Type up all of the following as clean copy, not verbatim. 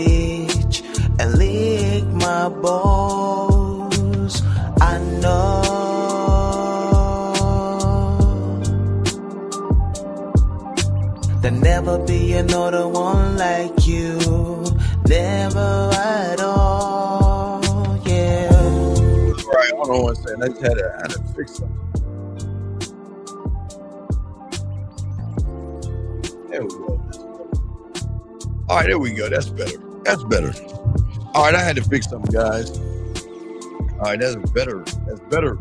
beach and lick my balls. I know there'll never be another one like you, never at all, yeah. All right, hold on one second. I just had to fix something. There we go. All right, there we go. That's better. That's better. All right, I had to fix something, guys. All right, that's better. That's better.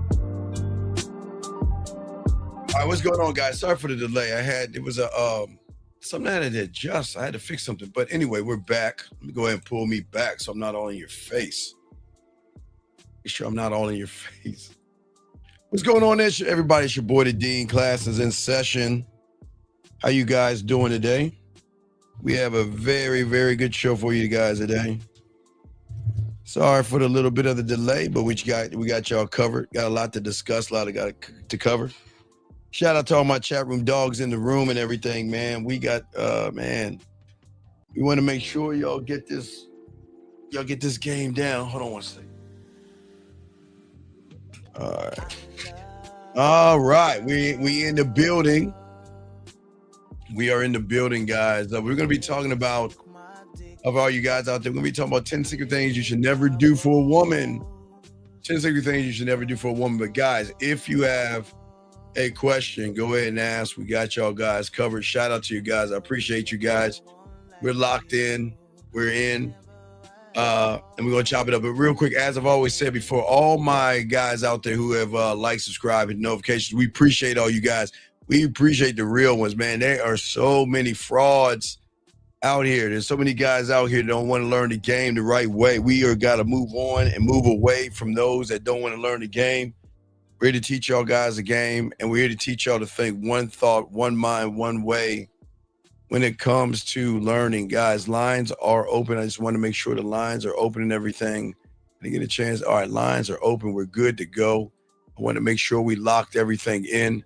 All right, what's going on, guys? Sorry for the delay. It was something I had to adjust. I had to fix something. But anyway, we're back. Let me go ahead and pull me back so I'm not all in your face. Make sure I'm not all in your face. What's going on there, everybody? It's your boy, the Dean. Class is in session. How you guys doing today? We have a very, very good show for you guys today. Sorry for the little bit of the delay, but we got y'all covered. Got a lot to discuss, a lot to cover. Shout out to all my chat room dogs in the room and everything, man. We got, we want to make sure y'all get this game down. Hold on one second. All right. We in the building. We are in the building, guys. We're going to be talking about, of all you guys out there, we're going to be talking about 10 secret things you should never do for a woman. 10 secret things you should never do for a woman. But guys, if you have a question, go ahead and ask. We got y'all guys covered. Shout out to you guys. I appreciate you guys. We're locked in. We're in. And we're going to chop it up. But real quick, as I've always said before, all my guys out there who have liked, subscribed, and notifications, we appreciate all you guys. We appreciate the real ones, man. There are so many frauds out here. There's so many guys out here that don't want to learn the game the right way. We are got to move on and move away from those that don't want to learn the game. We're here to teach y'all guys the game, and we're here to teach y'all to think one thought, one mind, one way when it comes to learning. Guys, lines are open. I just want to make sure the lines are open and everything. To get a chance. All right, lines are open. We're good to go. I want to make sure we locked everything in.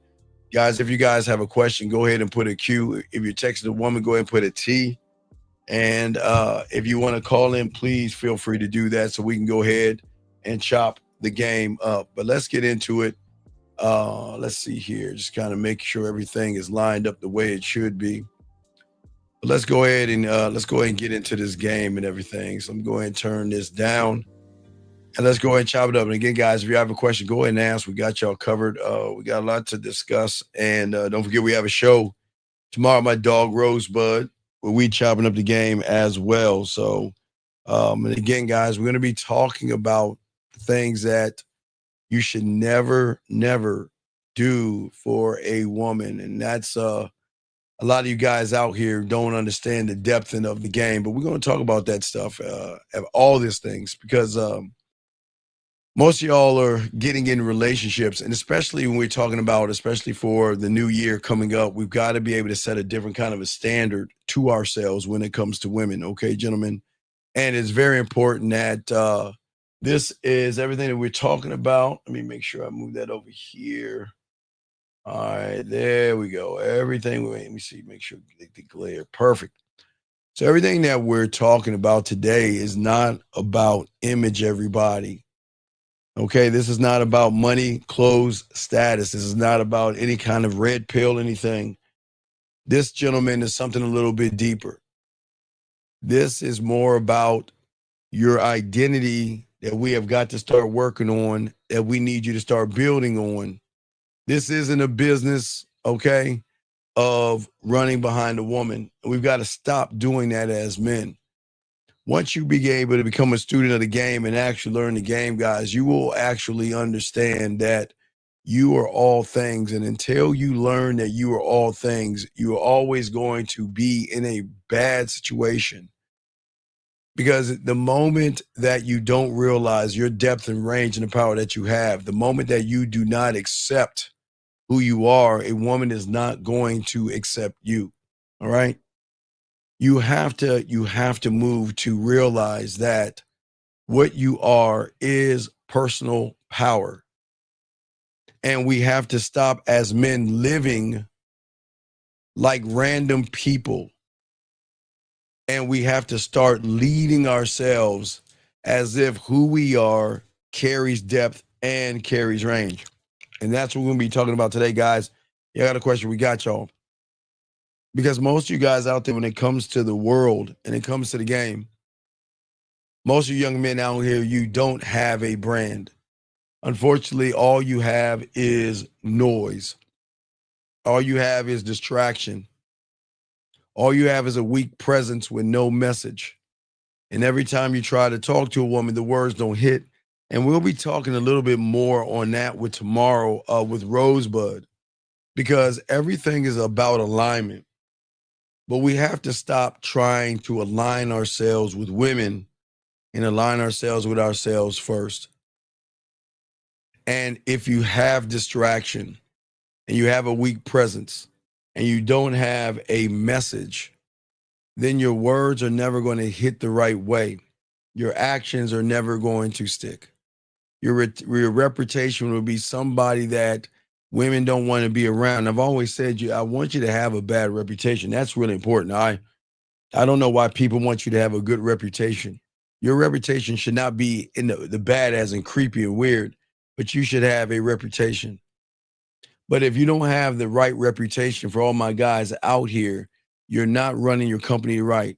Guys, if you guys have a question, go ahead and put a Q. If you're texting a woman, go ahead and put a T. And if you want to call in, please feel free to do that so we can go ahead and chop the game up. But let's get into it. Let's see here. Just kind of make sure everything is lined up the way it should be. But let's go ahead and get into this game and everything. So I'm going to turn this down. And let's go ahead and chop it up. And again, guys, if you have a question, go ahead and ask. We got y'all covered. We got a lot to discuss. And don't forget, we have a show tomorrow, my dog Rosebud, where we chopping up the game as well. So, and again, guys, we're going to be talking about things that you should never, never do for a woman. And that's a lot of you guys out here don't understand the depth of the game. But we're going to talk about that stuff, all these things, because most of y'all are getting in relationships, and especially when we're talking about, especially for the new year coming up, we've got to be able to set a different kind of a standard to ourselves when it comes to women. Okay, gentlemen. And it's very important that this is everything that we're talking about. Let me make sure I move that over here. All right, there we go. Everything, let me see, make sure the glare. Perfect. So everything that we're talking about today is not about image, everybody. Okay, this is not about money, clothes, status. This is not about any kind of red pill, anything. This, gentleman, is something a little bit deeper. This is more about your identity that we have got to start working on, that we need you to start building on. This isn't a business, okay, of running behind a woman. We've got to stop doing that as men. Once you be able to become a student of the game and actually learn the game, guys, you will actually understand that you are all things. And until you learn that you are all things, you are always going to be in a bad situation. Because the moment that you don't realize your depth and range and the power that you have, the moment that you do not accept who you are, a woman is not going to accept you. All right. You have to move to realize that what you are is personal power. And we have to stop as men living like random people And we have to start leading ourselves as if who we are carries depth and carries range. And that's what we're going to be talking about today, guys. Yeah, I got a question. We got y'all. Because most of you guys out there, when it comes to the world and it comes to the game, most of you young men out here, you don't have a brand. Unfortunately, all you have is noise. All you have is distraction. All you have is a weak presence with no message. And every time you try to talk to a woman, the words don't hit. And we'll be talking a little bit more on that with tomorrow with Rosebud, because everything is about alignment. But we have to stop trying to align ourselves with women and align ourselves with ourselves first. And if you have distraction and you have a weak presence and you don't have a message, then your words are never going to hit the right way. Your actions are never going to stick. Your reputation will be somebody that women don't want to be around. I've always said, I want you to have a bad reputation. That's really important. I don't know why people want you to have a good reputation. Your reputation should not be in the bad as in creepy and weird, but you should have a reputation. But if you don't have the right reputation, for all my guys out here, you're not running your company right.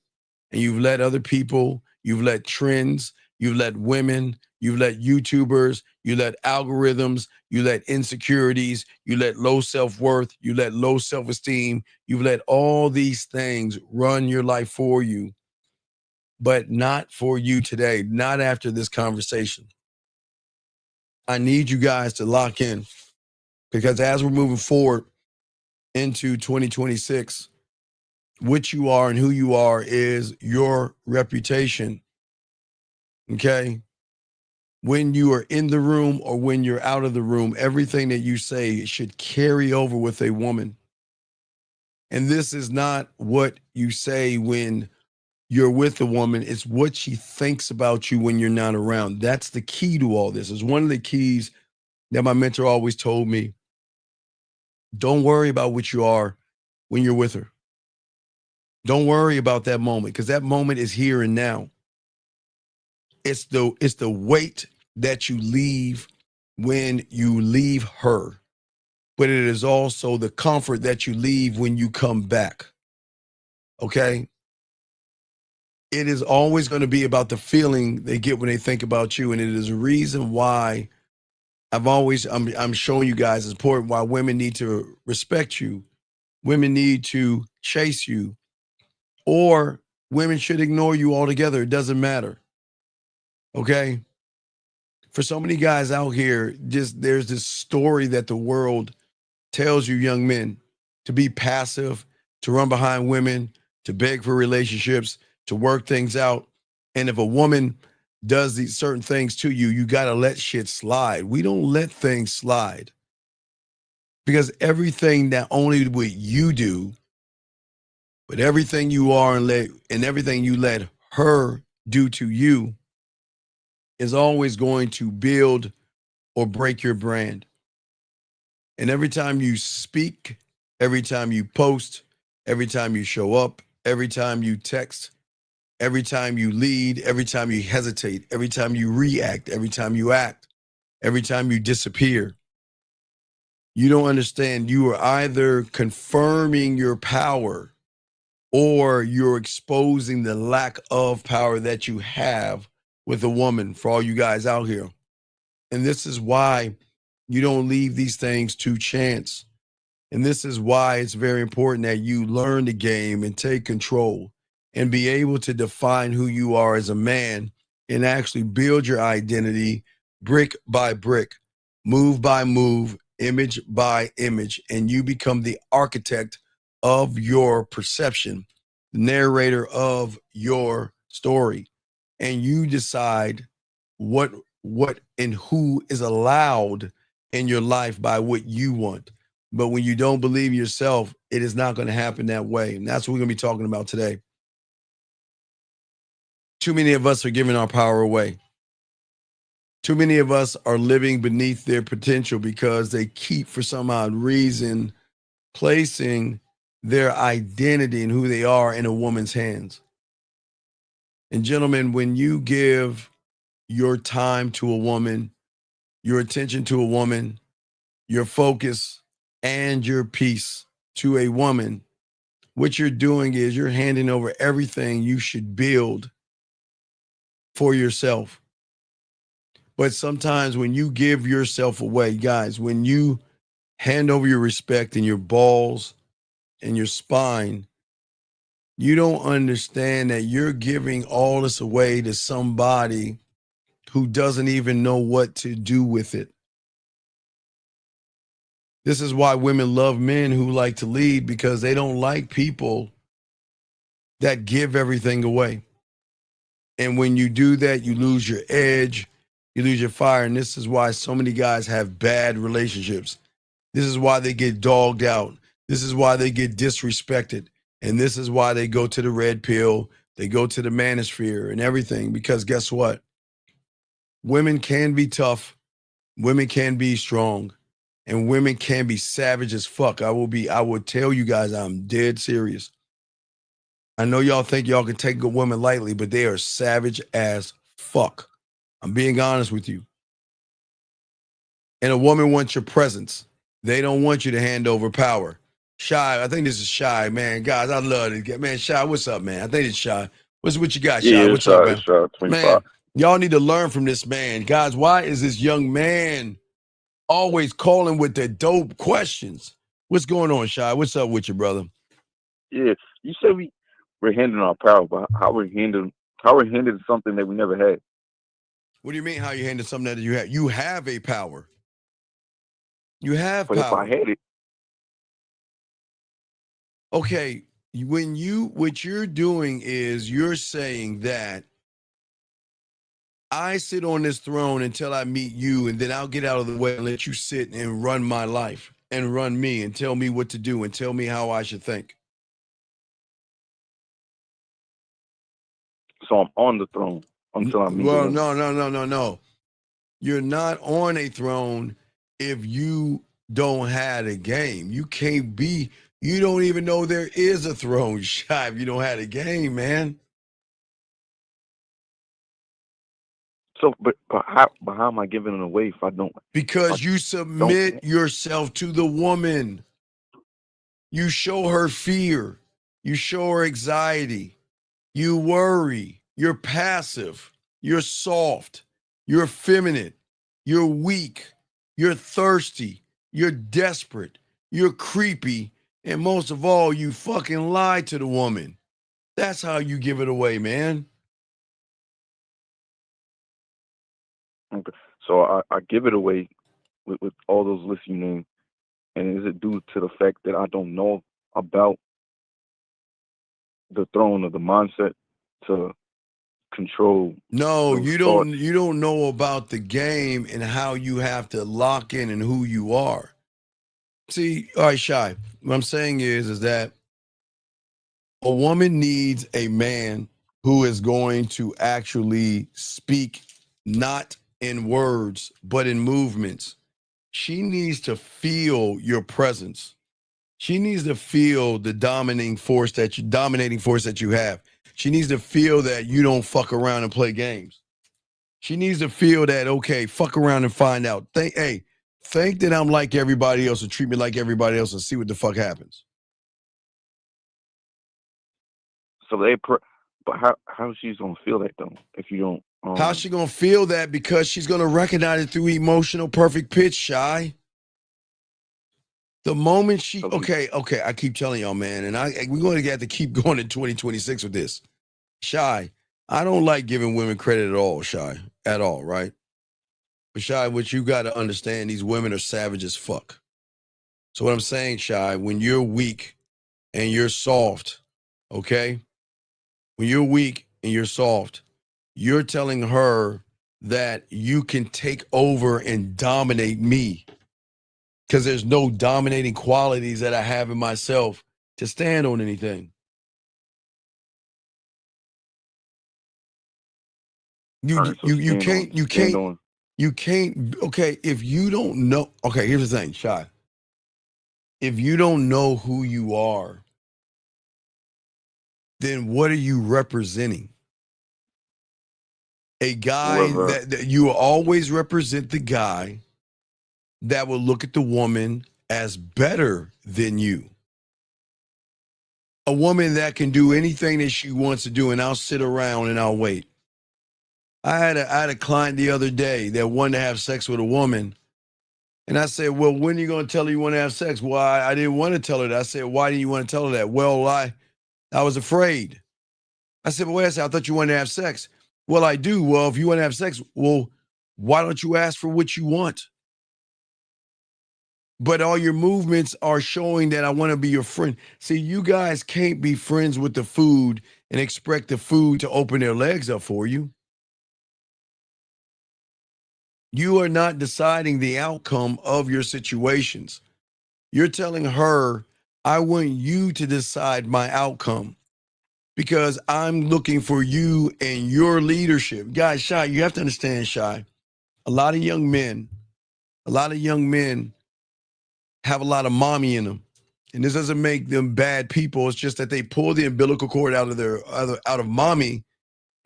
And you've let other people, you've let trends, you've let women, you've let YouTubers, you let algorithms, you let insecurities, you let low self-worth, you let low self-esteem, you've let all these things run your life for you, but not for you today, not after this conversation. I need you guys to lock in, because as we're moving forward into 2026, what you are and who you are is your reputation. Okay? When you are in the room or when you're out of the room, everything that you say should carry over with a woman. And this is not what you say when you're with a woman, it's what she thinks about you when you're not around. That's the key to all this. It's one of the keys that my mentor always told me. Don't worry about what you are when you're with her. Don't worry about that moment, because that moment is here and now. It's the weight that you leave when you leave her, but it is also the comfort that you leave when you come back. Okay? It is always going to be about the feeling they get when they think about you, and it is a reason why I'm showing you guys it's important why women need to respect you. Women need to chase you, or women should ignore you altogether. It doesn't matter. Okay? For so many guys out here, just there's this story that the world tells you young men to be passive, to run behind women, to beg for relationships, to work things out. And if a woman does these certain things to you, you got to let shit slide. We don't let things slide, because everything not only what you do, but everything you are and everything you let her do to you is always going to build or break your brand. And every time you speak, every time you post, every time you show up, every time you text, every time you lead, every time you hesitate, every time you react, every time you act, every time you disappear, you don't understand. You are either confirming your power or you're exposing the lack of power that you have with a woman, for all you guys out here. And this is why you don't leave these things to chance. And this is why it's very important that you learn the game and take control and be able to define who you are as a man and actually build your identity brick by brick, move by move, image by image. And you become the architect of your perception, the narrator of your story. And you decide what and who is allowed in your life by what you want. But when you don't believe yourself, it is not going to happen that way. And that's what we're going to be talking about today. Too many of us are giving our power away. Too many of us are living beneath their potential because they keep, for some odd reason, placing their identity and who they are in a woman's hands. And gentlemen, when you give your time to a woman, your attention to a woman, your focus, and your peace to a woman, what you're doing is you're handing over everything you should build for yourself. But sometimes when you give yourself away, guys, when you hand over your respect and your balls and your spine, you don't understand that you're giving all this away to somebody who doesn't even know what to do with it. This is why women love men who like to lead, because they don't like people that give everything away. And when you do that, you lose your edge, you lose your fire. And this is why so many guys have bad relationships. This is why they get dogged out. This is why they get disrespected. And this is why they go to the red pill, they go to the manosphere and everything. Because guess what? Women can be tough, women can be strong, and women can be savage as fuck. I will tell you guys, I'm dead serious. I know y'all think y'all can take a woman lightly, but they are savage as fuck. I'm being honest with you. And a woman wants your presence. They don't want you to hand over power. Shy, I think this is Shy, man. Guys, I love it. Man, Shy, what's up, man? I think it's Shy. What's what you got, Shy? Yeah, What's up, man? 25. Man, y'all need to learn from this man. Guys, why is this young man always calling with the dope questions? What's going on, Shy? What's up with you, brother? Yeah, you said we're handing our power, but how we're handing something that we never had. What do you mean how you handle something that you have? You have a power. You have But if I power. had it, Okay, what you're doing is you're saying that I sit on this throne until I meet you, and then I'll get out of the way and let you sit and run my life and run me and tell me what to do and tell me how I should think. so I'm on the throne until I meet a Well, woman. no. You're not on a throne if you don't have a game. You can't be, you don't even know there is a throne, Shy, if you don't have a game, man. So, but how am I giving it away if I don't? If I Because you don't, submit yourself to the woman. You show her fear. You show her anxiety. You worry. You're passive. You're soft. You're feminine. You're weak. You're thirsty. You're desperate. You're creepy. And most of all, you fucking lie to the woman. That's how you give it away, man. okay. So I give it away with all those lists you named, and is it due to the fact that I don't know about the throne of the mindset to control No, those you thoughts? don't know about the game and how you have to lock in and who you are. See, all right, Shy. What I'm saying is that a woman needs a man who is going to actually speak not in words, but in movements. She needs to feel your presence. She needs to feel the dominating force that you have. She needs to feel that you don't fuck around and play games. She needs to feel that, okay, fuck around and find out. Think that I'm like everybody else and treat me like everybody else and see what the fuck happens. So but how she's gonna feel that though if you don't How's she gonna feel that? Because she's gonna recognize it through emotional perfect pitch, Shy. The moment she, so he, okay, I keep telling y'all, man, and we're going to have to keep going in 2026 with this. Shy, I don't like giving women credit at all, Shy, at all, right? But Shy, what you got to understand, these women are savage as fuck. So what I'm saying, Shy, when you're weak and you're soft, okay? When you're weak and you're soft, you're telling her that you can take over and dominate me because there's no dominating qualities that I have in myself to stand on anything. You all right, so you you can't you stand can't on. you can't. Okay, if you don't know, okay, here's the thing, Shy. If you don't know who you are, then what are you representing? A guy whoever. that you will always represent the guy that will look at the woman as better than you. A woman that can do anything that she wants to do, and I'll sit around and I'll wait. I had a client the other day that wanted to have sex with a woman. And I said, well, when are you going to tell her you want to have sex? Well, I didn't want to tell her that. I said, why didn't you want to tell her that? Well, I was afraid. I said, but wait a second, I thought you wanted to have sex. Well, I do. Well, if you want to have sex, well, why don't you ask for what you want? But all your movements are showing that I want to be your friend. See, you guys can't be friends with the food and expect the food to open their legs up for you. You are not deciding the outcome of your situations. You're telling her, I want you to decide my outcome because I'm looking for you and your leadership. Guys, Shy, you have to understand, Shy, a lot of young men have a lot of mommy in them. And this doesn't make them bad people. It's just that they pull the umbilical cord out of mommy,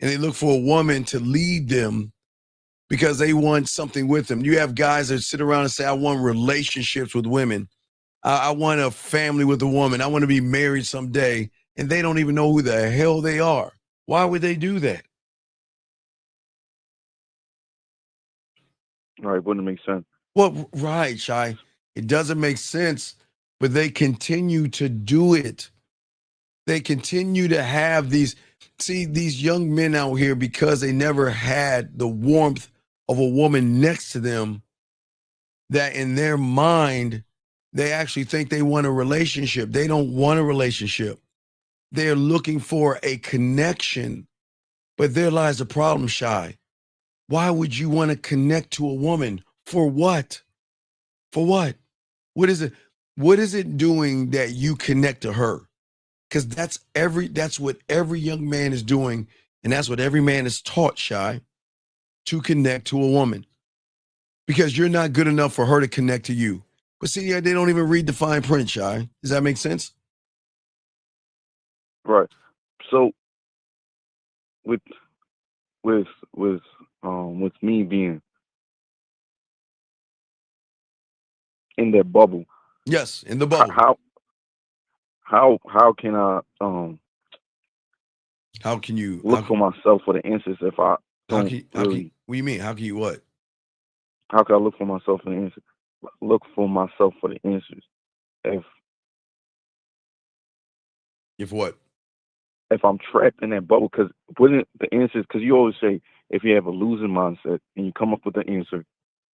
and they look for a woman to lead them because they want something with them. You have guys that sit around and say, I want relationships with women. I want a family with a woman. I want to be married someday. And they don't even know who the hell they are. Why would they do that? Right, wouldn't make sense. Well, right, Shy. It doesn't make sense, but they continue to do it. They continue to have these young men out here, because they never had the warmth of a woman next to them, that in their mind, they actually think they want a relationship. They don't want a relationship. They're looking for a connection, but there lies the problem, Shy. Why would you want to connect to a woman? For what? For what? What is it? What is it doing that you connect to her? Because that's what every young man is doing, and that's what every man is taught, Shy, to connect to a woman. Because you're not good enough for her to connect to you. But see, they don't even read the fine print, Shy. Does that make sense? Right. So with me being in that bubble, Yes, in the bubble. how can I How can you look for myself for the answers if I don't really? What do you mean? How can you what? How can I look for myself for the answers? Look for myself for the answers If what? if I'm trapped in that bubble, because wouldn't the answers? Because you always say if you have a losing mindset and you come up with the answer,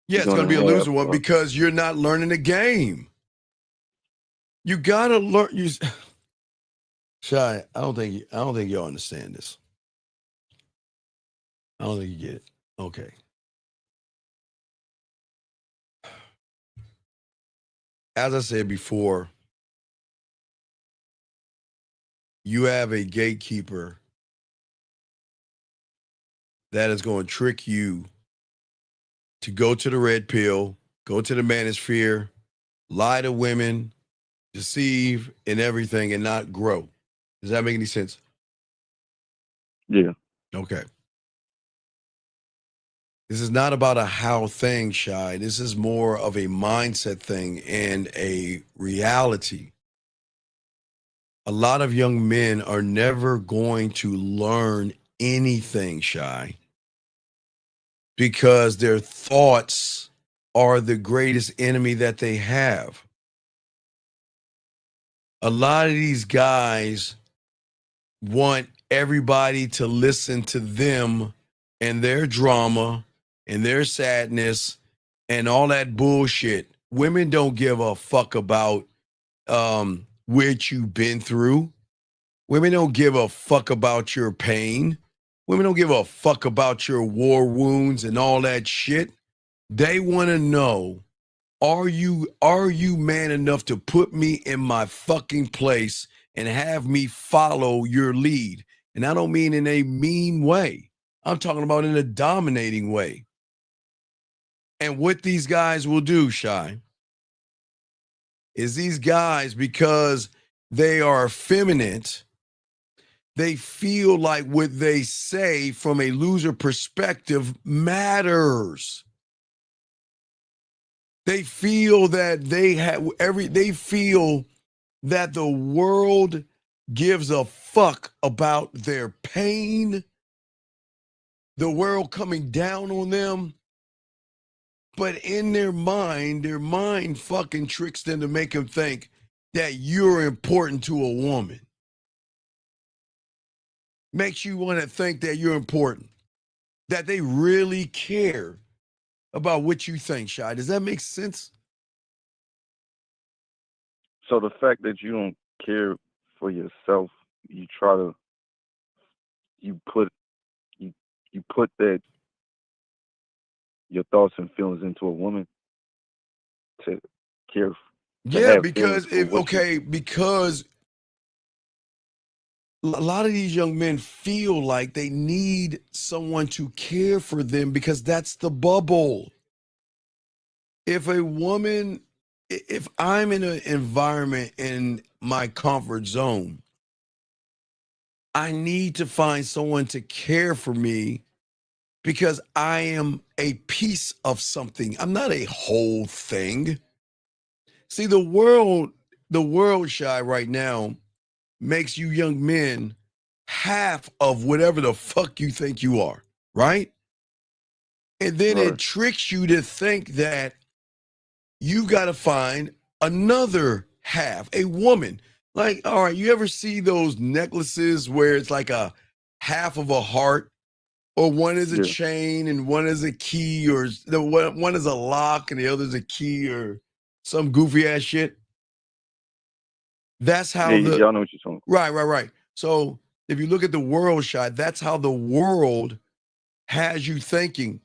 Yeah, it's going to be a loser one because you're not learning the game. You got to learn. Shy, I don't think y'all understand this. I don't think you get it. Okay. As I said before, you have a gatekeeper that is going to trick you to go to the red pill, go to the manosphere, lie to women, deceive and everything, and not grow. Does that make any sense? Yeah. Okay. This is not about a how thing, Shy. This is more of a mindset thing and a reality. A lot of young men are never going to learn anything, Shy, because their thoughts are the greatest enemy that they have. A lot of these guys want everybody to listen to them and their drama and their sadness and all that bullshit. Women don't give a fuck about what you've been through. Women don't give a fuck about your pain. Women don't give a fuck about your war wounds and all that shit. They want to know, are you man enough to put me in my fucking place and have me follow your lead? And I don't mean in a mean way. I'm talking about in a dominating way. And what these guys will do, Shy, is these guys, because they are effeminate, They feel like what they say from a loser perspective matters. They feel that they feel that the world gives a fuck about their pain, the world coming down on them. But in their mind fucking tricks them to make them think that you're important to a woman. Makes you want to think that you're important, that they really care about what you think, Shy. Does that make sense? So the fact that you don't care for yourself, you try to you put you you put that your thoughts and feelings into a woman to care to Yeah, have feelings because for what you because a lot of these young men feel like they need someone to care for them because that's the bubble. If a woman, if I'm in an environment in my comfort zone, I need to find someone to care for me because I am a piece of something. I'm not a whole thing. See, the world, Shy, right now makes you young men half of whatever the fuck you think you are, right? And then right. it tricks you to think that you got to find another half, a woman. Like, all right, you ever see those necklaces where it's like a half of a heart, or one is a Yeah. chain and one is a key, or one is a lock and the other is a key, or some goofy ass shit? That's Yeah, how yeah, I know what you're talking right. So if you look at the world, Shot, that's how the world has you thinking.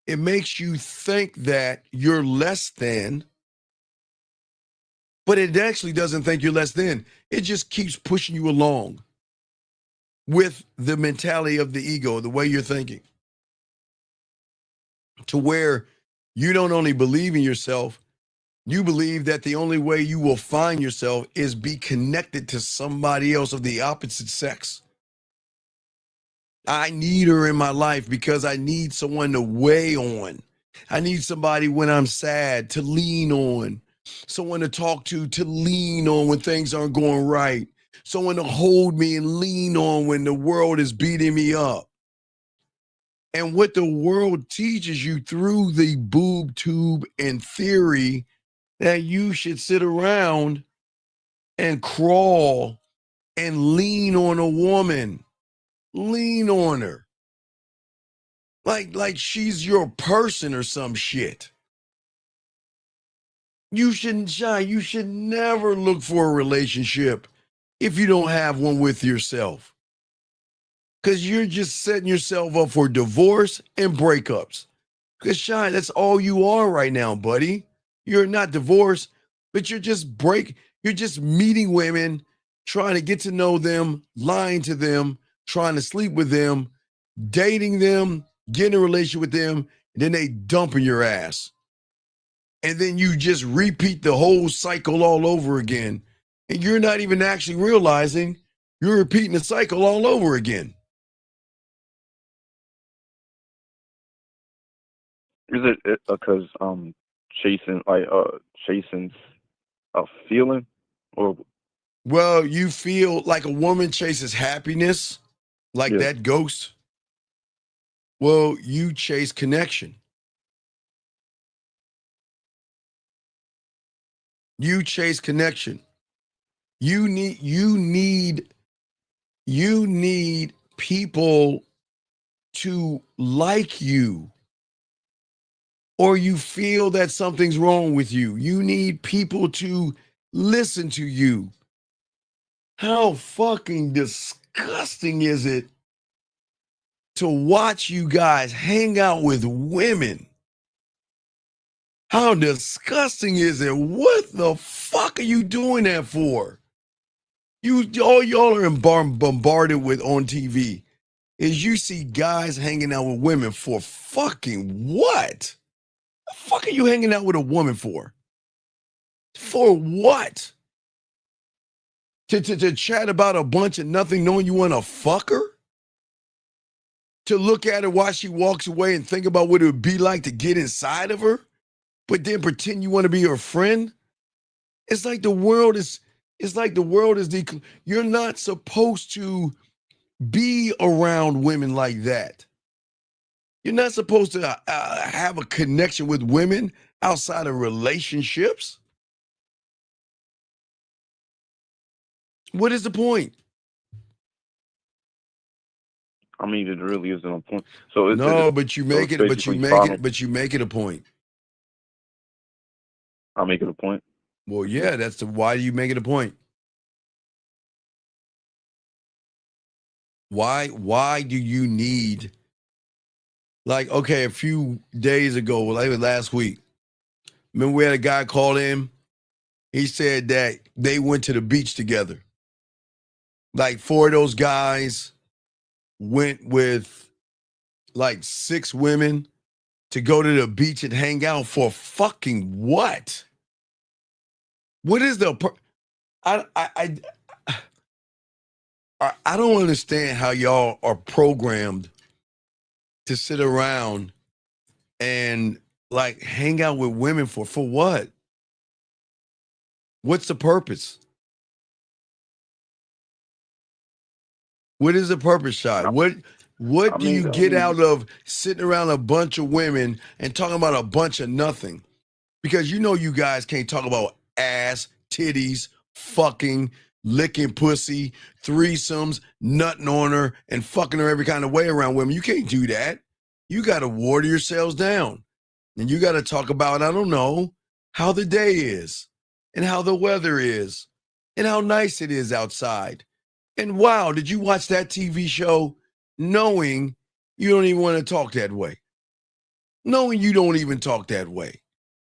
It makes you think that you're less than, but it actually doesn't think you're less than. It just keeps pushing you along with the mentality of the ego, the way you're thinking, to where you don't only believe in yourself, you believe that the only way you will find yourself is be connected to somebody else of the opposite sex. I need her in my life because I need someone to weigh on. I need somebody when I'm sad to lean on, someone to talk to lean on when things aren't going right, someone to hold me and lean on when the world is beating me up. And what the world teaches you through the boob tube and theory that you should sit around and crawl and lean on a woman, lean on her. Like she's your person or some shit. You shouldn't shy. You should never look for a relationship if you don't have one with yourself. Because you're just setting yourself up for divorce and breakups. Because Shy, that's all you are right now, buddy. You're not divorced, but you're just meeting women, trying to get to know them, lying to them, trying to sleep with them, dating them, getting in a relationship with them, and then they dumping your ass. And then you just repeat the whole cycle all over again. And you're not even actually realizing you're repeating the cycle all over again. Is it because chasing a feeling, or Well, you feel like a woman chases happiness, like yeah? that ghost. Well, you chase connection. You chase connection. You need people to like you, or you feel that something's wrong with you. You need people to listen to you. How fucking disgusting is it to watch you guys hang out with women? How disgusting is it? What the fuck are you doing that for? All y'all are bombarded with on TV is you see guys hanging out with women for fucking what? The fuck are you hanging out with a woman for? For what? To chat about a bunch of nothing, knowing you want to fuck her? To look at her while she walks away and think about what it would be like to get inside of her, but then pretend you want to be her friend? It's like the world is, you're not supposed to be around women like that. You're not supposed to have a connection with women outside of relationships. What is the point? I mean, it really isn't a point. So No, but you make it, but you basically make it, but you make it a point. I make it a point. Well, yeah, why do you make it a point? Why do you need, like, okay, a few days ago, like last week, remember we had a guy call in? He said that they went to the beach together. Like 4 of those guys went with like 6 women to go to the beach and hang out for fucking what? What is the I don't understand how y'all are programmed to sit around and like hang out with women for what? What's the purpose? What is the purpose, Shy? What do you get out of sitting around a bunch of women and talking about a bunch of nothing? Because you know you guys can't talk about ass, titties, fucking, licking pussy, threesomes, nutting on her, and fucking her every kind of way around women. You can't do that. You got to water yourselves down. And you got to talk about, I don't know, how the day is and how the weather is and how nice it is outside. And wow, did you watch that TV show knowing you don't even want to talk that way? Knowing you don't even talk that way.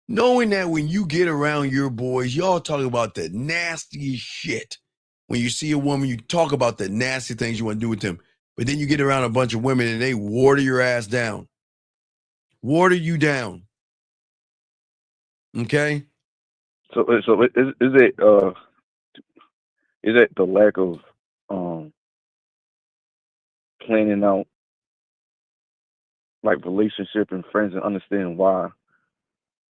Knowing that when you get around your boys, y'all talk about the nastiest shit. When you see a woman, you talk about the nasty things you want to do with them. But then you get around a bunch of women and they water your ass down. Water you down. Okay? So is it the lack of planning out like relationship and friends and understanding why?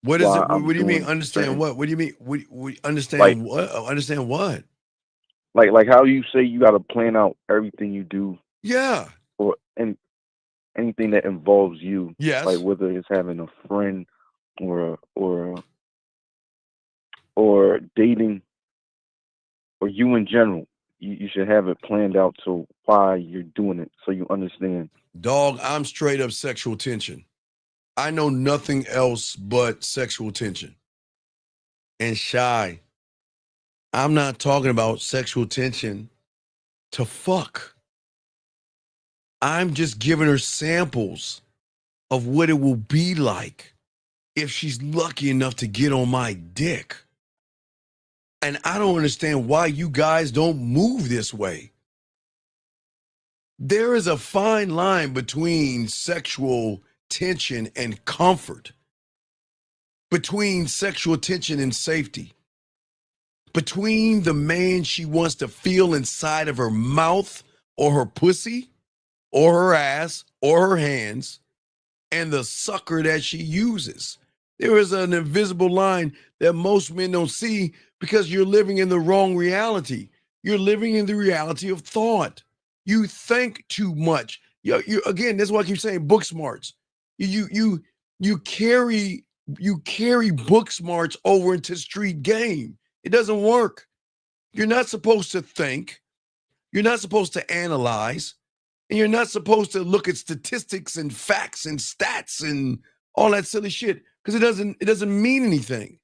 What is it? What do you mean understand what? What do you mean? Understand like, what? Understand what? Like how you say you got to plan out everything you do. Yeah. Or anything that involves you. Yes. Like whether it's having a friend or dating or you in general. You should have it planned out to why you're doing it so you understand. Dog, I'm straight up sexual tension. I know nothing else but sexual tension. And Shy, I'm not talking about sexual tension to fuck. I'm just giving her samples of what it will be like if she's lucky enough to get on my dick. And I don't understand why you guys don't move this way. There is a fine line between sexual tension and comfort, between sexual tension and safety, between the man she wants to feel inside of her mouth or her pussy or her ass or her hands and the sucker that she uses. There is an invisible line that most men don't see because you're living in the wrong reality. You're living in the reality of thought. You think too much. You again, that's why I keep saying book smarts. You carry book smarts over into street game. It doesn't work. You're not supposed to think. You're not supposed to analyze. And you're not supposed to look at statistics and facts and stats and all that silly shit because it doesn't mean anything.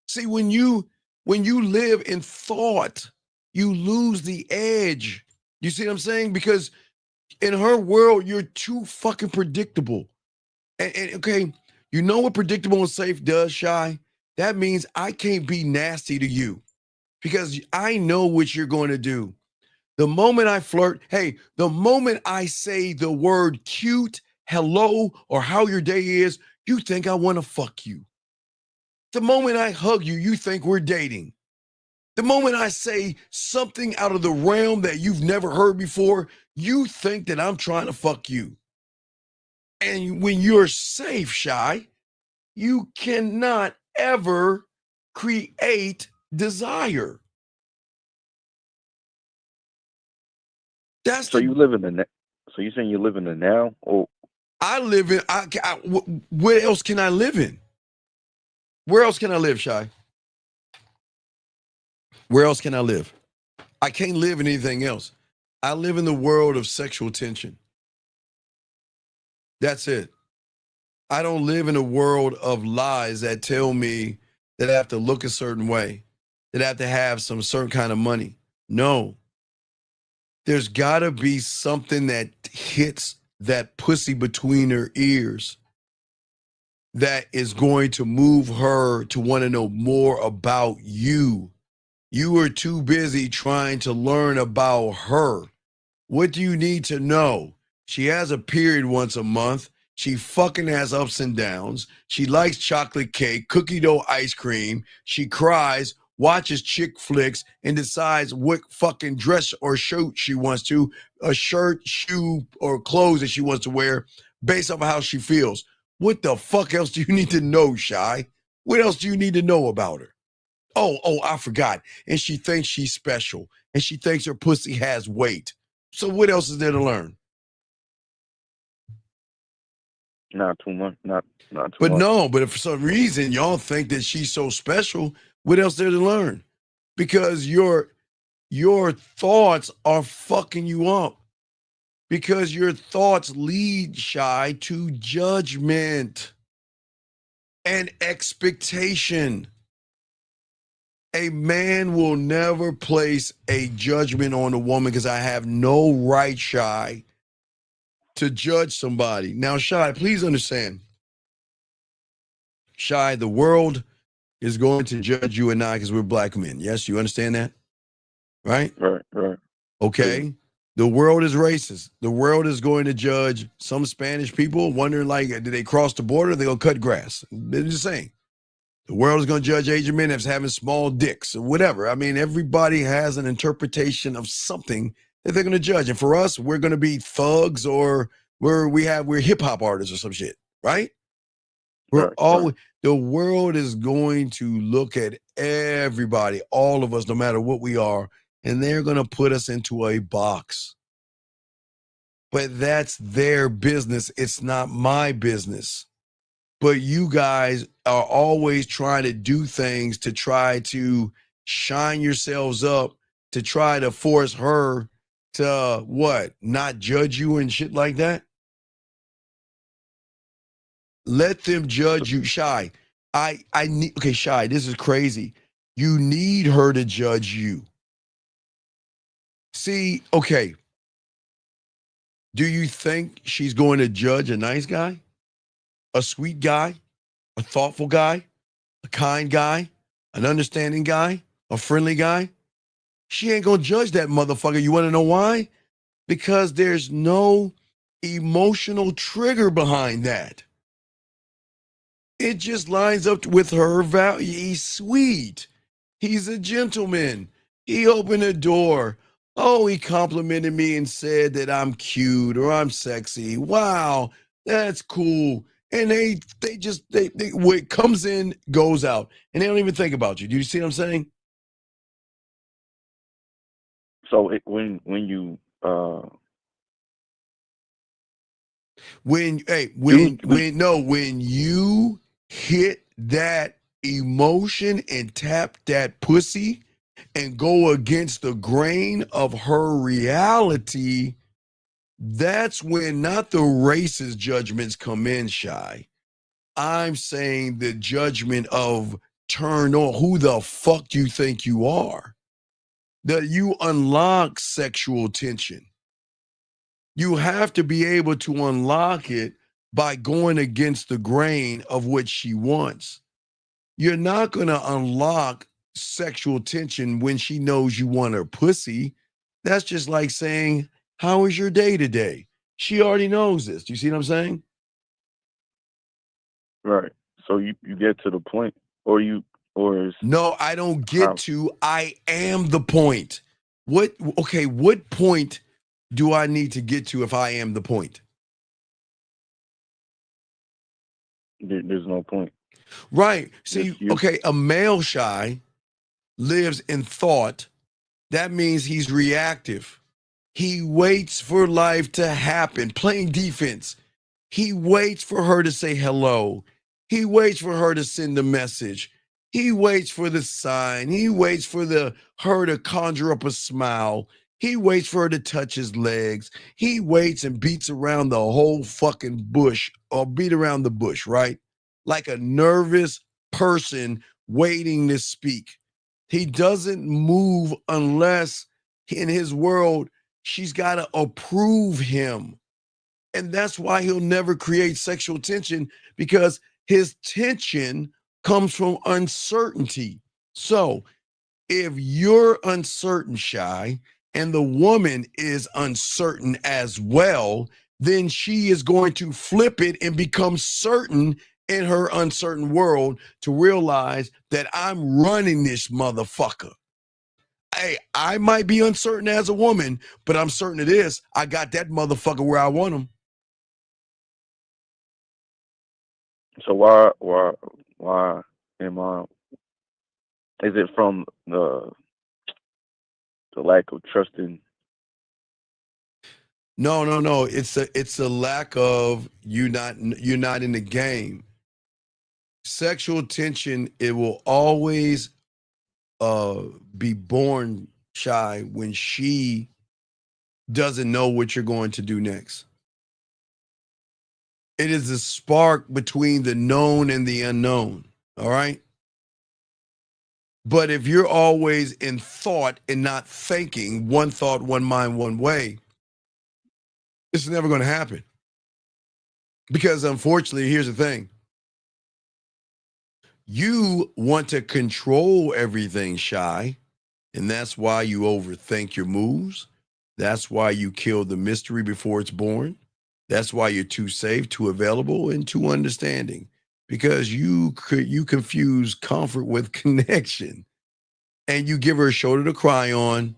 See, when you live in thought, you lose the edge. You see what I'm saying? Because in her world, you're too fucking predictable. And okay, you know what predictable and safe does, Shy? That means I can't be nasty to you because I know what you're going to do. The moment I flirt, the moment I say the word cute, hello, or how your day is, you think I want to fuck you. The moment I hug you, you think we're dating. The moment I say something out of the realm that you've never heard before, you think that I'm trying to fuck you. And when you're safe, Shy, you cannot ever create desire. That's So you the live in the so you saying you live in the now, or I live in. Where else can I live in? Where else can I live, Shy? Where else can I live? I can't live in anything else. I live in the world of sexual tension. That's it. I don't live in a world of lies that tell me that I have to look a certain way, that I have to have some certain kind of money. No. There's got to be something that hits that pussy between her ears that is going to move her to want to know more about you. You are too busy trying to learn about her. What do you need to know? She has a period once a month. She fucking has ups and downs. She likes chocolate cake, cookie dough ice cream. She cries, watches chick flicks, and decides what fucking dress or shirt she wants to, a shirt, shoe, or clothes that she wants to wear based off of how she feels. What the fuck else do you need to know, Shy? What else do you need to know about her? Oh, I forgot. And she thinks she's special. And she thinks her pussy has weight. So what else is there to learn? not too much? Not too But much. no, but if for some reason y'all think that she's so special, what else there to learn? Because your thoughts are fucking you up. Because your thoughts lead, Shy, to judgment and expectation. A man will never place a judgment on a woman because I have no right, Shy, to judge somebody. Now, Shy, please understand. Shy, the world is going to judge you and I because we're black men. Yes, you understand that? Right? Right. Okay. The world is racist. The world is going to judge some Spanish people wondering, like, did they cross the border? They're going to cut grass. They're just saying. The world is going to judge Asian men as having small dicks or whatever. I mean, everybody has an interpretation of something that they're going to judge. And for us, we're going to be thugs or we're hip hop artists or some shit, right? We're always, the world is going to look at everybody, all of us, no matter what we are, and they're going to put us into a box. But that's their business. It's not my business. But you guys are always trying to do things to try to shine yourselves up, to try to force her to what? Not judge you and shit like that? Let them judge you, Shy. I need, okay, Shy, this is crazy. You need her to judge you. See, okay. Do you think she's going to judge a nice guy, a sweet guy, a thoughtful guy, a kind guy, an understanding guy, a friendly guy? She ain't going to judge that motherfucker. You want to know why? Because there's no emotional trigger behind that. It just lines up with her value. He's sweet. He's a gentleman. He opened the door. Oh, he complimented me and said that I'm cute or I'm sexy. Wow, that's cool. And they what comes in goes out, and they don't even think about you. Do you see what I'm saying? So when you when you hit that emotion and tap that pussy and go against the grain of her reality, that's when not the racist judgments come in, Shy. I'm saying the judgment of turn on. Who the fuck do you think you are? That you unlock sexual tension. You have to be able to unlock it by going against the grain of what she wants. You're not going to unlock sexual tension when she knows you want her pussy. That's just like saying, how is your day today? She already knows this. Do you see what I'm saying? right. So you get to the point, or or is No, I don't get how? to. I am the point. What point do I need to get to if I am the point? There's no point. Right. Just See, you. okay, a male shy lives in thought. That means he's reactive. He waits for life to happen, playing defense. He waits for her to say hello. He waits for her to send a message. He waits for the sign. He waits for her to conjure up a smile. He waits for her to touch his legs. He waits and beats around the whole fucking bush, or beat around the bush, right? Like a nervous person waiting to speak. He doesn't move unless in his world she's got to approve him. And that's why he'll never create sexual tension, because his tension comes from uncertainty. So if you're uncertain, shy, and the woman is uncertain as well, then she is going to flip it and become certain in her uncertain world to realize that I'm running this motherfucker. Hey, I might be uncertain as a woman, but I'm certain of this. I got that motherfucker where I want him. So why am I? Is it from the lack of trusting? No. It's a lack of you're not in the game. Sexual tension, it will always be born, shy, when she doesn't know what you're going to do next. It is a spark between the known and the unknown. All right. But if you're always in thought and not thinking, one thought, one mind, one way, it's never going to happen. Because unfortunately, here's the thing. You want to control everything, shy, and that's why you overthink your moves. That's why you kill the mystery before it's born. That's why you're too safe, too available, and too understanding, because you confuse comfort with connection, and you give her a shoulder to cry on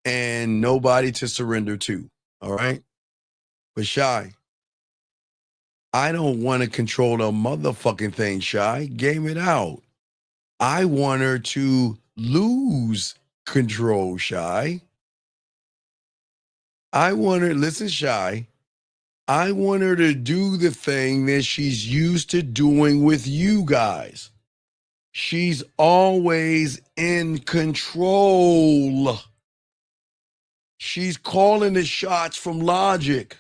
and nobody to surrender to. All right. But shy, I don't want to control the motherfucking thing, shy. Game it out. I want her to lose control, shy. I want her, listen, shy. I want her to do the thing that she's used to doing with you guys. She's always in control. She's calling the shots from logic.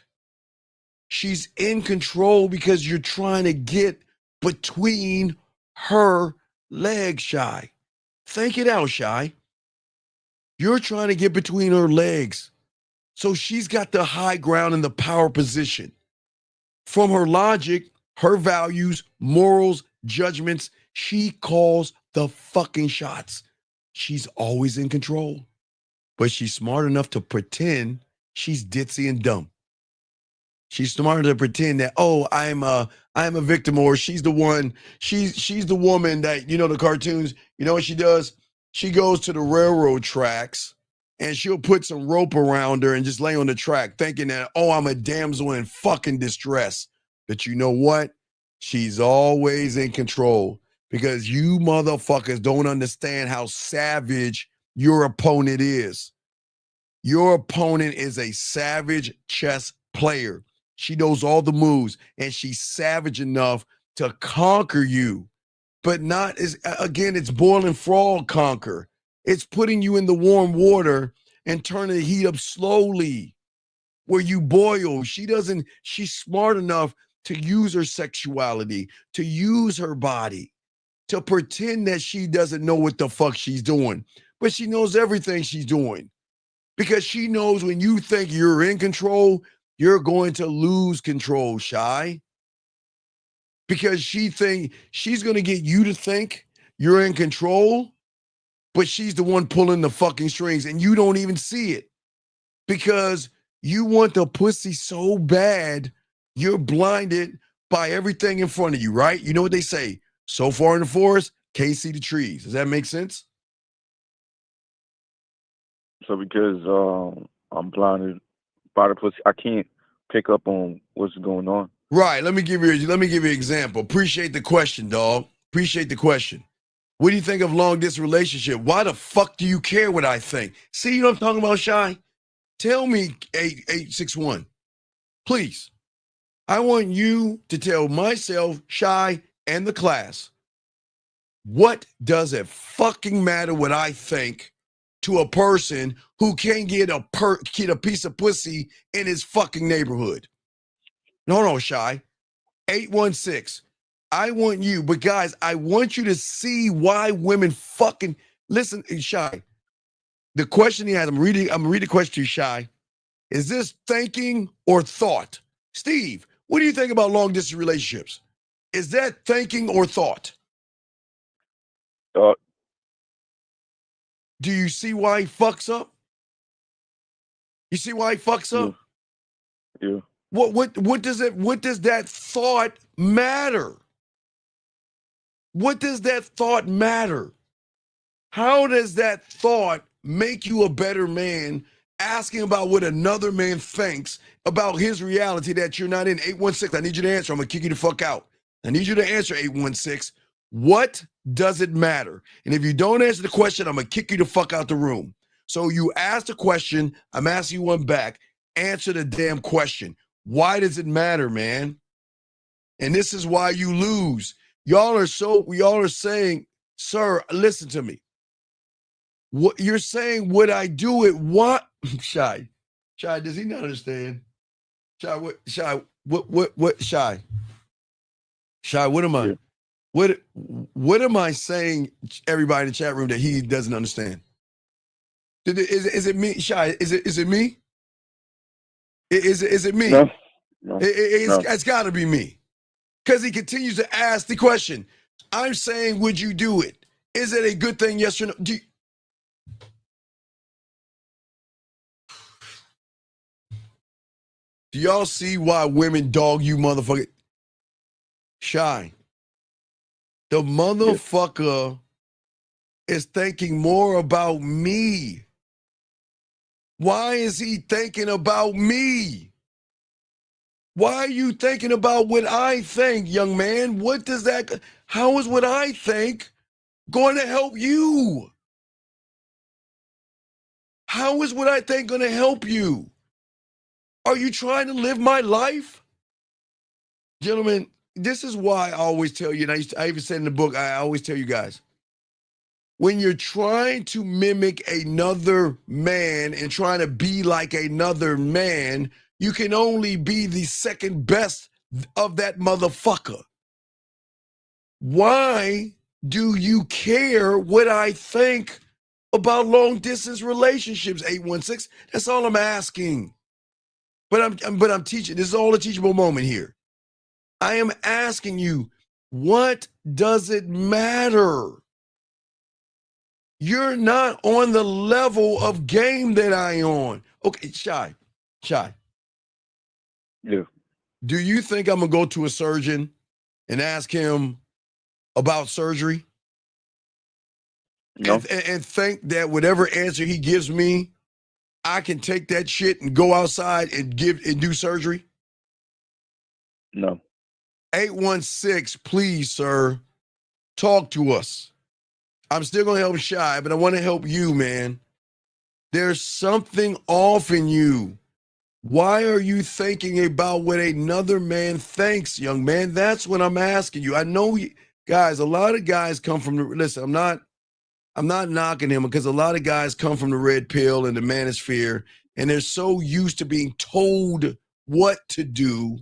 She's in control because you're trying to get between her legs, shy. Think it out, shy. You're trying to get between her legs. So she's got the high ground in the power position. From her logic, her values, morals, judgments, she calls the fucking shots. She's always in control. But she's smart enough to pretend she's ditzy and dumb. She's smart enough to pretend that, oh, I'm a victim, or she's the one, she's the woman that, the cartoons, you know what she does? She goes to the railroad tracks and she'll put some rope around her and just lay on the track thinking that, oh, I'm a damsel in fucking distress. But you know what? She's always in control, because you motherfuckers don't understand how savage your opponent is. Your opponent is a savage chess player. She knows all the moves, and she's savage enough to conquer you. But not as, again, it's boiling frog conquer. It's putting you in the warm water and turning the heat up slowly where you boil. She's smart enough to use her sexuality, to use her body, to pretend that she doesn't know what the fuck she's doing. But she knows everything she's doing, because she knows when you think you're in control, you're going to lose control, shy. Because she thinks she's going to get you to think you're in control, but she's the one pulling the fucking strings and you don't even see it, because you want the pussy so bad, you're blinded by everything in front of you, right? You know what they say? So far in the forest, Can't see the trees. Does that make sense? So because I'm blinded by the pussy, I can't pick up on what's going on. Right. Let me give you an example. Appreciate the question, dog. Appreciate the question. What do you think of long distance relationship? Why the fuck do you care what I think? See, you know what I'm talking about, Shy? Tell me, 8861. Please. I want you to tell myself, Shy, and the class, what does it fucking matter what I think to a person who can't get a piece of pussy in his fucking neighborhood? No, Shy. 816. I want you, but guys, I want you to see why women fucking listen, Shy. The question he has, I'm gonna read the question to you, Shy. Is this thinking or thought? Steve, what do you think about long distance relationships? Is that thinking or thought? Thought. Do you see why he fucks up? You see why he fucks up? Yeah. What does that thought matter? What does that thought matter? How does that thought make you a better man, asking about what another man thinks about his reality that you're not in? 816, I need you to answer. I'm going to kick you the fuck out. I need you to answer, 816. What does it matter? And if you don't answer the question, I'm going to kick you the fuck out the room. So you asked a question. I'm asking you one back. Answer the damn question. Why does it matter, man? And this is why you lose. Y'all are saying, sir, listen to me. What you're saying, would I do it? What? Shy, does he not understand? Shy, what, Shy, what am I? Yeah. What am I saying, everybody in the chat room, that he doesn't understand? Is it me, Shy? Is it me? Is it me? No. It's got to be me. Because he continues to ask the question. I'm saying, would you do it? Is it a good thing, yes or no? Do y'all see why women dog you, motherfucker? Shy. The motherfucker is thinking more about me. Why is he thinking about me? Why are you thinking about what I think, young man? How is what I think going to help you? How is what I think going to help you? Are you trying to live my life? Gentlemen, this is why I always tell you, and I even said in the book, I always tell you guys, when you're trying to mimic another man and trying to be like another man, you can only be the second best of that motherfucker. Why do you care what I think about long distance relationships, 816? That's all I'm asking. But I'm teaching. This is all a teachable moment here. I am asking you, what does it matter? You're not on the level of game that I on. Okay, Shy. Yeah. Do you think I'm gonna go to a surgeon and ask him about surgery? No. And think that whatever answer he gives me, I can take that shit and go outside and do surgery? No. 816, please, sir, talk to us. I'm still gonna help Shy, but I want to help you, man. There's something off in you. Why are you thinking about what another man thinks, young man? That's what I'm asking you. I know, guys, a lot of guys come from the, listen, I'm not knocking him, because a lot of guys come from the red pill and the manosphere, and they're so used to being told what to do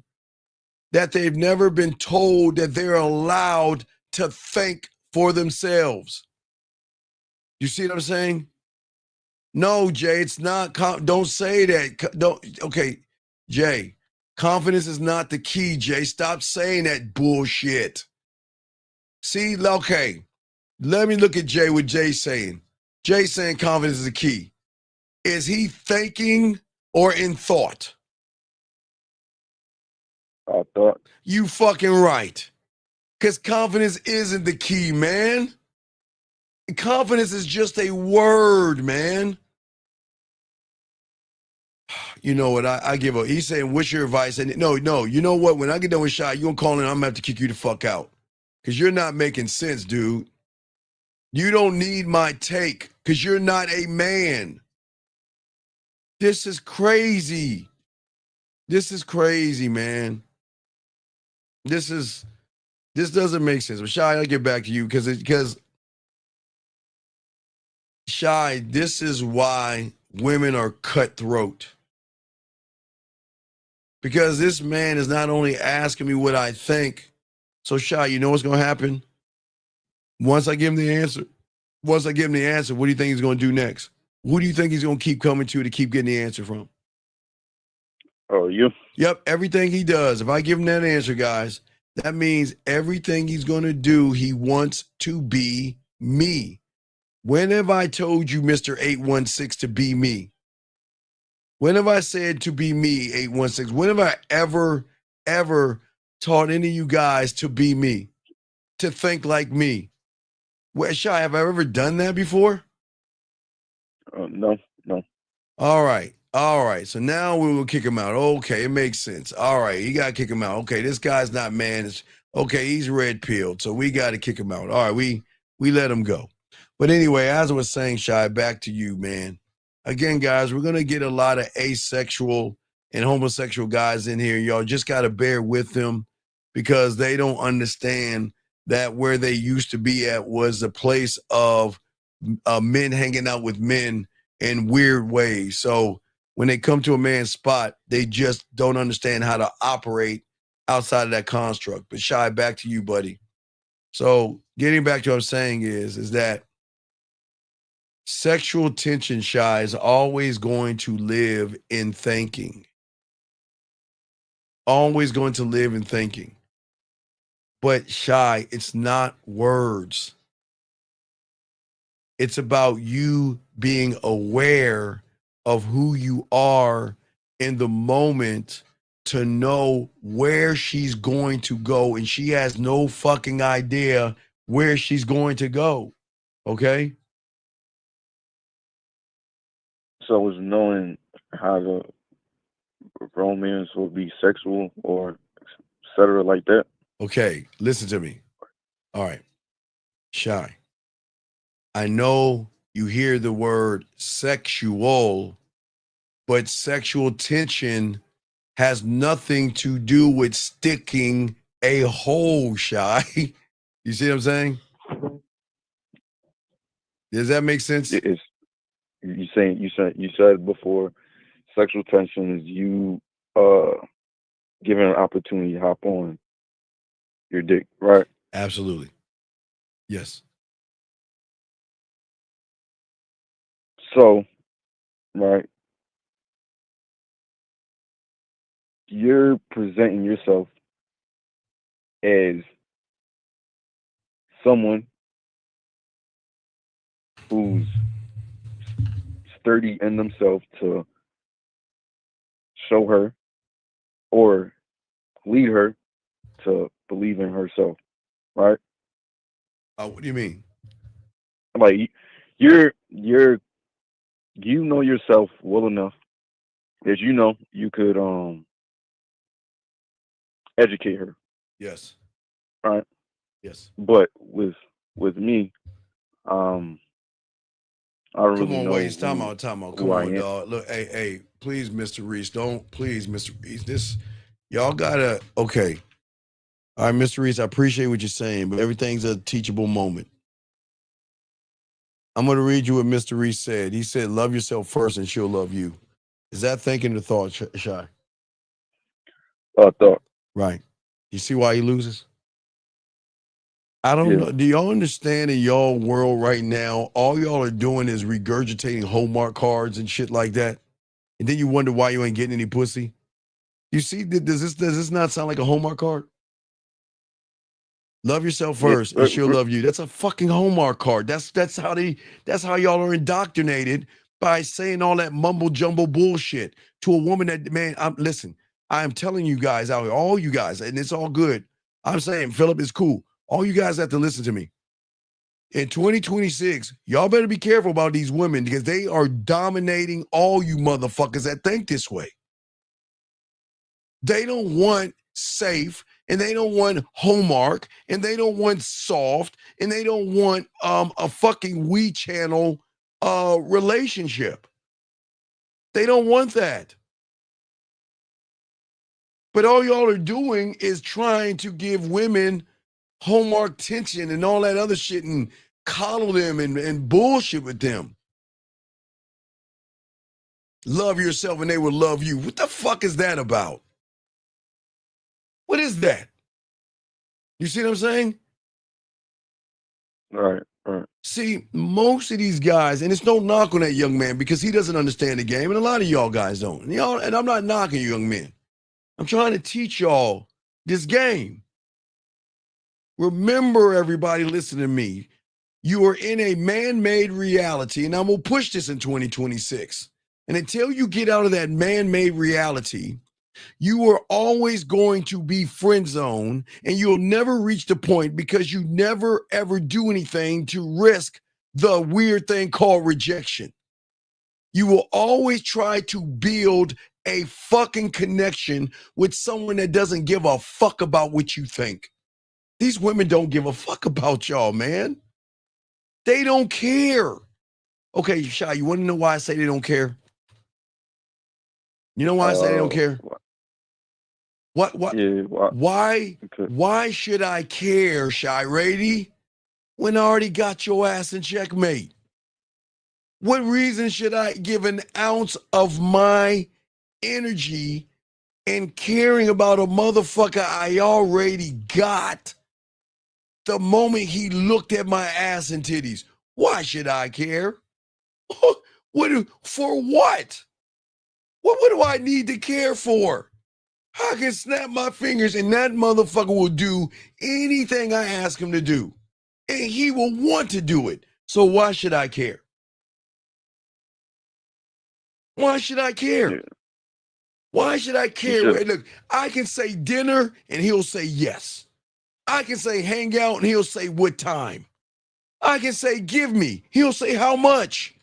that they've never been told that they're allowed to think for themselves. You see what I'm saying? No, Jay, it's not. Don't say that. Okay, Jay, confidence is not the key, Jay. Stop saying that bullshit. See, okay, let me look at Jay, what Jay's saying. Jay's saying confidence is the key. Is he thinking or in thought? I thought. You fucking right. Because confidence isn't the key, man. Confidence is just a word, man. You know what? I give up. He's saying, what's your advice? And no, you know what? When I get done with Shy, you gonna call in, I'm gonna have to kick you the fuck out. Because you're not making sense, dude. You don't need my take because you're not a man. This is crazy. This is crazy, man. This doesn't make sense. But Shy, I'll get back to you because Shy, this is why women are cutthroat. Because this man is not only asking me what I think. So Shy, you know what's gonna happen? Once I give him the answer, what do you think he's gonna do next? Who do you think he's gonna keep coming to keep getting the answer from? Oh, you? Yep, everything he does. If I give him that answer, guys, that means everything he's going to do, he wants to be me. When have I told you, Mr. 816, to be me? When have I said to be me, 816? When have I ever taught any of you guys to be me, to think like me? Shy, have I ever done that before? No. All right. So now we will kick him out. Okay, it makes sense. All right, you got to kick him out. Okay, this guy's not man. Okay, he's red pilled, so we got to kick him out. All right, we let him go. But anyway, as I was saying, Shy, back to you, man. Again, guys, we're going to get a lot of asexual and homosexual guys in here. Y'all just got to bear with them because they don't understand that where they used to be at was a place of men hanging out with men in weird ways. So when they come to a man's spot, they just don't understand how to operate outside of that construct. But Shy, back to you, buddy. So getting back to what I'm saying is that sexual tension, Shy, is always going to live in thinking. Always going to live in thinking. But Shy, it's not words. It's about you being aware of who you are in the moment to know where she's going to go. And she has no fucking idea where she's going to go. Okay? So it's knowing how to romance will be sexual or et cetera like that. Okay, listen to me. All right. Shy. I know you hear the word sexual, but sexual tension has nothing to do with sticking a hole, Shy. You see what I'm saying? Does that make sense? It's you said before, sexual tension is you giving an opportunity to hop on your dick, right? Absolutely. Yes. So, right, you're presenting yourself as someone who's sturdy in themselves to show her or lead her to believe in herself, right? What do you mean? Like you know yourself well enough that you know you could educate her, Yes. right? Yes. But with me, I don't Come really on, know wait. Time out. Come who I on, am. dog. Look, hey, please, Mr. Reese, please, Mr. Reese. Y'all gotta, okay. All right, Mr. Reese, I appreciate what you're saying, but everything's a teachable moment. I'm going to read you what Mr. Reese said. He said, love yourself first and she'll love you. Is that thinking the thought, Shy? Thought. Right. You see why he loses? I don't know. Do y'all understand in y'all world right now, all y'all are doing is regurgitating Hallmark cards and shit like that? And then you wonder why you ain't getting any pussy? You see, does this not sound like a Hallmark card? Love yourself first and she'll love you. That's a fucking Hallmark card. That's how y'all are indoctrinated by saying all that mumble jumble bullshit to a woman that, man, listen, I am telling you guys out here, all you guys, and it's all good. I'm saying, Philip, it's cool. All you guys have to listen to me. In 2026, y'all better be careful about these women because they are dominating all you motherfuckers that think this way. They don't want safe, and they don't want Hallmark, and they don't want soft, and they don't want a fucking We Channel relationship. They don't want that. But all y'all are doing is trying to give women Hallmark tension and all that other shit and coddle them and bullshit with them. Love yourself and they will love you. What the fuck is that about? What is that? You see what I'm saying? Right. See, most of these guys, and it's no knock on that young man because he doesn't understand the game, and a lot of y'all guys don't. And I'm not knocking you young men. I'm trying to teach y'all this game. Remember, everybody, listen to me. You are in a man-made reality, and I'm going to push this in 2026. And until you get out of that man-made reality, you are always going to be friend zone, and you'll never reach the point because you never, ever do anything to risk the weird thing called rejection. You will always try to build a fucking connection with someone that doesn't give a fuck about what you think. These women don't give a fuck about y'all, man. They don't care. Okay, Shy, you want to know why I say they don't care? You know why I say they don't care? What? Yeah. Why? Okay. Why should I care, Shy Rady, when I already got your ass in checkmate? What reason should I give an ounce of my energy and caring about a motherfucker I already got the moment he looked at my ass and titties? Why should I care? For what? What do I need to care for? I can snap my fingers and that motherfucker will do anything I ask him to do. And he will want to do it. So why should I care? Why should I care? Yeah. Why should I You care? should. Look, I can say dinner and he'll say yes. I can say hang out and he'll say what time. I can say give me. He'll say how much.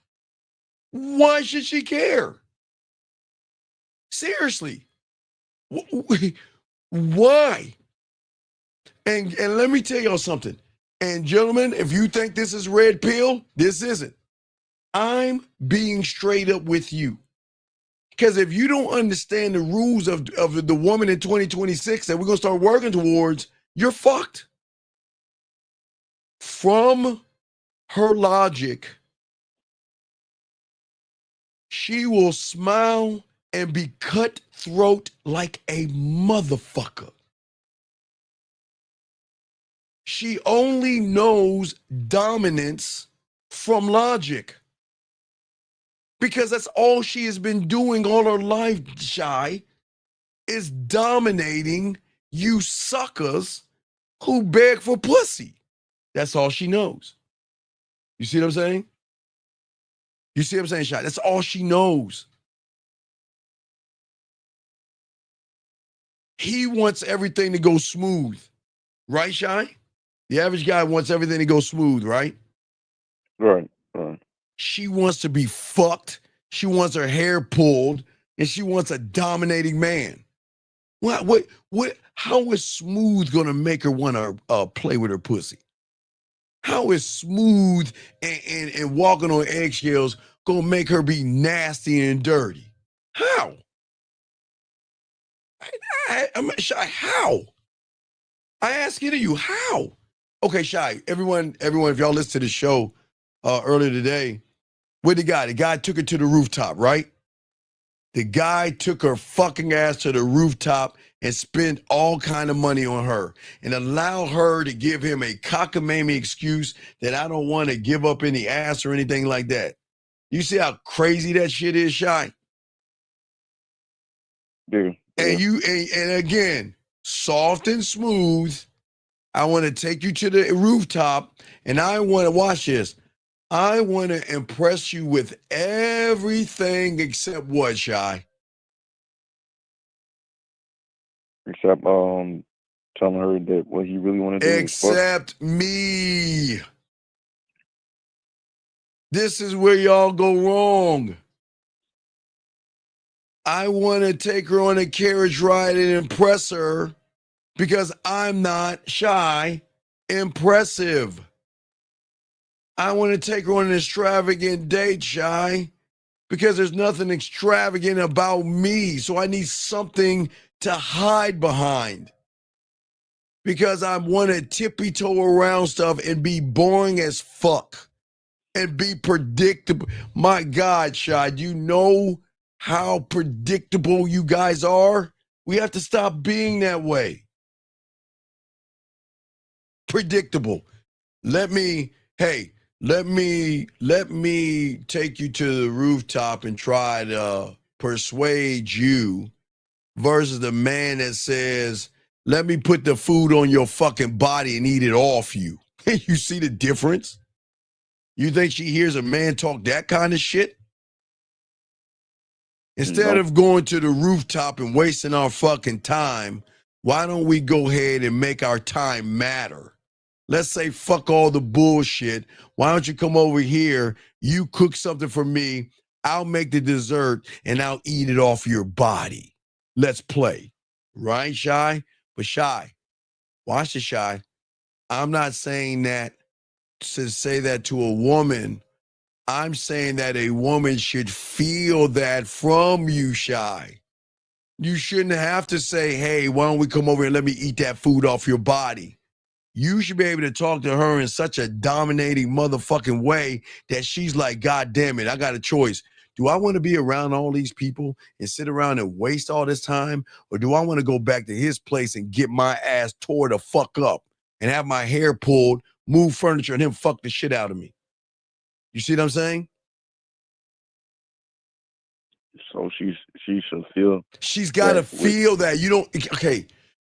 Why should she care? Seriously. Why? And let me tell y'all something. And gentlemen, if you think this is red pill, this isn't. I'm being straight up with you. Because if you don't understand the rules of the woman in 2026 that we're going to start working towards, you're fucked. From her logic, she will smile and be cutthroat like a motherfucker. She only knows dominance from logic. Because that's all she has been doing all her life, Shy, is dominating you suckers who beg for pussy. That's all she knows. You see what I'm saying? You see what I'm saying, Shy? That's all she knows. He wants everything to go smooth. Right, Shy? The average guy wants everything to go smooth, right? Right. She wants to be fucked. She wants her hair pulled, and she wants a dominating man. What? How is smooth gonna make her want to play with her pussy? How is smooth and walking on eggshells gonna make her be nasty and dirty? How? I'm Shy. How? I ask it of you. How? Okay, Shy. Everyone. If y'all listen to the show earlier today, what the guy? The guy took her to the rooftop, right? The guy took her fucking ass to the rooftop and spent all kind of money on her and allowed her to give him a cockamamie excuse that I don't want to give up any ass or anything like that. You see how crazy that shit is, Shy? Yeah. And again, soft and smooth. I want to take you to the rooftop and I want to watch this. I want to impress you with everything except what, Shy? Except telling her that what he really want to do is fuck. Except me. This is where y'all go wrong. I want to take her on a carriage ride and impress her because I'm not shy, impressive. I want to take her on an extravagant date, shy, because there's nothing extravagant about me. So I need something to hide behind. Because I want to tippy-toe around stuff and be boring as fuck and be predictable. My God, Shy, do you know how predictable you guys are? We have to stop being that way. Predictable. Let me take you to the rooftop and try to persuade you versus the man that says, let me put the food on your fucking body and eat it off you. You see the difference? You think she hears a man talk that kind of shit? Instead of going to the rooftop and wasting our fucking time, why don't we go ahead and make our time matter? Let's say fuck all the bullshit. Why don't you come over here? You cook something for me. I'll make the dessert and I'll eat it off your body. Let's play. Right, Shy? But Shy, watch the Shy. I'm not saying that to say that to a woman. I'm saying that a woman should feel that from you, Shy. You shouldn't have to say, hey, why don't we come over and let me eat that food off your body? You should be able to talk to her in such a dominating motherfucking way that she's like, God damn it, I got a choice. Do I want to be around all these people and sit around and waste all this time? Or do I want to go back to his place and get my ass tore the fuck up and have my hair pulled, move furniture, and him fuck the shit out of me? You see what I'm saying? So she should feel. She's got to feel that.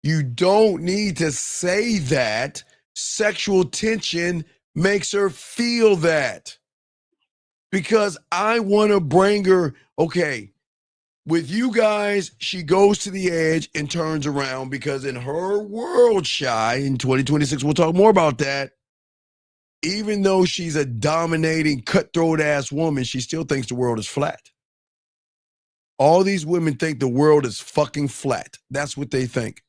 You don't need to say that. Sexual tension makes her feel that. Because I want to bring her, okay, with you guys, she goes to the edge and turns around because in her world, Shy, in 2026, we'll talk more about that. Even though she's a dominating, cutthroat ass woman, she still thinks the world is flat. All these women think the world is fucking flat. That's what they think.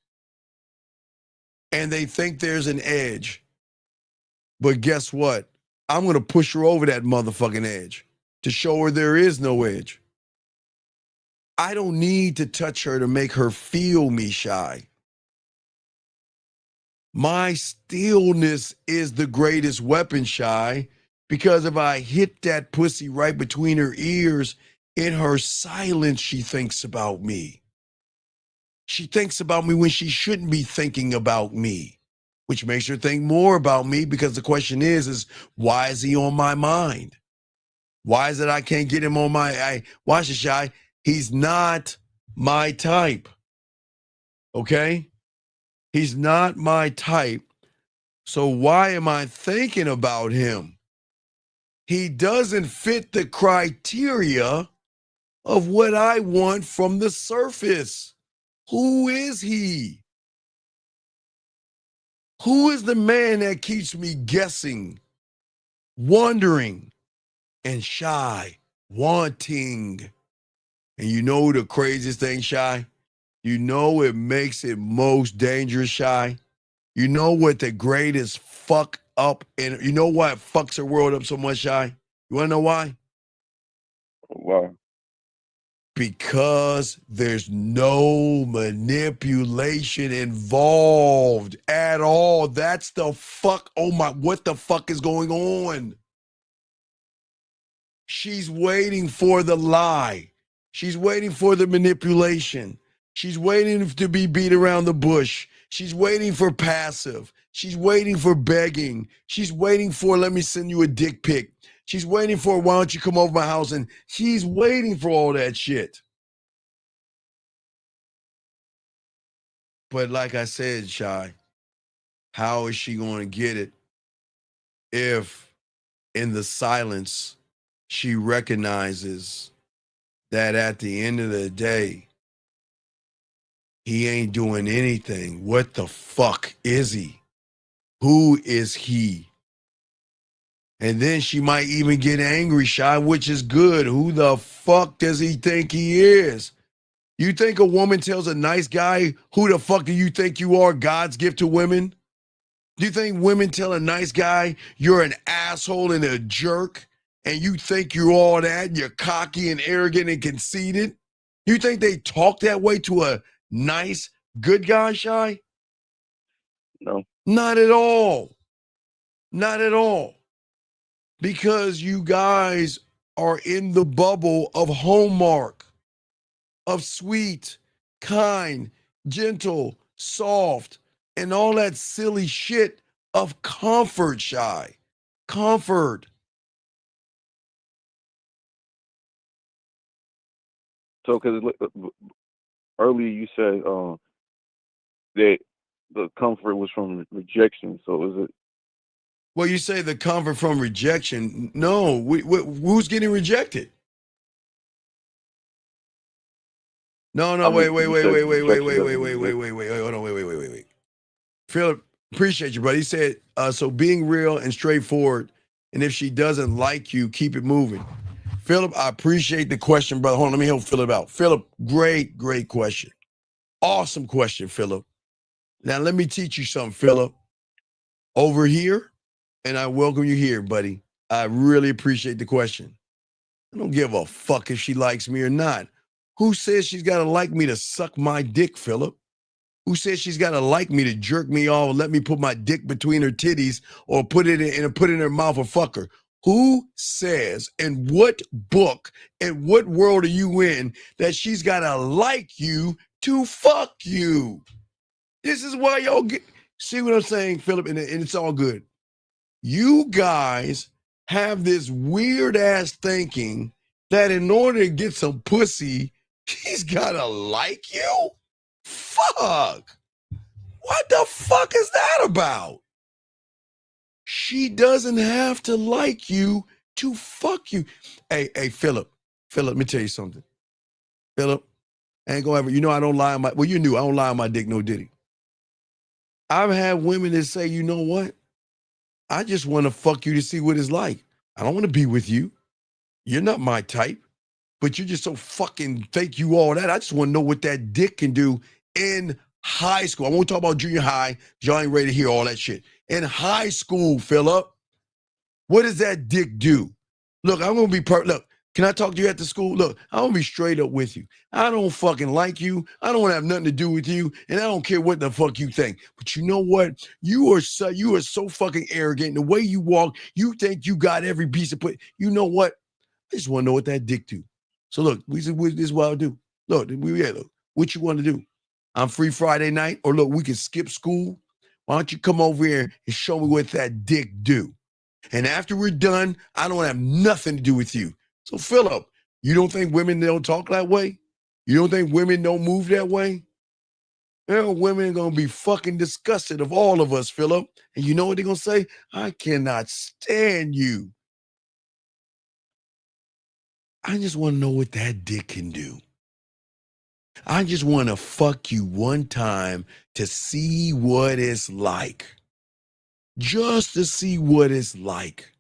And they think there's an edge. But guess what? I'm going to push her over that motherfucking edge to show her there is no edge. I don't need to touch her to make her feel me, Shy. My stillness is the greatest weapon, Shy, because if I hit that pussy right between her ears, in her silence, she thinks about me. She thinks about me when she shouldn't be thinking about me, which makes her think more about me because the question is why is he on my mind? Why is it I can't get him on watch it, Shy. He's not my type. Okay? He's not my type. So why am I thinking about him? He doesn't fit the criteria of what I want from the surface. Who is he? Who is the man that keeps me guessing, wondering, and Shy, wanting? And you know the craziest thing, Shy? You know it makes it most dangerous, Shy? You know what the greatest fuck up, and you know what fucks her world up so much, Shy? You want to know why? Why? Because there's no manipulation involved at all. That's the fuck. Oh my, what the fuck is going on? She's waiting for the lie. She's waiting for the manipulation. She's waiting to be beat around the bush. She's waiting for passive. She's waiting for begging. She's waiting for, let me send you a dick pic. She's waiting for, why don't you come over my house? And she's waiting for all that shit. But like I said, Shy, how is she going to get it if in the silence she recognizes that at the end of the day, he ain't doing anything? What the fuck is he? Who is he? And then she might even get angry, Shy, which is good. Who the fuck does he think he is? You think a woman tells a nice guy, who the fuck do you think you are, God's gift to women? Do you think women tell a nice guy, you're an asshole and a jerk, and you think you're all that, and you're cocky and arrogant and conceited? You think they talk that way to a nice, good guy, Shy? No. Not at all. Not at all. Because you guys are in the bubble of Hallmark, of sweet, kind, gentle, soft, and all that silly shit of comfort, Shy. Comfort. So, because earlier you said that the comfort was from rejection. So is it? Well, you say the comfort from rejection. No, who's getting rejected? No, I wait, mean, you said rejection doesn't exist. hold on, wait. Philip, appreciate you, buddy. He said, so being real and straightforward, and if she doesn't like you, keep it moving. Philip, I appreciate the question, brother. Hold on, let me help Philip out. Philip, great question. Awesome question, Philip. Now, let me teach you something, Philip. Over here, and I welcome you here, buddy. I really appreciate the question. I don't give a fuck if she likes me or not. Who says she's got to like me to suck my dick, Philip? Who says she's got to like me to jerk me off, let me put my dick between her titties or put it in her mouth or fuck her? Who says, and what book and what world are you in, that she's got to like you to fuck you? This is why y'all get, see what I'm saying, Philip? And it's all good. You guys have this weird ass thinking that in order to get some pussy, he's got to like you? Fuck. What the fuck is that about? She doesn't have to like you to fuck you. Hey, Philip, let me tell you something. Philip, I ain't gonna ever, you know I don't lie on my, well, you knew I don't lie on my dick, no diddy. I've had women that say, you know what? I just want to fuck you to see what it's like. I don't want to be with you. You're not my type, but you're just so fucking think you all that. I just want to know what that dick can do in high school. I won't talk about junior high. Y'all ain't ready to hear all that shit. In high school, Philip, what does that dick do? Look, I'm going to be look, can I talk to you at the school? Look, I'm going to be straight up with you. I don't fucking like you. I don't want to have nothing to do with you. And I don't care what the fuck you think. But you know what? You are so fucking arrogant. The way you walk, you think you got every piece of put. You know what? I just want to know what that dick do. So look, this is what I'll do. Look, look, what you want to do? I'm free Friday night, or look, we can skip school. Why don't you come over here and show me what that dick do? And after we're done, I don't have nothing to do with you. So Philip, you don't think women don't talk that way? You don't think women don't move that way? Women are going to be fucking disgusted of all of us, Philip. And you know what they're going to say? I cannot stand you. I just want to know what that dick can do. I just want to fuck you one time to see what it's like. Just to see what it's like.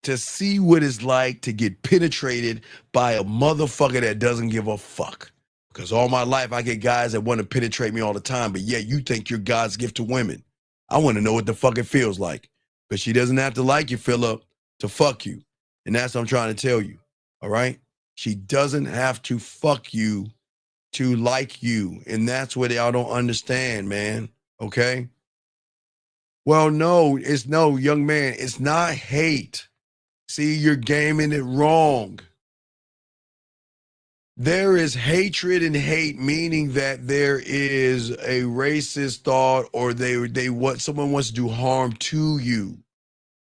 To see what it's like to get penetrated by a motherfucker that doesn't give a fuck. Because all my life I get guys that want to penetrate me all the time, but yet you think you're God's gift to women. I want to know what the fuck it feels like. But she doesn't have to like you, Philip, to fuck you. And that's what I'm trying to tell you. All right? She doesn't have to fuck you to like you. And that's what y'all don't understand, man. Okay? Well, no, young man, it's not hate. See, you're gaming it wrong. There is hatred and hate, meaning that there is a racist thought or someone wants to do harm to you.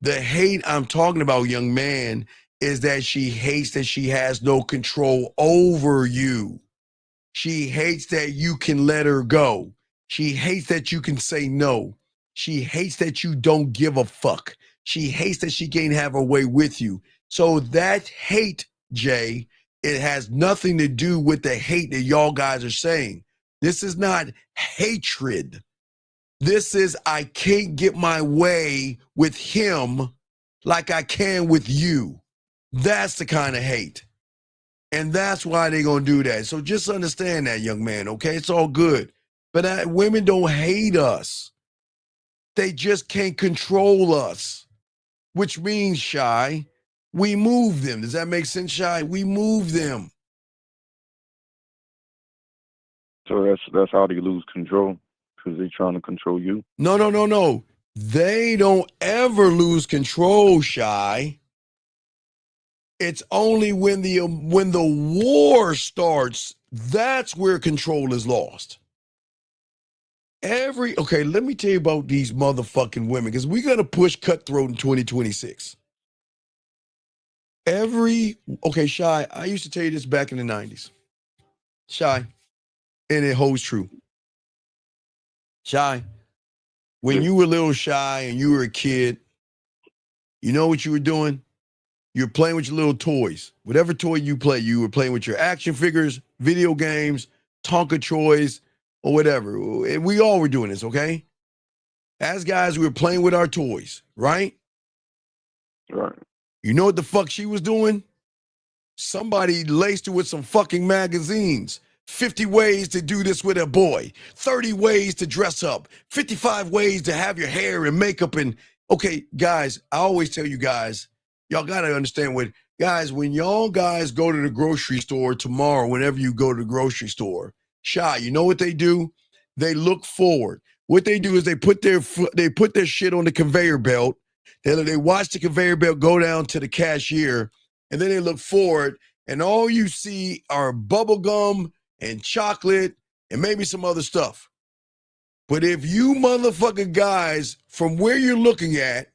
The hate I'm talking about, young man, is that she hates that she has no control over you. She hates that you can let her go. She hates that you can say no. She hates that you don't give a fuck. She hates that she can't have her way with you. So that hate, Jay, it has nothing to do with the hate that y'all guys are saying. This is not hatred. This is I can't get my way with him. like I can with you. That's the kind of hate. And that's why they're going to do that. So just understand that, young man, okay? It's all good. But women don't hate us. They just can't control us, which means, Shy, we move them. Does that make sense, Shy? We move them. So that's how they lose control, because they're trying to control you. No. They don't ever lose control, Shy. It's only when the war starts, that's where control is lost. Okay, let me tell you about these motherfucking women, because we're going to push cutthroat in 2026. Okay, Shy, I used to tell you this back in the 90s. Shy, and it holds true. Shy, when you were a little Shy and you were a kid, you know what you were doing? You were playing with your little toys. Whatever toy you play, you were playing with your action figures, video games, Tonka toys, or whatever. And we all were doing this, okay? As guys, we were playing with our toys, right? Right. You know what the fuck she was doing? Somebody laced her with some fucking magazines. 50 ways to do this with a boy. 30 ways to dress up. 55 ways to have your hair and makeup. And okay, guys, I always tell you guys, y'all got to understand when y'all guys go to the grocery store tomorrow, whenever you go to the grocery store, Shy, you know what they do? They look forward. What they do is they put their shit on the conveyor belt. They watch the conveyor belt go down to the cashier, and then they look forward, and all you see are bubble gum and chocolate and maybe some other stuff. But if you motherfucking guys, from where you're looking at,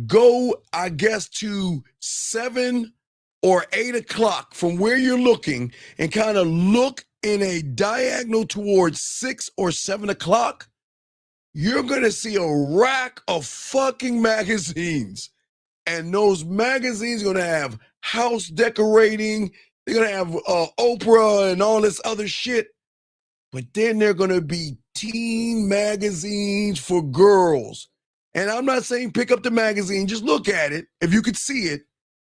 go, I guess, to 7 or 8 o'clock from where you're looking and kind of look in a diagonal towards 6 or 7 o'clock, you're going to see a rack of fucking magazines. And those magazines are going to have house decorating. They're going to have Oprah and all this other shit. But then they're going to be teen magazines for girls. And I'm not saying pick up the magazine. Just look at it. If you could see it.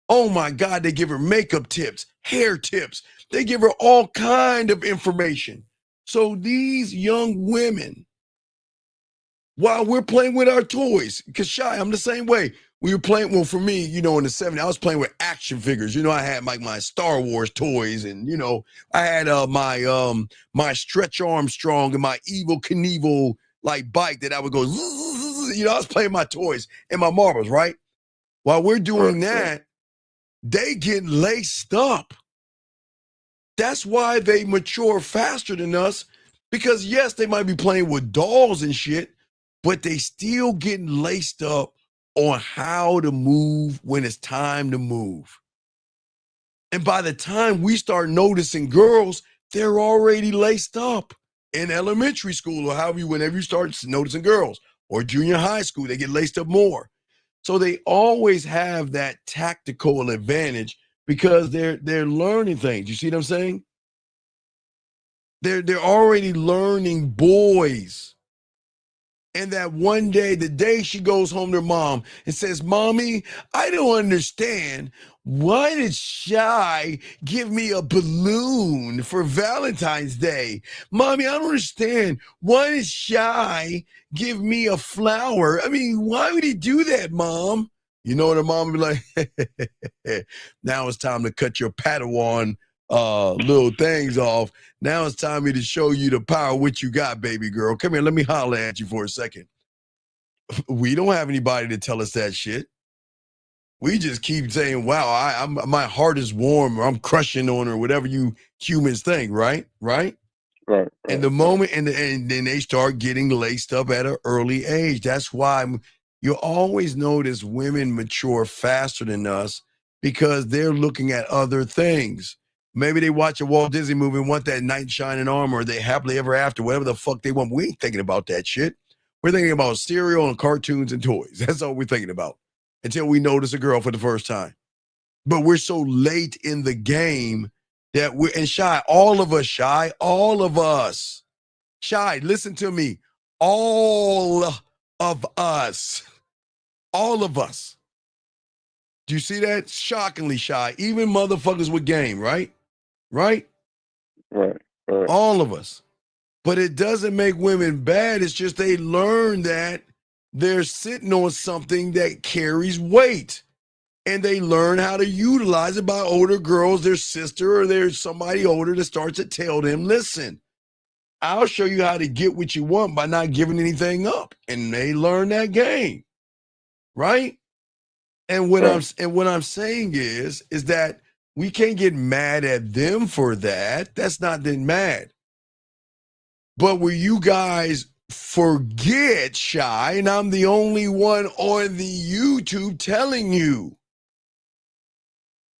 Oh, my God, they give her makeup tips, hair tips. They give her all kind of information. So these young women, while we're playing with our toys, because Shy, I'm the same way. We were playing, well, for me, in the 70s, I was playing with action figures. I had my Star Wars toys, and, I had my Stretch Armstrong and my Evil Knievel, bike that I would go, I was playing my toys and my marbles, right? While we're doing that, they get laced up. That's why they mature faster than us, because, yes, they might be playing with dolls and shit, but they still getting laced up on how to move when it's time to move. And by the time we start noticing girls, they're already laced up in elementary school, or whenever you start noticing girls, or junior high school, they get laced up more. So they always have that tactical advantage because they're learning things. You see what I'm saying? They're already learning boys. And that one day, the day she goes home to her mom and says, "Mommy, I don't understand. Why did Shy give me a balloon for Valentine's Day? Mommy, I don't understand. Why did Shy give me a flower? I mean, why would he do that, Mom?" You know what her mom would be like? Now it's time to cut your Padawan little things off. Now it's time to show you the power of what you got, baby girl. Come here, let me holler at you for a second. We don't have anybody to tell us that shit. We just keep saying, wow, my heart is warm, or I'm crushing on her, whatever you humans think, right? Right. And the moment, and then they start getting laced up at an early age. That's why you always notice women mature faster than us, because they're looking at other things. Maybe they watch a Walt Disney movie and want that knight in shining armor, or they happily ever after, whatever the fuck they want. We ain't thinking about that shit. We're thinking about cereal and cartoons and toys. That's all we're thinking about until we notice a girl for the first time. But we're so late in the game that and Shy, all of us, Shy, listen to me. All of us Do you see that? Shockingly shy. Even motherfuckers with game, right? Right? Right. Right. All of us. But it doesn't make women bad. It's just they learn that they're sitting on something that carries weight. And they learn how to utilize it by older girls, their sister, or there's somebody older that starts to tell them, listen, I'll show you how to get what you want by not giving anything up. And they learn that game. Right? And what I'm saying is that we can't get mad at them for that. That's not then mad. But where you guys forget, Shy, and I'm the only one on the YouTube telling you,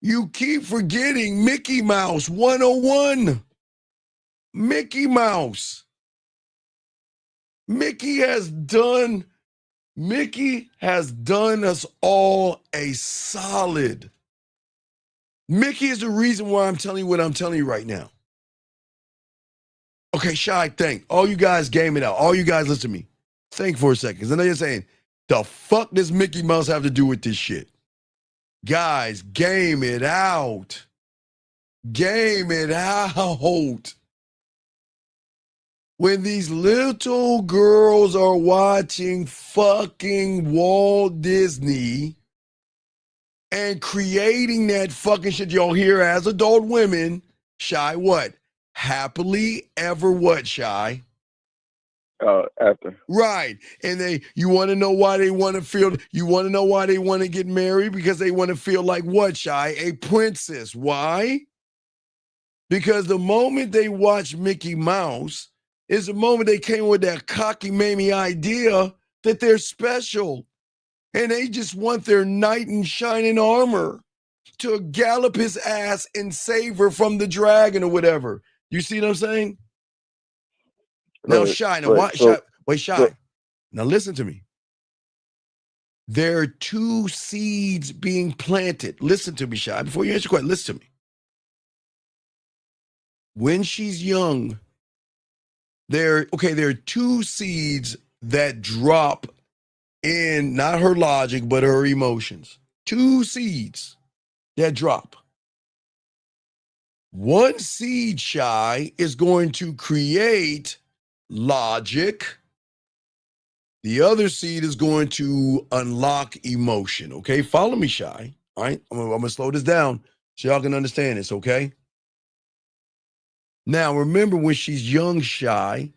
you keep forgetting Mickey Mouse 101. Mickey Mouse. Mickey has done us all a solid. Mickey is the reason why I'm telling you what I'm telling you right now. Okay, Shy, think. All you guys game it out. All you guys listen to me. Think for a second. Because I know you're saying, the fuck does Mickey Mouse have to do with this shit? Guys, game it out. Game it out. When these little girls are watching fucking Walt Disney and creating that fucking shit y'all hear as adult women, Shy, what? Happily ever what, Shy? After. Right. And you want to know why they want to feel, you want to know why they want to get married? Because they want to feel like what, Shy? A princess. Why? Because the moment they watch Mickey Mouse is the moment they came with that cocky mamie idea that they're special. And they just want their knight in shining armor to gallop his ass and save her from the dragon or whatever. You see what I'm saying? Now, Shy, now why, Shy, wait, Shy. Now listen to me. There are two seeds being planted. Listen to me, Shy. Before you answer the question, listen to me. When she's young, there are two seeds that drop in not her logic, but her emotions. Two seeds that drop. One seed, Shy, is going to create logic. The other seed is going to unlock emotion. Okay, follow me, Shy. All right, I'm gonna slow this down so y'all can understand this. Okay. Now remember, when she's young, Shy,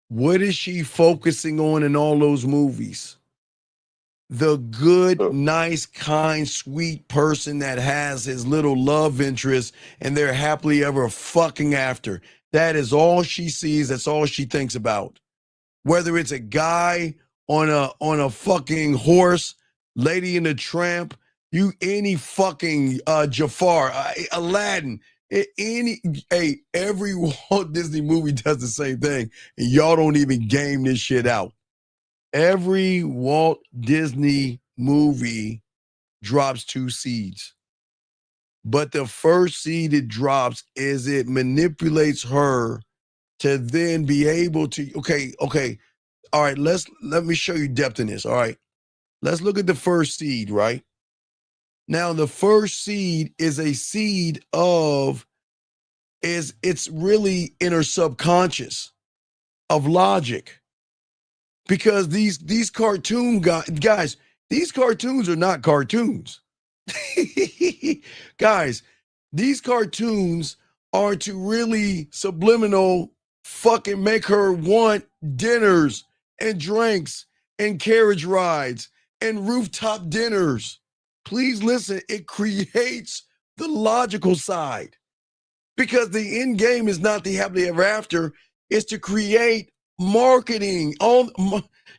what is she focusing on in all those movies? The good, nice, kind, sweet person that has his little love interest and they're happily ever fucking after. That is all she sees. That's all she thinks about. Whether it's a guy on a fucking horse, Lady in the Tramp, any fucking Jafar, Aladdin, every Walt Disney movie does the same thing, and y'all don't even game this shit out. Every Walt Disney movie drops two seeds. But the first seed it drops is it manipulates her to then be able to, okay. All right, let me show you depth in this. All right. Let's look at the first seed, right? Now, the first seed is a seed it's really in her subconscious of logic. Because these cartoon guys, these cartoons are not cartoons. Guys, these cartoons are to really subliminal fucking make her want dinners and drinks and carriage rides and rooftop dinners. Please listen, it creates the logical side. Because the end game is not the happily ever after, it's to create marketing.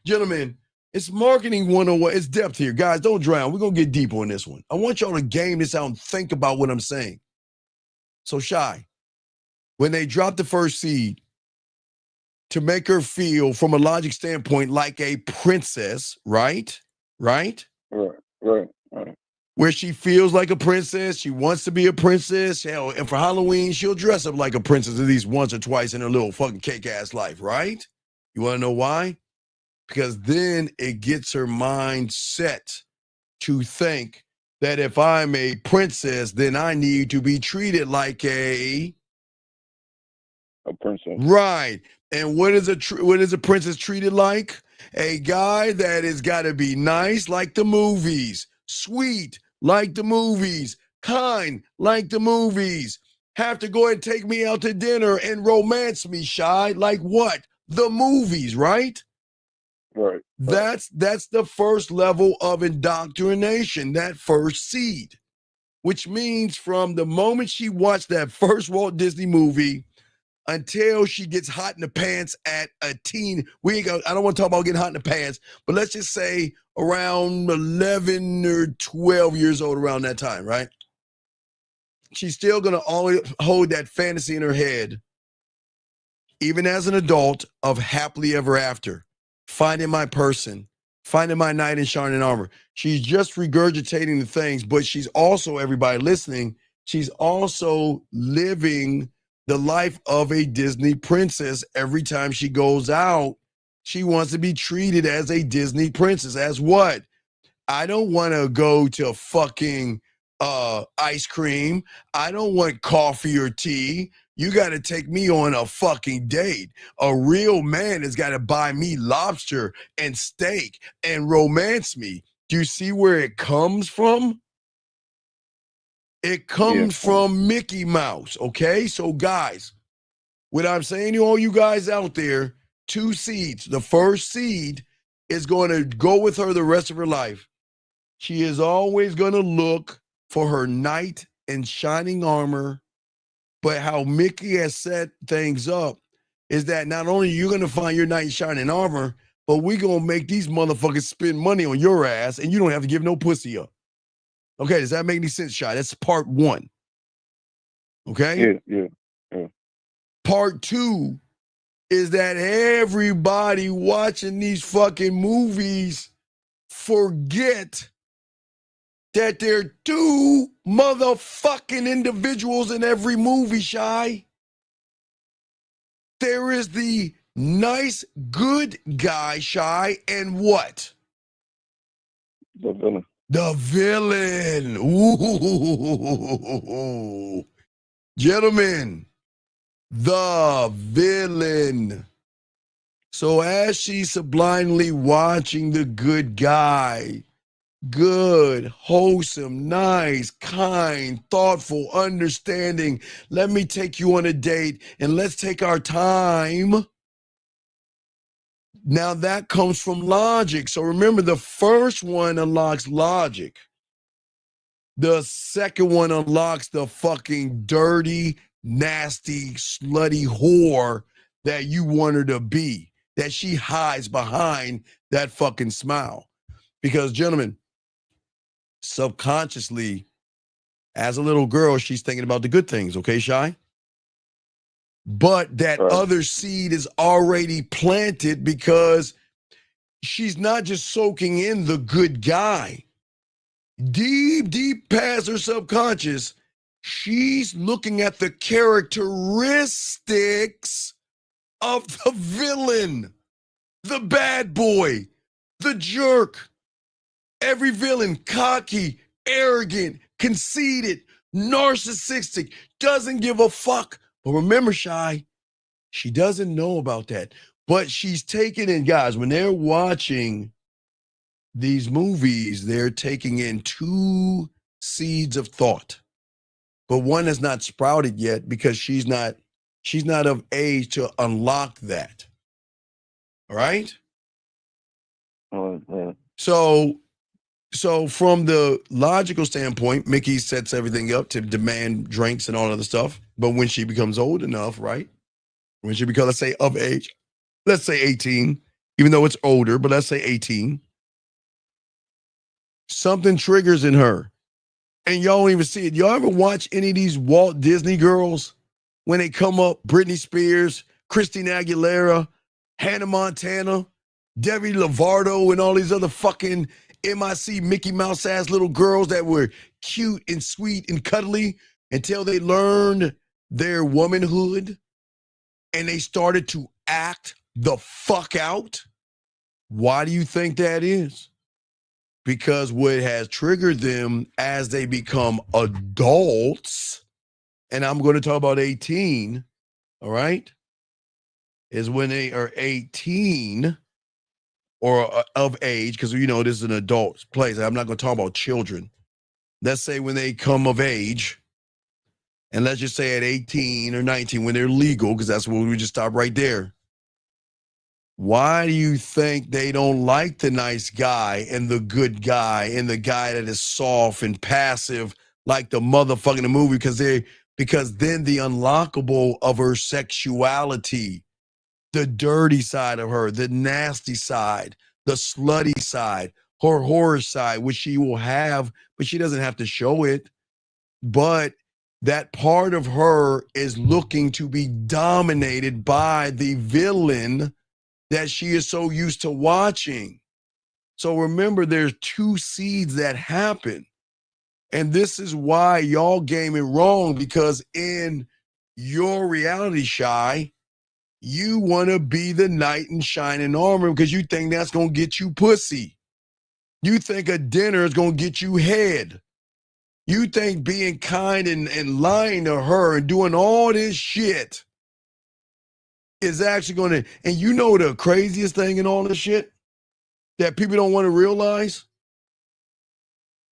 Gentlemen, it's marketing 101. It's depth here. Guys, don't drown. We're going to get deep on this one. I want y'all to game this out and think about what I'm saying. So, Shy, when they drop the first seed to make her feel, from a logic standpoint, like a princess, right? Right. Where she feels like a princess, she wants to be a princess. Hell, and for Halloween, she'll dress up like a princess at least once or twice in her little fucking cake-ass life, right? You want to know why? Because then it gets her mind set to think that if I'm a princess, then I need to be treated like a princess. right. And what is a princess treated like? A guy that has got to be nice like the movies, sweet like the movies, kind like the movies. Have to go and take me out to dinner and romance me, shy like what? The movies, right? Right. That's the first level of indoctrination, that first seed, which means from the moment she watched that first Walt Disney movie until she gets hot in the pants at a teen. I don't want to talk about getting hot in the pants, but let's just say around 11 or 12 years old, around that time, right? She's still going to always hold that fantasy in her head, even as an adult, of happily ever after, finding my person, finding my knight in shining armor. She's just regurgitating the things, but she's also, everybody listening, she's also living the life of a Disney princess. Every time she goes out, she wants to be treated as a Disney princess. As what? I don't want to go to fucking ice cream. I don't want coffee or tea. You got to take me on a fucking date. A real man has got to buy me lobster and steak and romance me. Do you see where it comes from? It comes from Mickey Mouse, okay? So guys, what I'm saying to all you guys out there, 2 seeds. The first seed is going to go with her the rest of her life. She is always going to look for her knight in shining armor. But how Mickey has set things up is that not only are you going to find your knight in shining armor, but we're going to make these motherfuckers spend money on your ass and you don't have to give no pussy up. Okay, does that make any sense, Shy? That's part 1. Okay? Yeah. Part 2 is that everybody watching these fucking movies forget that there are 2 motherfucking individuals in every movie, Shy. There is the nice, good guy, Shy, and what? The villain. The villain. Ooh. Gentlemen, the villain. So as she's sublimely watching the good guy, good, wholesome, nice, kind, thoughtful, understanding, let me take you on a date and let's take our time. Now that comes from logic. So remember, the first one unlocks logic. The second one unlocks the fucking dirty, nasty, slutty whore that you want her to be, that she hides behind that fucking smile. Because, gentlemen, subconsciously, as a little girl, she's thinking about the good things, okay, Shy? But that other seed is already planted because she's not just soaking in the good guy. Deep past her subconscious, she's looking at the characteristics of the villain, the bad boy, the jerk. Every villain, cocky, arrogant, conceited, narcissistic, doesn't give a fuck. But remember, Shy, she doesn't know about that. But she's taking in, guys, when they're watching these movies, they're taking in 2 seeds of thought. But one has not sprouted yet because she's not of age to unlock that. All right? So from the logical standpoint, Mickey sets everything up to demand drinks and all other stuff. But when she becomes old enough, right? When she becomes, let's say, of age, let's say 18, even though it's older, but let's say 18, something triggers in her. And y'all don't even see it. Y'all ever watch any of these Walt Disney girls when they come up? Britney Spears, Christina Aguilera, Hannah Montana, Demi Lovato, and all these other fucking MIC Mickey Mouse ass little girls that were cute and sweet and cuddly until they learned their womanhood and they started to act the fuck out. Why do you think that is? because what has triggered them as they become adults, and I'm going to talk about 18, all right, is when they are 18 or of age, because this is an adult place. I'm not going to talk about children. Let's say when they come of age, and let's just say at 18 or 19, when they're legal, because that's when we just stop right there. Why do you think they don't like the nice guy and the good guy and the guy that is soft and passive like the motherfucker in the movie? Because then the unlockable of her sexuality, the dirty side of her, the nasty side, the slutty side, her horror side, which she will have, but she doesn't have to show it. But that part of her is looking to be dominated by the villain that she is so used to watching. So remember, there's two seeds that happen. And this is why y'all game it wrong, because in your reality, Shy, you want to be the knight in shining armor because you think that's going to get you pussy. You think a dinner is going to get you head. You think being kind and lying to her and doing all this shit is actually going to, and you know the craziest thing in all this shit that people don't want to realize?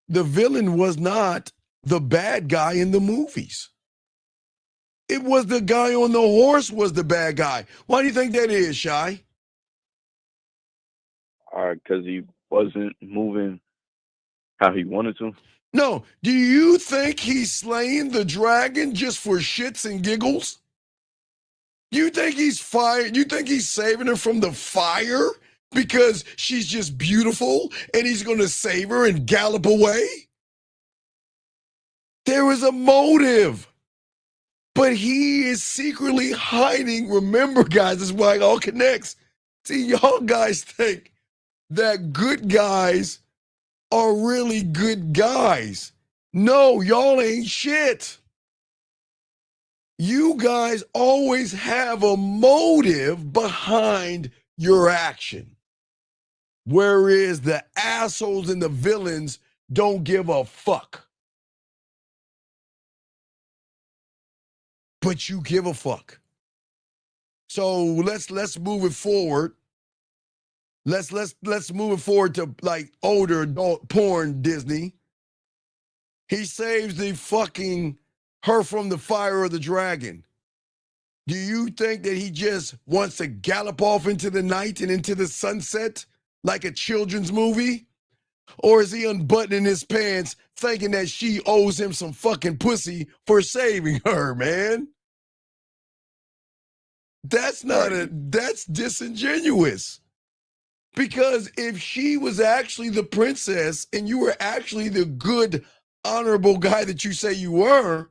The villain was not the bad guy in the movies. It was the guy on the horse was the bad guy. Why do you think that is, Shy? Because he wasn't moving how he wanted to. No. Do you think he's slaying the dragon just for shits and giggles? You think he's fired? You think he's saving her from the fire because she's just beautiful and he's going to save her and gallop away? There is a motive. But he is secretly hiding. Remember, guys, this is why it all connects. See, y'all guys think that good guys are really good guys. No, y'all ain't shit. You guys always have a motive behind your action. Whereas the assholes and the villains don't give a fuck. But you give a fuck. So let's move it forward. Let's move it forward to like older adult porn Disney. He saves the fucking her from the fire of the dragon. Do you think that he just wants to gallop off into the night and into the sunset like a children's movie? Or is he unbuttoning his pants thinking that she owes him some fucking pussy for saving her, man? That's that's disingenuous. Because if she was actually the princess and you were actually the good, honorable guy that you say you were,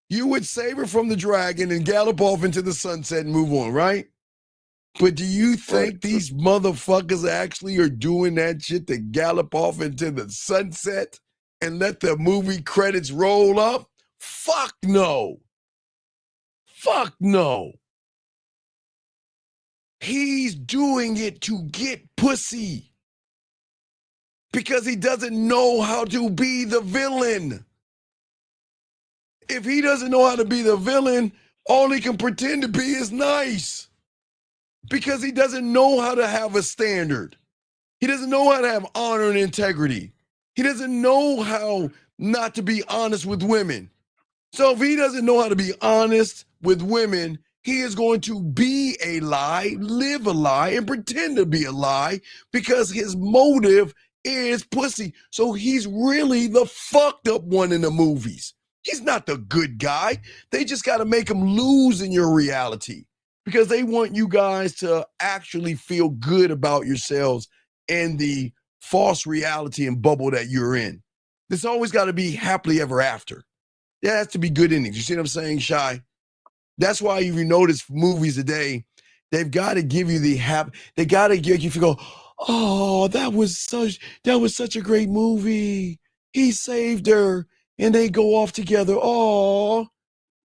you would save her from the dragon and gallop off into the sunset and move on, right? But do you think these motherfuckers actually are doing that shit to gallop off into the sunset and let the movie credits roll up? Fuck no. Fuck no. He's doing it to get pussy because he doesn't know how to be the villain. If he doesn't know how to be the villain, all he can pretend to be is nice because he doesn't know how to have a standard. He doesn't know how to have honor and integrity. He doesn't know how not to be honest with women. So if he doesn't know how to be honest with women, he is going to be a lie, live a lie, and pretend to be a lie because his motive is pussy. So he's really the fucked up one in the movies. He's not the good guy. They just got to make him lose in your reality because they want you guys to actually feel good about yourselves and the false reality and bubble that you're in. There's always got to be happily ever after. There has to be good endings. You see what I'm saying, Shy? That's why if you notice movies today, they've got to give you the they got to get you to go, oh, that was such a great movie. He saved her and they go off together. Oh,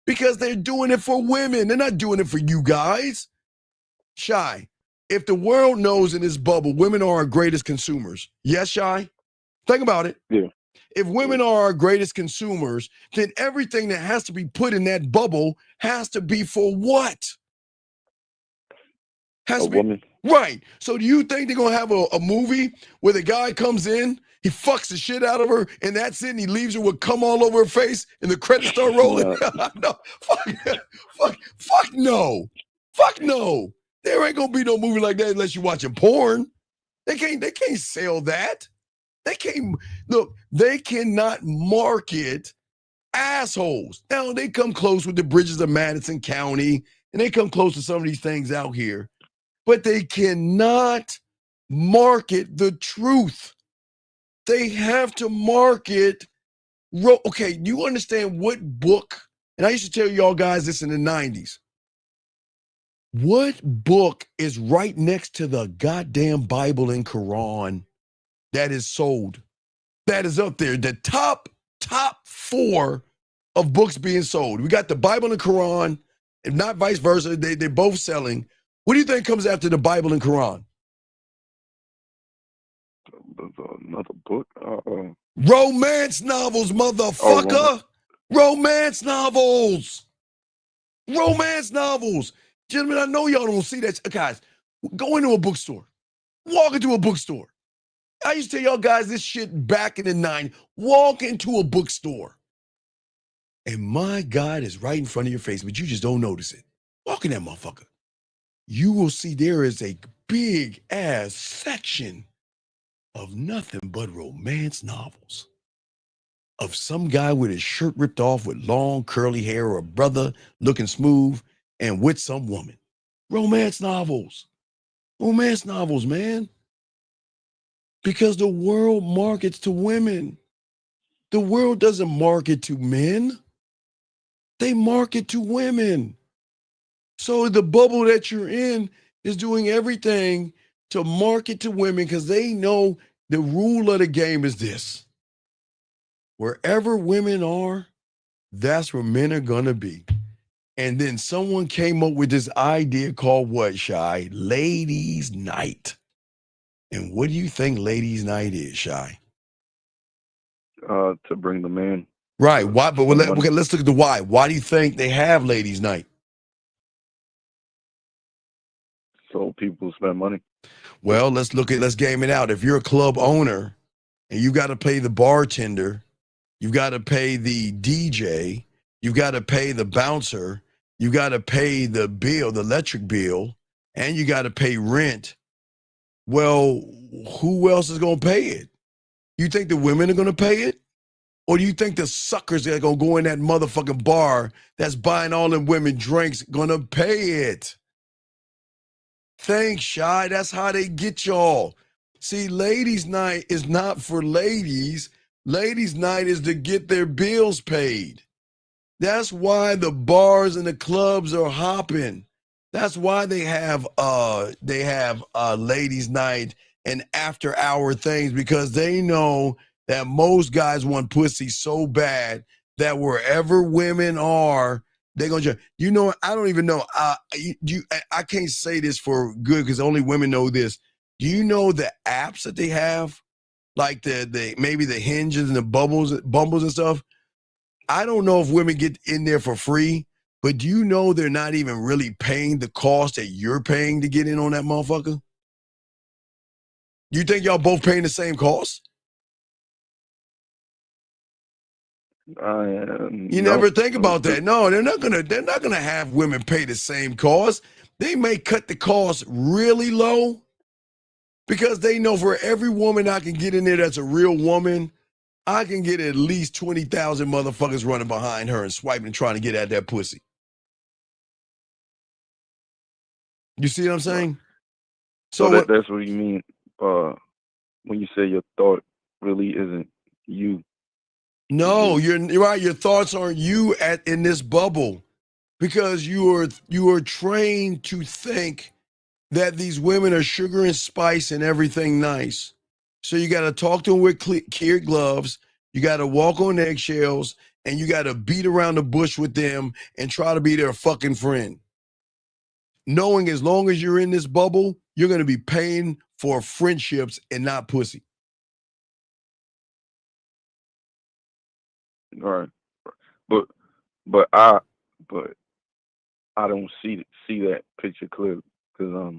because they're doing it for women. They're not doing it for you guys. Shy, if the world knows in this bubble, women are our greatest consumers. Yes, Shy? Think about it. Yeah. If women are our greatest consumers, then everything that has to be put in that bubble has to be for what? Has A to be woman. right. So do you think they're gonna have a movie where the guy comes in, he fucks the shit out of her, and that's it, and he leaves her with cum all over her face, and the credits start rolling? No, fuck no. Fuck no. There ain't gonna be no movie like that unless you're watching porn. They can't sell that. They can't look, they cannot market assholes. Now they come close with the bridges of Madison County, and they come close to some of these things out here, but they cannot market the truth. They have to market. Okay, you understand what book? And I used to tell y'all guys this in the 90s. What book is right next to the goddamn Bible and Quran that is sold? That is up there. The top 4 of books being sold. We got the Bible and Quran, if not vice versa. They're both selling. What do you think comes after the Bible and Quran? Another book. Romance novels, motherfucker. Romance novels. Romance novels. Gentlemen, I know y'all don't see that. Guys, go into a bookstore. Walk into a bookstore. I used to tell y'all guys this shit back in the 90s. Walk into a bookstore. And my God is right in front of your face, but you just don't notice it. Walk in that motherfucker. You will see there is a big ass section of nothing but romance novels. Of some guy with his shirt ripped off with long curly hair, or a brother looking smooth and with some woman. Romance novels. Romance novels, man. Because the world markets to women. The world doesn't market to men. They market to women. So the bubble that you're in is doing everything to market to women because they know the rule of the game is this. Wherever women are, that's where men are going to be. And then someone came up with this idea called what, Shy? Ladies' Night. And what do you think Ladies' Night is, Shy? To bring the man. Right. Why? But let's look at the why. Why do you think they have Ladies' Night? So people spend money. Well, let's game it out. If you're a club owner and you got to pay the bartender, you got to pay the DJ, you got to pay the bouncer, you got to pay the bill, the electric bill, and you got to pay rent. Well, who else is going to pay it? You think the women are going to pay it? Or do you think the suckers that are going to go in that motherfucking bar that's buying all them women drinks going to pay it? Thanks, Shy. That's how they get y'all. See, Ladies' Night is not for ladies. Ladies' Night is to get their bills paid. That's why the bars and the clubs are hopping. That's why they have Ladies' Night and after hour things, because they know that most guys want pussy so bad that wherever women are, they're gonna. You know, I don't even know. I can't say this for good because only women know this. Do you know the apps that they have, like the maybe the Hinges and the Bumbles and stuff? I don't know if women get in there for free, but do you know they're not even really paying the cost that you're paying to get in on that motherfucker? You think y'all both paying the same cost? You never think about that. No, they're not gonna have women pay the same cost. They may cut the cost really low because they know for every woman I can get in there that's a real woman, I can get at least 20,000 motherfuckers running behind her and swiping and trying to get at that pussy. You see what I'm saying? So that's what you mean when you say your thought really isn't you. No, you're right. Your thoughts aren't you in this bubble because you are trained to think that these women are sugar and spice and everything nice. So you got to talk to them with kid gloves. You got to walk on eggshells, and you got to beat around the bush with them and try to be their fucking friend. knowing as long as you're in this bubble, you're going to be paying for friendships and not pussy. All right. But I don't see that picture clearly because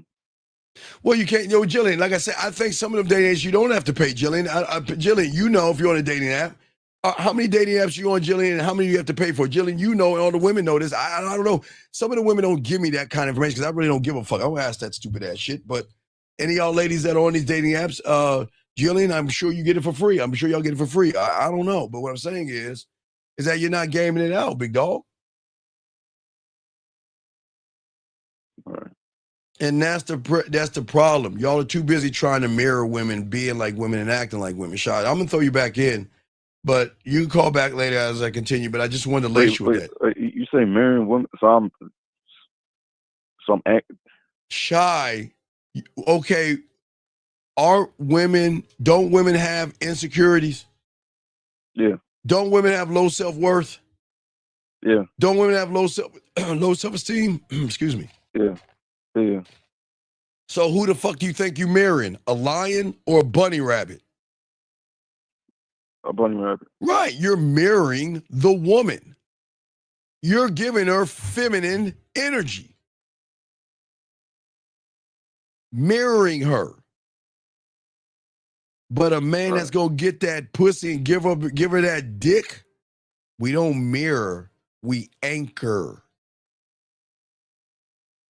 Well, you can't, Jillian, like I said, I think some of them dating apps you don't have to pay, Jillian. Jillian, you know if you're on a dating app. How many dating apps you on, Jillian, and how many you have to pay for? Jillian, you know, and all the women know this. I don't know. Some of the women don't give me that kind of information because I really don't give a fuck. I don't ask that stupid ass shit. But any of y'all ladies that are on these dating apps, Jillian, I'm sure you get it for free. I'm sure y'all get it for free. I don't know. But what I'm saying is that you're not gaming it out, big dog. all right. And that's the problem. Y'all are too busy trying to mirror women, being like women and acting like women. Shot. I'm gonna throw you back in, but you can call back later as I continue. But I just wanted to lace you with that. You say marrying women, so I'm Shy. Okay. Don't women have insecurities? Yeah. Don't women have low self-worth? Yeah. Don't women have low self-esteem? Excuse me. Yeah. Yeah. So who the fuck do you think you marrying? A lion or a bunny rabbit? A bunny rabbit. Right. You're mirroring the woman. You're giving her feminine energy. Mirroring her. But a man that's gonna get that pussy and give her that dick, we don't mirror, we anchor.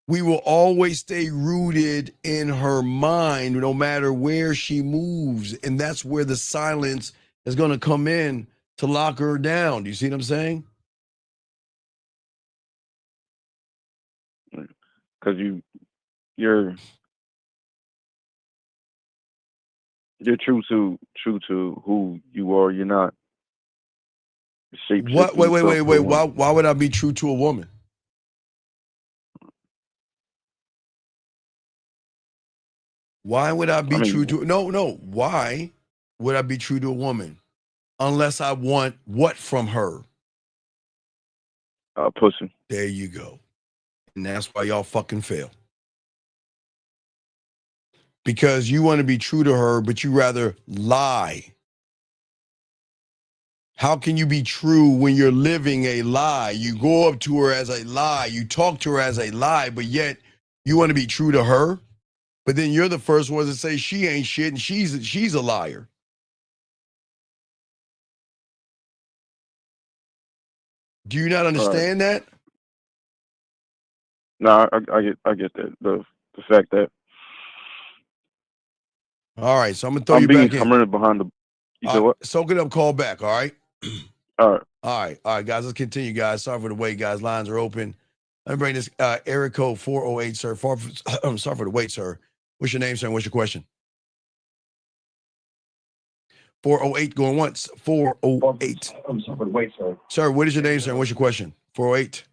We will always stay rooted in her mind no matter where she moves. And that's where the silence is gonna come in to lock her down. Do you see what I'm saying? Because you're true to who you are. You're not What? Wait. Why would I be true to a woman? Why would I be true to? No. Why would I be true to a woman? Unless I want what from her? Pussy. There you go. And that's why y'all fucking fail. Because you want to be true to her, but you rather lie. How can you be true when you're living a lie? You go up to her as a lie. You talk to her as a lie, but yet you want to be true to her? But then you're the first one to say she ain't shit and she's a liar. Do you not understand that? No, I get that. The fact that. All right, so I'm gonna throw you back in. I'm running behind the. You said what? Soak it up, call back. All right. All right, guys. Let's continue, guys. Sorry for the wait, guys. Lines are open. Let me bring this area code 408, sir. I'm sorry for the wait, sir. What's your name, sir? And what's your question? 408 going once. 408. I'm sorry for the wait, sir. Sir, what is your name, sir? And what's your question? 408.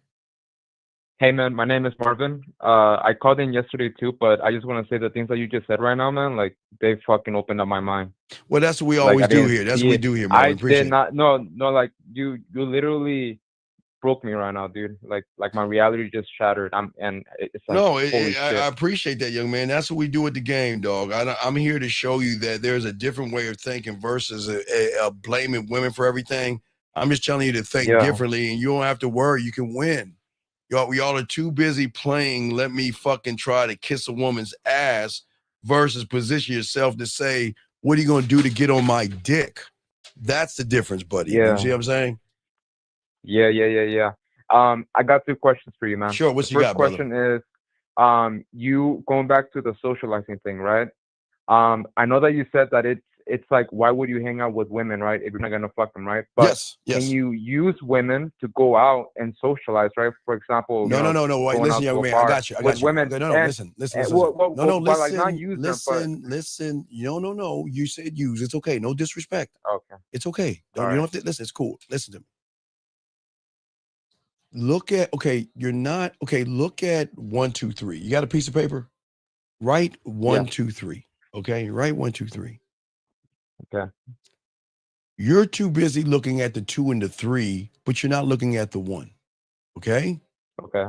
Hey, man, my name is Marvin. I called in yesterday too, but I just want to say the things that you just said right now, man, like they fucking opened up my mind. Well, that's what we always do here. That's what we do here, Marvin. I did not. No, like you literally broke me right now, dude. Like my reality just shattered. It's like, no, I appreciate that, young man. That's what we do at the game, dog. I'm here to show you that there's a different way of thinking versus blaming women for everything. I'm just telling you to think differently, and you don't have to worry. You can win. Y'all are too busy playing, let me fucking try to kiss a woman's ass versus position yourself to say, what are you going to do to get on my dick? That's the difference, buddy. Yeah. You see what I'm saying? Yeah. I got 2 questions for you, man. Sure. What's you got, brother? First question is, you going back to the socializing thing, right? I know that you said that it's like, why would you hang out with women, right? If you're not gonna fuck them, right? But yes. Can you use women to go out and socialize, right? For example, no. Wait, listen, young man. I got you. Women. No, listen. Like not use listen. No. You said use. It's okay. No disrespect. Okay. It's okay. You don't have to listen. It's cool. Listen to me. Look at Look at 1, 2, 3. You got a piece of paper? Write 1, 2, 3. Okay, write 1, 2, 3. Okay. You're too busy looking at the 2 and the 3, but you're not looking at the 1. Okay? Okay.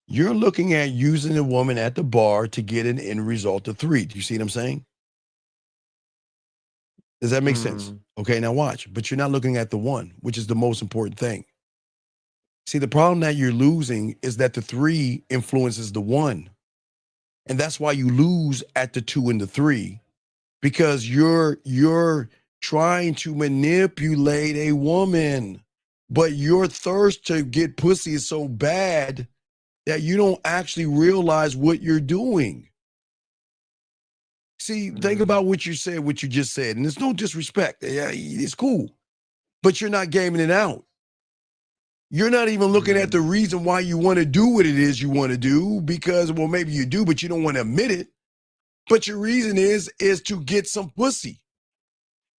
You're looking at using a woman at the bar to get an end result of 3. Do you see what I'm saying? Does that make sense? Okay, now watch. But you're not looking at the 1, which is the most important thing. See, the problem that you're losing is that the 3 influences the 1. And that's why you lose at the 2 and the 3, because you're trying to manipulate a woman, but your thirst to get pussy is so bad that you don't actually realize what you're doing. See, think about what you said, what you just said, and there's no disrespect. Yeah, it's cool, but you're not gaming it out. You're not even looking at the reason why you want to do what it is you want to do, because, well, maybe you do, but you don't want to admit it. But your reason is to get some pussy,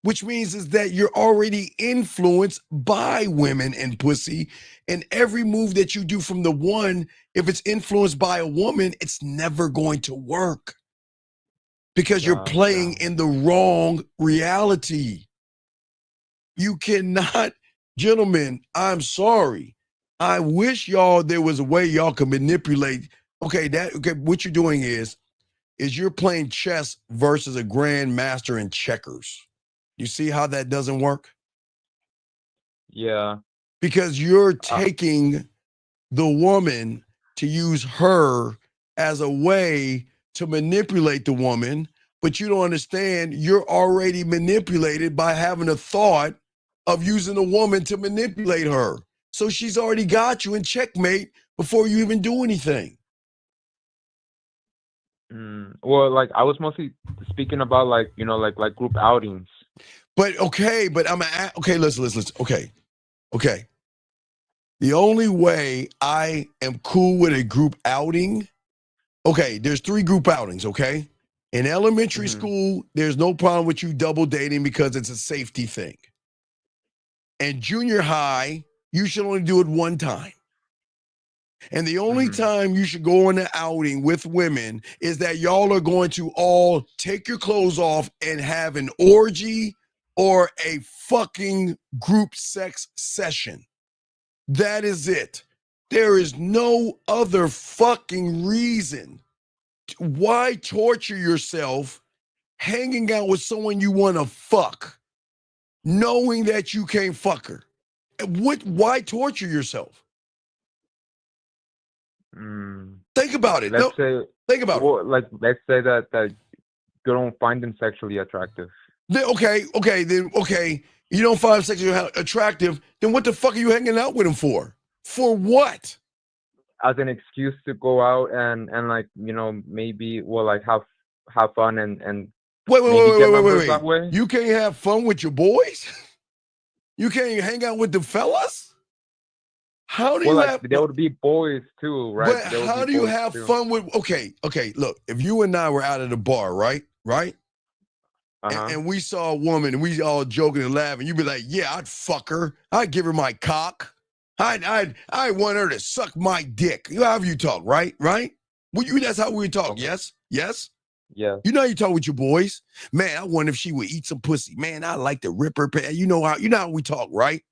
which means is that you're already influenced by women and pussy. And every move that you do from the 1, if it's influenced by a woman, it's never going to work, because you're playing in the wrong reality. You cannot, gentlemen, I'm sorry. I wish y'all, there was a way y'all could manipulate. Okay, what you're doing is you're playing chess versus a grandmaster in checkers. You see how that doesn't work? Yeah. Because you're taking the woman to use her as a way to manipulate the woman, but you don't understand you're already manipulated by having a thought of using a woman to manipulate her. So she's already got you in checkmate before you even do anything. Well, like, I was mostly speaking about, like, you know, like group outings. But okay, listen. Okay. The only way I am cool with a group outing, okay, there's 3 group outings, okay? In elementary school, there's no problem with you double dating because it's a safety thing. And junior high, you should only do it 1 time. And the only time you should go on an outing with women is that y'all are going to all take your clothes off and have an orgy or a fucking group sex session. That is it. There is no other fucking reason. Why torture yourself hanging out with someone you want to fuck, knowing that you can't fuck her? Why torture yourself? Think about it. Think about it. Like, let's say that you don't find them sexually attractive. Okay. You don't find them sexually attractive, then what the fuck are you hanging out with them for? For what? As an excuse to go out and like, you know, maybe, well, like, have fun and wait. That way? You can't have fun with your boys? You can't hang out with the fellas? How do you have? There would be boys too, right? But how do you have fun with? Okay. Look, if you and I were out at a bar, right, and we saw a woman and we all joking and laughing, you'd be like, "Yeah, I'd fuck her. I'd give her my cock. I want her to suck my dick." However you talk, right? Well, that's how we talk. Okay. Yes. Yeah. You know how you talk with your boys, man. I wonder if she would eat some pussy, man. I like to rip her. You know how we talk, right?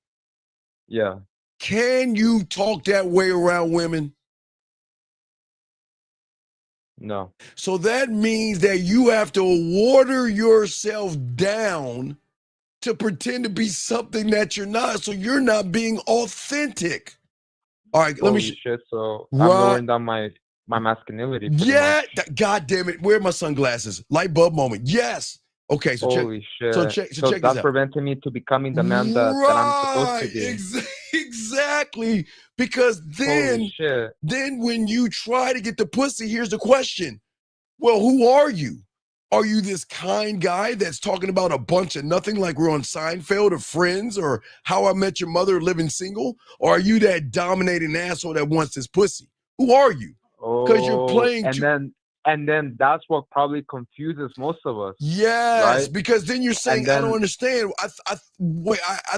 Yeah. Can you talk that way around women? No. So that means that you have to water yourself down to pretend to be something that you're not. So you're not being authentic. All right, let me. Shit. So I'm lowering down my masculinity. Yeah. God damn it. Where are my sunglasses? Light bulb moment. Yes. Okay. So holy shit. So check that's this out. preventing me to becoming the man that I'm supposed to be. Exactly. Because then when you try to get the pussy, here's the question. Well, who are you? Are you this kind guy that's talking about a bunch of nothing like we're on Seinfeld or Friends or How I Met Your Mother living single? Or are you that dominating asshole that wants this pussy? Who are you? Because you're playing. And then that's what probably confuses most of us. Yes, right? Because then you're saying, I don't understand. I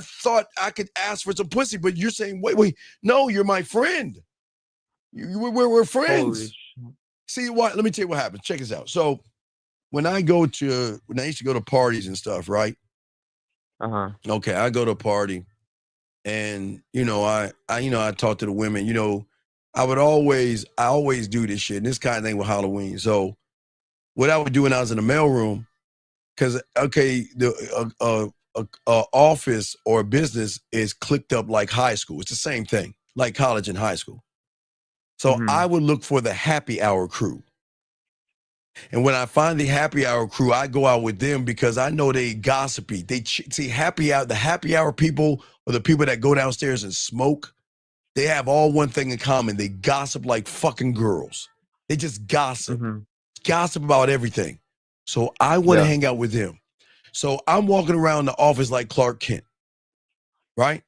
thought I could ask for some pussy, but you're saying, wait, no, you're my friend. We're friends. See what? Let me tell you what happens. Check this out. So when I used to go to parties and stuff, right? Okay, I go to a party, and I talk to the women. I always do this shit. And this kind of thing with Halloween. So what I would do when I was in the mailroom, because okay, the office or business is clicked up like high school. It's the same thing, like college and high school. So I would look for the happy hour crew. And when I find the happy hour crew, I go out with them because I know they gossipy. They see the happy hour people or the people that go downstairs and smoke. They have all one thing in common. They gossip like fucking girls. They just gossip, gossip about everything. So I want to hang out with them. So I'm walking around the office like Clark Kent, right?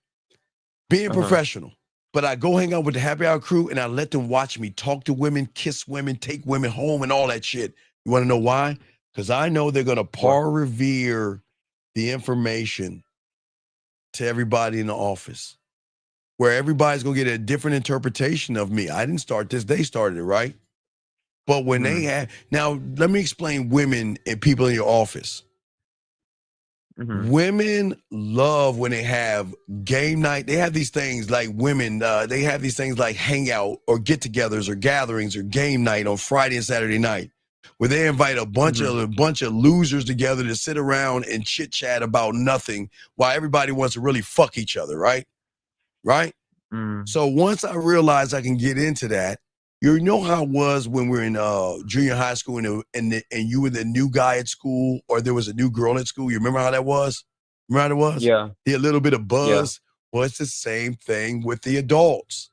Being professional. But I go hang out with the happy hour crew and I let them watch me talk to women, kiss women, take women home and all that shit. You want to know why? Because I know they're going to revere the information to everybody in the office, where everybody's going to get a different interpretation of me. I didn't start this. They started it, right? But when they have, now let me explain women and people in your office. Women love when they have game night. They have these things like women, they have these things like hangout or get-togethers or gatherings or game night on Friday and Saturday night, where they invite a bunch of losers together to sit around and chit-chat about nothing while everybody wants to really fuck each other, right? Right? So once I realized I can get into that, you know how it was when we were in junior high school and you were the new guy at school or there was a new girl at school. You remember how that was? Remember how it was? Yeah. A little bit of buzz. Well, it's the same thing with the adults.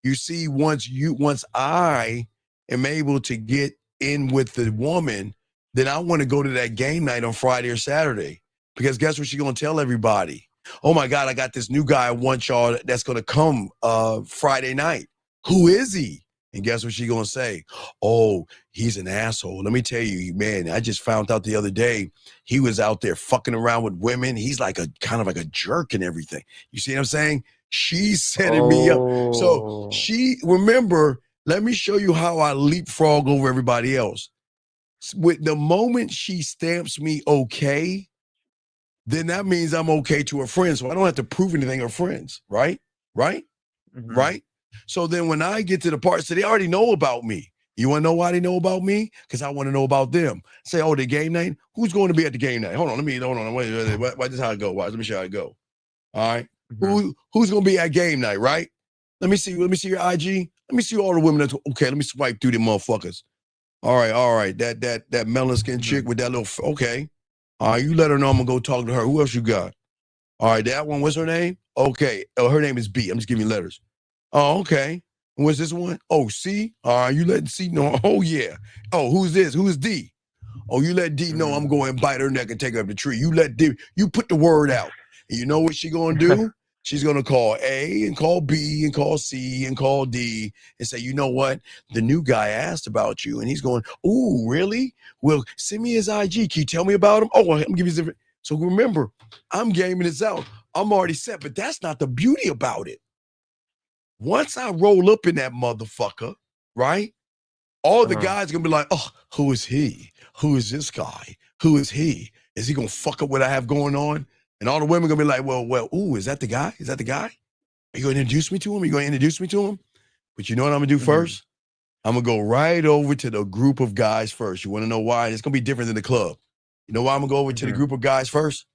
You see, once I am able to get in with the woman, then I want to go to that game night on Friday or Saturday. Because guess what she's going to tell everybody? Oh my God, I got this new guy I want y'all that's going to come Friday night. Who is he? And guess what she's going to say? Oh, he's an asshole. Let me tell you, man, I just found out the other day, he was out there fucking around with women. He's like kind of like a jerk and everything. You see what I'm saying? She's setting me up. So remember, let me show you how I leapfrog over everybody else. With the moment she stamps me okay, then that means I'm okay to her friends. So I don't have to prove anything to her friends, right? Right? Right? So then when I get to the part, so they already know about me. You want to know why they know about me? Because I want to know about them. Say, oh, the game night? Who's going to be at the game night? Hold on. Wait. This is how it go. Watch, let me show you how it go. All right. Who's going to be at game night, right? Let me see your IG. Let me see all the women. Okay, let me swipe through them motherfuckers. All right. That melon skin chick with that little, okay. All right, you let her know I'm going to go talk to her. Who else you got? All right, that one, what's her name? Okay. Oh, her name is B. I'm just giving you letters. Oh, okay. What's this one? Oh, C? All right, you let C know. Oh, yeah. Oh, who's this? Who's D? Oh, you let D know I'm going to bite her neck and take her up the tree. You let D, you put the word out. And you know what she going to do? She's going to call A and call B and call C and call D and say, you know what? The new guy asked about you. And he's going, oh, really? Well, send me his IG. Can you tell me about him? Oh, I'm going to give you some. So remember, I'm gaming this out. I'm already set, but that's not the beauty about it. Once I roll up in that motherfucker, right? All the guys are going to be like, oh, who is he? Who is this guy? Who is he? Is he going to fuck up what I have going on? And all the women are going to be like, well, ooh, is that the guy? Is that the guy? Are you going to introduce me to him? Are you going to introduce me to him? But you know what I'm going to do first? I'm going to go right over to the group of guys first. You want to know why? It's going to be different than the club. You know why I'm going to go over to the group of guys first?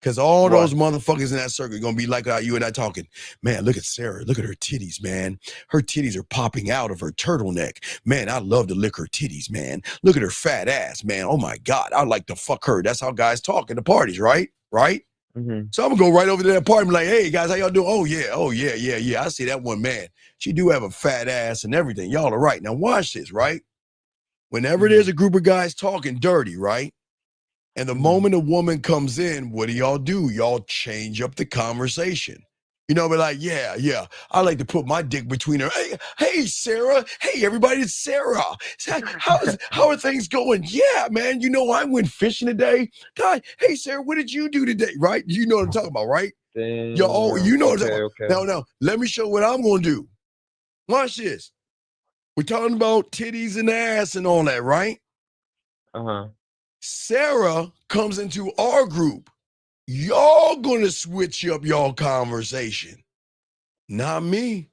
Because all those motherfuckers in that circle are going to be like you and I talking. Man, look at Sarah. Look at her titties, man. Her titties are popping out of her turtleneck. Man, I love to lick her titties, man. Look at her fat ass, man. Oh, my God. I'd like to fuck her. That's how guys talk in the parties, right? Right? So I'm going to go right over to that party and be like, hey, guys, how y'all doing? Oh, yeah. I see that one, man. She do have a fat ass and everything. Y'all are right. Now, watch this, right? Whenever there's a group of guys talking dirty, right? And the moment a woman comes in, what do? Y'all change up the conversation. You know, be like, yeah, I like to put my dick between her. Hey, Sarah. Hey, everybody, it's Sarah. How are things going? Yeah, man. You know, I went fishing today. God, hey, Sarah, what did you do today? Right? You know what I'm talking about, right? Yo, you know what I'm talking about. Now, let me show what I'm going to do. Watch this. We're talking about titties and ass and all that, right? Sarah comes into our group. Y'all gonna switch up y'all conversation. Not me.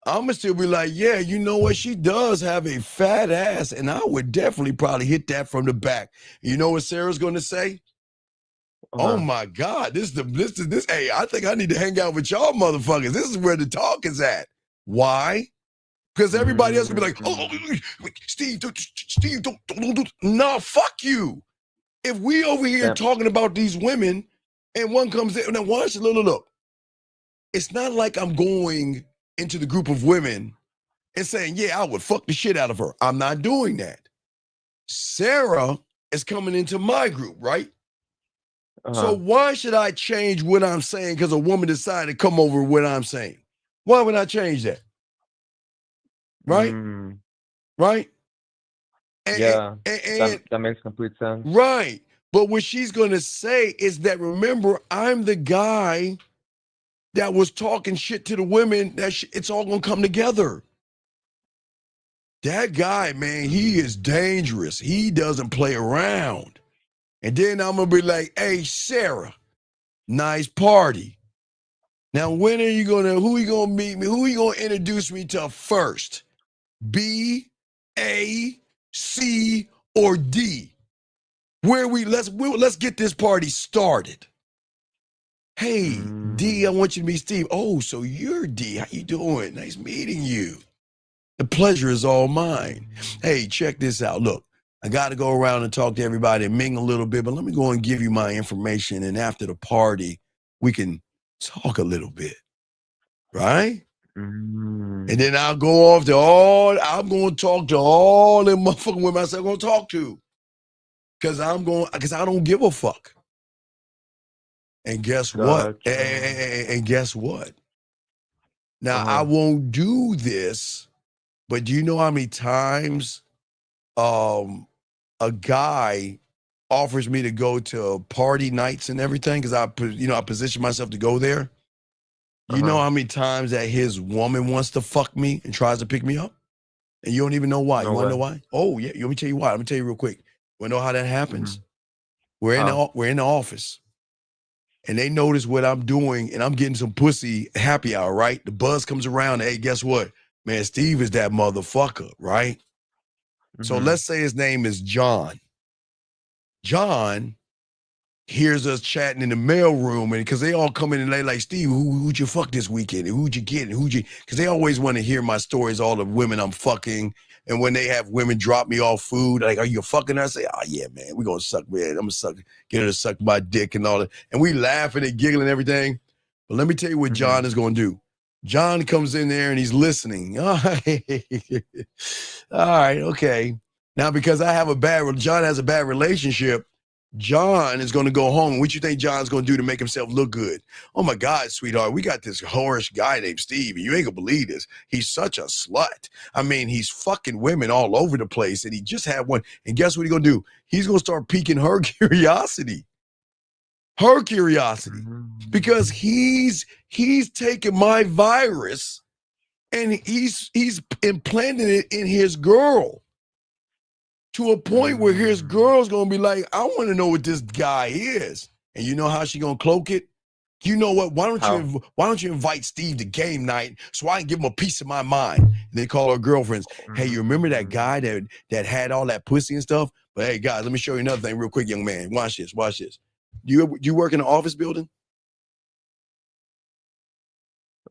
I'm gonna still be like, yeah, you know what? She does have a fat ass, and I would definitely probably hit that from the back. You know what Sarah's gonna say? Oh my God, this. Hey, I think I need to hang out with y'all motherfuckers. This is where the talk is at. Why? Because everybody else will be like, oh, Steve, don't. No, fuck you. If we over here talking about these women and one comes in, now watch, look. It's not like I'm going into the group of women and saying, yeah, I would fuck the shit out of her. I'm not doing that. Sarah is coming into my group, right? So why should I change what I'm saying because a woman decided to come over what I'm saying? Why would I change that? Right? Right? And that makes complete sense. Right. But what she's going to say is that, remember, I'm the guy that was talking shit to the women, that it's all going to come together. That guy, man, he is dangerous. He doesn't play around. And then I'm going to be like, hey, Sarah, nice party. Now, who are you going to meet me? Who are you going to introduce me to first? B, A, C, or D? Let's get this party started. Hey, D, I want you to meet Steve. Oh, so you're D. How you doing? Nice meeting you. The pleasure is all mine. Hey, check this out. Look, I got to go around and talk to everybody and mingle a little bit, but let me go and give you my information. And after the party, we can talk a little bit. Right? And then I'll go off to I'm going to talk to all them motherfucking women I said I'm going to talk to. Because I don't give a fuck. And guess what? And guess what? Now, I won't do this, but do you know how many times a guy offers me to go to party nights and everything? Because I position myself to go there. You know how many times that his woman wants to fuck me and tries to pick me up? And you don't even know why. You want to know why? Oh, yeah. Let me tell you why. Let me tell you real quick. You want to know how that happens? We're in the office. And they notice what I'm doing, and I'm getting some pussy happy hour, right? The buzz comes around, and, hey, guess what? Man, Steve is that motherfucker, right? So let's say his name is John. John hears us chatting in the mail room, and because they all come in and they like, Steve, who'd you fuck this weekend? And who'd you get? And because they always want to hear my stories, all the women I'm fucking. And when they have women drop me off food, like, are you fucking her? I say, oh, yeah, man, we're going to suck, man. I'm going to get her to suck my dick and all that. And we laughing and giggling and everything. But let me tell you what John is going to do. John comes in there and he's listening. All right, okay. Now, because John has a bad relationship, John is going to go home. What you think John's going to do to make himself look good? Oh, my God, sweetheart, we got this whorish guy named Steve, and you ain't going to believe this. He's such a slut. I mean, he's fucking women all over the place, and he just had one. And guess what he's going to do? He's going to start piquing her curiosity. Her curiosity. Because he's taking my virus, and he's implanting it in his girl. To a point where his girl's gonna be like, I want to know what this guy is. And you know how she gonna cloak it? You know what? Why don't you invite Steve to game night so I can give him a piece of my mind? And they call her girlfriends. Hey, you remember that guy that had all that pussy and stuff? But hey, guys, let me show you another thing real quick, young man. Watch this. Do you work in an office building?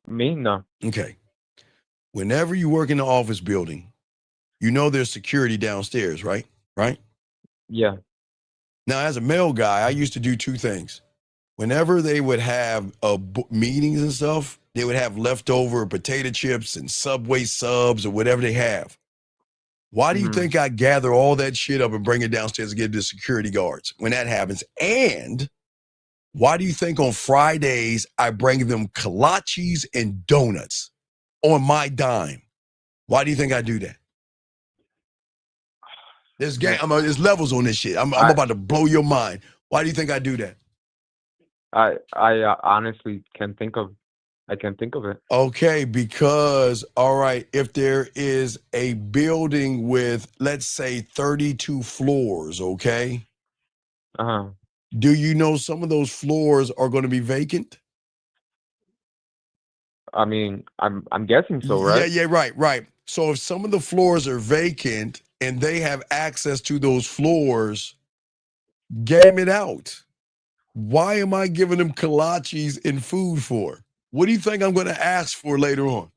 Me? No. Okay. Whenever you work in an office building, you know there's security downstairs, right? Right? Yeah. Now, as a male guy, I used to do two things. Whenever they would have meetings and stuff, they would have leftover potato chips and Subway subs or whatever they have. Why do you think I gather all that shit up and bring it downstairs and give it to security guards when that happens? And why do you think on Fridays I bring them kolaches and donuts on my dime? Why do you think I do that? There's levels on this shit. I'm about to blow your mind. Why do you think I do that? I honestly can't think of it. Okay, because, all right, if there is a building with, let's say, 32 floors, okay? Do you know some of those floors are going to be vacant? I mean, I'm guessing so, Yeah, right? yeah, right. So if some of the floors are vacant and they have access to those floors, game it out. Why am I giving them kolaches and food for? What do you think I'm going to ask for later on?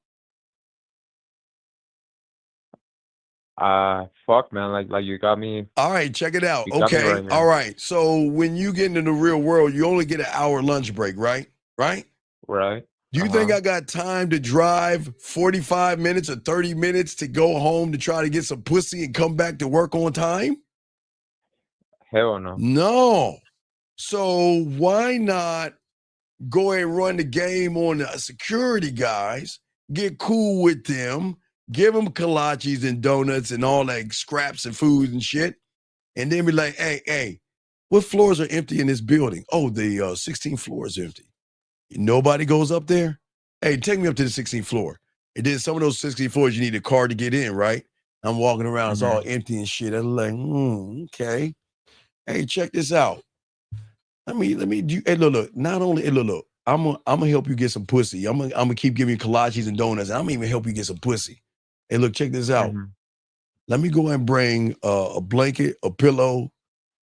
Fuck, man. Like you got me. All right, check it out. You got me Okay, right all here. right. So when you get into the real world, you only get an hour lunch break, right? Right? Right. Do you think I got time to drive 45 minutes or 30 minutes to go home to try to get some pussy and come back to work on time? Hell no. No. So why not go ahead and run the game on the security guys, get cool with them, give them kolaches and donuts and all that scraps and food and shit, and then be like, hey, what floors are empty in this building? Oh, the 16th floor is empty. Nobody goes up there? Hey, take me up to the 16th floor. And then some of those 16 floors, you need a car to get in, right? I'm walking around, it's all empty and shit. I'm like, okay. Hey, check this out. Let me do. Hey, look. Not only, hey, look. I'm gonna help you get some pussy. I'm gonna keep giving you kolaches and donuts. I'm gonna even help you get some pussy. Hey, look, check this out. Let me go and bring a blanket, a pillow,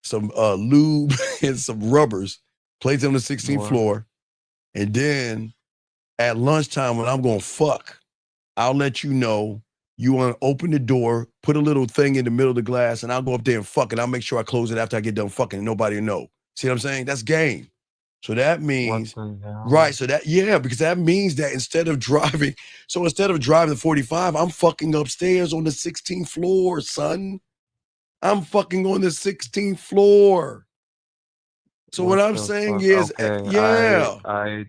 some lube, and some rubbers. Place them on the 16th floor, and then at lunchtime when I'm gonna fuck, I'll let you know. You want to open the door, put a little thing in the middle of the glass, and I'll go up there and fuck, and I'll make sure I close it after I get done fucking, and nobody will know. See what I'm saying? That's game. So that means, right, so that, yeah, because that means that instead of driving the 45, I'm fucking upstairs on the 16th floor, son. I'm fucking on the 16th floor. So what I'm saying is, yeah. I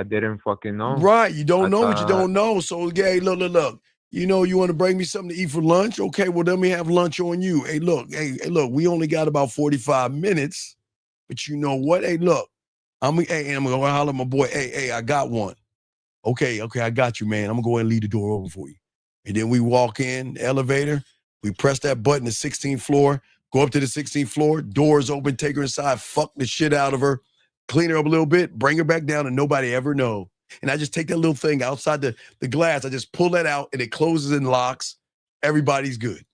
didn't fucking know. Right, you don't know what you don't know. So, yeah, look. You know, you want to bring me something to eat for lunch? Okay, well, let me have lunch on you. Hey, look, we only got about 45 minutes, but you know what? Hey, look, I'm gonna go holler at my boy. Hey, I got one. Okay, I got you, man. I'm gonna go ahead and leave the door open for you. And then we walk in the elevator, we press that button, the 16th floor, go up to the 16th floor, doors open, take her inside, fuck the shit out of her, clean her up a little bit, bring her back down, and nobody ever know. And I just take that little thing outside the glass, I just pull that out, and it closes and locks. Everybody's good.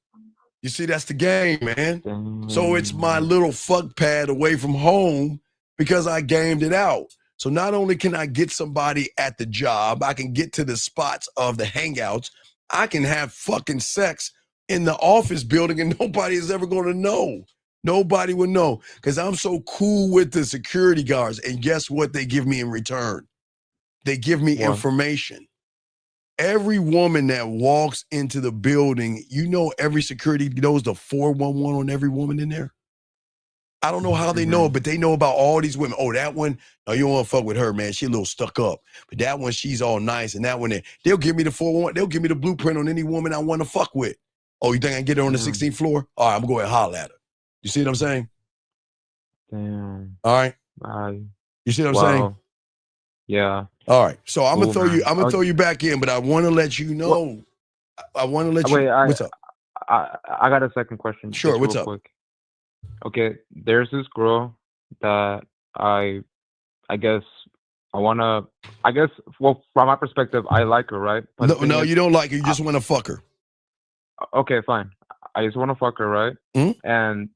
You see, that's the game, man. So it's my little fuck pad away from home because I gamed it out. So not only can I get somebody at the job, I can get to the spots of the hangouts, I can have fucking sex in the office building and nobody is ever going to know. Nobody would know because I'm so cool with the security guards. And guess what they give me in return? They give me information. Every woman that walks into the building, you know, every security knows the 411 on every woman in there. I don't know how they know it, but they know about all these women. Oh, that one, no, you don't want to fuck with her, man. She a little stuck up. But that one, she's all nice. And that one, they'll give me the 411. They'll give me the blueprint on any woman I want to fuck with. Oh, you think I can get her on the 16th floor? All right, I'm going to holler at her. You see what I'm saying? Damn. All right. You see what I'm saying? Yeah. All right. So I'm gonna throw you back in, but I want to let you know. Well, I want to let you. What's up? I got a second question. Sure. What's up? Quick. Okay. There's this girl that I guess well, from my perspective, I like her, right? But No, you don't like her. You just want to fuck her. Okay, fine. I just want to fuck her, right? Mm-hmm. And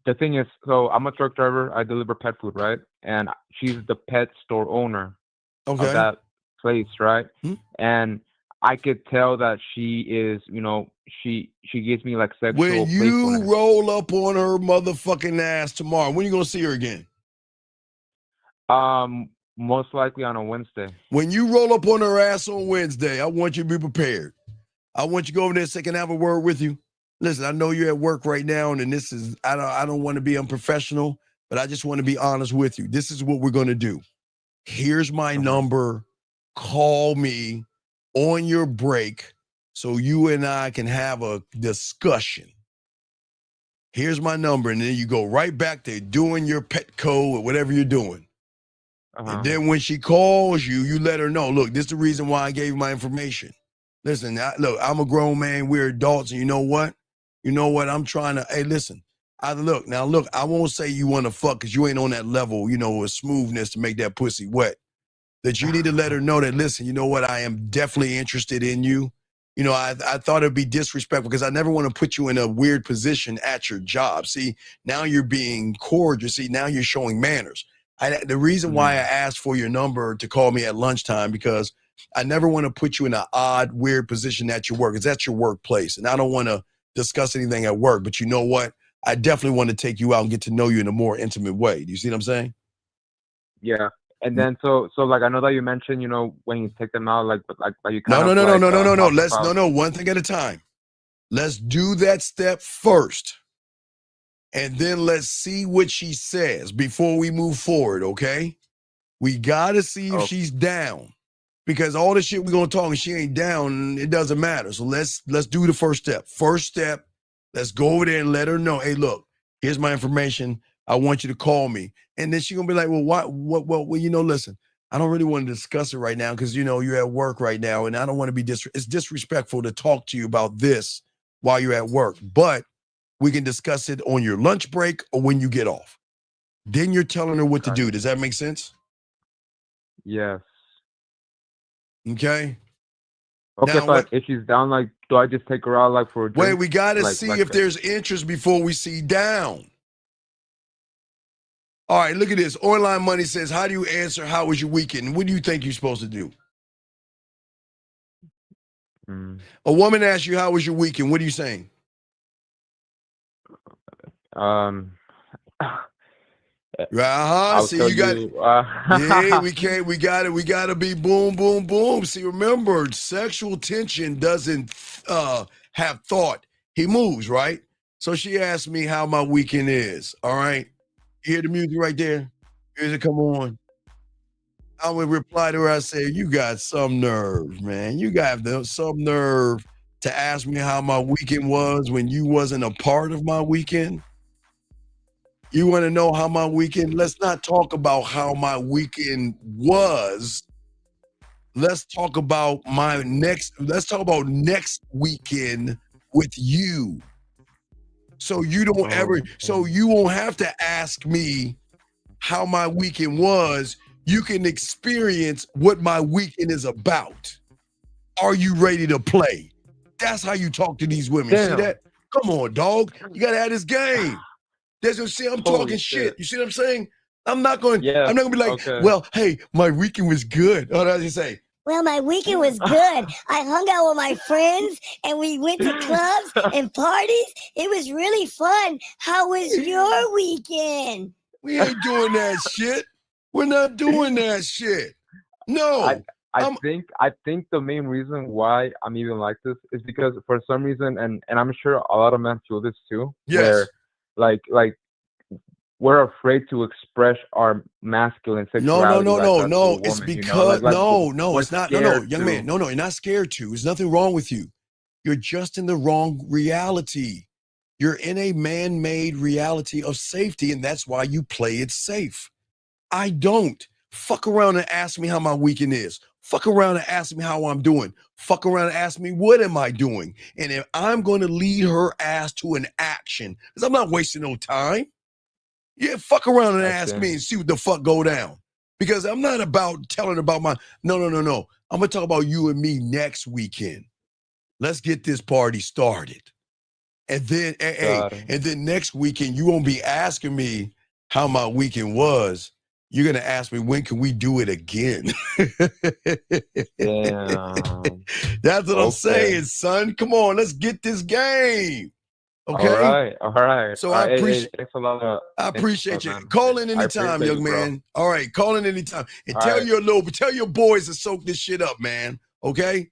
the thing is, so I'm a truck driver. I deliver pet food, right? And she's the pet store owner of that place, right? Mm-hmm. And I could tell that she is, you know, she gives me like sexual When you roll up on her motherfucking ass tomorrow, when you gonna see her again? Most likely on a Wednesday. When you roll up on her ass on Wednesday, I want you to be prepared. I want you to go over there so I can have a word with you. Listen, I know you're at work right now, and this is, I don't want to be unprofessional, but I just want to be honest with you. This is what we're going to do. Here's my number. Call me on your break so you and I can have a discussion. Here's my number, and then you go right back to doing your Petco or whatever you're doing. And then when she calls you, you let her know, look, this is the reason why I gave you my information. Listen, look, I'm a grown man. We're adults. And you know what? I'm trying to, hey, listen, I won't say you want to fuck because you ain't on that level, you know, with smoothness to make that pussy wet. that you need to let her know that, listen, you know what? I am definitely interested in you. You know, I thought it'd be disrespectful because I never want to put you in a weird position at your job. See, now you're being cordial. See, now you're showing manners. The reason why I asked for your number to call me at lunchtime, because I never want to put you in an odd, weird position at your work. It's at your workplace. And I don't want to discuss anything at work. But you know what? I definitely want to take you out and get to know you in a more intimate way. Do you see what I'm saying? Yeah. And then so like I know that you mentioned, you know, when you take them out, like you kind No. Let's One thing at a time. Let's do that step first. And then let's see what she says before we move forward, okay? We gotta see if she's down. Because all the shit we're gonna talk and she ain't down, it doesn't matter. So let's do the first step. First step, let's go over there and let her know, hey, look, here's my information. I want you to call me. And then she's gonna be like, well, you know, listen, I don't really want to discuss it right now because, you know, you're at work right now and I don't want to be it's disrespectful to talk to you about this while you're at work. But we can discuss it on your lunch break or when you get off. Then you're telling her what to do. Does that make sense? Yes. Okay. Okay, now, but if she's down, like, do I just take her out, like, for a drink? Wait, we got to see if there's interest before we see down. All right, look at this. Online Money says, how do you answer, how was your weekend? What do you think you're supposed to do? A woman asks you, how was your weekend? What are you saying? See, you got it. Yeah, we got to be boom, boom, boom. See, remember, sexual tension doesn't have thought. He moves, right? So she asked me how my weekend is. All right. You hear the music right there? Here's it come on. I would reply to her, I say, you got some nerve, man. You got some nerve to ask me how my weekend was when you wasn't a part of my weekend. You want to know how my weekend? Let's not talk about how my weekend was. Let's talk about next weekend with you. So you don't so you won't have to ask me how my weekend was. You can experience what my weekend is about. Are you ready to play? That's how you talk to these women. Damn. See that? Come on, dog. You got to have this game. There's no see, I'm talking shit. You see what I'm saying? I'm not going to be like, well, hey, my weekend was good. What does he say? Well, my weekend was good. I hung out with my friends and we went to clubs and parties. It was really fun. How was your weekend? We ain't doing that shit. We're not doing that shit. No. I think the main reason why I'm even like this is because for some reason, and I'm sure a lot of men feel this too. Yes. Where like we're afraid to express our masculine sexuality. No. It's because it's not. No, young man. No, you're not scared to. There's nothing wrong with you. You're just in the wrong reality. You're in a man-made reality of safety, and that's why you play it safe. I don't. Fuck around and ask me how my weekend is. Fuck around and ask me how I'm doing. Fuck around and ask me what am I doing. And if I'm going to lead her ass to an action, because I'm not wasting no time. Yeah, fuck around and ask me and see what the fuck go down. Because I'm not about telling about my, no. I'm going to talk about you and me next weekend. Let's get this party started. And then, and then next weekend, you won't be asking me how my weekend was. You're going to ask me, when can we do it again? Damn. That's what I'm saying, son. Come on, let's get this game. Okay? All right. So I appreciate I appreciate you. Call in anytime, young man. All right, call in anytime. And tell your boys to soak this shit up, man. Okay?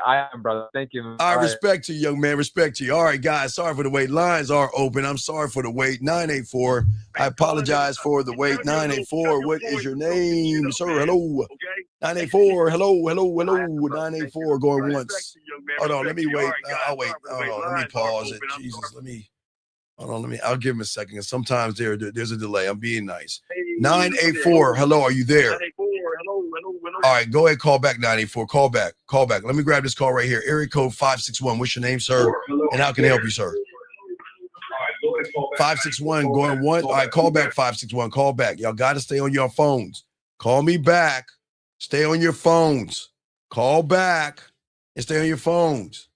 I am, brother. Thank you. I respect you, young man. Respect you. All right, guys. Sorry for the wait. Lines are open. I'm sorry for the wait. 984. I apologize for the wait. 984. What is your name, sir? Hello. 984. Hello. 984. Going once. Hold on. Let me wait. I'll wait. Hold on. Let me pause it. Jesus. Hold on. I'll give him a second. Because sometimes there's a delay. I'm being nice. 984. Hello. Are you there? All right, go ahead, call back 984. Call back. Let me grab this call right here. Area code 561. What's your name, sir? And how can I help you, sir? 561 going once. All right, call back 561. Call back. Y'all got to stay on your phones. Call me back. Stay on your phones. Call back and stay on your phones.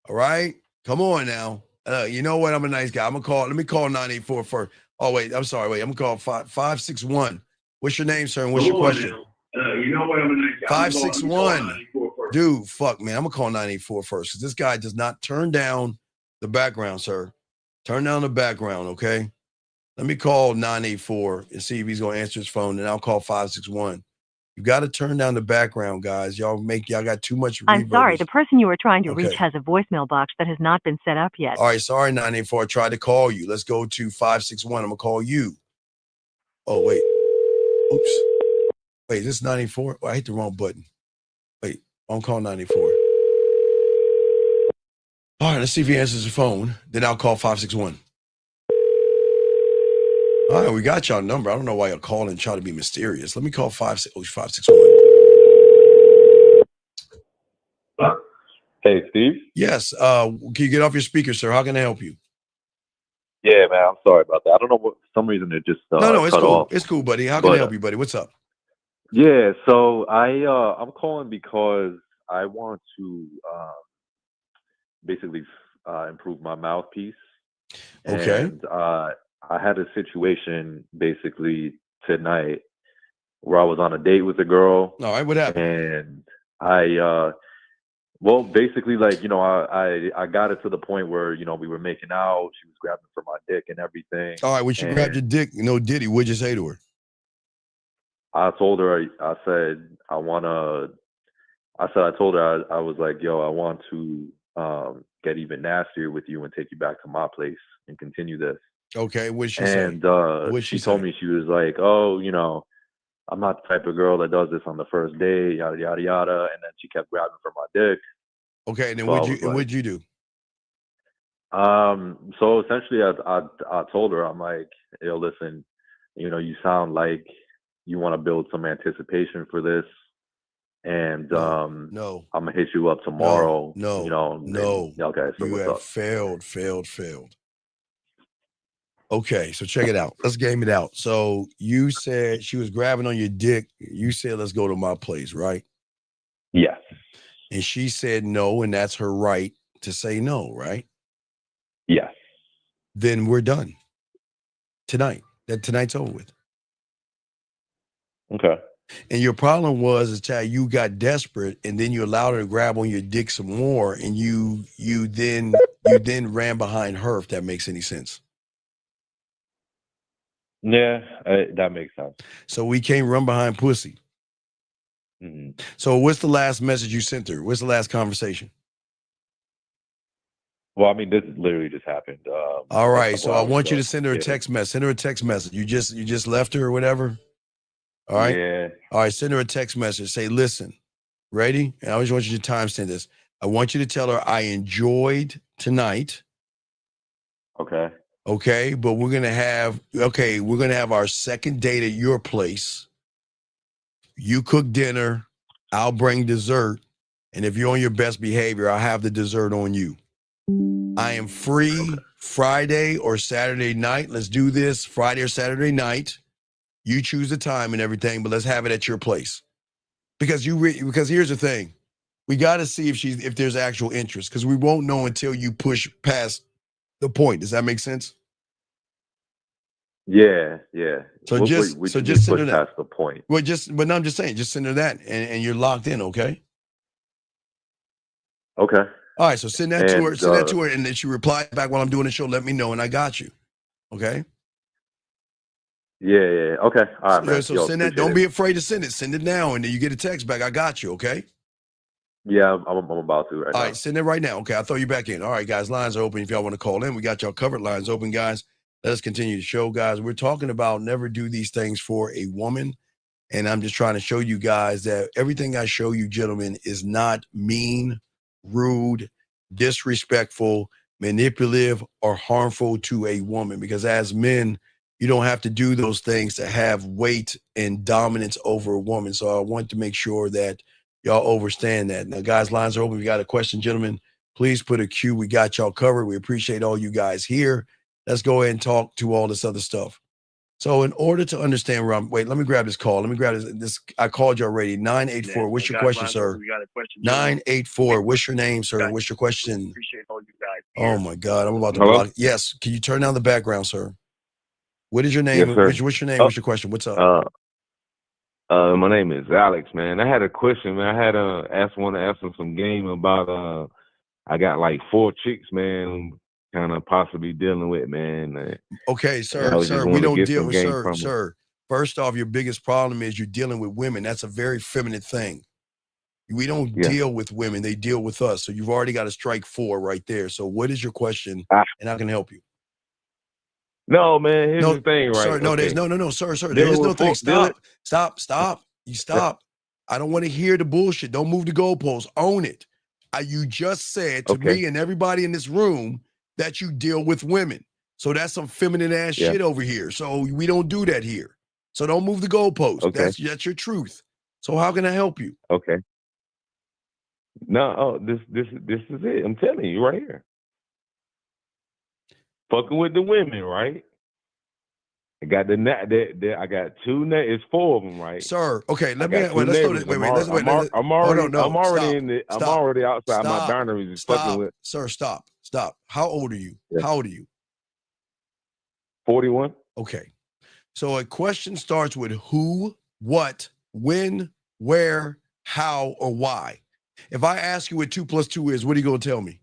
All right? Come on now. You know what? I'm a nice guy. I'm gonna call. Let me call 984 first. Oh wait, I'm sorry. Wait, I'm gonna call 561. What's your name, sir? And what's your question? You know what? I'm a nice guy. 561. Dude, fuck man. I'm gonna call 984 first because this guy does not turn down the background, sir. Turn down the background, okay? Let me call 984 and see if he's gonna answer his phone, and I'll call 561. You got to turn down the background, guys. Y'all got too much. I'm sorry, the person you are trying to reach Okay. has a voicemail box that has not been set up yet. All right, sorry, 984. I tried to call you. Let's go to 561. I'm gonna call you. Oh wait, oops. Wait, is this 94? Oh, I hit the wrong button. Wait, I'm calling 94. All right, let's see if he answers the phone. Then I'll call 561. All right, we got y'all number. I don't know why y'all call and try to be mysterious. Let me call 561. Hey, Steve? Yes. Can you get off your speaker, sir? How can I help you? Yeah, man, I'm sorry about that. I don't know what, for some reason it just No, it's cut cool. off. It's cool, buddy. How can I help you, buddy? What's up? Yeah, so I'm calling because I want to basically improve my mouthpiece. Okay. And I had a situation basically tonight where I was on a date with a girl. All right, what happened? And I well, basically, like, you know, I got it to the point where, you know, we were making out. She was grabbing for my dick and everything. All right, when she grabbed your dick, no Diddy, what'd you say to her? I told her, I told her, I was like, yo, I want to get even nastier with you and take you back to my place and continue this. Okay, what'd she say? And she told me, she was like, oh, you know, I'm not the type of girl that does this on the first date, yada, yada, yada. And then she kept grabbing for my dick. Okay, and then So what'd you do? So essentially I told her, I'm like, yo, listen, you know, you sound like you want to build some anticipation for this. And no. I'm gonna hit you up tomorrow. No. You know, No. Okay, so you what's have up? failed. Okay, so check it out. Let's game it out. So you said she was grabbing on your dick. You said, let's go to my place, right? Yes. And she said no, and that's her right to say no, right? Yes. Then we're done tonight. Tonight's over with. Okay. And your problem was that you got desperate, and then you allowed her to grab on your dick some more, and you then ran behind her. If that makes any sense. Yeah, that makes sense. So we can't run behind pussy. Mm-hmm. So what's the last message you sent her? What's the last conversation? Well, I mean, this literally just happened. All right, so I want you to send her a text message. Send her a text message. You just left her or whatever. All right. Yeah. All right. Send her a text message. Say, listen, ready? And I always want you to timestamp this. I want you to tell her I enjoyed tonight. Okay. Okay, but we're gonna have our second date at your place. You cook dinner, I'll bring dessert, and if you're on your best behavior, I'll have the dessert on you. I am free Friday or Saturday night. Let's do this Friday or Saturday night. You choose the time and everything, but let's have it at your place. Because because here's the thing, we got to see if there's actual interest, because we won't know until you push past the point. Does that make sense? Yeah. So just send her that. Past the point. Well, no, I'm just saying, just send her that, and you're locked in. Okay. Okay. All right. So send that to her. Send that to her, and then she replies back while I'm doing the show. Let me know, and I got you. Okay. Yeah. Okay. All right, man. So send that. Don't be afraid to send it. Send it now, and then you get a text back. I got you. Okay. Yeah, I'm about to right now. All right, send it right now. Okay, I'll throw you back in. All right, guys, lines are open if y'all want to call in. We got y'all covered. Lines open, guys. Let us continue the show, guys. We're talking about never do these things for a woman. And I'm just trying to show you guys that everything I show you, gentlemen, is not mean, rude, disrespectful, manipulative, or harmful to a woman. Because as men, you don't have to do those things to have weight and dominance over a woman. So I want to make sure that y'all understand that. Now, guys, lines are open. If you got a question, gentlemen, please put a Q. We got y'all covered. We appreciate all you guys here. Let's go ahead and talk to all this other stuff. So in order to understand where wait, let me grab this call. Let me grab this. I called you already. 984. What's your question, sir? 984. What's your name, sir? What's your question? Appreciate all you guys. Oh my God, I'm about to Hello? block. Yes. Can you turn down the background, sir? What is your name? Yes, sir. What's your name? What's your question? What's up? My name is Alex, man. I had a question, man. I had want to ask him some game about I got like 4 chicks, man, kind of possibly dealing with, man. Okay, I sir, was just we wanting to don't get deal some with game from him. sir. First off, your biggest problem is you're dealing with women. That's a very feminine thing. We don't deal with women, they deal with us. So you've already got a strike 4 right there. So what is your question? And I can help you. No, man, here's the thing, right? Sir, no, there's no, sir. There is no thing. Stop. You stop. I don't want to hear the bullshit. Don't move the goalposts. Own it. You just said to me and everybody in this room that you deal with women. So that's some feminine ass shit over here. So we don't do that here. So don't move the goalposts. That's your truth. So how can I help you? Okay. No, this is it. I'm telling you right here. Fucking with the women, right? I got I got 2 neighbors. It's 4 of them, right? Sir, okay, let's I'm already outside. My boundaries is fucking with. Sir, stop. How old are you? Yeah. How old are you? 41. Okay. So a question starts with who, what, when, where, how, or why. If I ask you what 2 + 2 is, what are you going to tell me?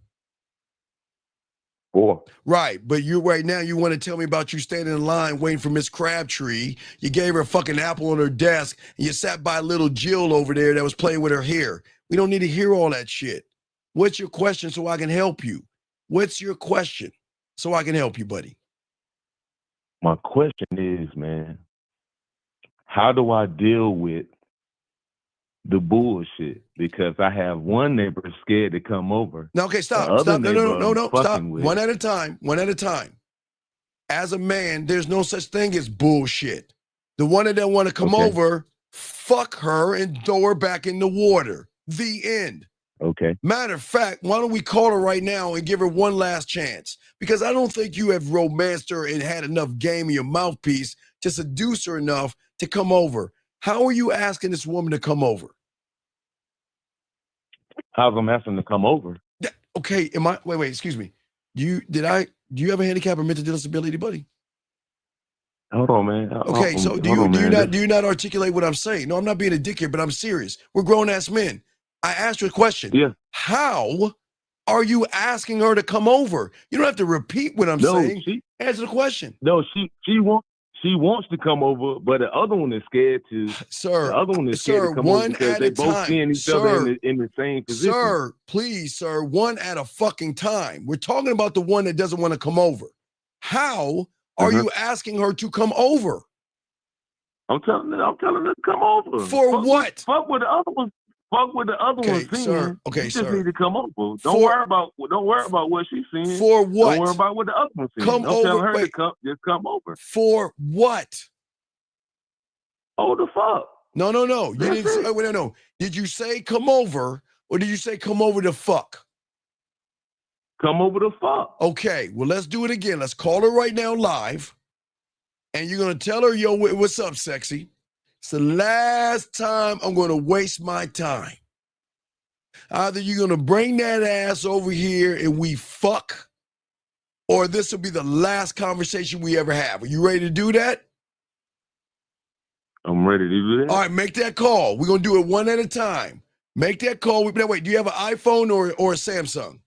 4. Right, but you right now, you want to tell me about you standing in line waiting for Miss Crabtree. You gave her a fucking apple on her desk, and you sat by little Jill over there that was playing with her hair. We don't need to hear all that shit. What's your question so I can help you? What's your question so I can help you, buddy? My question is, man, how do I deal with the bullshit? Because I have one neighbor scared to come over. No, okay, stop. No, stop. One at a time. As a man, there's no such thing as bullshit. The one that don't want to come over, fuck her and throw her back in the water. The end. Okay. Matter of fact, why don't we call her right now and give her one last chance? Because I don't think you have romanced her and had enough game in your mouthpiece to seduce her enough to come over. How are you asking this woman to come over? How's I'm asking to come over? Okay, wait, excuse me. Do you have a handicap or mental disability, buddy? Hold on, man. Okay, so do you not articulate what I'm saying? No, I'm not being a dick here, but I'm serious. We're grown-ass men. I asked you a question. Yeah. How are you asking her to come over? You don't have to repeat what I'm saying. Answer the question. No, she wants to come over, but the other one is scared to. Sir, the other one is scared to come over because they both seeing each other in the same position. Sir, please, sir, one at a fucking time. We're talking about the one that doesn't want to come over. How are you asking her to come over? I'm telling her to come over. For what? Fuck with the other one. Fuck with the other one seeing. Sir. Okay, you sir. just need to come over. Don't worry about what she's seeing. For what? Don't worry about what the other one's seeing. Come Don't over. tell her to come. Just come over. For what? Oh, the fuck. No. You didn't say, no. Did you say come over or did you say come over to fuck? Come over to fuck. Okay, well, let's do it again. Let's call her right now live. And you're going to tell her, yo, what's up, sexy? It's the last time I'm going to waste my time. Either you're going to bring that ass over here and we fuck, or this will be the last conversation we ever have. Are you ready to do that? I'm ready to do that. All right, make that call. We're going to do it one at a time. Make that call. Now, wait, do you have an iPhone or a Samsung?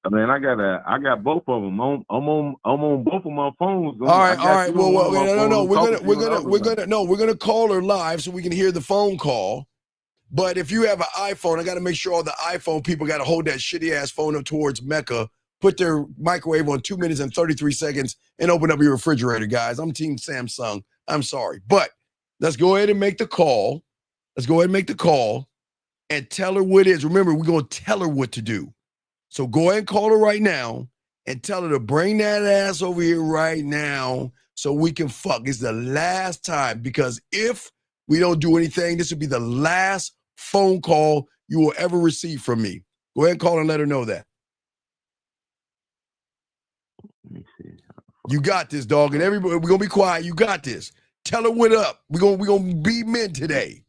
I mean, I got both of them. I'm on both of my phones. All right. Well, no. We're gonna call her live so we can hear the phone call. But if you have an iPhone, I got to make sure all the iPhone people got to hold that shitty ass phone up towards Mecca, put their microwave on 2 minutes and 33 seconds, and open up your refrigerator, guys. I'm Team Samsung. I'm sorry, but let's go ahead and make the call. And tell her what it is. Remember, we're gonna tell her what to do. So go ahead and call her right now and tell her to bring that ass over here right now so we can fuck. It's the last time, because if we don't do anything, this will be the last phone call you will ever receive from me. Go ahead and call her and let her know that. Let me see. You got this, dog. And everybody, we're gonna be quiet. You got this. Tell her what up. We're gonna be men today.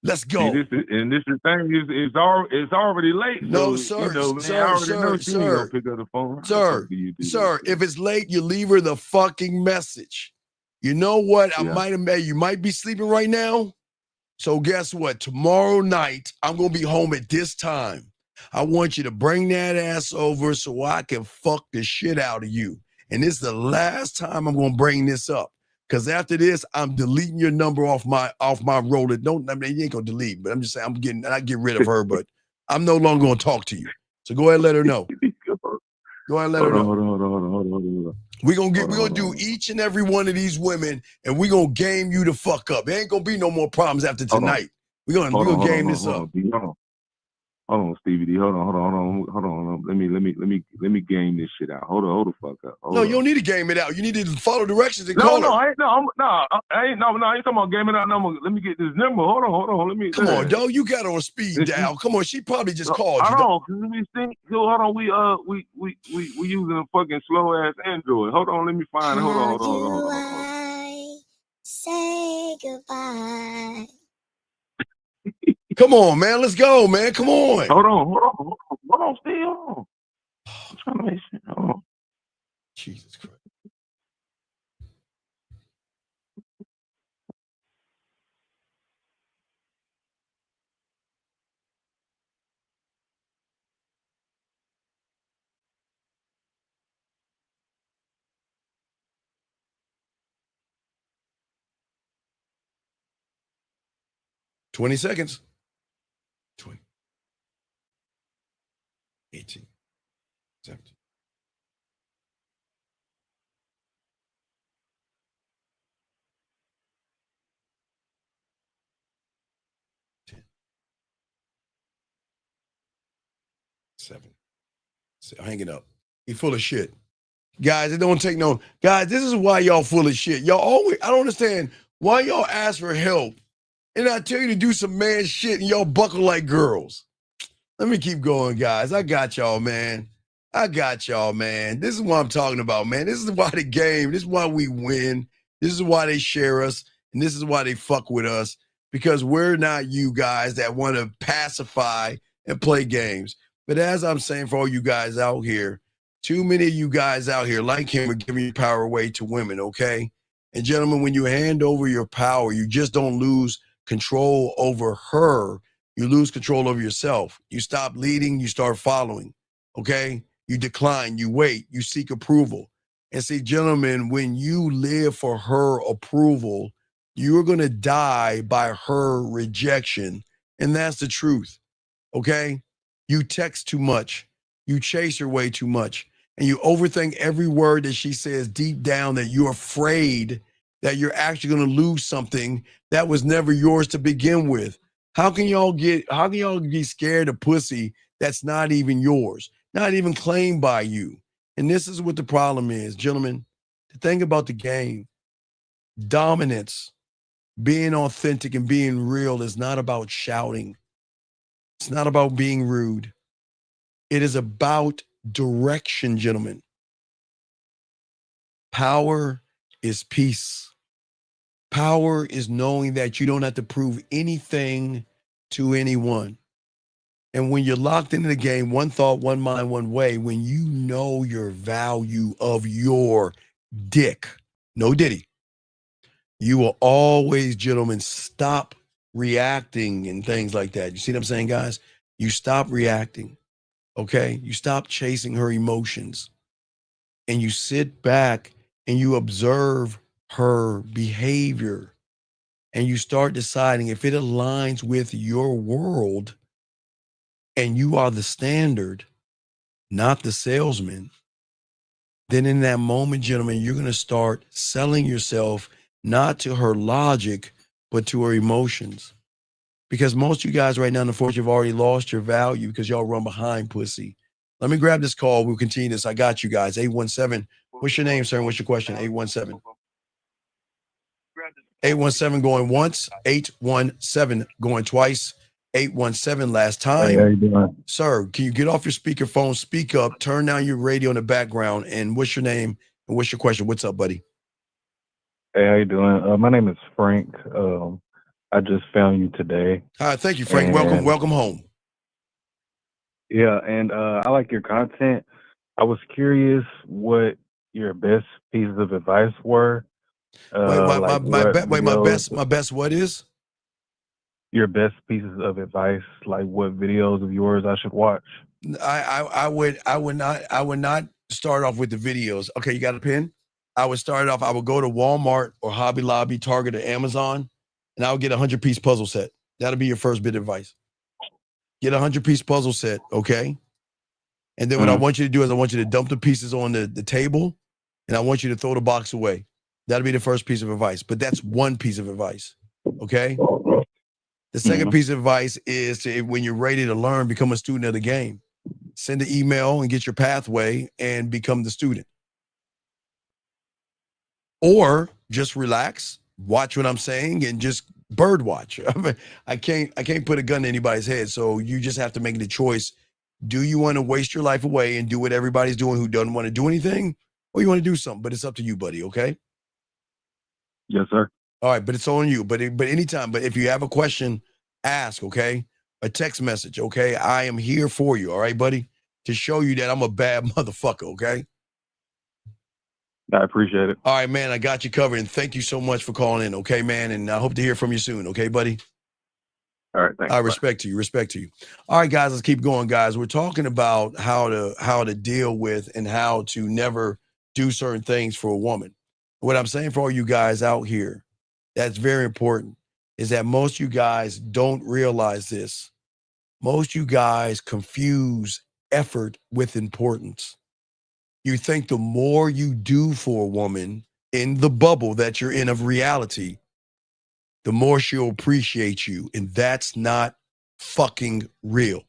Let's go. See, this is thing is it's already late. No, so, sir, you know, man, sir, I already sir, know she ain't sir. gonna pick up the phone. How the Sir, fuck do you do sir, that? if it's late, you leave her the fucking message. You know what? Yeah. You might be sleeping right now. So guess what? Tomorrow night, I'm gonna be home at this time. I want you to bring that ass over so I can fuck the shit out of you. And this is the last time I'm gonna bring this up. Cause after this, I'm deleting your number off my roller. You ain't gonna delete, but I'm just saying I get rid of her, but I'm no longer gonna talk to you. So go ahead and let her know. Go ahead and let her know. Hold on. We're gonna do each and every one of these women, and we're gonna game you the fuck up. There ain't gonna be no more problems after tonight. We're gonna game this up. Hold on, Stevie D. Hold on. Let me game this shit out. Hold the fuck up. No, you don't need to game it out. You need to follow directions and call her. I ain't talking about gaming out. No, let me get this number. Hold on. Let me. Come on, dog. You got her on speed dial. Come on, she probably just called you. Hold on. We using a fucking slow ass Android. Hold on, let me find it. Hold on. I say goodbye. Come on, man. Let's go, man. Come on. Hold on, stay on. I'm trying to make shit. Hold on. Jesus Christ. $20 seconds. 20. 18. 17. 10. 7. Hang it up. He full of shit. Guys, it don't take no. Guys, this is why y'all full of shit. Y'all always, I don't understand why y'all ask for help. And I tell you to do some man shit and y'all buckle like girls. Let me keep going, guys. I got y'all, man. This is what I'm talking about, man. This is why the game, this is why we win. This is why they share us. And this is why they fuck with us. Because we're not you guys that want to pacify and play games. But as I'm saying for all you guys out here, too many of you guys out here like him are giving your power away to women, okay? And gentlemen, when you hand over your power, you just don't lose control over her. You lose control over yourself. You stop leading, you start following, okay? You decline, you wait, you seek approval. And see, gentlemen, when you live for her approval, you're going to die by her rejection. And that's the truth, okay? You text too much. You chase her way too much. And you overthink every word that she says deep down that you're afraid that you're actually going to lose something that was never yours to begin with. How can y'all be scared of pussy that's not even yours, not even claimed by you? And this is what the problem is, gentlemen. The thing about the game, dominance, being authentic and being real is not about shouting. It's not about being rude. It is about direction, gentlemen. Power is peace. Power is knowing that you don't have to prove anything to anyone. And when you're locked into the game, one thought, one mind, one way, when you know your value of your dick, no diddy, you will always, gentlemen, stop reacting and things like that. You see what I'm saying, guys? You stop reacting, okay? You stop chasing her emotions and you sit back and you observe her behavior and you start deciding if it aligns with your world and you are the standard, not the salesman, then in that moment, gentlemen, you're going to start selling yourself not to her logic, but to her emotions. Because most of you guys right now, unfortunately, have already lost your value because y'all run behind pussy. Let me grab this call. We'll continue this. I got you guys. 817. What's your name, sir? What's your question? 817. 817 going once. 817 going twice. 817 last time. Hey, how you doing? Sir, can you get off your speakerphone, speak up, turn down your radio in the background, and what's your name And what's your question? What's up, buddy? Hey, how you doing? My name is Frank. I just found you today. All right, thank you, Frank. Welcome home. Yeah, and I like your content. I was curious what your best pieces of advice were. My best what is? Your best pieces of advice, like what videos of yours I should watch. I would not start off with the videos. Okay, you got a pen? I would go to Walmart or Hobby Lobby, Target, or Amazon, and I would get a 100-piece puzzle set. That'll be your first bit of advice. Get a 100-piece puzzle set, okay? And then what I want you to do is I want you to dump the pieces on the table, and I want you to throw the box away. That'll be the first piece of advice, but that's one piece of advice, okay? The second piece of advice is to, when you're ready to learn, become a student of the game. Send an email and get your pathway and become the student. Or just relax, watch what I'm saying, and just bird watch. I can't put a gun to anybody's head, so you just have to make the choice. Do you want to waste your life away and do what everybody's doing who doesn't want to do anything? Or you want to do something? But it's up to you, buddy, okay? Yes, sir. All right, but it's on you. But anytime, but if you have a question, ask, okay? A text message, okay? I am here for you, all right, buddy? To show you that I'm a bad motherfucker, okay? I appreciate it. All right, man, I got you covered, and thank you so much for calling in, okay, man? And I hope to hear from you soon, okay, buddy? All right, thanks. I respect to you. All right, guys, let's keep going, guys. We're talking about how to deal with and how to never do certain things for a woman. What I'm saying for all you guys out here, that's very important, is that most of you guys don't realize this. Most of you guys confuse effort with importance. You think the more you do for a woman in the bubble that you're in of reality, the more she'll appreciate you. And that's not fucking real.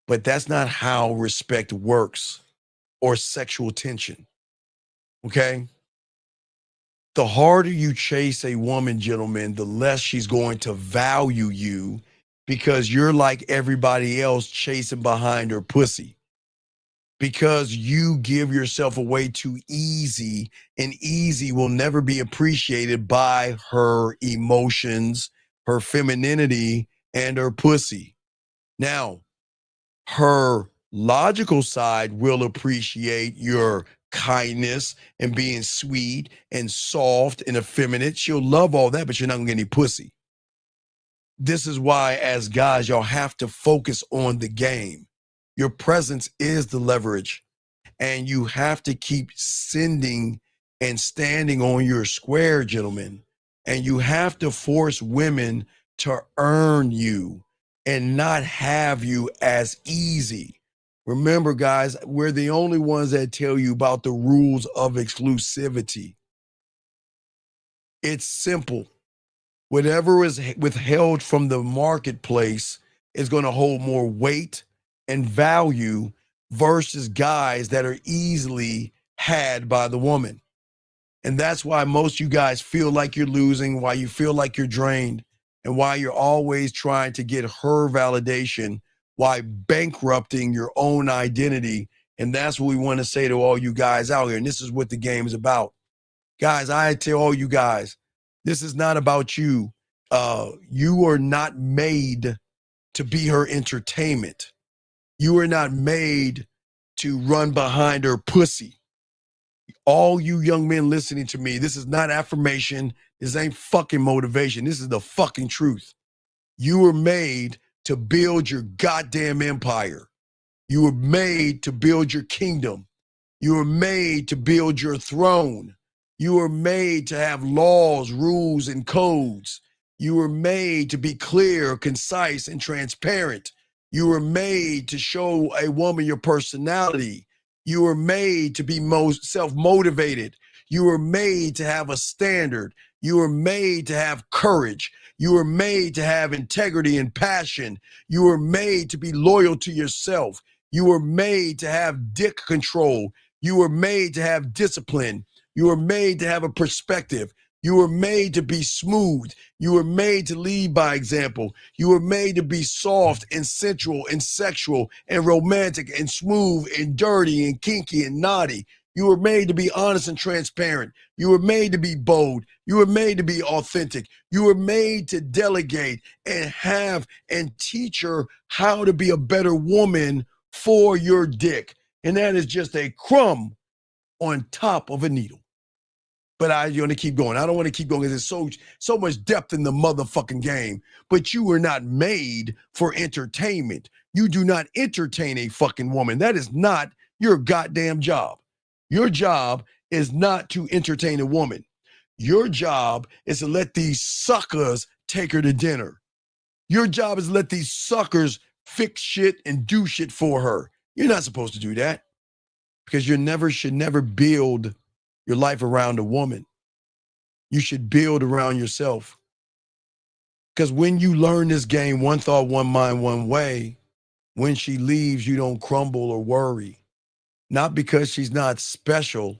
But that's not how respect works or sexual tension. Okay? The harder you chase a woman, gentlemen, the less she's going to value you because you're like everybody else chasing behind her pussy. Because you give yourself away too easy, and easy will never be appreciated by her emotions, her femininity, and her pussy. Now, her logical side will appreciate your kindness and being sweet and soft and effeminate. She'll love all that, but you're not gonna get any pussy. This is why, as guys, y'all have to focus on the game. Your presence is the leverage, and you have to keep sending and standing on your square, gentlemen. And you have to force women to earn you and not have you as easy. Remember, guys, we're the only ones that tell you about the rules of exclusivity. It's simple. Whatever is withheld from the marketplace is going to hold more weight and value versus guys that are easily had by the woman. And that's why most of you guys feel like you're losing, why you feel like you're drained, and why you're always trying to get her validation, why bankrupting your own identity. And that's what we want to say to all you guys out here. And this is what the game is about. Guys, I tell all you guys, this is not about you. You are not made to be her entertainment. You are not made to run behind her pussy. All you young men listening to me, this is not affirmation. This ain't fucking motivation. This is the fucking truth. You were made to build your goddamn empire. You were made to build your kingdom. You were made to build your throne. You were made to have laws, rules, and codes. You were made to be clear, concise, and transparent. You were made to show a woman your personality. You were made to be most self-motivated. You were made to have a standard. You were made to have courage. You were made to have integrity and passion. You were made to be loyal to yourself. You were made to have dick control. You were made to have discipline. You were made to have a perspective. You were made to be smooth. You were made to lead by example. You were made to be soft and sensual and sexual and romantic and smooth and dirty and kinky and naughty. You were made to be honest and transparent. You were made to be bold. You were made to be authentic. You were made to delegate and have and teach her how to be a better woman for your dick. And that is just a crumb on top of a needle. But I want to keep going. I don't want to keep going because there's so much depth in the motherfucking game. But you were not made for entertainment. You do not entertain a fucking woman. That is not your goddamn job. Your job is not to entertain a woman. Your job is to let these suckers take her to dinner. Your job is to let these suckers fix shit and do shit for her. You're not supposed to do that because you should never build your life around a woman. You should build around yourself. Because when you learn this game, one thought, one mind, one way, when she leaves, you don't crumble or worry. Not because she's not special,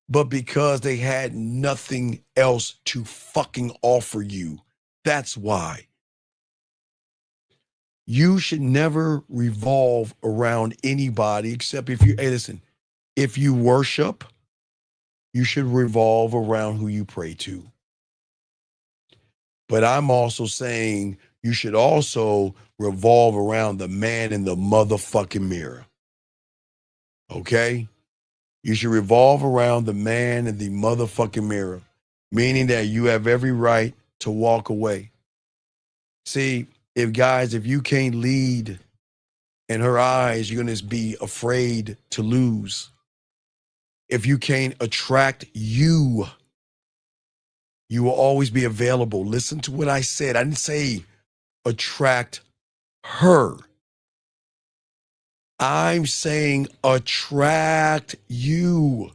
but because they had nothing else to fucking offer you. That's why. You should never revolve around anybody except if you, hey, listen, if you worship, you should revolve around who you pray to. But I'm also saying you should also revolve around the man in the motherfucking mirror. Okay? You should revolve around the man in the motherfucking mirror, meaning that you have every right to walk away. See, if you can't lead in her eyes, you're going to be afraid to lose. If you can't attract you, you will always be available. Listen to what I said. I didn't say attract her. I'm saying attract you.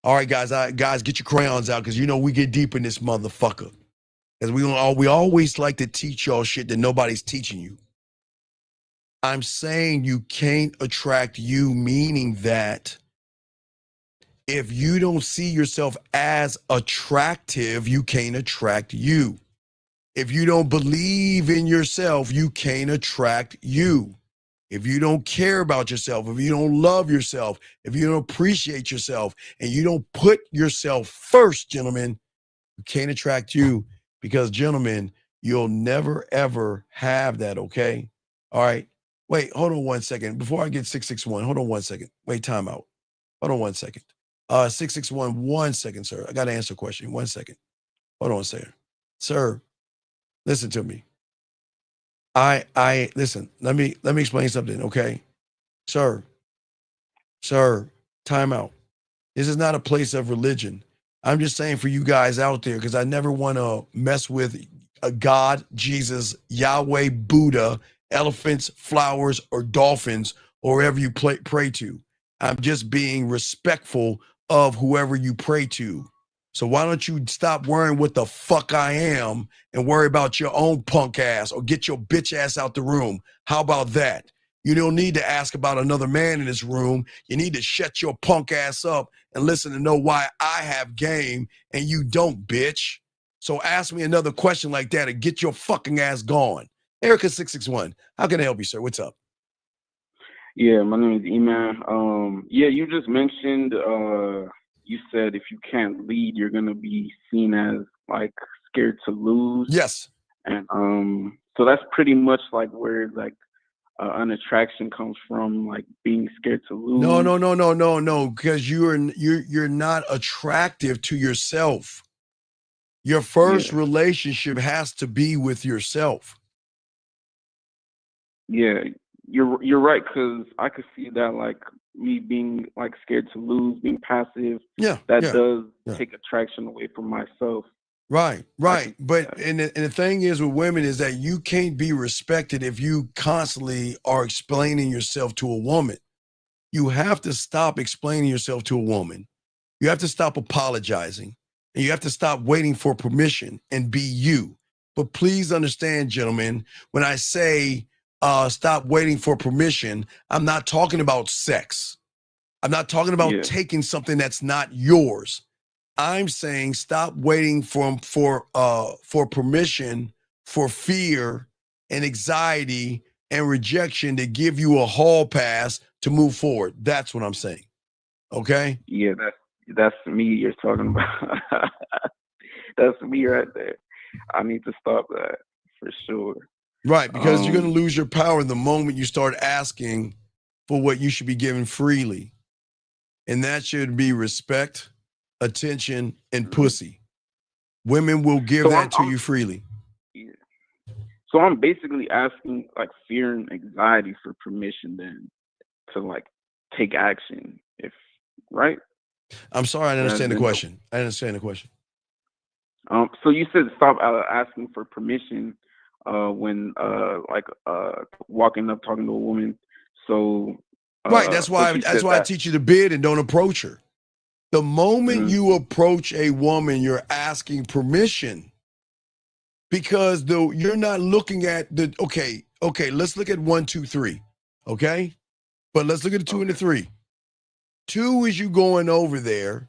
All right, guys, guys, get your crayons out because you know we get deep in this motherfucker. Because we always like to teach y'all shit that nobody's teaching you. I'm saying you can't attract you, meaning that if you don't see yourself as attractive, you can't attract you. If you don't believe in yourself, you can't attract you. If you don't care about yourself, if you don't love yourself, if you don't appreciate yourself, and you don't put yourself first, gentlemen, you can't attract you because, gentlemen, you'll never, ever have that, okay? All right. Wait, hold on 1 second. Before I get 661, hold on 1 second. Wait, time out. Hold on 1 second. 661, 1 second, sir. I got to answer a question. 1 second. Hold on a second. Sir, listen to me. Listen, let me explain something, okay? Sir, time out. This is not a place of religion. I'm just saying for you guys out there, because I never want to mess with a God, Jesus, Yahweh, Buddha, elephants, flowers, or dolphins, or wherever you pray to. I'm just being respectful of whoever you pray to. So why don't you stop worrying what the fuck I am and worry about your own punk ass or get your bitch ass out the room? How about that? You don't need to ask about another man in this room. You need to shut your punk ass up and listen to know why I have game and you don't, bitch. So ask me another question like that and get your fucking ass gone. Erica 661, how can I help you, sir? What's up? Yeah, my name is E-Man. Yeah, you just mentioned, you said if you can't lead, you're going to be seen as like scared to lose. Yes. And so that's pretty much like where like an attraction comes from, like being scared to lose. No, because you're not attractive to yourself. Your first relationship has to be with yourself. Yeah, you're right, because I could see that, like me being like scared to lose, being passive. That does take attraction away from myself. Right. But and the thing is with women is that you can't be respected if you constantly are explaining yourself to a woman. You have to stop explaining yourself to a woman. You have to stop apologizing. And you have to stop waiting for permission and be you. But please understand, gentlemen, when I say stop waiting for permission, I'm not talking about sex. I'm not talking about taking something that's not yours. I'm saying stop waiting for permission, for fear and anxiety and rejection to give you a hall pass to move forward. That's what I'm saying. Okay. Yeah, that's me you're talking about. That's me right there. I need to stop that for sure. Right, because you're going to lose your power the moment you start asking for what you should be given freely. And that should be respect, attention, and pussy. Women will give So that to you freely. Yeah. So I'm basically asking like fear and anxiety for permission then to like take action, if right? I'm sorry, I didn't Rather understand the than question. I didn't understand the question. So you said stop asking for permission when walking up talking to a woman. So Right, that's but why you that's said why I that. teach you to bid and don't approach her. The moment Mhm. you approach a woman, you're asking permission because you're not looking at the okay, let's look at 1, 2, 3. Okay? But let's look at the 2 and the 3. 2 is you going over there,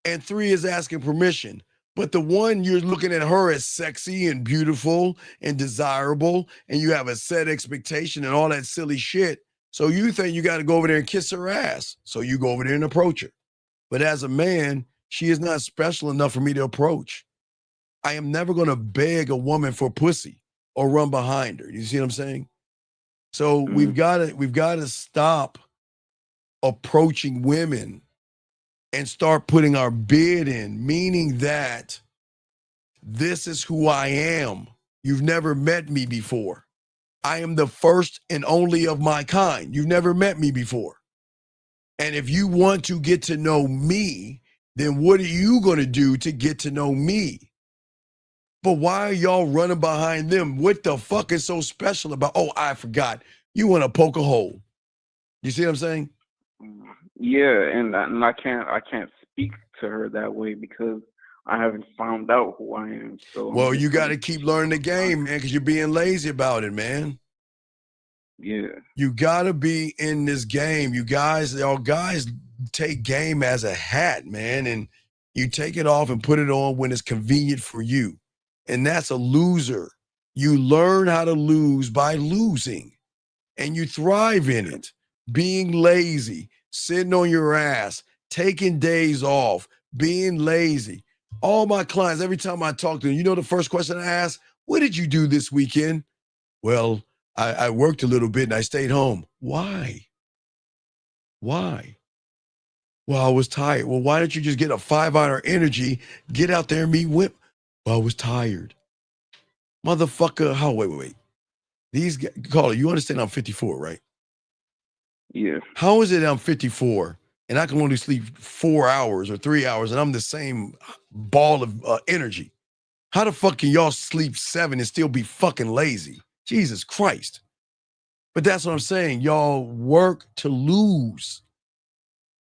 and 3 is asking permission. But the 1, you're looking at her as sexy and beautiful and desirable, and you have a set expectation and all that silly shit. So you think you got to go over there and kiss her ass. So you go over there and approach her. But as a man, she is not special enough for me to approach. I am never going to beg a woman for pussy or run behind her. You see what I'm saying? So we've got to stop approaching women and start putting our bid in, meaning that this is who I am. You've never met me before. I am the first and only of my kind. You've never met me before. And if you want to get to know me, then what are you going to do to get to know me? But why are y'all running behind them? What the fuck is so special about, oh, I forgot. You want to poke a hole. You see what I'm saying? Yeah, and I can't speak to her that way because I haven't found out who I am. So I'm Well, just you got gonna to keep teach her learning the from behind. game, man, because you're being lazy about it, man. Yeah. You got to be in this game. You guys, y'all guys take game as a hat, man, and you take it off and put it on when it's convenient for you. And that's a loser. You learn how to lose by losing, and you thrive in it. Being lazy, sitting on your ass, taking days off, being lazy. All my clients, every time I talk to them, you know the first question I ask? What did you do this weekend? Well, I worked a little bit and I stayed home. Why? Why? Well, I was tired. Well, why don't you just get a 5-hour energy, get out there and meet women? Well, I was tired. Motherfucker, wait. These guys, caller, you understand I'm 54, right? Yeah. How is it I'm 54 and I can only sleep 4 hours or 3 hours and I'm the same ball of energy? How the fuck can y'all sleep 7 and still be fucking lazy? Jesus Christ. But that's what I'm saying. Y'all work to lose.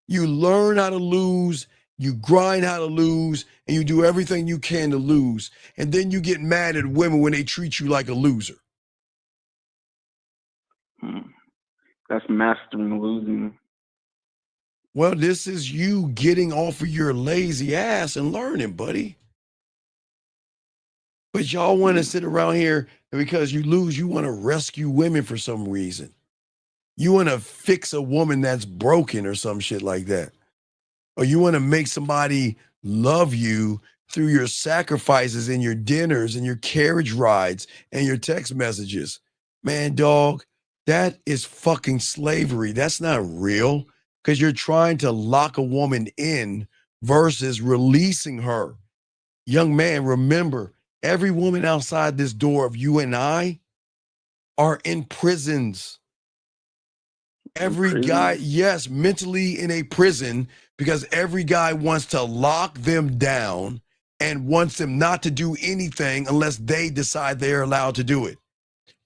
You learn how to lose, you grind how to lose, and you do everything you can to lose. And then you get mad at women when they treat you like a loser. That's mastering losing. Well, this is you getting off of your lazy ass and learning, buddy. But y'all want to sit around here and because you lose, you want to rescue women for some reason. You want to fix a woman that's broken or some shit like that. Or you want to make somebody love you through your sacrifices and your dinners and your carriage rides and your text messages. Man, dog, that is fucking slavery. That's not real because you're trying to lock a woman in versus releasing her. Young man, remember, every woman outside this door of you and I are in prisons. Every guy, yes, mentally in a prison because every guy wants to lock them down and wants them not to do anything unless they decide they're allowed to do it.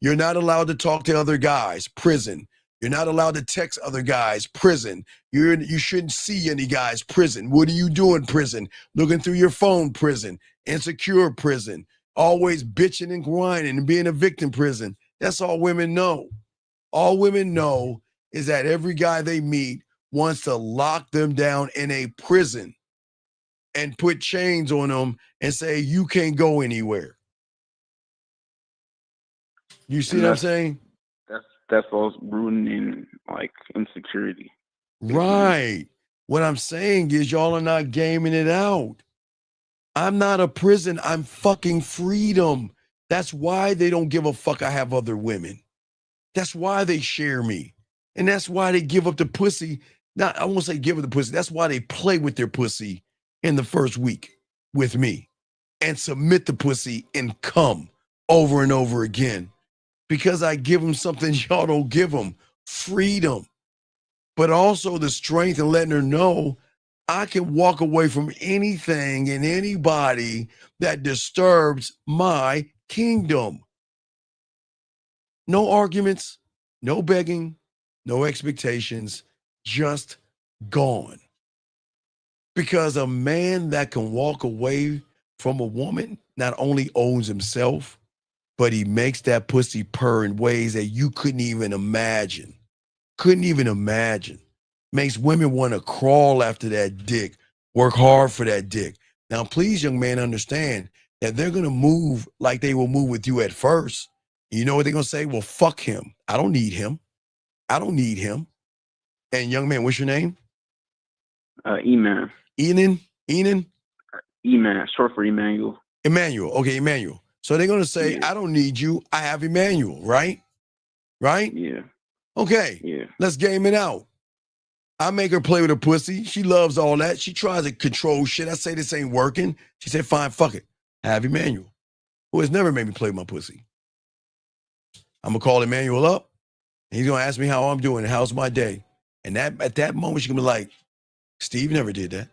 You're not allowed to talk to other guys, prison. You're not allowed to text other guys, prison. You shouldn't see any guys, prison. What are you doing, prison? Looking through your phone, prison. Insecure, prison. Always bitching and whining and being a victim, prison. That's all women know. All women know is that every guy they meet wants to lock them down in a prison and put chains on them and say, you can't go anywhere. You see what I'm saying? That's all rooted in like insecurity. Right. What I'm saying is y'all are not gaming it out. I'm not a prison. I'm fucking freedom. That's why they don't give a fuck I have other women. That's why they share me. And that's why they give up the pussy. Not, I won't say give up the pussy. That's why they play with their pussy in the first week with me and submit the pussy and come over and over again. Because I give them something y'all don't give them, freedom. But also the strength and letting her know I can walk away from anything and anybody that disturbs my kingdom. No arguments, no begging, no expectations, just gone. Because a man that can walk away from a woman not only owns himself, but he makes that pussy purr in ways that you couldn't even imagine. Couldn't even imagine. Makes women want to crawl after that dick, work hard for that dick. Now, please, young man, understand that they're going to move like they will move with you at first. You know what they're going to say? Well, fuck him. I don't need him. I don't need him. And young man, what's your name? Eman. Enan? Eman, short for Emmanuel. Emmanuel. Okay, Emmanuel. So they're going to say, Yeah. I don't need you. I have Emmanuel, right? Right? Yeah. Okay. Yeah. Let's game it out. I make her play with her pussy. She loves all that. She tries to control shit. I say this ain't working. She said, fine, fuck it. I have Emmanuel, who has never made me play with my pussy. I'm going to call Emmanuel up. And he's going to ask me how I'm doing and how's my day. And at that moment, she's going to be like, Steve never did that.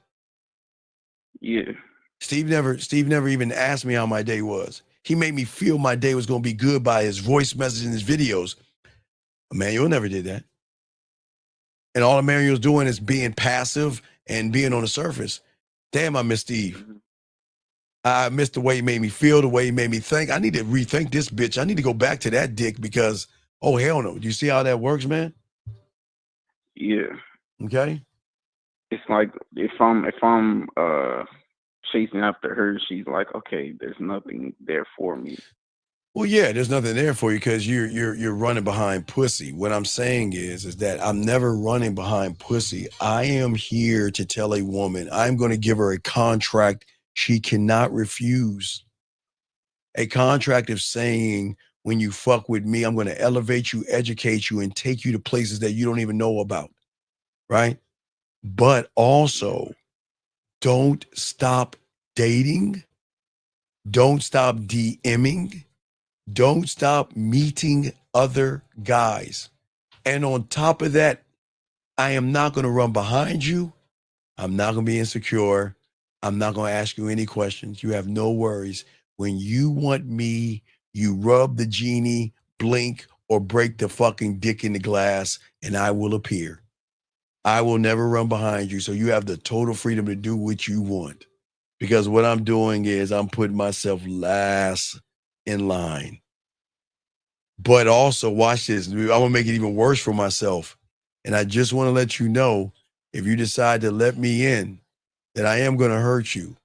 Yeah. Steve never even asked me how my day was. He made me feel my day was going to be good by his voice message and his videos. Emmanuel never did that. And all Emmanuel's doing is being passive and being on the surface. Damn, I miss Steve. Mm-hmm. I miss the way he made me feel, the way he made me think. I need to rethink this bitch. I need to go back to that dick because, oh, hell no. Do you see how that works, man? Yeah. Okay. It's like if I'm chasing after her, she's like, okay, there's nothing there for me. Well, yeah, there's nothing there for you because you're running behind pussy. What I'm saying is that I'm never running behind pussy. I am here to tell a woman I'm going to give her a contract she cannot refuse. A contract of saying, when you fuck with me, I'm going to elevate you, educate you, and take you to places that you don't even know about, right? But also, don't stop dating. Don't stop DMing. Don't stop meeting other guys. And on top of that, I am not going to run behind you. I'm not going to be insecure. I'm not going to ask you any questions. You have no worries. When you want me, you rub the genie, blink, or break the fucking dick in the glass, and I will appear. I will never run behind you. So you have the total freedom to do what you want. Because what I'm doing is I'm putting myself last in line. But also, watch this. I'm going to make it even worse for myself. And I just want to let you know, if you decide to let me in, that I am going to hurt you.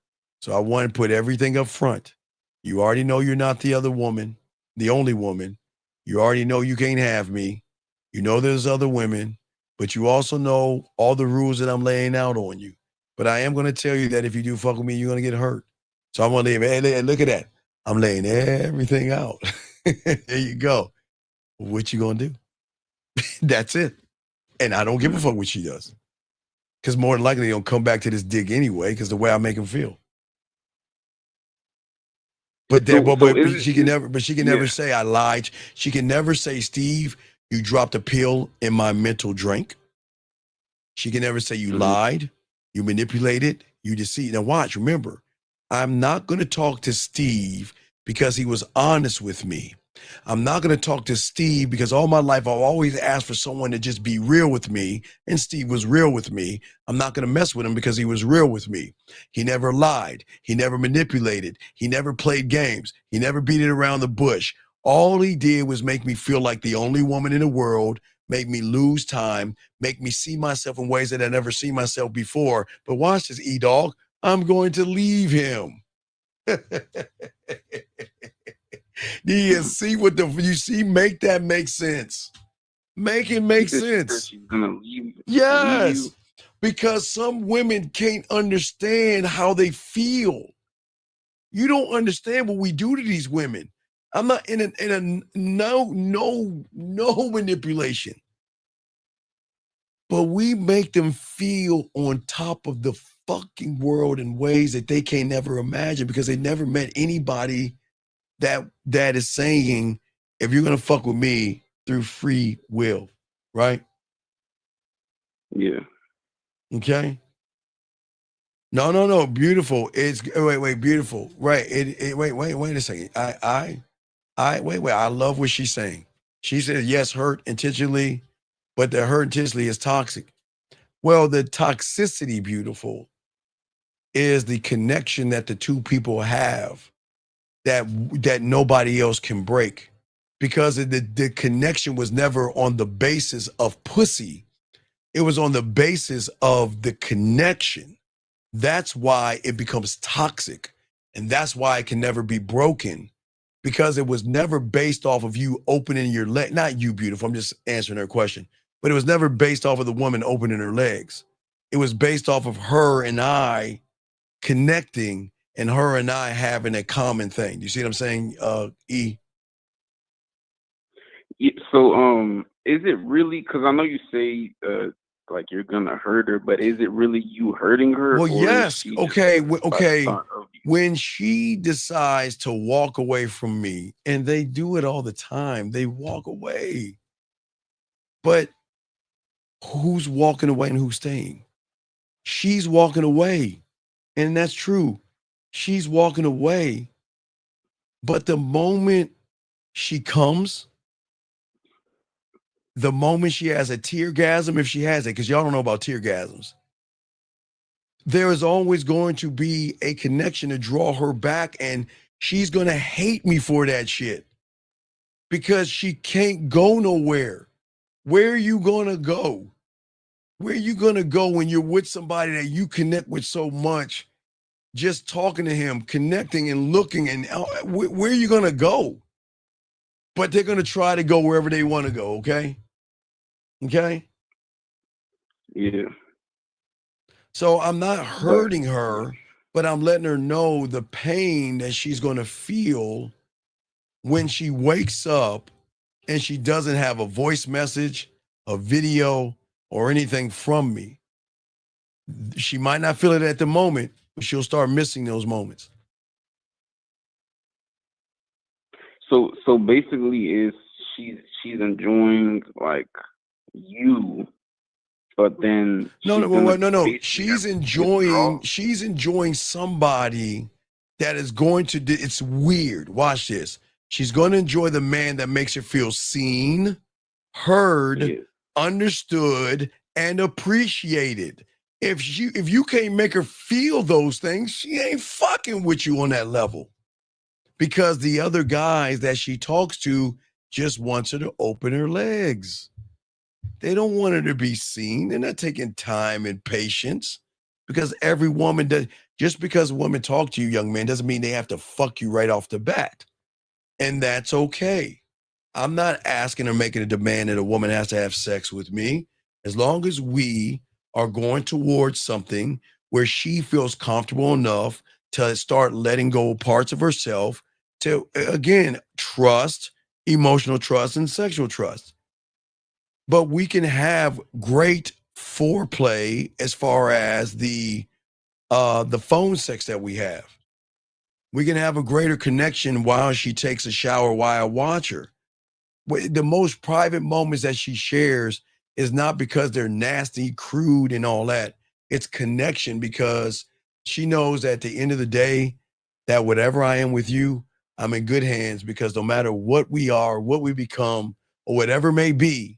So I want to put everything up front. You already know you're not the other woman, the only woman. You already know you can't have me. You know there's other women, but you also know all the rules that I'm laying out on you. But I am going to tell you that if you do fuck with me, you're going to get hurt. So I'm going to leave. Hey, look at that. I'm laying everything out. There you go. What you going to do? That's it. And I don't give a fuck what she does. Because more than likely, they'll come back to this dick anyway, because the way I make him feel. But she can never say I lied. She can never say, Steve, you dropped a pill in my mental drink. She can never say you lied, you manipulated, you deceived. Now watch, remember, I'm not going to talk to Steve because he was honest with me. I'm not going to talk to Steve because all my life I've always asked for someone to just be real with me, and Steve was real with me. I'm not going to mess with him because he was real with me. He never lied. He never manipulated. He never played games. He never beat it around the bush. All he did was make me feel like the only woman in the world, make me lose time, make me see myself in ways that I never seen myself before. But watch this, E-Dog. I'm going to leave him. Do you see what make that make sense? Make it make sense. She's gonna leave. Yes. because some women can't understand how they feel. You don't understand what we do to these women. I'm not in a no manipulation. But we make them feel on top of the fucking world in ways that they can't never imagine because they never met anybody that is saying, if you're gonna fuck with me through free will, right? Yeah. Okay. No, beautiful. It's wait, beautiful. Right. Wait a second. I love what she's saying. She says, yes, hurt intentionally, but the hurt intentionally is toxic. Well, the toxicity, beautiful, is the connection that the two people have that nobody else can break. Because the connection was never on the basis of pussy. It was on the basis of the connection. That's why it becomes toxic. And that's why it can never be broken. Because it was never based off of you opening your leg. Not you, beautiful. I'm just answering her question. But it was never based off of the woman opening her legs. It was based off of her and I connecting and her and I having a common thing. You see what I'm saying, E? Yeah, so is it really, because I know you say like you're gonna hurt her, but is it really you hurting her? Well, or yes. is she Okay. just Okay. thought of you? When she decides to walk away from me, and they do it all the time, they walk away. But who's walking away and who's staying? She's walking away. And that's true. She's walking away. But the moment she comes, the moment she has a teargasm, if she has it, because y'all don't know about teargasms, there is always going to be a connection to draw her back, and she's going to hate me for that shit because she can't go nowhere. Where are you going to go? Where are you going to go when you're with somebody that you connect with so much? Just talking to him, connecting and looking, and where are you going to go? But they're going to try to go wherever they want to go, okay? Okay? Yeah. So I'm not hurting her, but I'm letting her know the pain that she's going to feel when she wakes up and she doesn't have a voice message, a video, or anything from me. She might not feel it at the moment, but she'll start missing those moments. So basically, is she's enjoying like you, but then No. She's enjoying somebody that is going to do. It's weird. Watch this. She's going to enjoy the man that makes her feel seen, heard, understood, and appreciated. If you can't make her feel those things, she ain't fucking with you on that level. Because the other guys that she talks to just wants her to open her legs. They don't want her to be seen. They're not taking time and patience, because every woman does. Just because a woman talk to you, young man, doesn't mean they have to fuck you right off the bat. And that's okay. I'm not asking or making a demand that a woman has to have sex with me. As long as we are going towards something where she feels comfortable enough to start letting go of parts of herself to, again, trust, emotional trust, and sexual trust. But we can have great foreplay as far as the phone sex that we have. We can have a greater connection while she takes a shower, while I watch her. The most private moments that she shares is not because they're nasty, crude, and all that. It's connection, because she knows at the end of the day that whatever I am with you, I'm in good hands, because no matter what we are, what we become, or whatever may be,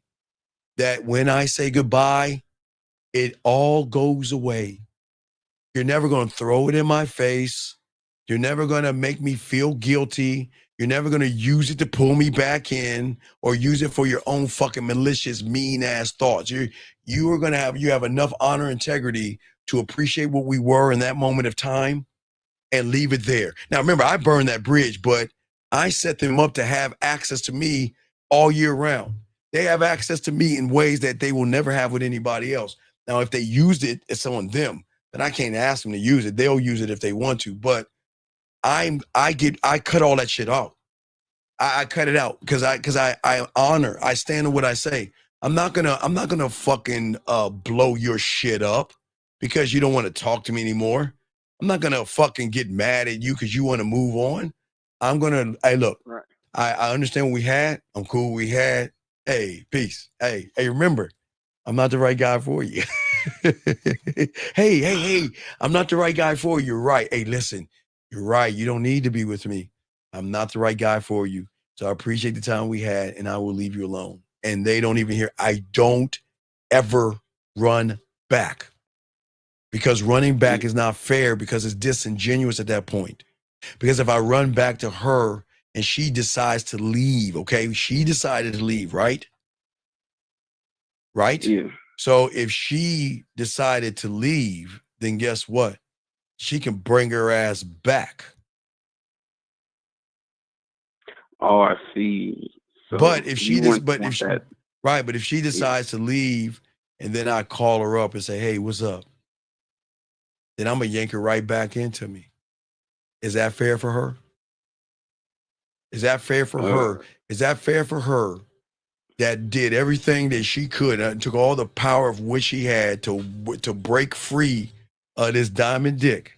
that when I say goodbye, it all goes away. You're never going to throw it in my face. You're never going to make me feel guilty. You're never going to use it to pull me back in, or use it for your own fucking malicious, mean ass thoughts. You have enough honor, integrity to appreciate what we were in that moment of time and leave it there. Now, remember, I burned that bridge, but I set them up to have access to me all year round. They have access to me in ways that they will never have with anybody else. Now, if they used it, it's on them. Then I can't ask them to use it. They'll use it if they want to. But I cut all that shit out. I cut it out because I honor. I stand on what I say. I'm not gonna fucking blow your shit up because you don't want to talk to me anymore. I'm not gonna fucking get mad at you because you want to move on. Hey, look, Right. I understand what we had. I'm cool. We had. Hey, peace. Hey, remember, I'm not the right guy for you. hey, I'm not the right guy for you. You're right. Hey, listen, you're right. You don't need to be with me. I'm not the right guy for you. So I appreciate the time we had, and I will leave you alone. And they don't even hear. I don't ever run back because running back is not fair because it's disingenuous at that point. Because if I run back to her and she decides to leave, okay, she decided to leave, right? Right? Yeah. So if she decided to leave, then guess what? She can bring her ass back. Oh, I see. So But if she that. but if she decides to leave and then I call her up and say, hey, what's up? Then I'm gonna yank her right back into me. Is that fair for her? Is that fair for her? Is that fair for her that did everything that she could and took all the power of which she had to break free of this diamond dick?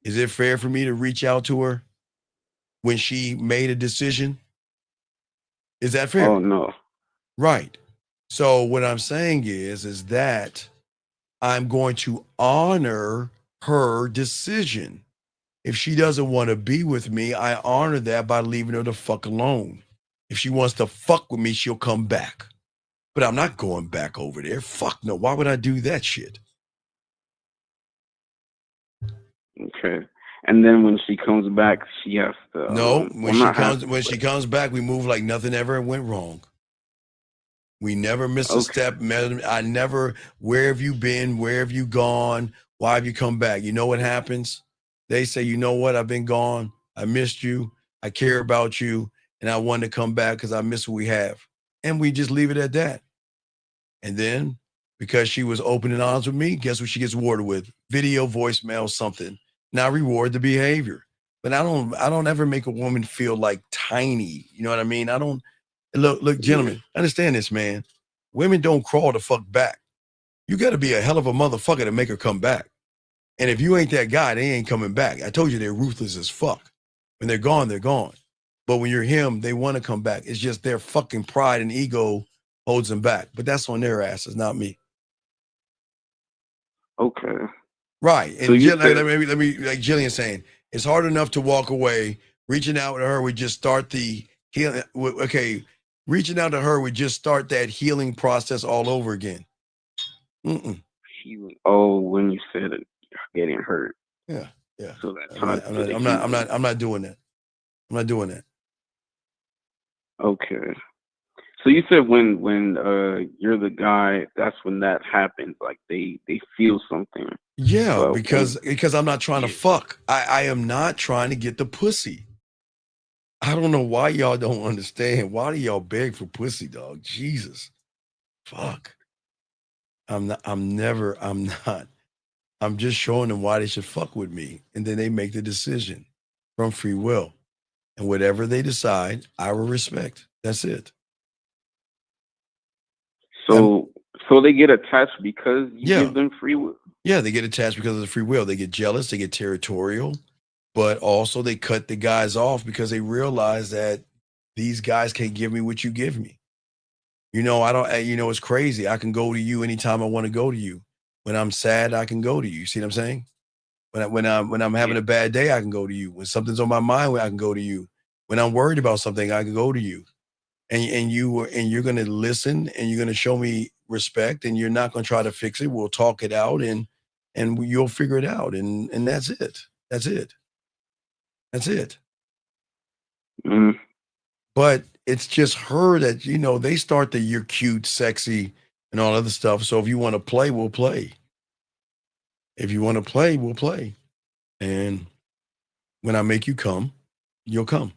Is it fair for me to reach out to her when she made a decision? Is that fair? Oh no. Right. So what I'm saying is that I'm going to honor her decision. If she doesn't want to be with me, I honor that by leaving her the fuck alone. If she wants to fuck with me, she'll come back. But I'm not going back over there. Fuck no. Why would I do that shit? Okay. And then when she comes back, she has to. No, when she comes back, we move like nothing ever went wrong. We never missed a step. I never, where have you been? Where have you gone? Why have you come back? You know what happens? They say, you know what? I've been gone. I missed you. I care about you. And I wanted to come back because I miss what we have. And we just leave it at that. And then because she was open and honest with me, guess what she gets rewarded with? Video, voicemail, something. Now reward the behavior. But I don't ever make a woman feel like tiny. You know what I mean? I don't. Look, gentlemen, understand this, man. Women don't crawl the fuck back. You got to be a hell of a motherfucker to make her come back. And if you ain't that guy, they ain't coming back. I told you they're ruthless as fuck. When they're gone, they're gone. But when you're him, they want to come back. It's just their fucking pride and ego holds them back. But that's on their asses, not me. Okay. Right. And So let me, like Jillian's saying, it's hard enough to walk away. Reaching out to her would just start the healing. Okay. Reaching out to her would just start that healing process all over again. Oh, when you said it, getting hurt. Yeah. So that's I'm not doing that. I'm not doing that. Okay. So you said when you're the guy, that's when that happens. Like they feel something. Yeah, because I'm not trying to fuck. I am not trying to get the pussy. I don't know why y'all don't understand. Why do y'all beg for pussy, dog? Jesus. Fuck. I'm not. I'm just showing them why they should fuck with me. And then they make the decision from free will. And whatever they decide, I will respect. That's it. So they get attached because you give them free will? Yeah, they get attached because of the free will. They get jealous, they get territorial, but also they cut the guys off because they realize that these guys can't give me what you give me. You know, it's crazy. I can go to you anytime I want to go to you. When I'm sad, I can go to you. You see what I'm saying? When I'm having a bad day, I can go to you. When something's on my mind, I can go to you. When I'm worried about something, I can go to you. And you're going to listen and you're going to show me respect and you're not going to try to fix it. We'll talk it out and you'll figure it out. And that's it. That's it. That's it. Mm. But it's just her that, they start the you're cute, sexy and all other stuff. So if you want to play, we'll play. If you want to play, we'll play. And when I make you come, you'll come.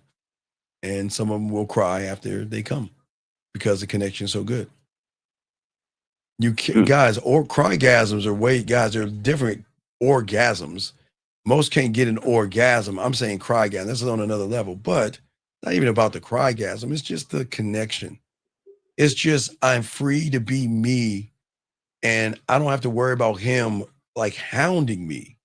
And some of them will cry after they come because the connection's so good. You can't, guys, or crygasms are guys, they're different orgasms. Most can't get an orgasm. I'm saying crygasm. This is on another level, but not even about the crygasm. It's just the connection. It's just I'm free to be me, and I don't have to worry about him like hounding me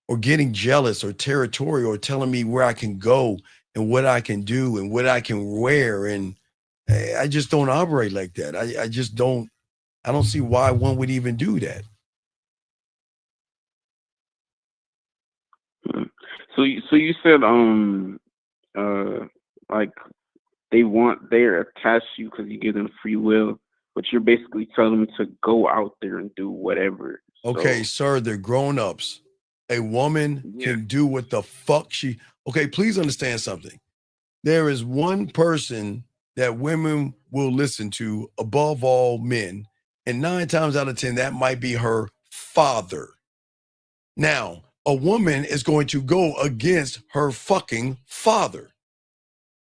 or getting jealous or territorial or telling me where I can go and what I can do and what I can wear. And I just don't operate like that. I just don't. I don't see why one would even do that. So you said like they're attached to you because you give them free will, but you're basically telling them to go out there and do whatever. Okay, So, sir, they're grown-ups. A woman yeah. can do what the fuck she. Okay, please understand something. There is one person that women will listen to above all men, and 9 times out of 10, that might be her father. Now, a woman is going to go against her fucking father.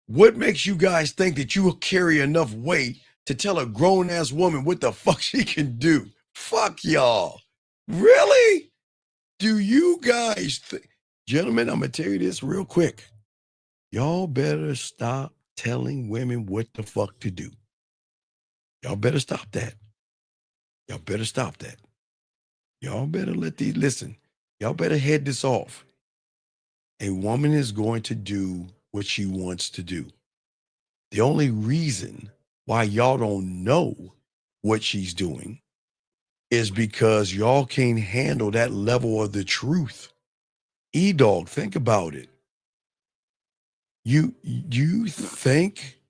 What makes you guys think that you will carry enough weight to tell a grown-ass woman what the fuck she can do? Fuck y'all. Really? Do you guys gentlemen, I'm going to tell you this real quick. Y'all better stop telling women what the fuck to do. Y'all better stop that. Y'all better stop that. Y'all better listen. Y'all better head this off. A woman is going to do what she wants to do. The only reason why y'all don't know what she's doing is because y'all can't handle that level of the truth. E-Dog, think about it. You think,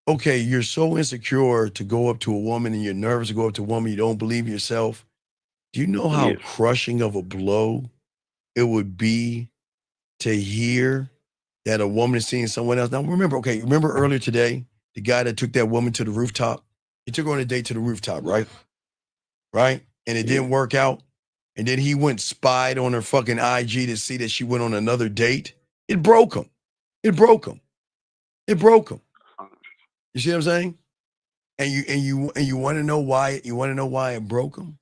okay, you're so insecure to go up to a woman and you're nervous to go up to a woman, you don't believe yourself. Do you know how crushing of a blow it would be to hear that a woman is seeing someone else? Now remember earlier today, the guy that took that woman to the rooftop, he took her on a date to the rooftop, right? Right? And it didn't work out. And then he went spied on her fucking IG to see that she went on another date. It broke him. It broke him. It broke him. You see what I'm saying? And you want to know why? You want to know why it broke him?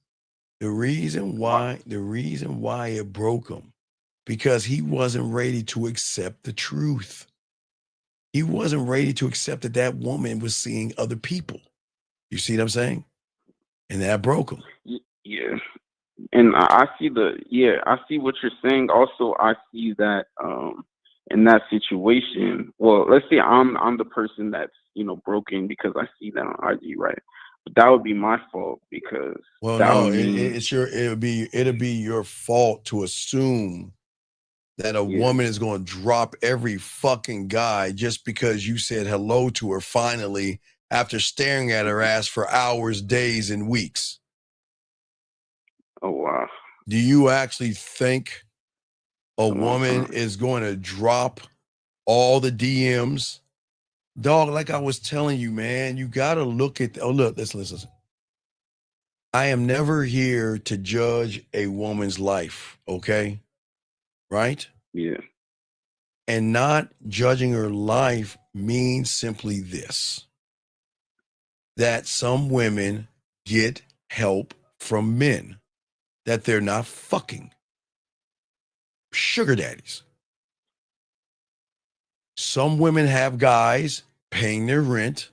The reason why it broke him, because he wasn't ready to accept the truth. He wasn't ready to accept that that woman was seeing other people. You see what I'm saying? And that broke him. Yeah. And I see I see what you're saying. Also, I see that in that situation, well, let's say I'm the person that's, broken because I see that on IG, right? But that would be my fault because it'll be your fault to assume that a woman is going to drop every fucking guy just because you said hello to her finally after staring at her ass for hours, days, and weeks. Oh, wow. Do you actually think a woman is going to drop all the DMs? Dog, like I was telling you, man, you got to look at, listen. I am never here to judge a woman's life, okay? Right? Yeah. And not judging her life means simply this, that some women get help from men that they're not fucking. Sugar daddies. Some women have guys paying their rent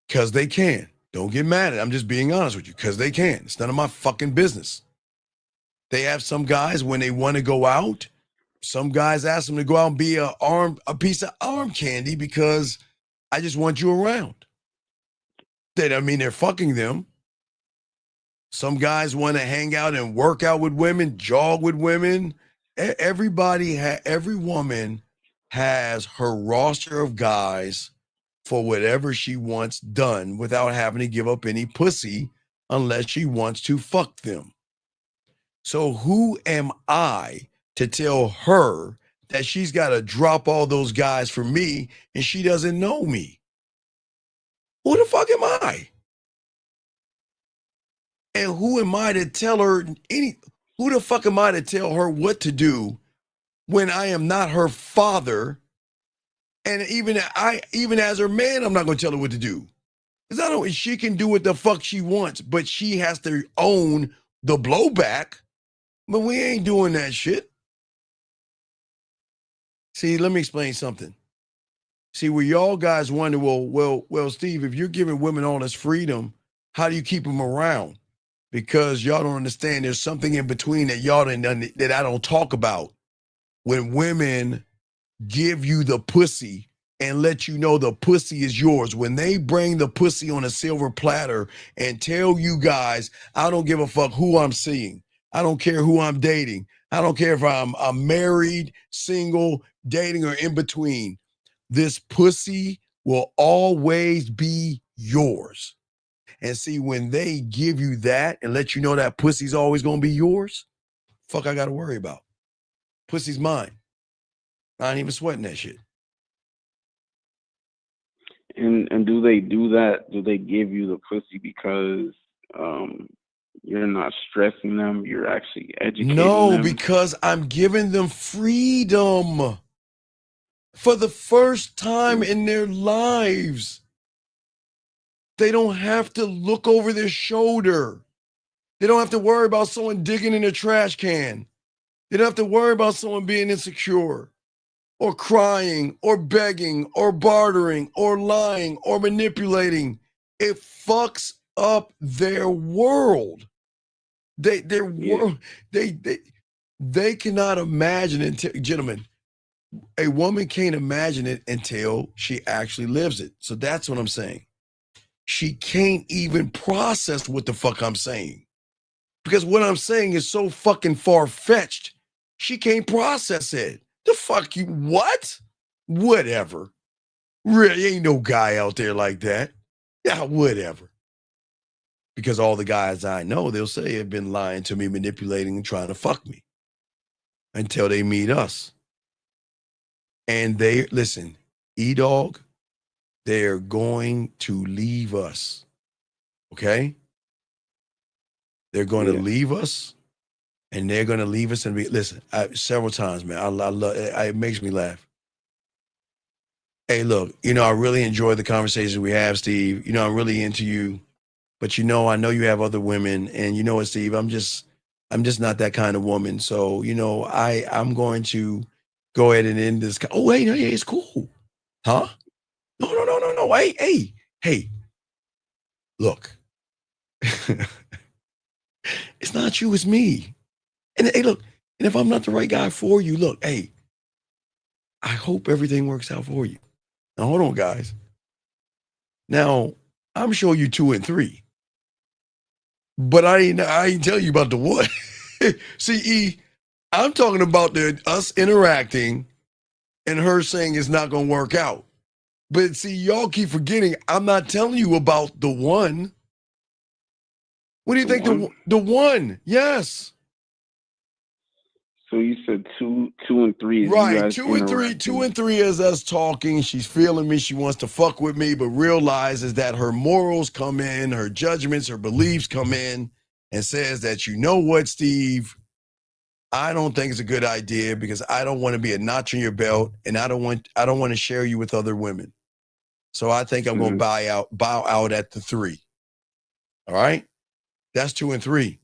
because they can. Don't get mad at it. I'm just being honest with you, because they can. It's none of my fucking business. They have some guys when they want to go out. Some guys ask them to go out and be a piece of arm candy because I just want you around. That I mean they're fucking them. Some guys want to hang out and work out with women, jog with women. Every woman has her roster of guys for whatever she wants done without having to give up any pussy unless she wants to fuck them. So who am I to tell her that she's got to drop all those guys for me and she doesn't know me? Who the fuck am I? And who am I to tell her who the fuck am I to tell her what to do when I am not her father? And even as her man, I'm not going to tell her what to do. Because she can do what the fuck she wants, but she has to own the blowback. But we ain't doing that shit. See, let me explain something. See, where y'all guys wonder, well, Steve, if you're giving women all this freedom, how do you keep them around? Because y'all don't understand there's something in between that y'all didn't, that I don't talk about. When women give you the pussy and let you know the pussy is yours, when they bring the pussy on a silver platter and tell you guys, I don't give a fuck who I'm seeing. I don't care who I'm dating. I don't care if I'm married, single, dating, or in between. This pussy will always be yours. And see, when they give you that and let you know that pussy's always going to be yours, fuck I got to worry about. Pussy's mine. I ain't even sweating that shit. And do they do that? Do they give you the pussy because you're not stressing them? You're actually educating them? No, because I'm giving them freedom for the first time in their lives. They don't have to look over their shoulder. They don't have to worry about someone digging in a trash can. They don't have to worry about someone being insecure or crying or begging or bartering or lying or manipulating. It fucks up their world. Their world, they cannot imagine it. Gentlemen, a woman can't imagine it until she actually lives it. So that's what I'm saying. She can't even process what the fuck I'm saying. Because what I'm saying is so fucking far-fetched. She can't process it. The fuck you, what? Whatever. Really, ain't no guy out there like that. Yeah, whatever. Because all the guys I know, they'll say have been lying to me, manipulating, and trying to fuck me until they meet us. And they, listen, E-Dog, they're going to leave us. Okay? They're going to leave us, and they're going to leave us and be, listen, several times, man, I love it makes me laugh. Hey, look, I really enjoy the conversation we have, Steve. I'm really into you, but I know you have other women, and you know what, Steve, I'm just not that kind of woman. So, I'm going to go ahead and end this. Oh, wait, hey, it's cool. Huh? No. Hey, look. It's not you, it's me. And hey, look, and if I'm not the right guy for you, look, hey, I hope everything works out for you. Now, hold on, guys. Now, I'm showing you 2 and 3. But I ain't tell you about the one. See, E, I'm talking about us interacting and her saying it's not going to work out. But see, y'all keep forgetting, I'm not telling you about the one. What do you think? The one? Yes. So you said 2 and 3 is right, you guys 2 and 3. 2 and 3 is us talking. She's feeling me. She wants to fuck with me, but realizes that her morals come in, her judgments, her beliefs come in, and says that, you know what, Steve, I don't think it's a good idea because I don't want to be a notch in your belt, and I don't want to share you with other women. So I think I'm going to bow out at the 3. All right, that's 2 and 3.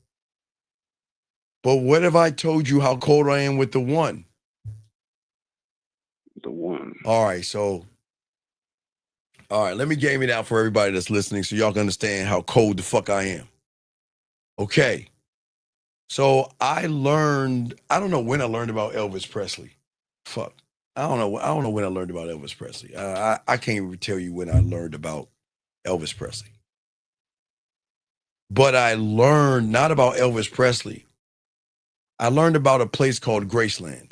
But what if I told you how cold I am with the 1? The 1. All right, so, let me game it out for everybody that's listening so y'all can understand how cold the fuck I am. Okay, so I don't know when I learned about Elvis Presley. Fuck, I don't know when I learned about Elvis Presley. I can't even tell you when I learned about Elvis Presley. But I learned not about Elvis Presley. I learned about a place called Graceland.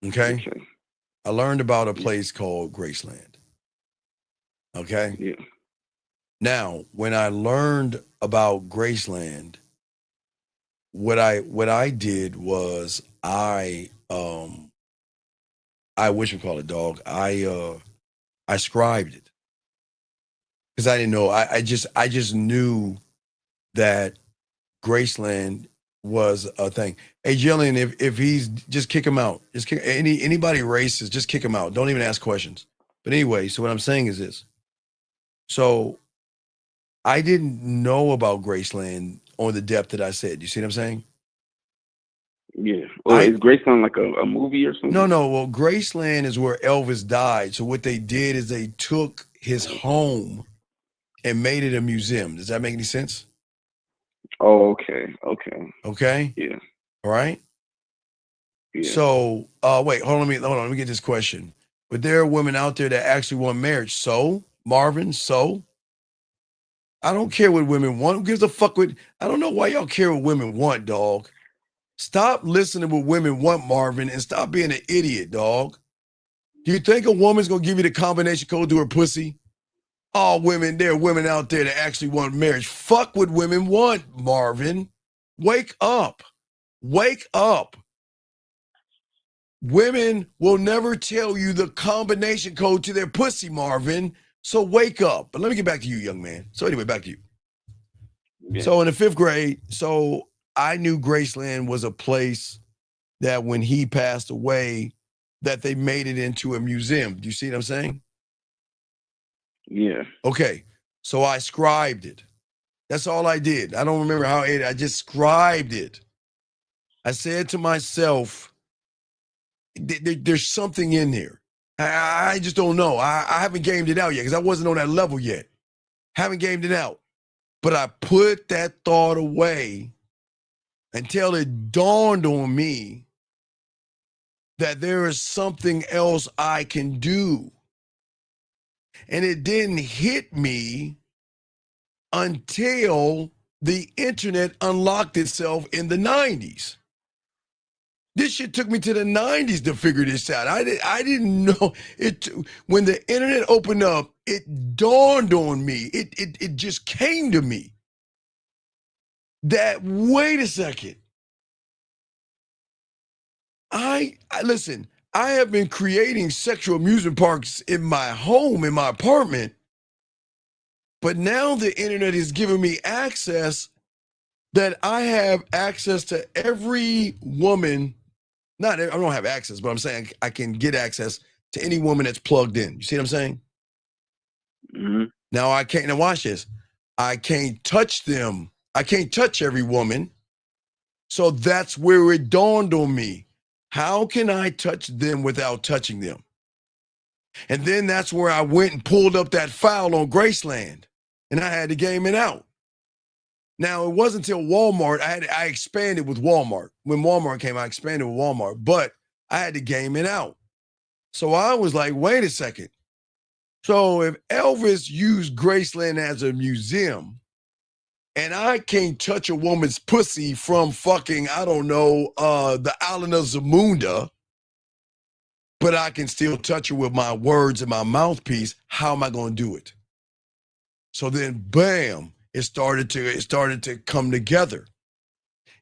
Okay. I learned about a place called Graceland. Okay. Yeah. Now, when I learned about Graceland, what I did was I whatchamacallit, dog. I scribed it. Because I didn't know. I just knew that Graceland was a thing. Hey, Jillian, if he's just kick him out. Just kick anybody racist, just kick him out. Don't even ask questions. But anyway, so what I'm saying is this. So I didn't know about Graceland on the depth that I said. You see what I'm saying? Yeah. Well, is Graceland like a movie or something? No. Well, Graceland is where Elvis died. So what they did is they took his home and made it a museum. Does that make any sense? Oh, okay. Okay. Yeah. All right. Yeah. So, wait, hold on. Let me get this question. But there are women out there that actually want marriage. So, Marvin, I don't care what women want. Who gives a fuck what? I don't know why y'all care what women want, dog. Stop listening to what women want, Marvin, and stop being an idiot, dog. Do you think a woman's gonna give you the combination code to her pussy? All women, there are women out there that actually want marriage. Fuck what women want, Marvin. Wake up. Wake up. Women will never tell you the combination code to their pussy, Marvin. So wake up. But let me get back to you, young man. So anyway, back to you. Yeah. So in the 5th grade, so I knew Graceland was a place that when he passed away, that they made it into a museum. Do you see what I'm saying? Yeah. Okay. So I scribed it. That's all I did. I don't remember how I just scribed it. I said to myself, there's something in there. I just don't know. I haven't gamed it out yet because I wasn't on that level yet. Haven't gamed it out. But I put that thought away until it dawned on me that there is something else I can do. And it didn't hit me until the internet unlocked itself in the 90s. This shit took me to the 90s to figure this out. I didn't know it. When the internet opened up, it dawned on me. It just came to me that, wait a second. Listen, I have been creating sexual amusement parks in my home, in my apartment, but now the internet is giving me access that I have access to every woman. I don't have access, but I'm saying I can get access to any woman that's plugged in. You see what I'm saying? Mm-hmm. Now watch this. I can't touch them. I can't touch every woman. So that's where it dawned on me. How can I touch them without touching them? And then that's where I went and pulled up that file on Graceland, and I had to game it out. Now, it wasn't until Walmart, I expanded with Walmart. When Walmart came, I expanded with Walmart, but I had to game it out. So I was like, wait a second. So if Elvis used Graceland as a museum, and I can't touch a woman's pussy from fucking, I don't know, the island of Zamunda, but I can still touch her with my words and my mouthpiece, how am I going to do it? So then, bam, it started to come together.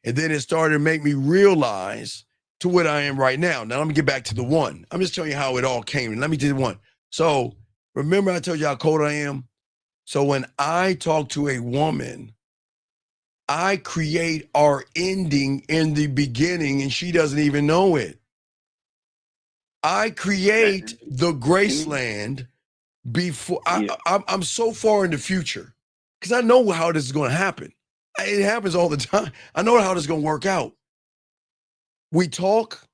And then it started to make me realize to what I am right now. Now, let me get back to the one. I'm just telling you how it all came. And let me do the one. So remember I told you how cold I am? So when I talk to a woman, I create our ending in the beginning and she doesn't even know it. I create the Graceland before I'm so far in the future because I know how this is going to happen. It happens all the time. I know how this is going to work out. We talk.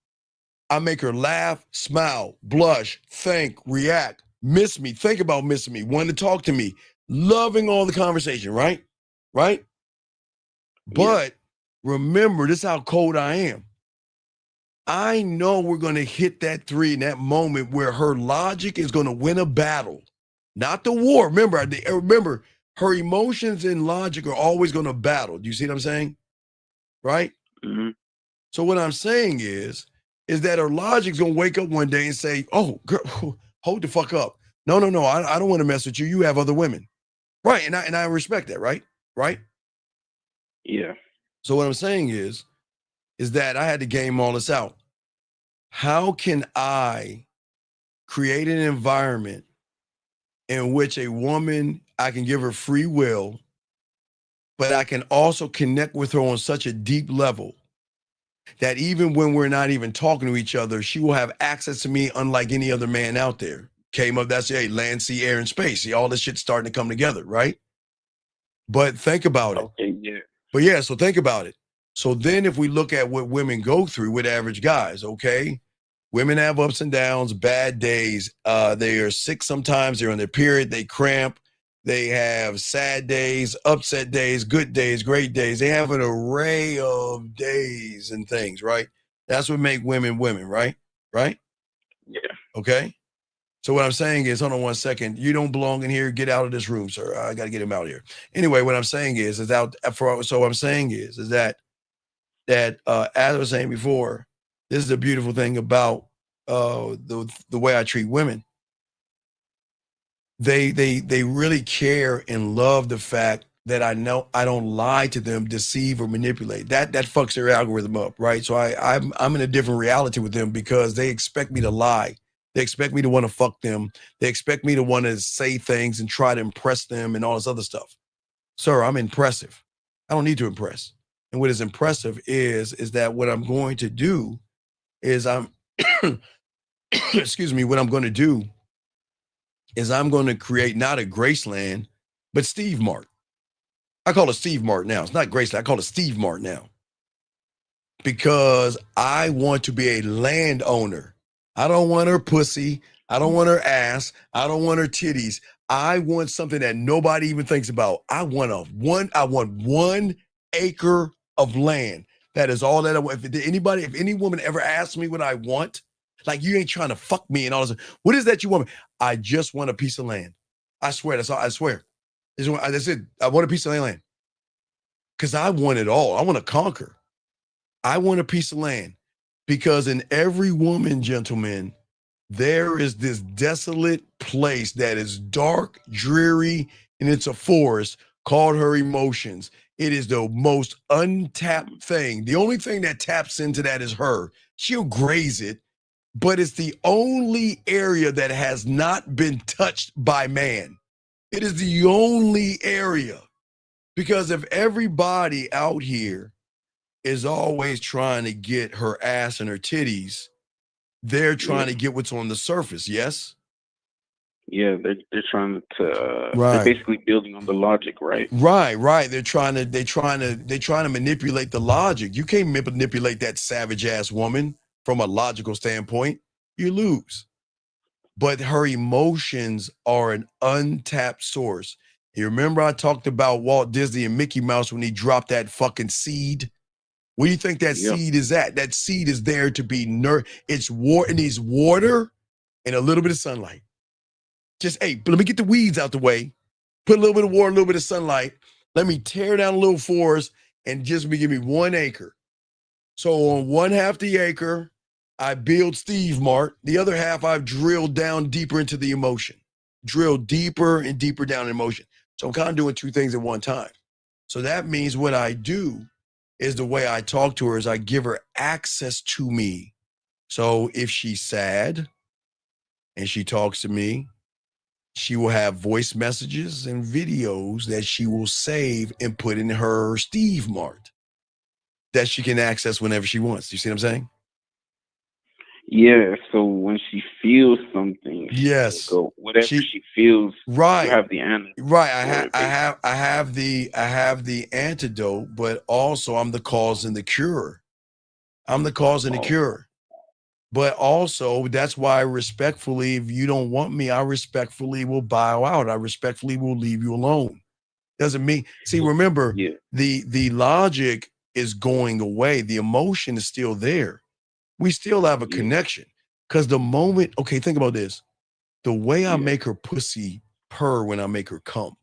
I make her laugh, smile, blush, think, react, miss me, think about missing me, want to talk to me, loving all the conversation, right? Right? But remember, this is how cold I am. I know we're going to hit that 3 in that moment where her logic is going to win a battle, not the war. Remember, her emotions and logic are always going to battle. Do you see what I'm saying? Right? Mm-hmm. So what I'm saying is that her logic's going to wake up one day and say, oh, girl, hold the fuck up. No, I don't want to mess with you. You have other women. Right, and I respect that, right? Right? Yeah. So what I'm saying is that I had to game all this out. How can I create an environment in which a woman, I can give her free will but I can also connect with her on such a deep level that even when we're not even talking to each other, she will have access to me unlike any other man out there. Came up, that's land, sea, air, and space. See, all this shit's starting to come together, right? But think about it. Okay, yeah. But yeah, so think about it. So then if we look at what women go through with average guys, okay? Women have ups and downs, bad days. They are sick sometimes, they're on their period, they cramp. They have sad days, upset days, good days, great days. They have an array of days and things, right? That's what make women women, right? Right? Yeah. Okay? So what I'm saying is, hold on one second. You don't belong in here. Get out of this room, sir. I got to get him out of here. Anyway, what I'm saying is that as I was saying before, this is the beautiful thing about the way I treat women. They really care and love the fact that I know I don't lie to them, deceive, or manipulate. That fucks their algorithm up, right? So I'm in a different reality with them because they expect me to lie. They expect me to want to fuck them. They expect me to want to say things and try to impress them and all this other stuff. Sir, I'm impressive. I don't need to impress. And what is impressive is that what I'm going to do is excuse me, what I'm going to do is I'm going to create not a Graceland, but Steve Mart. I call it Steve Mart now. It's not Graceland. I call it Steve Mart now. Because I want to be a landowner. I don't want her pussy. I don't want her ass. I don't want her titties. I want something that nobody even thinks about. I want 1 acre of land. That is all that I want. If any woman ever asks me what I want, like, you ain't trying to fuck me and all this. What is that you want? I just want a piece of land. I swear, that's all. I swear. That's it. I want a piece of land. Because I want it all. I want to conquer. I want a piece of land. Because in every woman, gentlemen, there is this desolate place that is dark, dreary, and it's a forest called her emotions. It is the most untapped thing. The only thing that taps into that is her. She'll graze it, but it's the only area that has not been touched by man. It is the only area. Because if everybody out here is always trying to get her ass and her titties, they're trying to get what's on the surface, yes? Yeah, they're trying to Right. they're basically building on the logic, right? Right. They're trying to manipulate the logic. You can't manipulate that savage ass woman from a logical standpoint. You lose. But her emotions are an untapped source. You remember I talked about Walt Disney and Mickey Mouse when he dropped that fucking seed? What do you think that seed is at? That seed is there to be it needs water and a little bit of sunlight. Just, hey, let me get the weeds out the way. Put a little bit of water, a little bit of sunlight. Let me tear down a little forest and just give me 1 acre. So on 1/2 the acre, I build Steve Mart. The other half, I've drilled down deeper into the emotion. Drill deeper and deeper down in emotion. So I'm kind of doing 2 things at one time. So that means what I do is the way I talk to her is I give her access to me. So if she's sad and she talks to me, she will have voice messages and videos that she will save and put in her Steve Mart that she can access whenever she wants. You see what I'm saying? Yeah, so when she feels something, yes, go whatever she feels. Right, you have the antidote. Right, I have the antidote, but also I'm the cause and the cure. I'm the cause and the cure. But also, that's why respectfully, if you don't want me, I respectfully will bow out. I respectfully will leave you alone. Doesn't mean, see, remember, the logic is going away. The emotion is still there. We still have a connection. Because the moment, okay, think about this. The way I make her pussy purr when I make her come.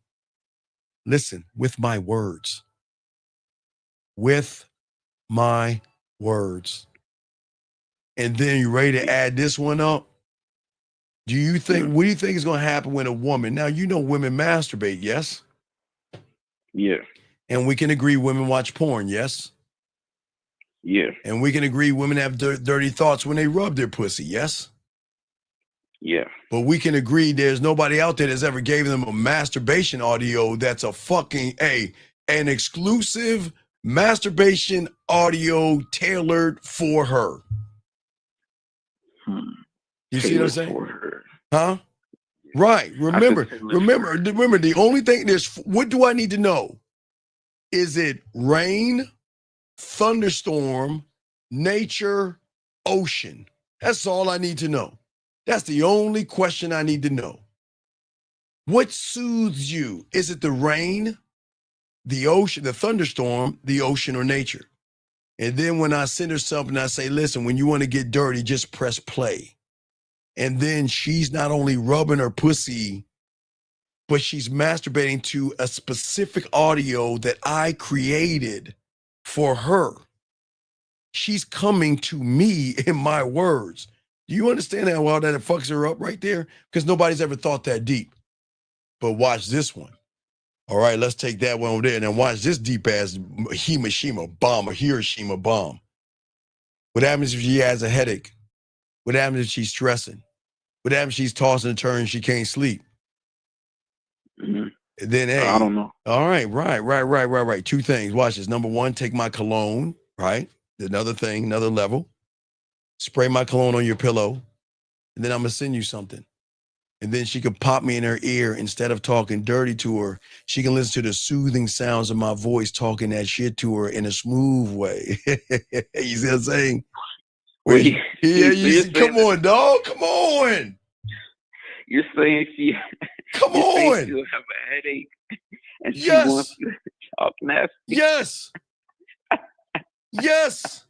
Listen, with my words. With my words. And then you ready to add this one up? What do you think is going to happen when a woman, now you know women masturbate, yes? Yeah. And we can agree women watch porn, yes? Yeah. And we can agree women have dirty thoughts when they rub their pussy, yes? Yeah. But we can agree there's nobody out there that's ever gave them a masturbation audio that's a fucking, hey, an exclusive masturbation audio tailored for her. You see what I'm saying? For her. Huh? Right. Remember, the only thing what do I need to know? Is it rain, thunderstorm, nature, ocean? That's all I need to know. That's the only question I need to know. What soothes you? Is it the rain, the ocean, the thunderstorm, the ocean, or nature? And then when I send her something, I say, listen, when you want to get dirty, just press play. And then she's not only rubbing her pussy, but she's masturbating to a specific audio that I created for her. She's coming to me in my words. Do you understand how well that it fucks her up right there? Because nobody's ever thought that deep. But watch this one. All right, let's take that one over there and then watch this deep ass Hiroshima bomb. What happens if she has a headache? What happens if she's stressing? What happens if she's tossing and turning, she can't sleep? Mm-hmm. Then, hey, I don't know. All right, right. Two things. Watch this. Number one, take my cologne, right? Another thing, another level. Spray my cologne on your pillow, and then I'm gonna send you something. And then she can pop me in her ear. Instead of talking dirty to her, she can listen to the soothing sounds of my voice talking that shit to her in a smooth way. You see what I'm saying? Wait, Come on, dog. Come on. You're saying Come on. she'll have a headache and she Yes. wants to talk nasty. Yes. Yes.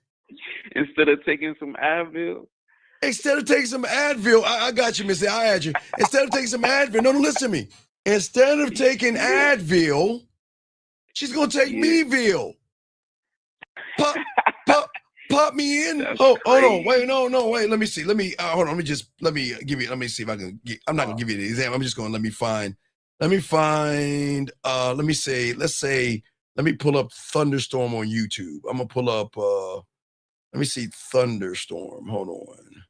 Instead of taking some Advil. Instead of taking some Advil, I got you, Missy. I had you. Instead of taking some Advil, no, listen to me. Instead of taking Advil, she's gonna take Meville. Pop me in. Hold on, wait, no, wait. Let me see. Let me hold on. Let me see if I can. I'm not gonna give you the example. I'm just gonna let me pull up Thunderstorm on YouTube. I'm gonna pull up. Let me see Thunderstorm. Hold on.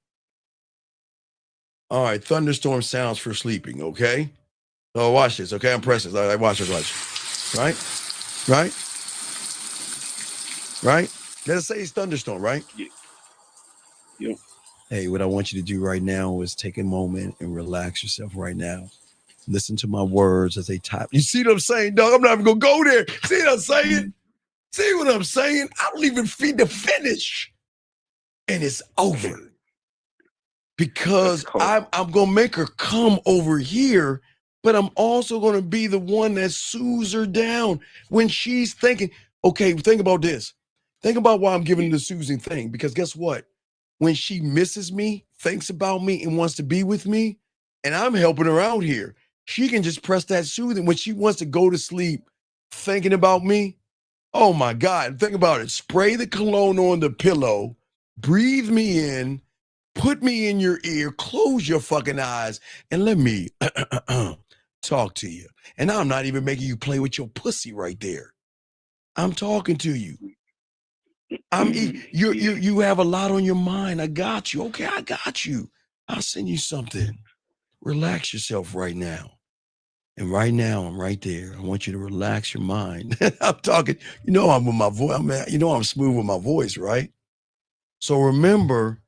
All right, Thunderstorm sounds for sleeping. Okay. Oh, watch this. Okay, I'm pressing. All right, watch this. Right. Let's say it's Thunderstorm, right? Yeah. Hey, what I want you to do right now is take a moment and relax yourself right now. Listen to my words as they type. You see what I'm saying, dog? I'm not even gonna go there. See what I'm saying? See what I'm saying? I don't even feed the finish. And it's over. Because I'm gonna make her come over here, but I'm also gonna be the one that soothes her down when she's thinking, okay, think about this. Think about why I'm giving the soothing thing. Because guess what? When she misses me, thinks about me, and wants to be with me, and I'm helping her out here, she can just press that soothing. When she wants to go to sleep thinking about me, oh my God, think about it. Spray the cologne on the pillow, breathe me in, put me in your ear, close your fucking eyes, and let me talk to you. And I'm not even making you play with your pussy right there. I'm talking to you. You have a lot on your mind. I got you. Okay, I got you. I'll send you something. Relax yourself right now. And right now, I'm right there. I want you to relax your mind. I'm talking, I'm with my voice. I'm smooth with my voice, right? So remember,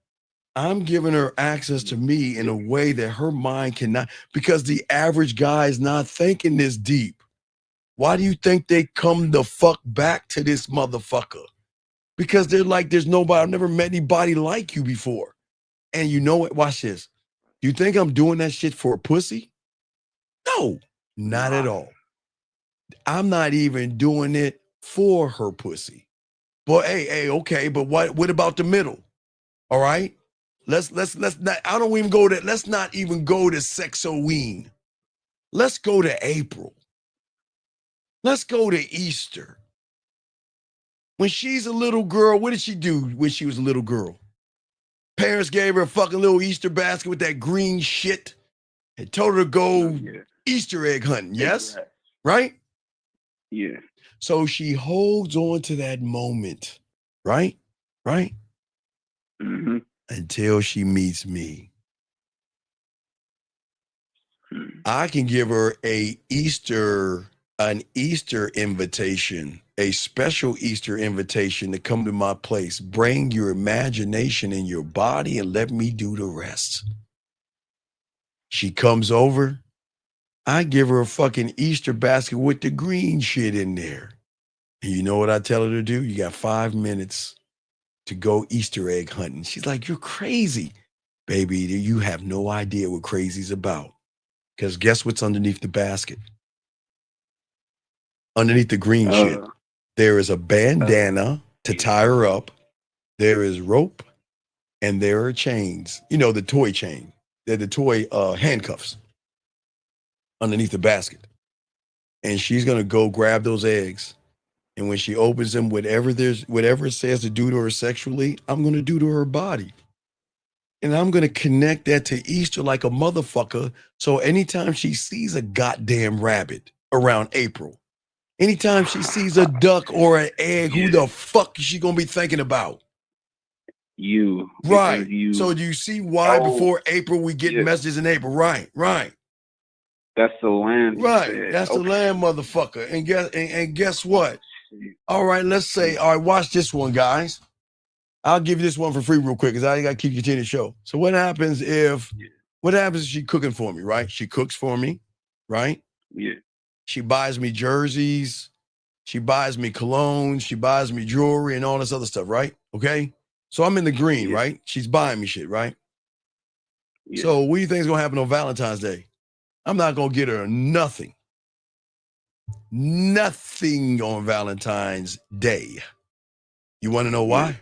I'm giving her access to me in a way that her mind cannot, because the average guy is not thinking this deep. Why do you think they come the fuck back to this motherfucker? Because they're like, there's nobody, I've never met anybody like you before. And you know what? Watch this. You think I'm doing that shit for a pussy? No, not at all. I'm not even doing it for her pussy. But hey, okay, but what about the middle? All right? Let's not, I don't even go to, let's not even go to Sexoween. Let's go to April. Let's go to Easter. When she's a little girl, what did she do when she was a little girl? Parents gave her a fucking little Easter basket with that green shit and told her to go Easter egg hunting. Yes? Right? Yeah. So she holds on to that moment, right? Mm-hmm. Until she meets me. I can give her a Easter an Easter invitation, a special Easter invitation to come to my place. Bring your imagination in your body and let me do the rest. She comes over. I give her a fucking Easter basket with the green shit in there. And you know what I tell her to do? You got 5 minutes to go Easter egg hunting. She's like, you're crazy. Baby, you have no idea what crazy's about. Because guess what's underneath the basket? Underneath the green shit, there is a bandana to tie her up. There is rope, and there are chains. You know, the toy chain. They're the toy handcuffs underneath the basket. And she's gonna go grab those eggs. And when she opens them, whatever it says to do to her sexually, I'm gonna do to her body. And I'm gonna connect that to Easter like a motherfucker. So anytime she sees a goddamn rabbit around April, anytime she sees a duck or an egg, who the fuck is she gonna be thinking about? You. Right. You. So do you see why before April we get messages in April? Right. That's the land. Right. That's the land, motherfucker. And guess what? All right, let's say, all right, watch this one, guys. I'll give you this one for free real quick because I got to keep continuing the show. So what happens if she cooking for me, right? She cooks for me, right? Yeah. She buys me jerseys. She buys me cologne. She buys me jewelry and all this other stuff, right? Okay? So I'm in the green, right? She's buying me shit, right? Yeah. So what do you think is going to happen on Valentine's Day? I'm not going to get her nothing. Nothing on Valentine's Day. You want to know why?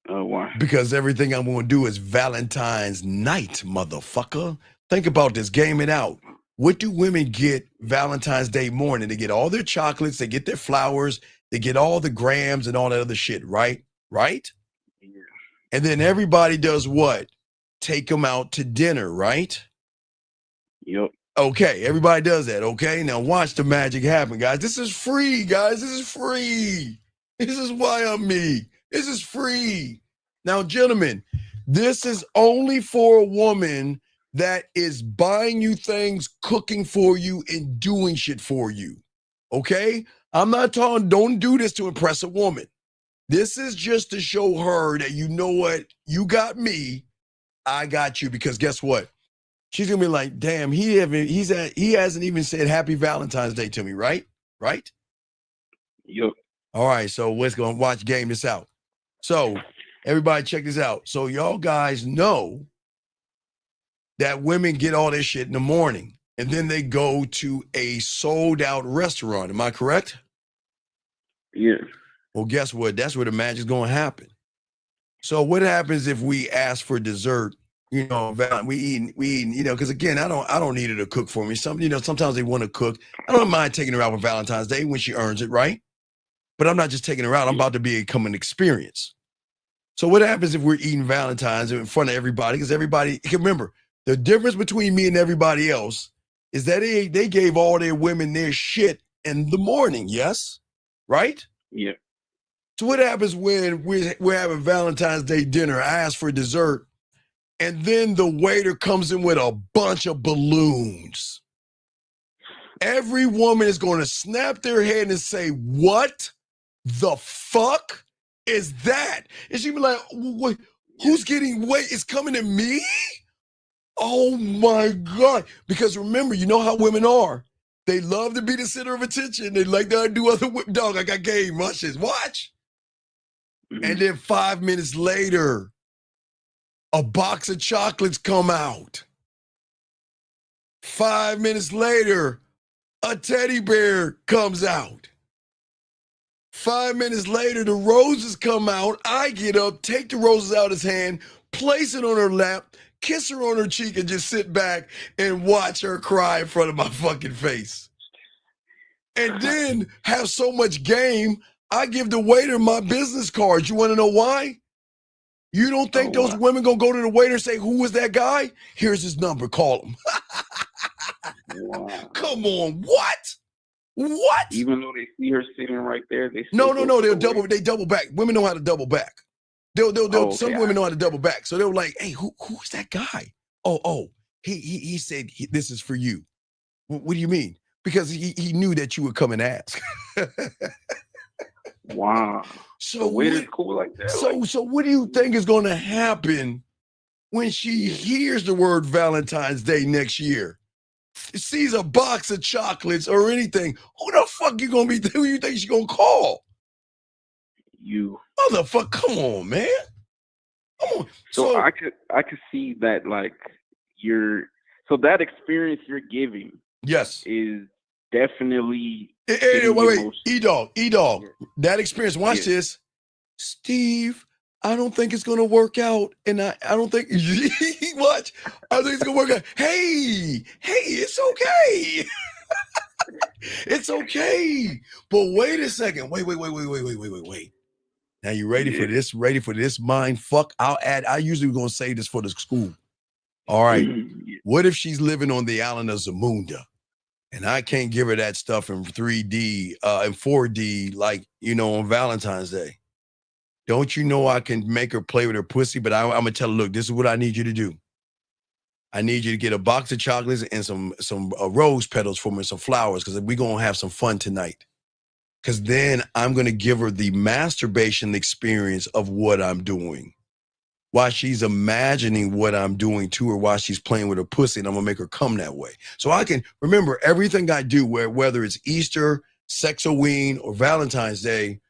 Why? Because everything I'm going to do is Valentine's night, motherfucker. Think about this. Game it out. What do women get Valentine's Day morning? They get all their chocolates. They get their flowers. They get all the grams and all that other shit, right? Right? Yeah. And then everybody does what? Take them out to dinner, right? Yep. Okay, everybody does that, okay? Now watch the magic happen, guys. This is free, guys. This is free. This is why I'm me. This is free. Now, gentlemen, this is only for a woman that is buying you things, cooking for you, and doing shit for you, okay? I'm not talking, don't do this to impress a woman. This is just to show her that you know what? You got me, I got you, because guess what? She's gonna be like, damn, he hasn't even said Happy Valentine's Day to me, right? Right? Yep. All right, so let's go and game this out. So everybody check this out. So y'all guys know that women get all this shit in the morning and then they go to a sold out restaurant. Am I correct? Yeah. Well, guess what? That's where the magic's gonna happen. So what happens if we ask for dessert? You know, we eating, you know, because again, I don't need her to cook for me. Sometimes they want to cook. I don't mind taking her out on Valentine's Day when she earns it, right? But I'm not just taking her out. I'm about to become an experience. So what happens if we're eating Valentine's in front of everybody? Because everybody, remember, the difference between me and everybody else is that they gave all their women their shit in the morning, yes? Right? Yeah. So what happens when we're having Valentine's Day dinner, I ask for dessert, and then the waiter comes in with a bunch of balloons? Every woman is going to snap their head and say, what the fuck is that? And she'll be like, what, who's getting weight? It's coming to me? Oh my God. Because remember, you know how women are. They love to be the center of attention. They like to do other dog. I got game. Watch this. Watch. And then 5 minutes later, a box of chocolates come out. 5 minutes later, a teddy bear comes out. 5 minutes later, the roses come out. I get up, take the roses out of his hand, place it on her lap, kiss her on her cheek, and just sit back and watch her cry in front of my fucking face. And then have so much game, I give the waiter my business cards. You want to know why? You don't think those women gonna go to the waiter and say, who was that guy? Here's his number, call him. Come on, what? What? Even though they see her sitting right there, they no, they double back. Women know how to double back. Some women know how to double back. So they were like, hey, who's that guy? Oh, he said this is for you. What do you mean? because he knew that you would come and ask. Wow. So Wait, what, it's cool like that. so what do you think is going to happen when she hears the word Valentine's Day next year? Sees a box of chocolates or anything, who the fuck you gonna be? Who you think she gonna call? You. Motherfucker, come on, man. Come on. So I could see that, like, so that experience you're giving, yes, is definitely wait, E-Dog. That experience, watch this. Steve, I don't think it's gonna work out. And I don't think watch. I think it's gonna work out. Hey, it's okay. It's okay. But wait a second. Wait. Now you ready for this? Ready for this mind fuck? I usually gonna say this for the school. All right. What if she's living on the island of Zamunda and I can't give her that stuff in 3D and 4D like, on Valentine's Day? Don't you know I can make her play with her pussy? But I'm gonna tell her, look, this is what I need you to do. I need you to get a box of chocolates and some rose petals for me, and some flowers, because we're gonna have some fun tonight. Because then I'm gonna give her the masturbation experience of what I'm doing, while she's imagining what I'm doing to her while she's playing with her pussy, and I'm gonna make her come that way. So I can remember everything I do, whether it's Easter, Sexoween, or Valentine's Day,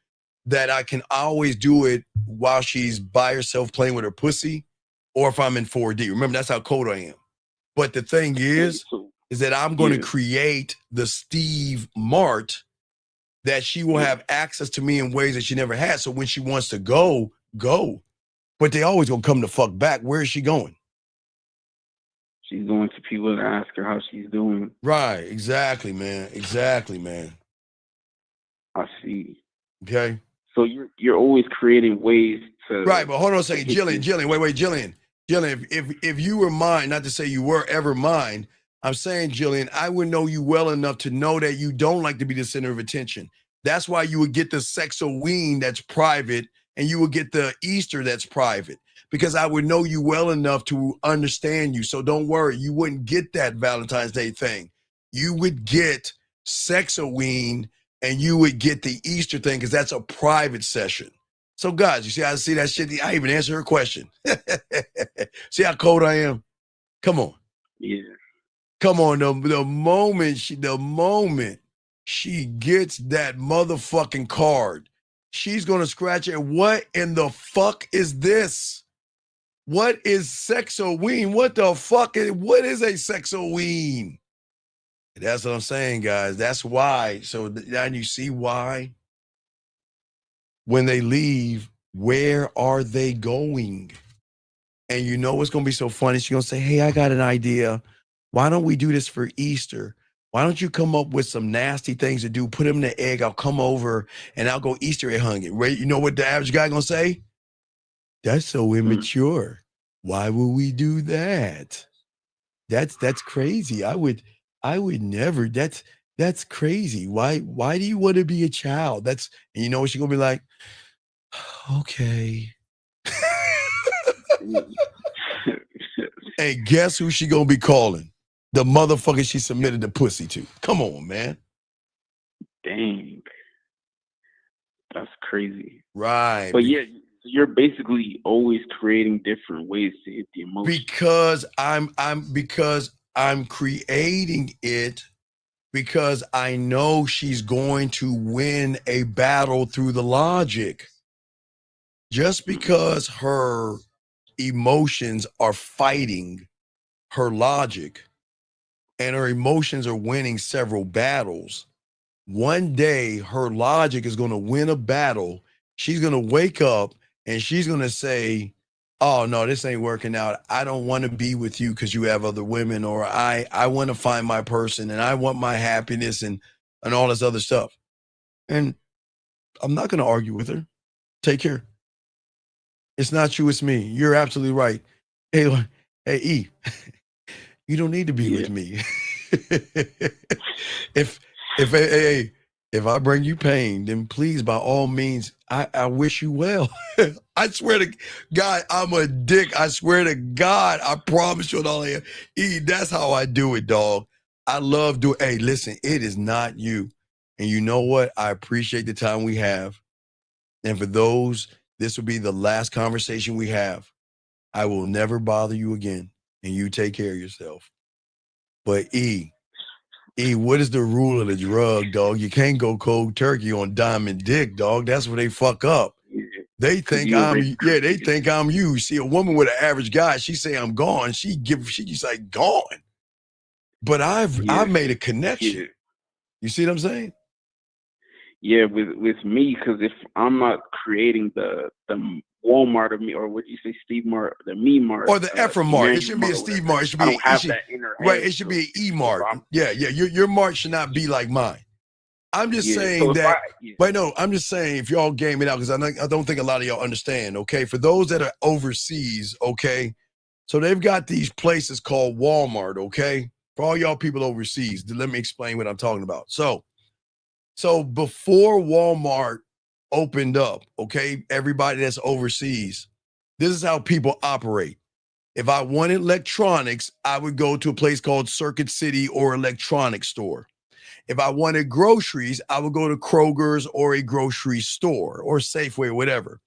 that I can always do it while she's by herself playing with her pussy, or if I'm in 4D. Remember, that's how cold I am. But the thing is that I'm going to create the Steve Mart that she will have access to me in ways that she never had. So when she wants to go. But they always gonna come to fuck back. Where is she going? She's going to people to ask her how she's doing. Right, exactly, man. I see. Okay. So you're always creating ways to. Right, but hold on a second, Jillian. Wait, Jillian. If you were mine, not to say you were ever mine, I'm saying, Jillian, I would know you well enough to know that you don't like to be the center of attention. That's why you would get the Sexoween that's private, and you would get the Easter that's private, because I would know you well enough to understand you. So don't worry, you wouldn't get that Valentine's Day thing. You would get Sexoween, and you would get the Easter thing, because that's a private session. So guys, you see how I see that shit? I even answer her question. See how cold I am? Come on. Yeah. Come on, the moment she gets that motherfucking card, she's gonna scratch it. What in the fuck is this? What is Sexoween? What the fuck what is a Sexoween? That's what I'm saying, guys. That's why. So now you see why. When they leave, where are they going? And you know what's gonna be so funny? She's gonna say, hey, I got an idea. Why don't we do this for Easter? Why don't you come up with some nasty things to do? Put them in the egg. I'll come over and I'll go Easter egg hunting. Right? You know what the average guy gonna say? That's so immature. Why would we do that? That's crazy. I would never. That's crazy. Why do you want to be a child? And you know what she's gonna be like? Okay. Hey, guess who she gonna be calling? The motherfucker she submitted the pussy to. Come on, man. Dang. That's crazy. Right. But yeah, you're basically always creating different ways to hit the emotion. Because I'm creating it because I know she's going to win a battle through the logic. Just because her emotions are fighting her logic and her emotions are winning several battles, one day her logic is going to win a battle. She's going to wake up and she's going to say, oh no, this ain't working out. I don't want to be with you because you have other women, or I want to find my person and I want my happiness and all this other stuff. And I'm not going to argue with her. Take care. It's not you, it's me. You're absolutely right. Hey, E, you don't need to be with me. If I bring you pain, then please, by all means, I wish you well. I swear to God, I'm a dick. I swear to God, I promise you, all E, that's how I do it, dog. I love doing, hey, listen, it is not you. And you know what? I appreciate the time we have. And for those, this will be the last conversation we have. I will never bother you again. And you take care of yourself. But E, what is the rule of the drug, dog? You can't go cold turkey on Diamond Dick, dog. That's where they fuck up. They think they think I'm you. See, a woman with an average guy, she say I'm gone. She's like gone. But I've made a connection. Yeah. You see what I'm saying? Yeah, with me, because if I'm not creating the Walmart of me, or what you say, Steve Mart, the me Mart, or the Ephraim Mart. It shouldn't be a Mart, Steve Mart. It should I be don't have that inner right. head, It should so be an E Mart. I'm- Yeah. Your Mart should not be like mine. I'm just saying that. But no, I'm just saying if y'all game it out, because I don't think a lot of y'all understand. Okay, for those that are overseas, okay, so they've got these places called Walmart. Okay, for all y'all people overseas, let me explain what I'm talking about. So before Walmart opened up, okay, everybody that's overseas, this is how people operate. If I wanted electronics, I would go to a place called Circuit City or electronics store. If I wanted groceries, I would go to Kroger's or a grocery store or Safeway or whatever.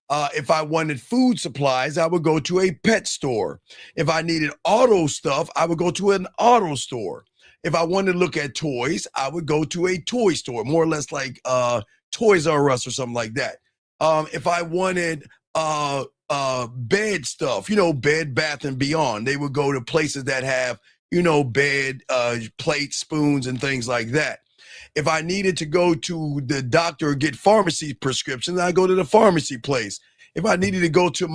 If I wanted food supplies, I would go to a pet store. If I needed auto stuff, I would go to an auto store. If I wanted to look at toys, I would go to a toy store, more or less like Toys R Us or something like that. If I wanted bed stuff, Bed Bath and Beyond, they would go to places that have, bed plates, spoons, and things like that. If I needed to go to the doctor or get pharmacy prescriptions, I go to the pharmacy place. If I needed to go to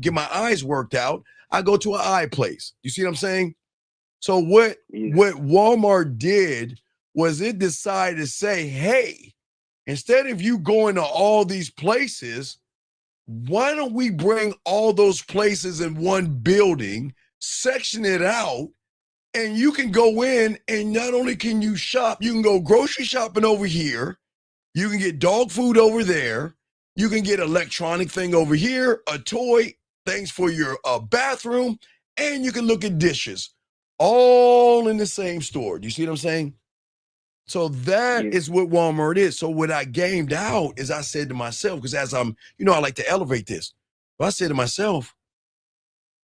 get my eyes worked out, I go to an eye place. You see what I'm saying? So what Walmart did was it decided to say, hey, instead of you going to all these places, why don't we bring all those places in one building, section it out, and you can go in and not only can you shop, you can go grocery shopping over here. You can get dog food over there. You can get electronic thing over here, a toy, things for your bathroom, and you can look at dishes all in the same store. Do you see what I'm saying? So that is what Walmart is. So what I gamed out is I said to myself, because as I'm, I like to elevate this. But I said to myself,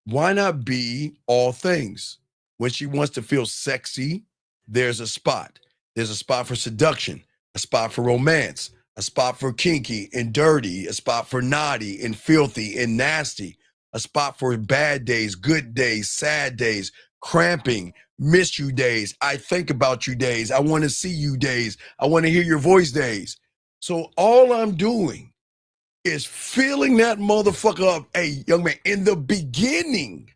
why not be all things? When she wants to feel sexy, there's a spot. There's a spot for seduction, a spot for romance, a spot for kinky and dirty, a spot for naughty and filthy and nasty, a spot for bad days, good days, sad days, cramping, miss you days, I think about you days, I want to see you days, I want to hear your voice days. So all I'm doing is filling that motherfucker up, hey, young man, in the beginning.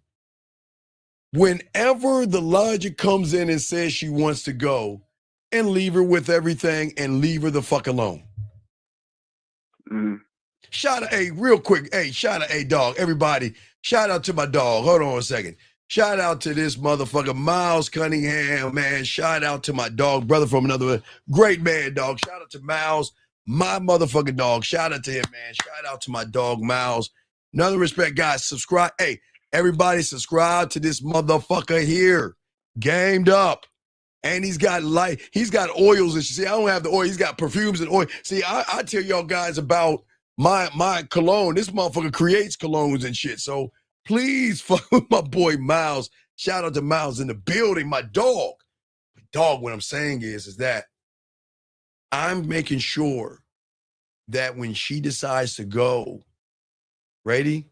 Whenever the logic comes in and says she wants to go, and leave her with everything and leave her the fuck alone. Shout out, real quick, shout out, dog, everybody, shout out to my dog. Hold on a second. Shout out to this motherfucker, Miles Cunningham, man. Shout out to my dog, brother from another great man, dog. Shout out to Miles, my motherfucking dog. Shout out to him, man. Shout out to my dog, Miles. Another respect, guys. Subscribe. Hey, everybody subscribe to this motherfucker here. Gamed up. And he's got oils and shit. See, I don't have the oil. He's got perfumes and oil. See, I tell y'all guys about my cologne. This motherfucker creates colognes and shit. So please fuck with my boy Miles. Shout out to Miles in the building, my dog. My dog, what I'm saying is that I'm making sure that when she decides to go, ready?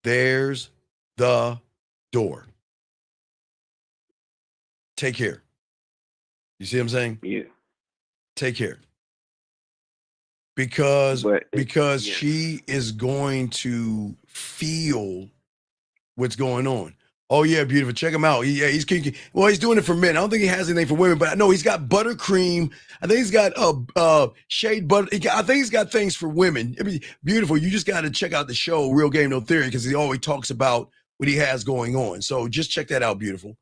There's the door. Take care. You see what I'm saying? Yeah. Take care. Because she is going to feel what's going on. Oh yeah, beautiful. Check him out. He's kinky. Well, he's doing it for men. I don't think he has anything for women, but I know he's got buttercream. I think he's got shade butter. I think he's got things for women. I mean, beautiful. You just got to check out the show Real Game No Theory, because he always talks about what he has going on. So just check that out, beautiful.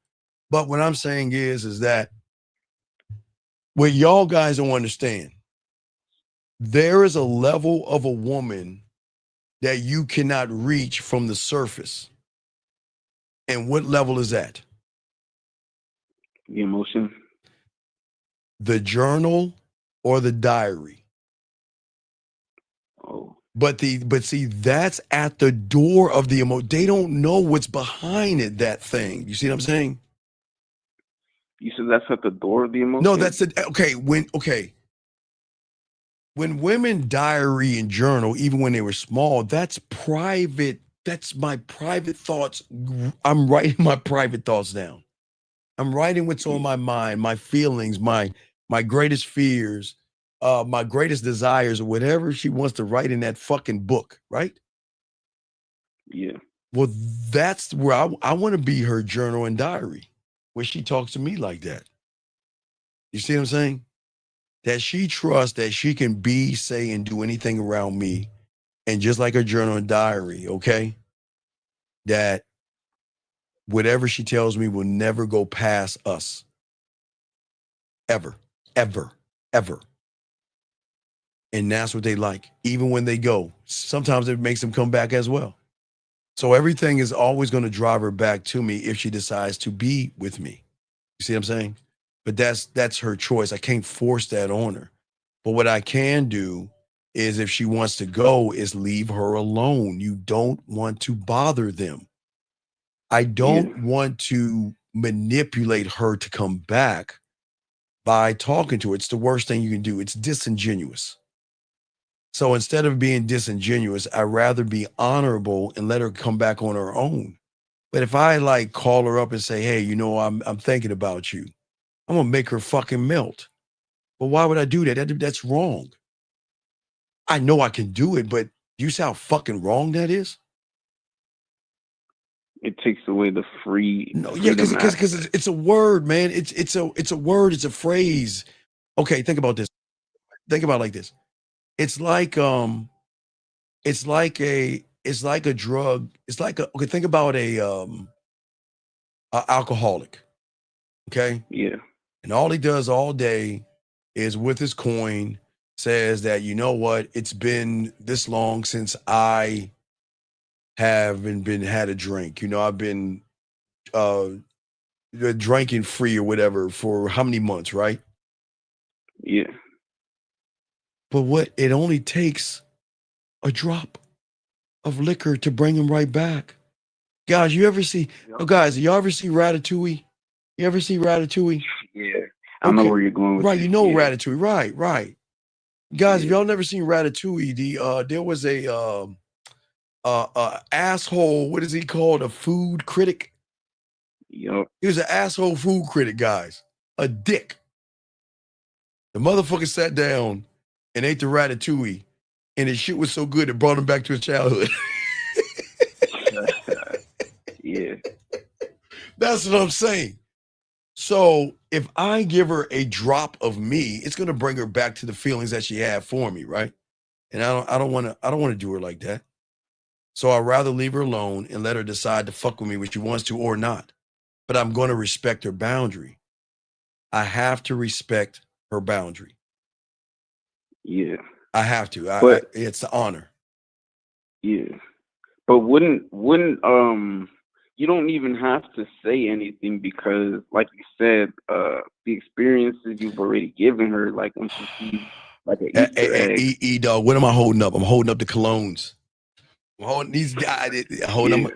But what I'm saying is that what y'all guys don't understand, there is a level of a woman that you cannot reach from the surface. And what level is that? The emotion. The journal or the diary. Oh. But see, that's at the door of the emotion. They don't know what's behind it, that thing. You see what I'm saying? You said that's at the door of the emotion? No, that's it. Okay, when women diary and journal, even when they were small, that's private. That's my private thoughts. I'm writing my private thoughts down. I'm writing what's on my mind, my feelings, my greatest fears, my greatest desires, or whatever she wants to write in that fucking book, right? Yeah. Well, that's where I want to be her journal and diary, where she talks to me like that. You see what I'm saying? That she trusts that she can be, say, and do anything around me. And just like her journal and diary, okay? That whatever she tells me will never go past us. Ever, ever, ever. And that's what they like. Even when they go, sometimes it makes them come back as well. So everything is always going to drive her back to me if she decides to be with me. You see what I'm saying? But that's her choice. I can't force that on her. But what I can do is, if she wants to go, is leave her alone. You don't want to bother them. I don't want to manipulate her to come back by talking to her. It's the worst thing you can do. It's disingenuous. So instead of being disingenuous, I'd rather be honorable and let her come back on her own. But if I like call her up and say, hey, you know, I'm thinking about you, I'm gonna make her fucking melt. But why would I do that? That's wrong. I know I can do it, but you see how fucking wrong that is? It takes away the free. No, yeah, because it's a word, man. It's a word. It's a phrase. Okay, think about this. Think about it like this. It's like a drug. It's like okay. Think about a alcoholic. Okay. Yeah. And all he does all day is with his coin says that, you know what, it's been this long since I haven't had a drink. You know, I've been drinking free or whatever for how many months, right? Yeah. But what it only takes a drop of liquor to bring him right back. Guys, you ever see? Oh, guys, y'all ever see Ratatouille? You ever see Ratatouille? Yeah. I know where you're going with right, this. you know Yeah. Ratatouille, right. Guys, if y'all never seen Ratatouille, there was a asshole, what is he called? A food critic? Yup. He was an asshole food critic, guys. A dick. The motherfucker sat down and ate the Ratatouille, and his shit was so good it brought him back to his childhood. Yeah. That's what I'm saying. So if I give her a drop of me, it's gonna bring her back to the feelings that she had for me, right? And I don't want to do her like that. So I'd rather leave her alone and let her decide to fuck with me when she wants to or not. But I'm going to respect her boundary. I have to respect her boundary. Yeah. I have to. It's the honor. Yeah. But wouldn't you don't even have to say anything, because like you said, the experiences you've already given her, like when she sees like an Easter egg. E-dog, what am I holding up? I'm holding up the colognes. I'm holding these guys. Holding them.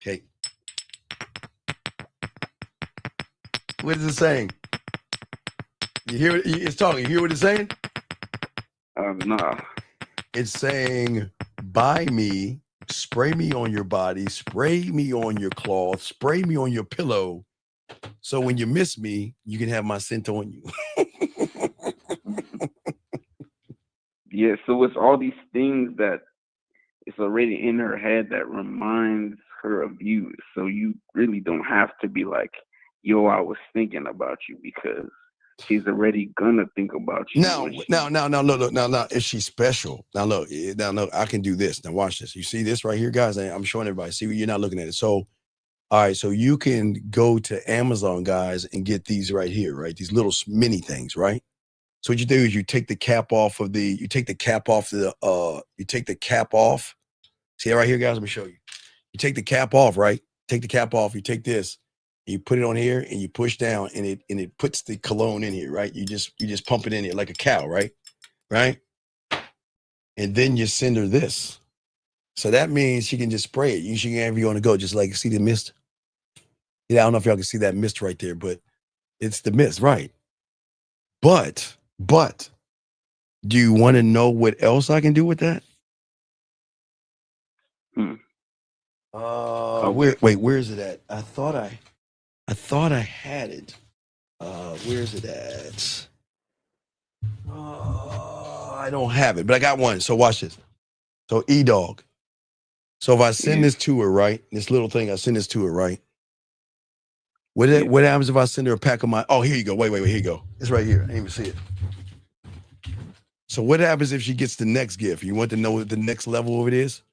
Okay. What is it saying? You hear it? It's talking. You hear what it's saying? Nah. It's saying, buy me, spray me on your body, spray me on your cloth, spray me on your pillow. So when you miss me, you can have my scent on you. Yeah, so it's all these things that it's already in her head that reminds her of you. So you really don't have to be like, yo, I was thinking about you, because she's already gonna think about you. Now, look, if she's special, now look, I can do this. Now watch this. You see this right here, guys? I'm showing everybody. See, you're not looking at it. So, all right, so you can go to Amazon, guys, and get these right here, right? These little mini things, right? So what you do is you take the cap off. See it right here, guys? Let me show you. You take the cap off, right? Take the cap off. You take this. You put it on here and you push down and it puts the cologne in here, right? You just pump it in here like a cow, right? Right? And then you send her this. So that means she can just spray it. She can have you on the go, just like see the mist. Yeah, I don't know if y'all can see that mist right there, but it's the mist, right? But do you want to know what else I can do with that? Where is it at? I thought I had it. Where's it at? I don't have it, but I got one. So watch this. So E-Dog. So if I send this to her, right? This little thing, I send this to her, right? What happens if I send her a pack of my? Oh, here you go. Wait, here you go. It's right here. I didn't even see it. So what happens if she gets the next gift? You want to know what the next level of it is?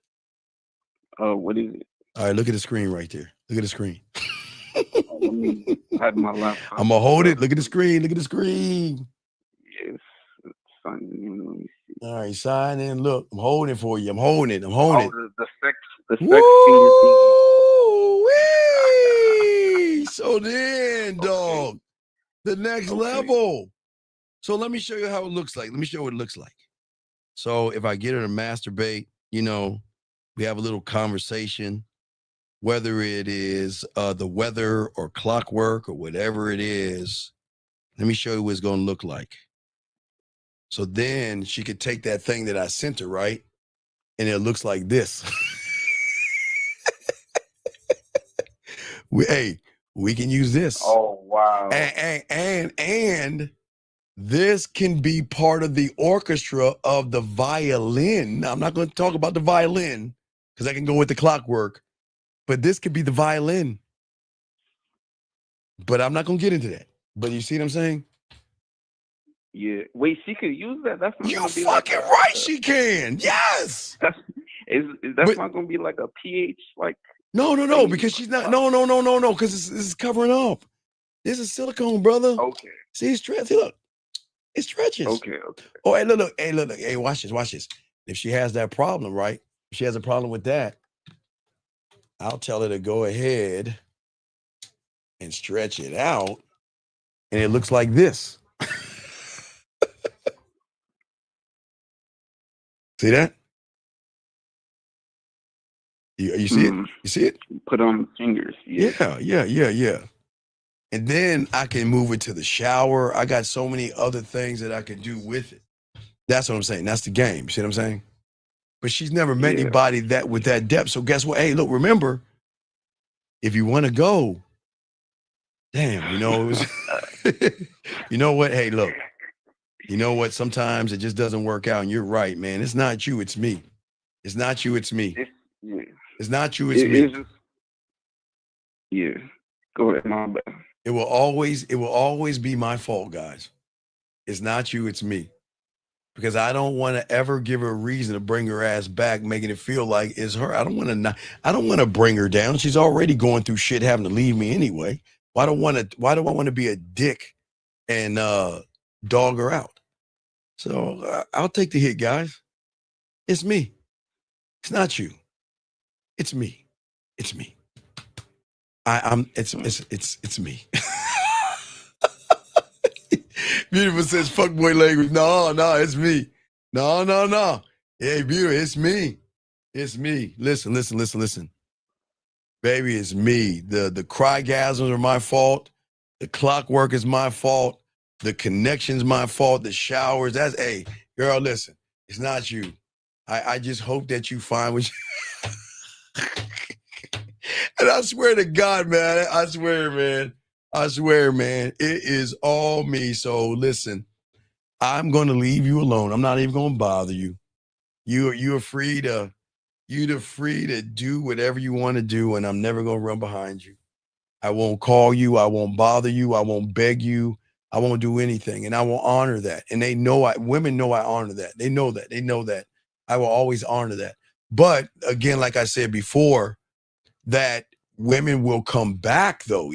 What is it? All right, look at the screen right there. Look at the screen. Let me hide my laptop. I'm gonna hold it. Look at the screen. Look at the screen. Yes. Let me see. All right, sign in. Look, I'm holding it for you. I'm holding it. I'm holding it. The sex finger thing. So then, dog, the next level. So let me show you how it looks like. Let me show you what it looks like. So if I get her to masturbate, we have a little conversation, whether it is the weather or clockwork or whatever it is. Let me show you what it's going to look like. So then she could take that thing that I sent her, right? And it looks like this. We can use this. Oh, wow. And this can be part of the orchestra of the violin. Now, I'm not going to talk about the violin because I can go with the clockwork, but this could be the violin. But I'm not going to get into that. But you see what I'm saying? Yeah. Wait, she could use that? That's not you gonna be fucking like right, she can. Yes. That's not going to be like a pH, like. No, because she's not. No, because this is covering up. This is silicone, brother. Okay. See, it's stretch. Look, it stretches. Okay. Oh, hey, look. Hey, watch this. If she has that problem, right? If she has a problem with that, I'll tell her to go ahead and stretch it out, and it looks like this. See that? You see it? You see it? Put on fingers. Yeah. And then I can move it to the shower. I got so many other things that I can do with it. That's what I'm saying. That's the game. See what I'm saying? But she's never met anybody that with that depth. So guess what? Hey, look, remember, if you want to go, damn, it was, you know what? Hey, look, you know what? Sometimes it just doesn't work out. And you're right, man. It's not you, it's me. It's not you, it's me. It's not you, it's me. Yeah. Go ahead, my bad. It will always be my fault, guys. It's not you, it's me. Because I don't want to ever give her a reason to bring her ass back, making it feel like it's her. I don't want to bring her down. She's already going through shit having to leave me anyway. Why do I want to be a dick and dog her out? So I'll take the hit, guys. It's me. It's not you. It's me. It's me. It's me. Beautiful says fuckboy language. No, it's me. No. Hey, beautiful, it's me. It's me. Listen. Baby, it's me. The crygasms are my fault. The clockwork is my fault. The connection's my fault. The showers, hey, girl, listen. It's not you. I just hope that you find what you... And I swear to God, man. I swear, man. It is all me. So listen, I'm going to leave you alone. I'm not even going to bother you. You're free to do whatever you want to do, and I'm never going to run behind you. I won't call you. I won't bother you. I won't beg you. I won't do anything, and I will honor that. And they know women know I honor that. They know that. I will always honor that. But again, like I said before, that women will come back though.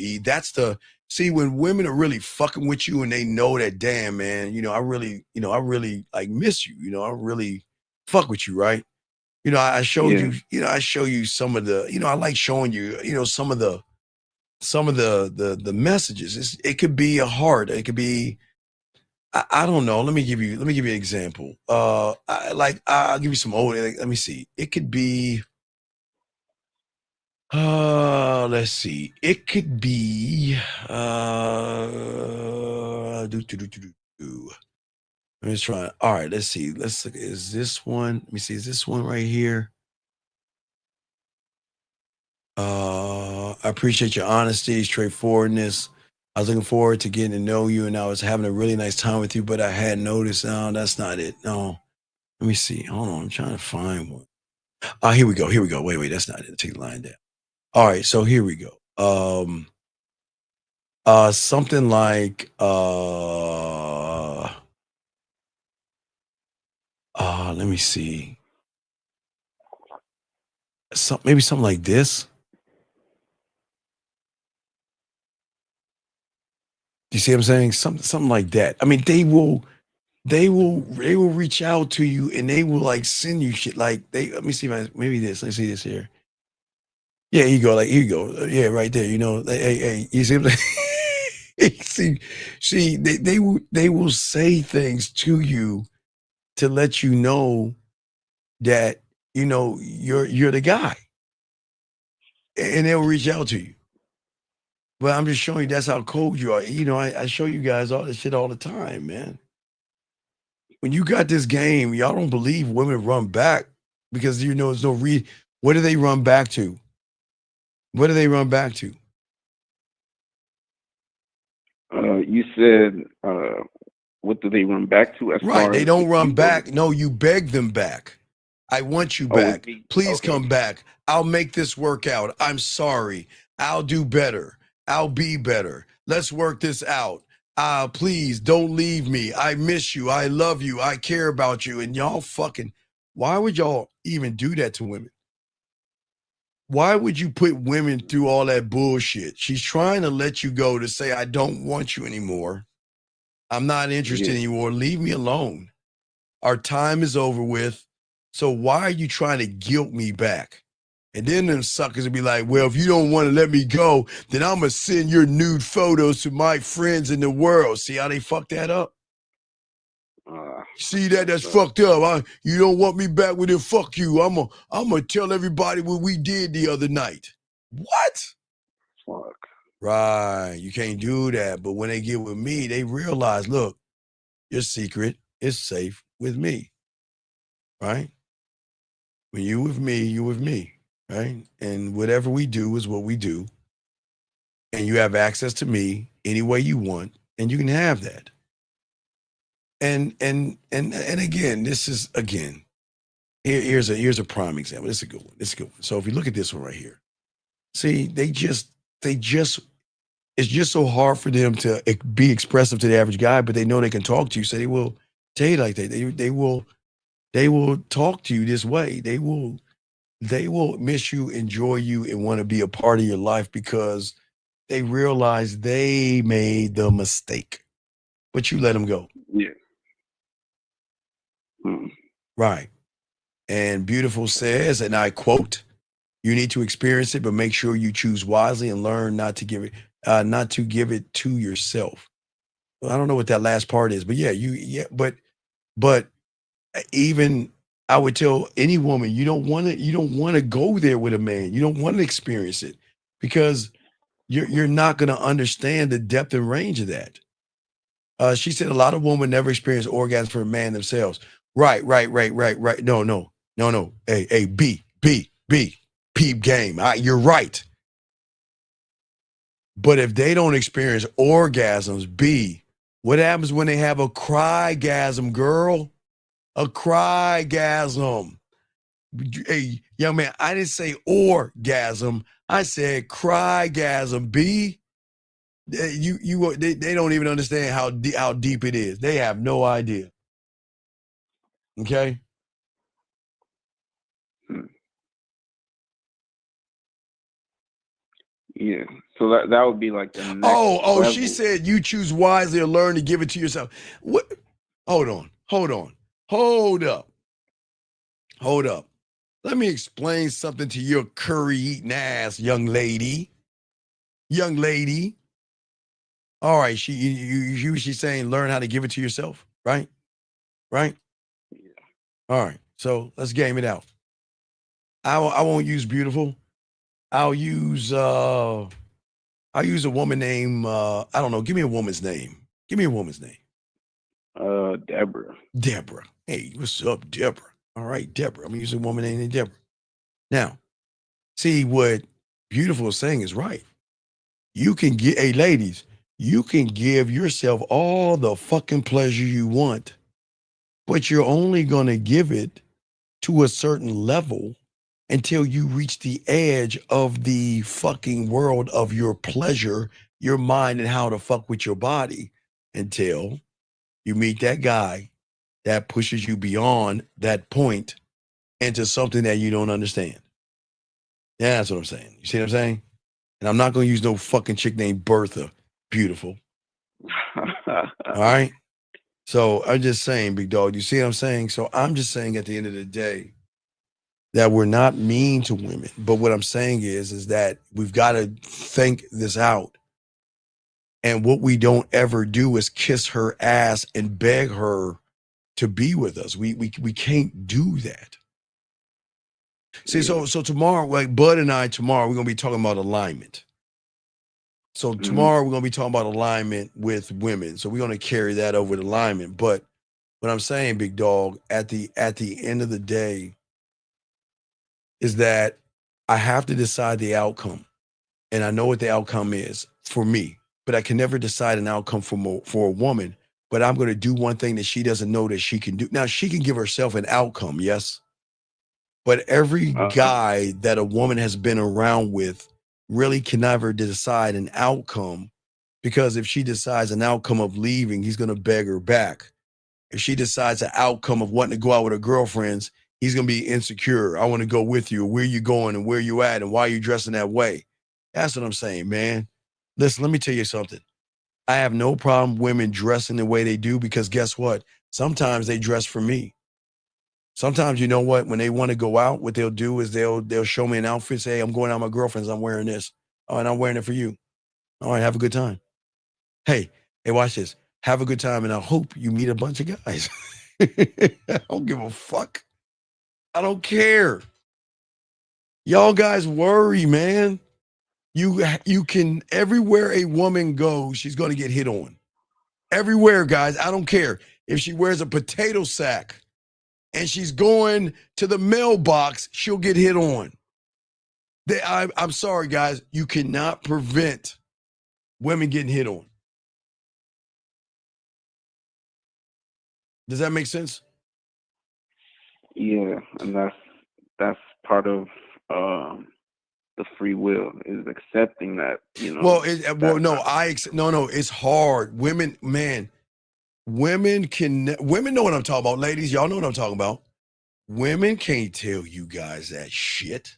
See, when women are really fucking with you and they know that, damn, man, I really like miss you. I really fuck with you, right? I showed you, I show you some of the, I like showing you, some of the some of the messages. It could be a heart. It could be, I don't know. Let me give you an example. I'll give you some old. Let me see. It could be. Let's see. It could be. Let me try. All right. Let's see. Let's look. Is this one? Let me see. Is this one right here? I appreciate your honesty, straightforwardness. I was looking forward to getting to know you, and I was having a really nice time with you, but I had noticed. No, that's not it. No. Let me see. Hold on. I'm trying to find one. Here we go. Here we go. Wait. That's not it. Take the line down. All right. So here we go. Something like let me see. Maybe something like this. Do you see what I'm saying? Something like that. I mean, they will reach out to you and they will like send you shit. Like let me see maybe this. Let's see this here. Yeah, here you go. Like here you go. Yeah, right there. You know, hey, you see what I'm saying? see, they will say things to you to let you know that you know you're the guy, and they'll reach out to you. But I'm just showing you that's how cold you are. You know, I show you guys all this shit all the time, man. When you got this game, y'all don't believe women run back because you know there's no what do they run back to? What do they run back to? You said, what do they run back to? As Right, far they as don't with run you, back. No, you beg them back. I want you oh, with back. me. Please Okay. come back. I'll make this work out. I'm sorry. I'll do better. I'll be better. Let's work this out. Please don't leave me. I miss you. I love you. I care about you. And y'all fucking, why would y'all even do that to women? Why would you put women through all that bullshit? She's trying to let you go to say, I don't want you anymore. I'm not interested Yeah. anymore. Leave me alone. Our time is over with. So why are you trying to guilt me back? And then them suckers will be like, well, if you don't want to let me go, then I'm going to send your nude photos to my friends in the world. See how they fucked that up? See that? That's fucked up. You don't want me back with it. Fuck you. I'm gonna tell everybody what we did the other night. What? Fuck. Right. You can't do that. But when they get with me, they realize, look, your secret is safe with me. Right? When you with me, you with me. Right? And whatever we do is what we do. And you have access to me any way you want, and you can have that. And again, this is here's a prime example. This is a good one. This is a good one. So if you look at this one right here, see, they just it's just so hard for them to be expressive to the average guy, but they know they can talk to you, so they will tell you like that. They will talk to you this way. They will miss you, enjoy you, and want to be a part of your life because they realize they made the mistake. But you let them go. Yeah. Right. And Beautiful says, and I quote, you need to experience it, but make sure you choose wisely and learn not to give it to yourself. Well, I don't know what that last part is, but but even I would tell any woman, you don't want to go there with a man. You don't want to experience it because you're not going to understand the depth and range of that. She said a lot of women never experience orgasm for a man themselves. Right. No. Hey, B, peep game. You're right. But if they don't experience orgasms, B, what happens when they have a crygasm, girl? A crygasm. Hey, young man, I didn't say orgasm. I said crygasm, B. They don't even understand how deep it is. They have no idea. Okay. Yeah. So that would be like the next Oh, level. she said you choose wisely or learn to give it to yourself. What? Hold on. Hold up. Let me explain something to your curry eating ass, young lady. young lady. All right, she's saying learn how to give it to yourself, right? Right? Yeah. All right. So let's game it out. I won't use beautiful. I'll use a woman named I don't know. Give me a woman's name. Give me a woman's name. Deborah. Deborah. Hey, what's up, Deborah? All right, Deborah. I'm gonna use a woman named Deborah. Now, see what beautiful is saying is right. You can get, hey, ladies, you can give yourself all the fucking pleasure you want, but you're only gonna give it to a certain level until you reach the edge of the fucking world of your pleasure, your mind, and how to fuck with your body until you meet that guy that pushes you beyond that point into something that you don't understand. Yeah, that's what I'm saying. You see what I'm saying? And I'm not going to use no fucking chick named Bertha. Beautiful. All right? So I'm just saying, big dog, you see what I'm saying? So I'm just saying at the end of the day that we're not mean to women. But what I'm saying is that we've got to think this out. And what we don't ever do is kiss her ass and beg her to be with us. We can't do that. See, so tomorrow, like Bud and I, tomorrow we're gonna be talking about alignment. So tomorrow we're gonna be talking about alignment with women. So we're gonna carry that over to alignment. But what I'm saying, big dog, at the end of the day, is that I have to decide the outcome, and I know what the outcome is for me. But I can never decide an outcome for a woman. But I'm gonna do one thing that she doesn't know that she can do. Now she can give herself an outcome, yes. But every guy that a woman has been around with really can never decide an outcome, because if she decides an outcome of leaving, he's going to beg her back. If she decides an outcome of wanting to go out with her girlfriends, he's going to be insecure. I want to go with you. Where you going and where you at and why are you dressing that way? That's what I'm saying, man. Listen, let me tell you something. I have no problem women dressing the way they do, because guess what? Sometimes they dress for me. Sometimes, you know what, when they want to go out, what they'll do is they'll show me an outfit, say, hey, I'm going out with my girlfriends, I'm wearing this. Oh, and I'm wearing it for you. All right, have a good time. Hey, watch this. Have a good time, and I hope you meet a bunch of guys. I don't give a fuck. I don't care. Y'all guys worry, man. You can, everywhere a woman goes, she's going to get hit on. Everywhere, guys. I don't care. If she wears a potato sack and she's going to the mailbox, she'll get hit on. I'm sorry, guys. You cannot prevent women getting hit on. Does that make sense? Yeah, and that's part of the free will, is accepting that, you know. Well, no, it's hard. Women, man, women know what I'm talking about. Ladies, y'all know what I'm talking about. Women can't tell you guys that shit.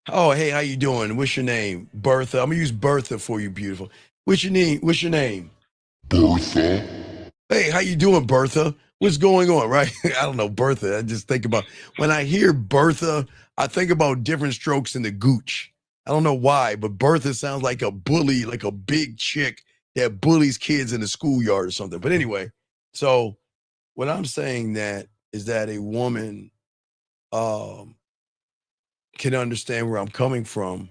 Oh, hey, how you doing? What's your name? Bertha. I'm gonna use Bertha for you, beautiful. What's your name? Bertha. Hey, how you doing, Bertha? What's going on, right? I don't know, Bertha. I just think about, when I hear Bertha, I think about different strokes in the gooch. I don't know why, but Bertha sounds like a bully, like a big chick that bullies kids in the schoolyard or something. But anyway, so what I'm saying is that a woman can understand where I'm coming from,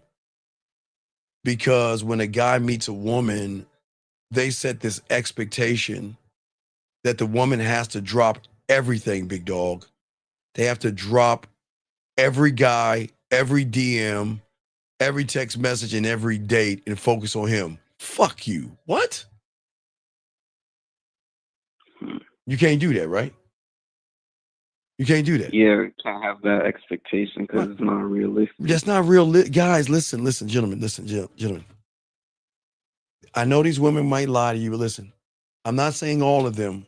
because when a guy meets a woman, they set this expectation that the woman has to drop everything, big dog. They have to drop every guy, every DM, every text message, and every date and focus on him. Fuck you. What? You can't do that, right? You can't do that. Yeah, can't have that expectation because it's not realistic. That's not real. Guys, listen, gentlemen. I know these women might lie to you, but listen, I'm not saying all of them,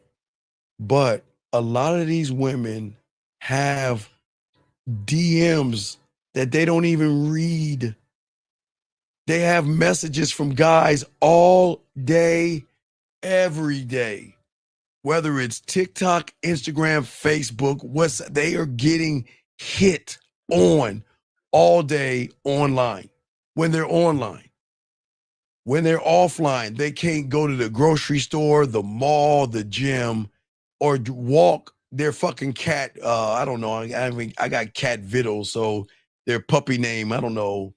but a lot of these women have DMs that they don't even read. They have messages from guys all day, every day. Whether it's TikTok, Instagram, Facebook, they are getting hit on all day online. when they're online. When they're offline, they can't go to the grocery store, the mall, the gym, or walk their fucking cat. I don't know. I got cat Vittles, so their puppy name, I don't know,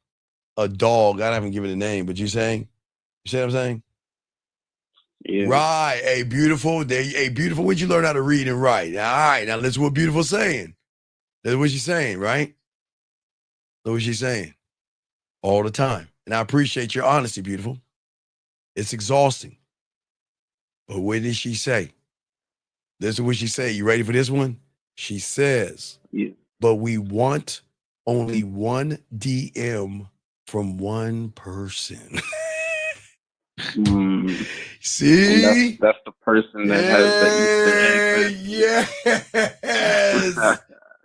a dog. I haven't given a name, but you see what I'm saying? Yeah. Right. Hey, beautiful. Hey, beautiful. When'd you learn how to read and write? All right. Now listen what beautiful's saying. That's what she's saying, right? That's what she's saying. All the time. And I appreciate your honesty, beautiful. It's exhausting. But what did she say? This is what she said. You ready for this one? She says, Yeah. but we want only one DM from one person. See? And that's the person that has the Easter egg. Yes.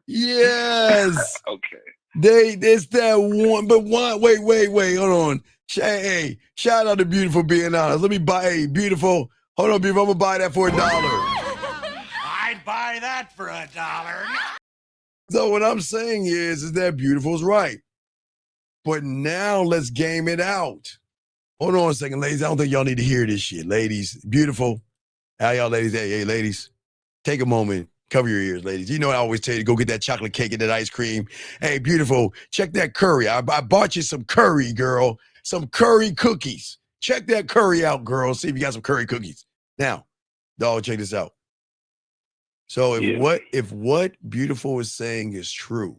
Yes. Okay. It's that one, but one, wait, hold on. Hey, shout out to Beautiful being honest. Let me buy, hey, Beautiful. Hold on, Beautiful, I'm gonna buy that for $1. I'd buy that for $1. So what I'm saying is that Beautiful's right. But now let's game it out. Hold on a second, ladies. I don't think y'all need to hear this shit. Ladies, Beautiful. How y'all ladies? Hey, ladies, take a moment. Cover your ears, ladies. You know I always tell you to go get that chocolate cake and that ice cream. Hey, Beautiful, check that curry. I bought you some curry, girl. Some curry cookies. Check that curry out, girl. See if you got some curry cookies. Now, dog, check this out. So if what Beautiful is saying is true,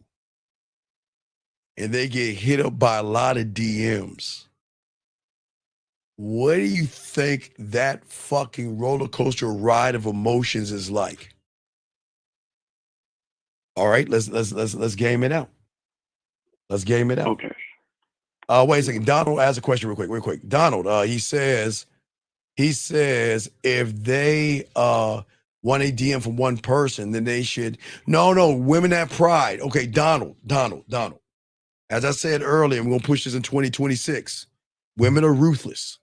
and they get hit up by a lot of DMs, what do you think that fucking roller coaster ride of emotions is like? All right, let's game it out. Let's game it out. Okay. Wait a second. Donald asked a question real quick. Donald, he says if they want a DM from one person, then they should. No, women have pride. Okay, Donald. As I said earlier, we're gonna push this in 2026. Women are ruthless.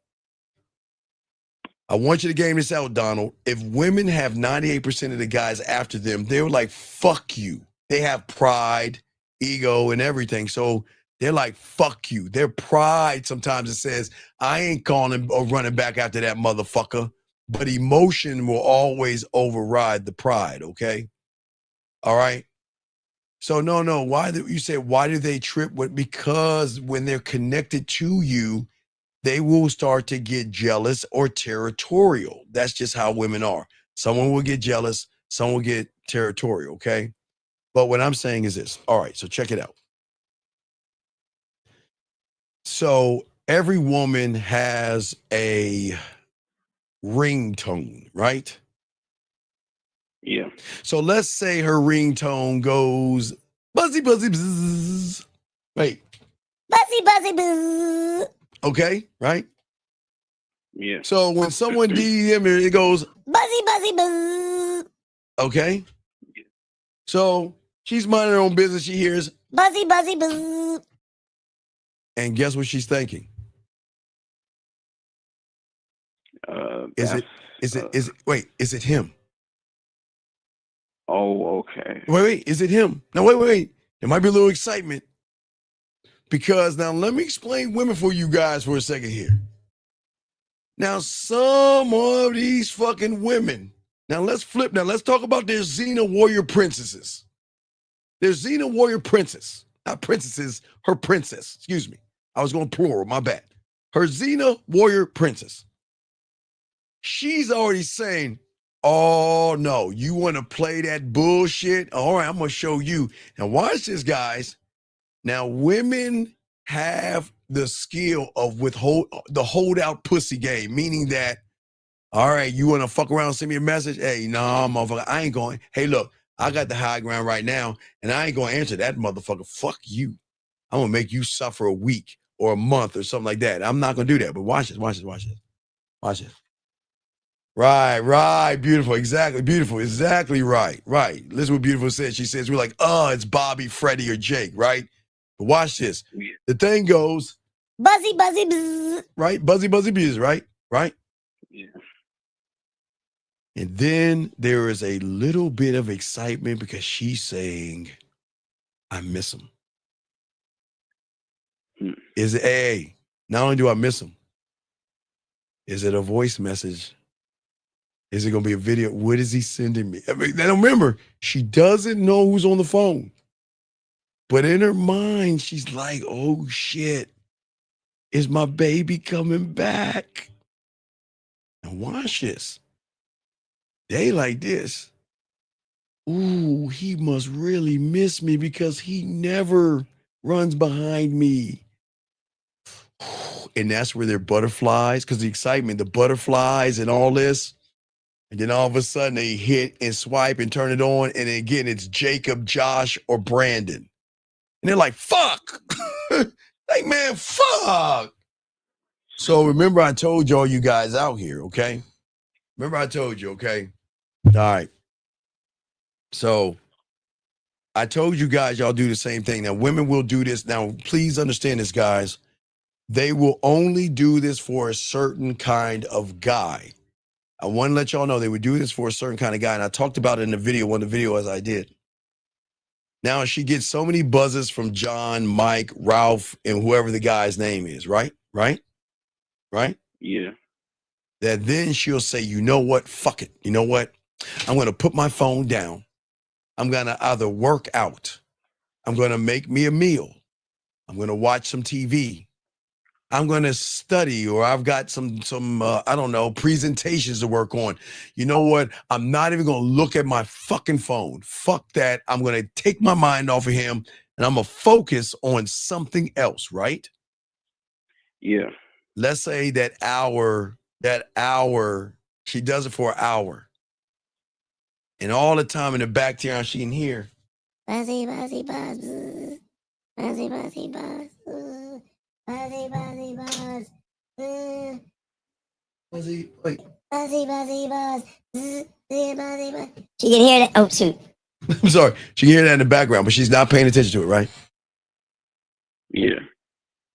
I want you to game this out, Donald. If women have 98% of the guys after them, they're like, fuck you. They have pride, ego, and everything. So they're like, fuck you. Their pride sometimes it says, I ain't calling or running back after that motherfucker. But emotion will always override the pride, okay? All right? So no, why do they trip? Because when they're connected to you, they will start to get jealous or territorial. That's just how women are. Someone will get jealous, someone will get territorial, okay? But what I'm saying is this. All right, so check it out. So every woman has a ringtone, right? Yeah. So let's say her ringtone goes buzzy, buzzy, buzz. Wait. Buzzy, buzzy, buzz. Okay, right? Yeah. So when someone DM her, it goes buzzy, buzzy, buzz. Okay. So she's minding her own business. She hears buzzy, buzzy, buzz. And guess what she's thinking? Is it him? Oh, okay. Wait, is it him? No, wait. There might be a little excitement. Because now let me explain women for you guys for a second here. Now, some of these fucking women, now let's talk about their Xena warrior princesses. Their Xena warrior princess, not princesses, her princess, excuse me. I was going plural, my bad. Her Xena warrior princess. She's already saying, oh no, you want to play that bullshit? All right, I'm going to show you. Now watch this, guys. Now, women have the skill of the holdout pussy game, meaning that, all right, you want to fuck around and send me a message? Hey, nah, motherfucker, I ain't going. Hey, look, I got the high ground right now, and I ain't going to answer that motherfucker. Fuck you. I'm going to make you suffer a week or a month or something like that. I'm not going to do that, but watch this. Right, beautiful, exactly right. Listen what Beautiful said. She says, we're like, it's Bobby, Freddie, or Jake, right? But watch this. The thing goes buzzy, buzzy, buzz. Right? Buzzy, buzzy, buzz, right? Yeah. And then there is a little bit of excitement because she's saying, I miss him. Is it, hey, not only do I miss him, is it a voice message? Is it going to be a video? What is he sending me? I mean, now remember, she doesn't know who's on the phone. But in her mind, she's like, oh shit, is my baby coming back? And watch this. They like this. Ooh, he must really miss me because he never runs behind me. And that's where they're butterflies, because the excitement, the butterflies and all this. And then all of a sudden they hit and swipe and turn it on. And again, it's Jacob, Josh, or Brandon. And they're like, fuck. Like, man, fuck. So remember I told y'all you guys out here, okay? Remember I told you, okay? All right. So I told you guys y'all do the same thing. Now, women will do this. Now, please understand this, guys. They will only do this for a certain kind of guy. I want to let y'all know they would do this for a certain kind of guy. And I talked about it in the video, one of the videos I did. Now, she gets so many buzzes from John, Mike, Ralph, and whoever the guy's name is, right? Right? Yeah. That then she'll say, you know what? Fuck it. You know what? I'm going to put my phone down. I'm going to either work out. I'm going to make me a meal. I'm going to watch some TV. I'm going to study, or I've got some I don't know, presentations to work on. You know what? I'm not even going to look at my fucking phone. Fuck that. I'm going to take my mind off of him and I'm going to focus on something else, right? Yeah. Let's say that hour, she does it for an hour. And all the time in the background, she can hear. Buzzy, buzzy, buzz. Buzzy, buzzy, buzz. Buzzy, buzzy, buzz. Buzzy, wait. Buzzy, buzzy, buzz. Buzzy, buzzy, buzz. She can hear that. Oh, shoot. I'm sorry. She can hear that in the background, but she's not paying attention to it, right? Yeah.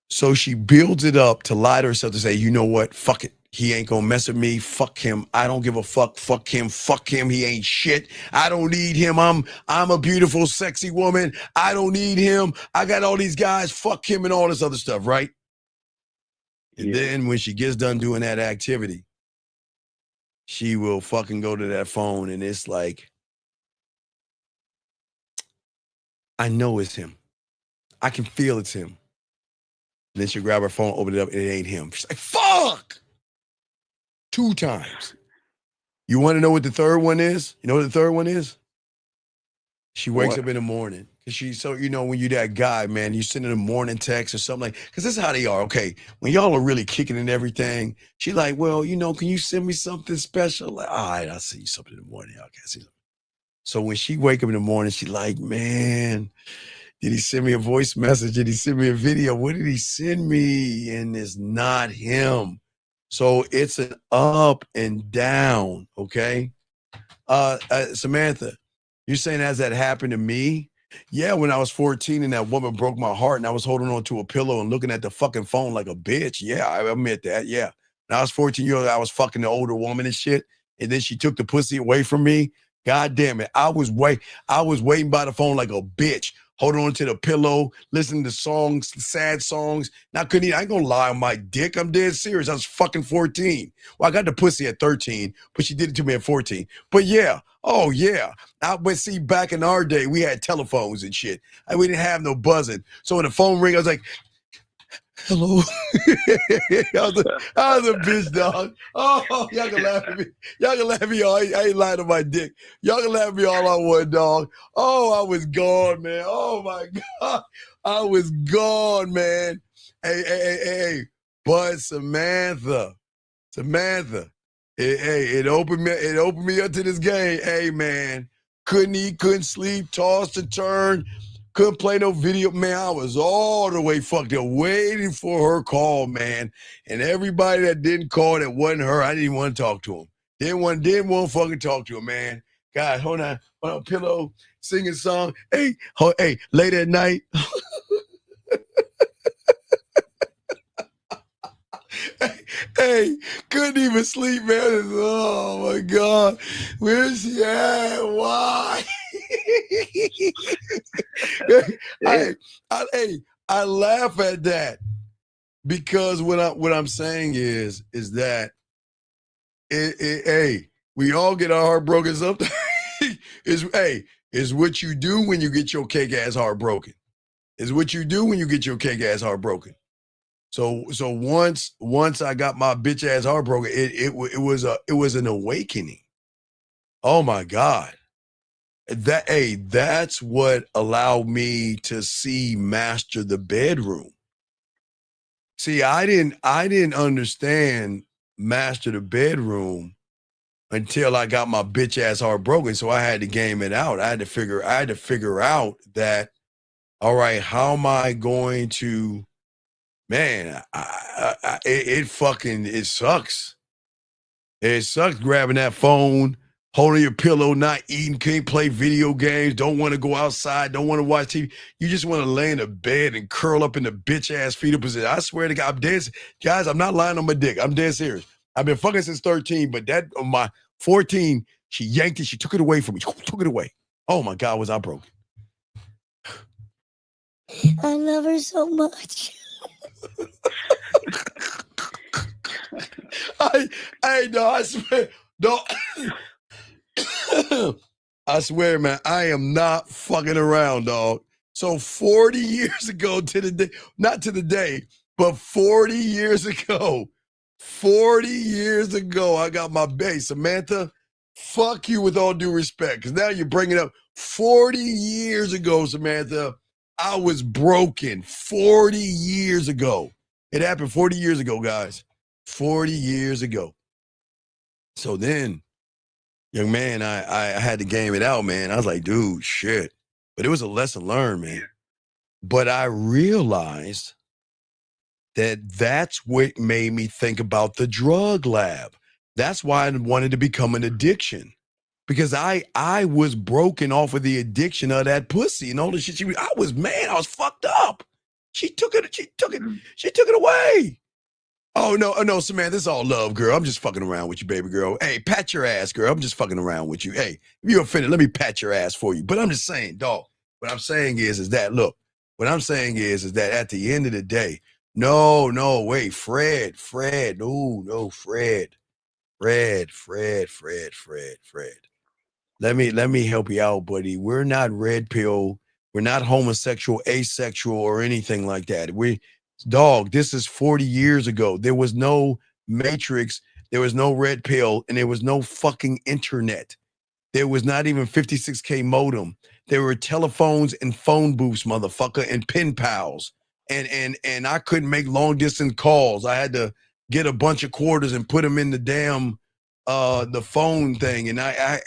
So she builds it up to lie to herself to say, you know what? Fuck it. He ain't gonna mess with me. Fuck him. I don't give a fuck. Fuck him. Fuck him. He ain't shit. I don't need him. I'm a beautiful, sexy woman. I don't need him. I got all these guys. Fuck him and all this other stuff, right? And then when she gets done doing that activity, she will fucking go to that phone and it's like, I know it's him. I can feel it's him. And then she'll grab her phone, open it up, and it ain't him. She's like, fuck! 2 times. You want to know what the third one is? You know what the third one is? She wakes up in the morning. Cause when you're that guy, man, you send in a morning text or something like, because this is how they are. Okay, when y'all are really kicking and everything, she like, well, can you send me something special? Like, all right, I'll send you something in the morning. Okay, see. So when she wake up in the morning, she like, man, did he send me a voice message? Did he send me a video? What did he send me? And it's not him. So it's an up and down, okay? Samantha, you're saying has that happened to me? Yeah, when I was 14 and that woman broke my heart and I was holding on to a pillow and looking at the fucking phone like a bitch. Yeah, I admit that, yeah. When I was 14 years old, I was fucking the older woman and shit. And then she took the pussy away from me. God damn it. I was waiting by the phone like a bitch, holding on to the pillow, listening to songs, sad songs. Now, I ain't gonna lie on my dick. I'm dead serious. I was fucking 14. Well, I got the pussy at 13, but she did it to me at 14. But yeah, oh yeah. But see, back in our day, we had telephones and shit. And we didn't have no buzzing. So when the phone rang, I was like, hello. I was a bitch, dog. Oh, y'all can laugh at me. Y'all can laugh at me all. I ain't lying to my dick. Y'all can laugh at me all I want, dog. Oh, I was gone, man. Oh my God. I was gone, man. Hey. But Samantha. It opened me up to this game. Hey, man. Couldn't eat, couldn't sleep, tossed and turned. Couldn't play no video. Man, I was all the way fucked up waiting for her call, man. And everybody that didn't call that wasn't her, I didn't even want to talk to him. Didn't want to fucking talk to him, man. God, hold on, pillow, singing song. Hey, late at night. Hey, couldn't even sleep, man. Oh my God. Where's she at? Why? I laugh at that because what I'm saying is that hey, we all get our heart broken sometimes. Is what you do when you get your cake ass heart broken. Is what you do when you get your cake ass heart broken. So once I got my bitch ass heart broken, it was an awakening. Oh my God. That's what allowed me to see master the bedroom. See, I didn't understand master the bedroom until I got my bitch ass heart broken. So I had to game it out. I had to figure out that, all right, how am I going to, man, it sucks. It sucks grabbing that phone, holding your pillow, not eating, can't play video games, don't want to go outside, don't want to watch TV. You just want to lay in the bed and curl up in the bitch ass fetal position. I swear to God, I'm dead. Guys, I'm not lying on my dick. I'm dead serious. I've been fucking since 13, but that on my 14, she yanked it. She took it away from me. She took it away. Oh my God, was I broken? I love her so much. I swear, no. I swear, man, I am not fucking around, dog. So 40 years ago to the day, not to the day, but 40 years ago, I got my base. Samantha, fuck you with all due respect, because now you're bringing up 40 years ago, Samantha, I was broken 40 years ago. It happened 40 years ago, guys. 40 years ago. So then, young man, I had to game it out, man. I was like, dude, shit. But it was a lesson learned, man. But I realized that that's what made me think about the drug lab. That's why I wanted to become an addiction. Because I was broken off of the addiction of that pussy and all the shit. I was fucked up. She took it away. Oh, no, Samantha, this is all love, girl. I'm just fucking around with you, baby girl. Hey, pat your ass, girl. I'm just fucking around with you. Hey, if you're offended, let me pat your ass for you. But I'm just saying, dog, what I'm saying is that, look, what I'm saying is that at the end of the day, no, wait, Fred. No, Fred. Let me help you out, buddy. We're not red pill. We're not homosexual, asexual, or anything like that. Dog, this is 40 years ago. There was no Matrix, there was no red pill, and there was no fucking internet. There was not even 56K modem. There were telephones and phone booths, motherfucker, and pen pals. And I couldn't make long distance calls. I had to get a bunch of quarters and put them in the damn the phone thing. And I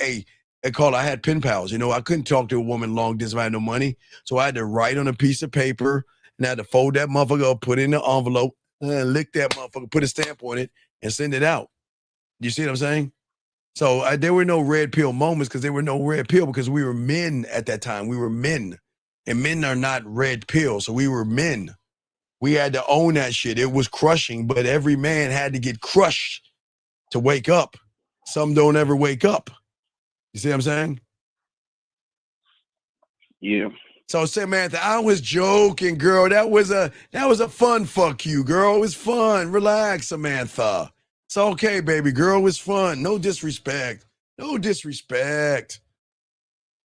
had pen pals. You know, I couldn't talk to a woman long distance if I had no money. So I had to write on a piece of paper. And I had to fold that motherfucker up, put it in the envelope, lick that motherfucker, put a stamp on it, and send it out. You see what I'm saying? So there were no red pill moments because there were no red pill because we were men at that time. We were men. And men are not red pill. So we were men. We had to own that shit. It was crushing, but every man had to get crushed to wake up. Some don't ever wake up. You see what I'm saying? Yeah. So Samantha, I was joking, girl. That was a fun fuck you, girl. It was fun. Relax, Samantha. It's okay, baby girl. It was fun. No disrespect.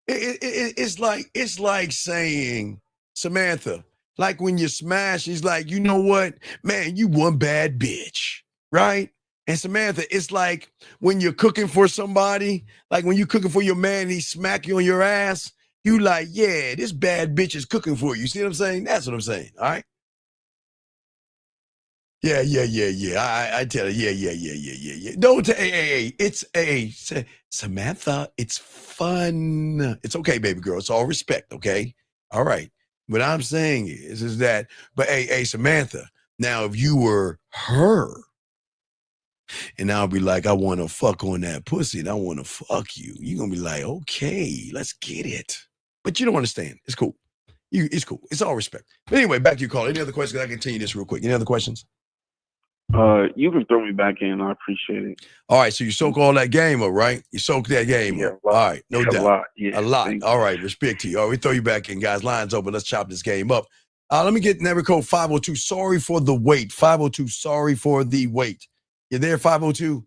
It's like saying, Samantha, like when you smash, he's like, you know what? Man, you one bad bitch, right? And Samantha, it's like when you're cooking for somebody, like when you're cooking for your man and he smack you on your ass, you like, yeah, this bad bitch is cooking for you. See what I'm saying? That's what I'm saying, all right? Yeah. I tell you, yeah. Don't, Samantha, it's fun. It's okay, baby girl. It's all respect, okay? All right. What I'm saying is that, but hey, Samantha, now if you were her, and I'll be like, I want to fuck on that pussy and I want to fuck you, you're going to be like, okay, let's get it. But you don't understand. It's cool. It's cool. It's all respect. But anyway, back to your call. Any other questions? I can continue this real quick. Any other questions? You can throw me back in. I appreciate it. All right. So you soak all that game up, right? You soak that game up. All right. No doubt. A lot. Yeah. A lot. All right. Respect to you. All right. We throw you back in, guys. Lines open. Let's chop this game up. Let me get never code 502. Sorry for the wait. 502. Sorry for the wait. You there, 502?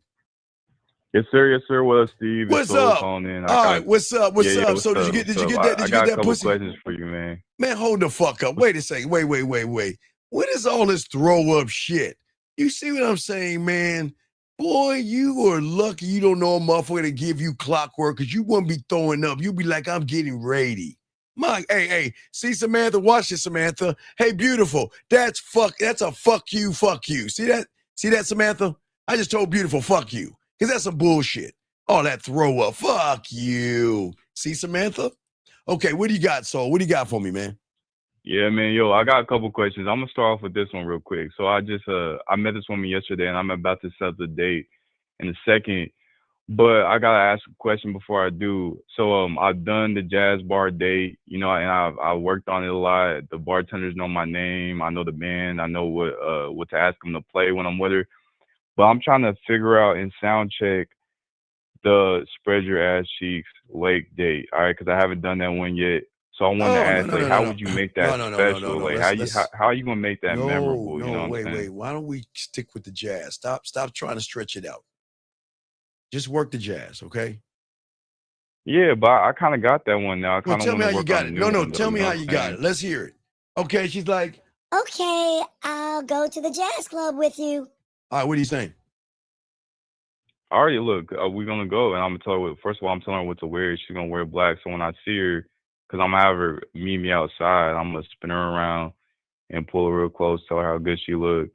Yes, sir. Yes, sir. Well, Steve, it's What's Solo up? calling in. All right, what's up? What's Yeah, up? what's So did up? you get What's up? that? Did I you got get a that couple pussy? questions for you, man. Man, hold the fuck up. Wait a second. Wait. What is all this throw up shit? You see what I'm saying, man? Boy, you are lucky you don't know a motherfucker to give you clockwork, because you wouldn't be throwing up. You'd be like, I'm getting ready. Hey, see Samantha, watch this, Samantha. Hey, beautiful. That's a fuck you. See that, Samantha? I just told beautiful, fuck you. Because that's some bullshit. All that throw up. Fuck you. See, Samantha? Okay, what do you got, Soul? What do you got for me, man? Yeah, man. Yo, I got a couple questions. I'm gonna start off with this one real quick. So I met this woman yesterday, and I'm about to set the date in a second. But I gotta ask a question before I do. So I've done the jazz bar date, and I worked on it a lot. The bartenders know my name. I know the band. I know what to ask them to play when I'm with her. But I'm trying to figure out and sound check the spread your ass cheeks lake date. All right, because I haven't done that one yet. So I wanted to ask, how would you make that special? Like, how are you gonna make that memorable? You know what I'm saying? Wait. Why don't we stick with the jazz? Stop trying to stretch it out. Just work the jazz, okay? Yeah, but I kind of got that one now. I Well, kind of tell me want how to you work got on it. a new No, one, though, tell you me know how what you I'm got saying? it. Let's hear it. Okay, she's like, Okay, I'll go to the jazz club with you. all right, what are you saying? All right, look, we're gonna go, and I'm gonna tell her. First of all, I'm telling her what to wear. She's gonna wear black. So when I see her, because I'm gonna have her meet me outside, I'm gonna spin her around and pull her real close, tell her how good she look,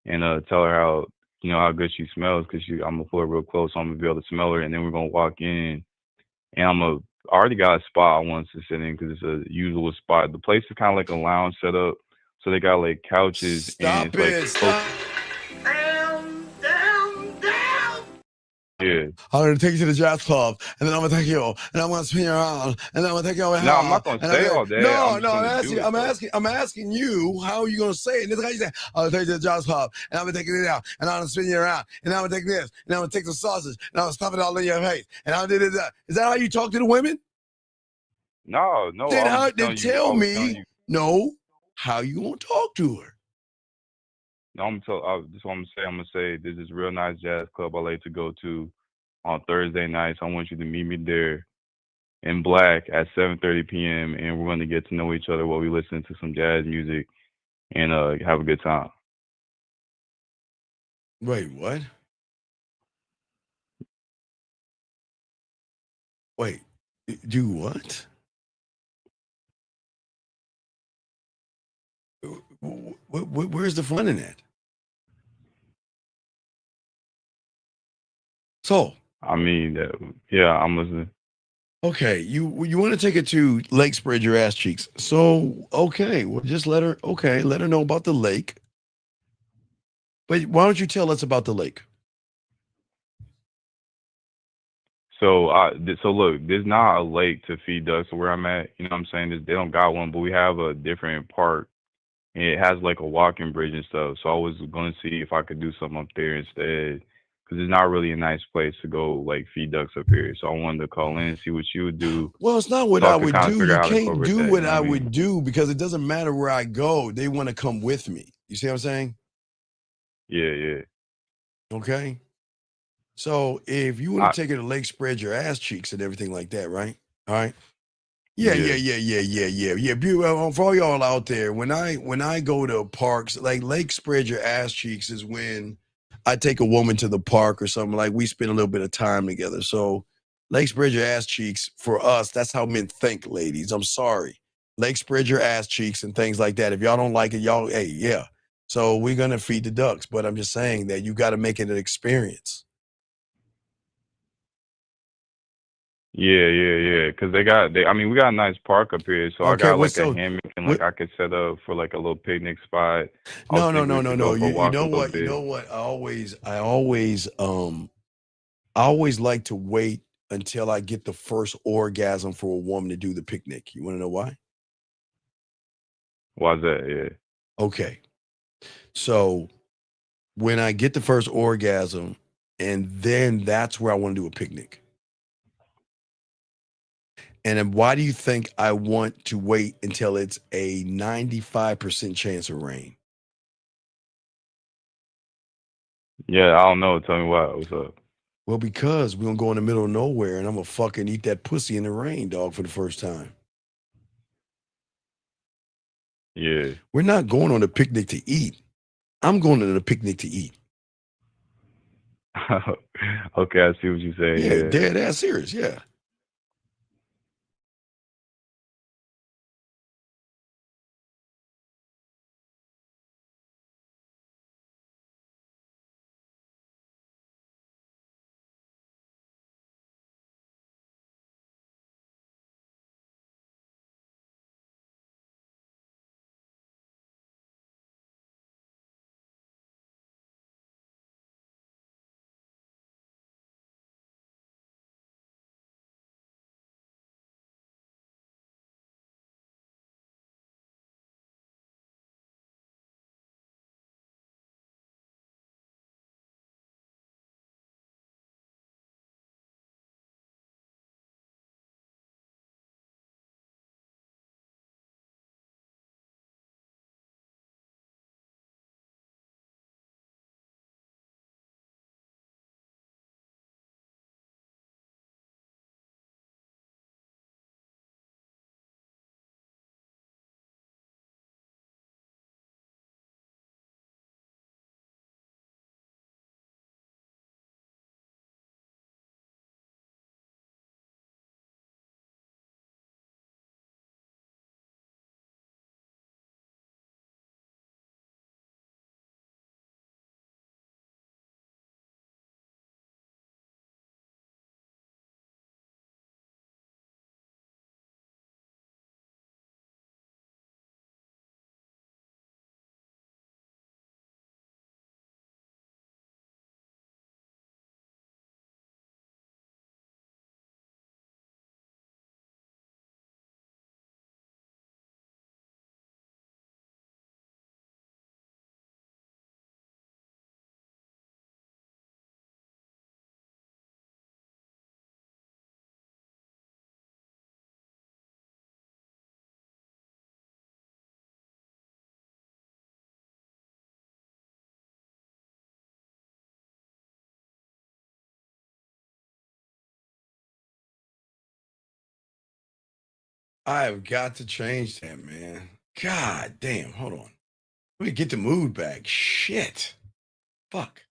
and tell her how good she smells. Because I'm gonna pull her real close, so I'm gonna be able to smell her, and then we're gonna walk in, and I already got a spot I want to sit in because it's a usual spot. The place is kind of like a lounge setup, so they got like couches and it's like Stop. Yeah. I'm gonna take you to the jazz club, and then I'm gonna take you, and I'm gonna spin you around, and then I'm gonna take you over here. No, I'm not gonna say all that. I'm asking you, how are you gonna say it? And this is how you say, I'm gonna take you to the jazz club, and I'm gonna take it out, and I'm gonna spin you around, and I'm gonna take this, and I'm gonna take the sausage, and I'm gonna stuff it all in your face, and I'm gonna do that. Is that how you talk to the women? No. Then tell me, how you gonna talk to her? No, this what I'm gonna say. This is real nice jazz club I like to go to on Thursday nights. I want you to meet me there in black at 7:30 p.m. and we're gonna get to know each other while we listen to some jazz music and have a good time. Wait, what? Wait, do what? Where's the fun in that? So, I mean, yeah, I'm listening. okay, you want to take it to Lake Spread Your Ass Cheeks. So, okay, well, just let her know about the lake. But why don't you tell us about the lake? So look, there's not a lake to feed ducks where I'm at. You know what I'm saying? They don't got one, but we have a different park. And it has like a walking bridge and stuff. So I was going to see if I could do something up there instead. Because it's not really a nice place to go like feed ducks up here. So I wanted to call in and see what you would do. Well, it's not what So I I could would kind of do. figure You out how to can't incorporate do that, what you know I what I mean? would do because it doesn't matter where I go. They want to come with me. You see what I'm saying? Yeah. Okay. So if you want to take it to Lake Spread Your Ass Cheeks and everything like that, right? All right. Yeah. For all y'all out there, when I go to parks, like Lake Spread Your Ass Cheeks is when I take a woman to the park or something, like we spend a little bit of time together. So Lake Spread Your Ass Cheeks, for us, that's how men think, ladies. I'm sorry. Lake Spread Your Ass Cheeks and things like that. If y'all don't like it, y'all, hey, yeah. So we're gonna feed the ducks, but I'm just saying that you got to make it an experience. Yeah. Because we got a nice park up here. So I got like a hammock and like I could set up for like a little picnic spot. No. You know what? I always like to wait until I get the first orgasm for a woman to do the picnic. You want to know why? Why's that? Yeah. Okay. So when I get the first orgasm, and then that's where I want to do a picnic. And then why do you think I want to wait until it's a 95% chance of rain? Yeah, I don't know. Tell me why. What's up? Well, because we're gonna go in the middle of nowhere and I'm gonna fucking eat that pussy in the rain, dog, for the first time. Yeah. We're not going on a picnic to eat. I'm going on a picnic to eat. Okay, I see what you're saying. Yeah, Yeah. dead ass serious. Yeah. I have got to change that, man. God damn. Hold on. Let me get the mood back. Shit. Fuck.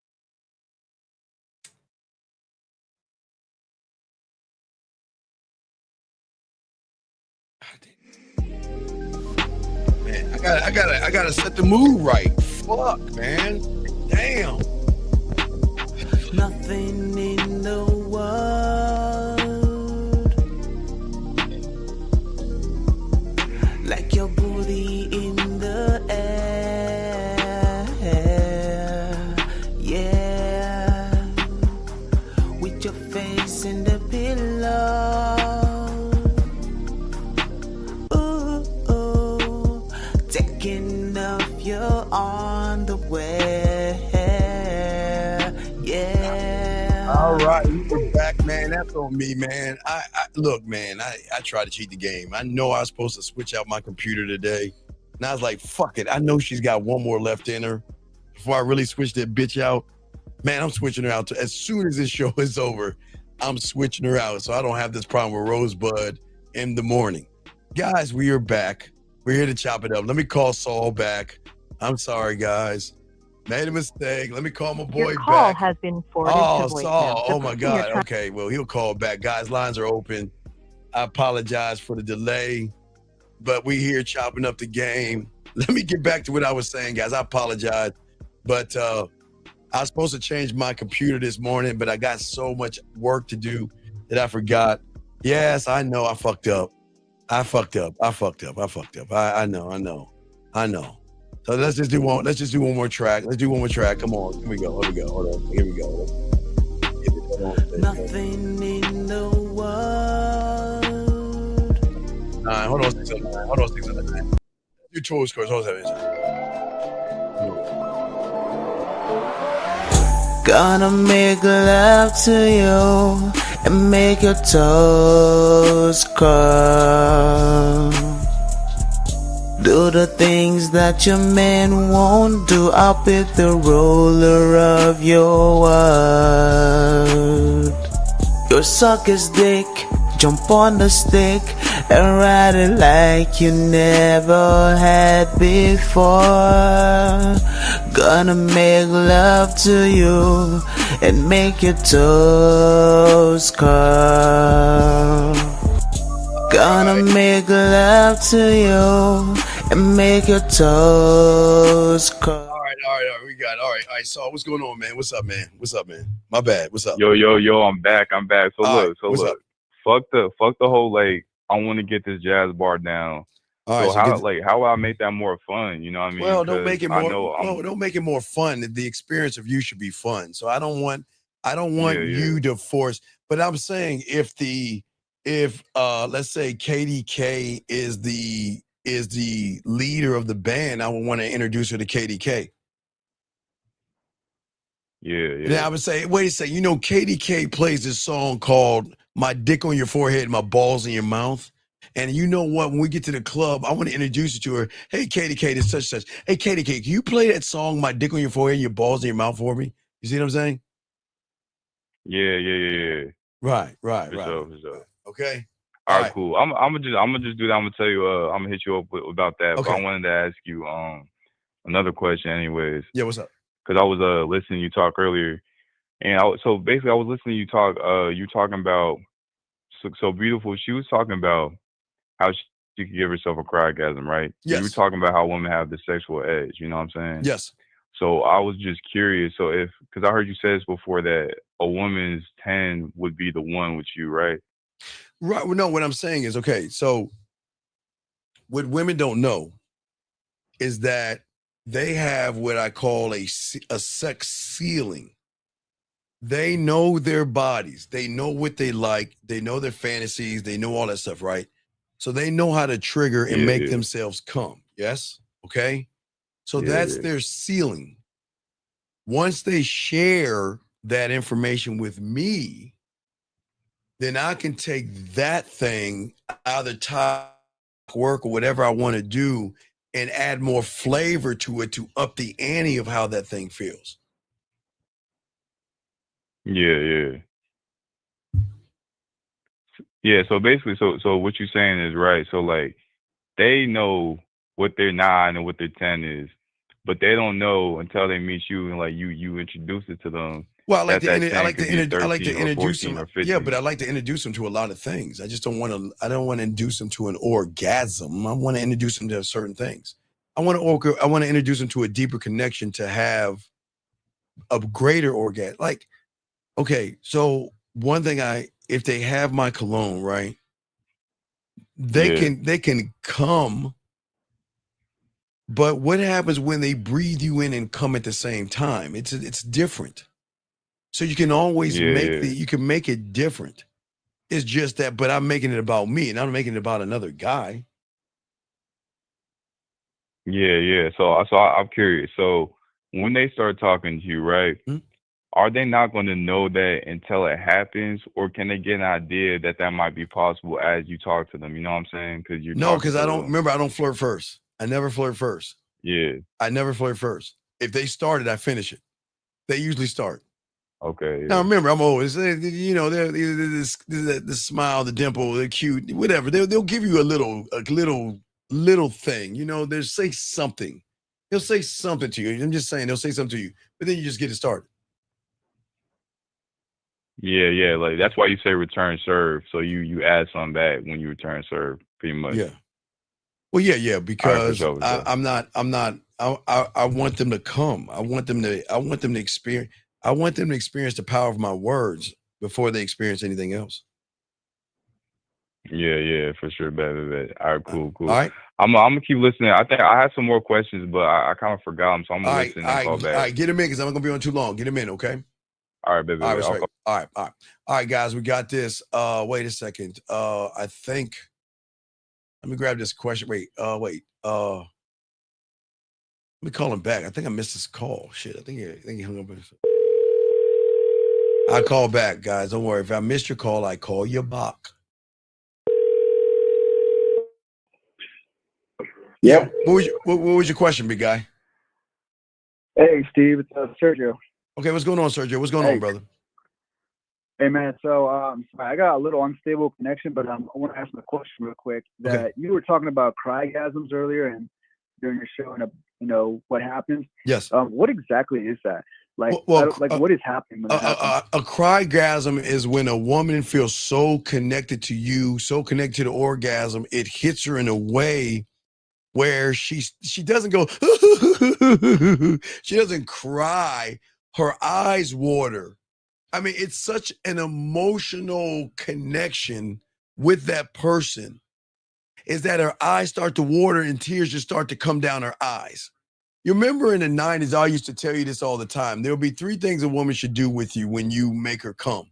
Man, I gotta set the mood right. Fuck, man. Damn. Nothing in the world like your booty in the air. Yeah, with your face in the pillow. Ooh, ooh. Taking off your underwear. Yeah. All right, we're back, man. That's on me, man. I look, man. I try to cheat the game. I know I was supposed to switch out my computer today, and I was like, "Fuck it." I know she's got one more left in her before I really switch that bitch out. Man, I'm switching her out as soon as this show is over. I'm switching her out so I don't have this problem with Rosebud in the morning. Guys, we are back. We're here to chop it up. Let me call Saul back. I'm sorry, guys. Made a mistake. Let me call my boy Your call back. has been forwarded Oh, to voicemail. Saul. The Oh, my person you're God. trying- Okay, well, he'll call back. Guys, lines are open. I apologize for the delay, but we here chopping up the game. Let me get back to what I was saying, guys. I apologize, but I was supposed to change my computer this morning, but I got so much work to do that I forgot. Yes, I know I fucked up. I fucked up. I know. So let's just do one more track. Let's do one more track. Come on. Here we go. Hold on. Here we go. Nothing in the world. Hold on, 609. Do tour scores. Hold on. Gonna make love to you and make your toes curl. Do the things that your man won't do. I'll be the ruler of your world. Your sucker's dick, jump on the stick and ride it like you never had before. Gonna make love to you and make your toes curl. Gonna make love to you and make your toes curl. All right. We got it. All right. So what's going on, man? What's up, man? My bad. What's up? Yo, I'm back. So All look, right, what's up? fuck the whole like I want to get this jazz bar down. All right. So how will I make that more fun? You know what I mean? Well, don't make it 'Cause I more. know I'm Well, don't make it more fun. The experience of you should be fun. So I don't want yeah. you to force. But I'm saying if let's say KDK is the leader of the band, I would want to introduce her to KDK. Yeah. And I would say, wait a second, KDK plays this song called "My Dick on Your Forehead, My Balls in Your Mouth." And you know what? When we get to the club, I want to introduce you to her. Hey, KDK, this such. Hey, KDK, can you play that song, "My Dick on Your Forehead, Your Balls in Your Mouth" for me? You see what I'm saying? Yeah. Right. For sure. Okay. All right, cool. I'm gonna just do that. I'm gonna tell you. I'm gonna hit you up about that. Okay. But I wanted to ask you another question, anyways. Yeah. What's up? Because I was listening to you talk earlier, and so basically I was listening to you talk. You talking about so beautiful. She was talking about how she could give herself a cryogasm, right? So you were Yes. talking about how women have the sexual edge. You know what I'm saying? Yes. So I was just curious. So because I heard you say this before that a woman's 10 would be the one with you, right? Right. Well, no, what I'm saying is, okay, so what women don't know is that they have what I call a sex ceiling. They know their bodies. They know what they like. They know their fantasies. They know all that stuff, right? So they know how to trigger and make themselves come. Yes? Okay? So that's their ceiling. Once they share that information with me, then I can take that thing either top work or whatever I want to do and add more flavor to it to up the ante of how that thing feels. Yeah. So basically, so what you're saying is right. So like they know what their 9 and what their 10 is, but they don't know until they meet you and like you introduce it to them. Well, I like that to 10 could be 13 or introduce 14 them. or 15. Yeah, but I like to introduce them to a lot of things. I don't want to introduce them to an orgasm. I want to introduce them to certain things. I want to introduce them to a deeper connection to have a greater orgasm. Like, okay, so one thing if they have my cologne, right? They can come, but what happens when they breathe you in and come at the same time? It's different. So you can always you can make it different. It's just that, but I'm making it about me and I'm making it about another guy. Yeah. So I'm curious. So when they start talking to you, right? Are they not going to know that until it happens, or can they get an idea that might be possible as you talk to them? You know what I'm saying? Because I don't flirt first. I never flirt first. Yeah. I never flirt first. If they started, I finish it. They usually start. Okay. Now remember, I'm always, they're the smile, the dimple, they're cute, whatever. They'll give you a little thing. They'll say something. They'll say something to you. I'm just saying, they'll say something to you, but then you just get it started. Yeah. Like that's why you say return serve. So you add something back when you return serve, pretty much. Yeah. Well, yeah, because for sure. I want them to come. I want them to experience the power of my words before they experience anything else. Yeah, for sure. Bet. All right, cool. All right. I'm gonna keep listening. I think I had some more questions, but I kind of forgot them, so I'm gonna listen and call back. All right, get them in because I'm not gonna be on too long. Get them in, okay? All right, baby. All right, guys, we got this. Wait a second. I think. Let me grab this question. Wait. Let me call him back. I think I missed his call. Shit. I think he hung up. I'll call back, guys. Don't worry. If I missed your call, I call you back. Yeah. What was your question, big guy? Hey, Steve, it's Sergio. Okay, what's going on, Sergio? What's going on, brother? Hey, man. So, I got a little unstable connection, but I want to ask a question real quick. That you were talking about crygasms earlier, and during your show, and what happens. Yes. What exactly is that? Like, what is happening when that happens? A crygasm is when a woman feels so connected to you, so connected to the orgasm, it hits her in a way where she doesn't go, she doesn't cry, her eyes water. I mean, it's such an emotional connection with that person, is that her eyes start to water and tears just start to come down her eyes. You remember in the 90s, I used to tell you this all the time. There'll be 3 things a woman should do with you when you make her come.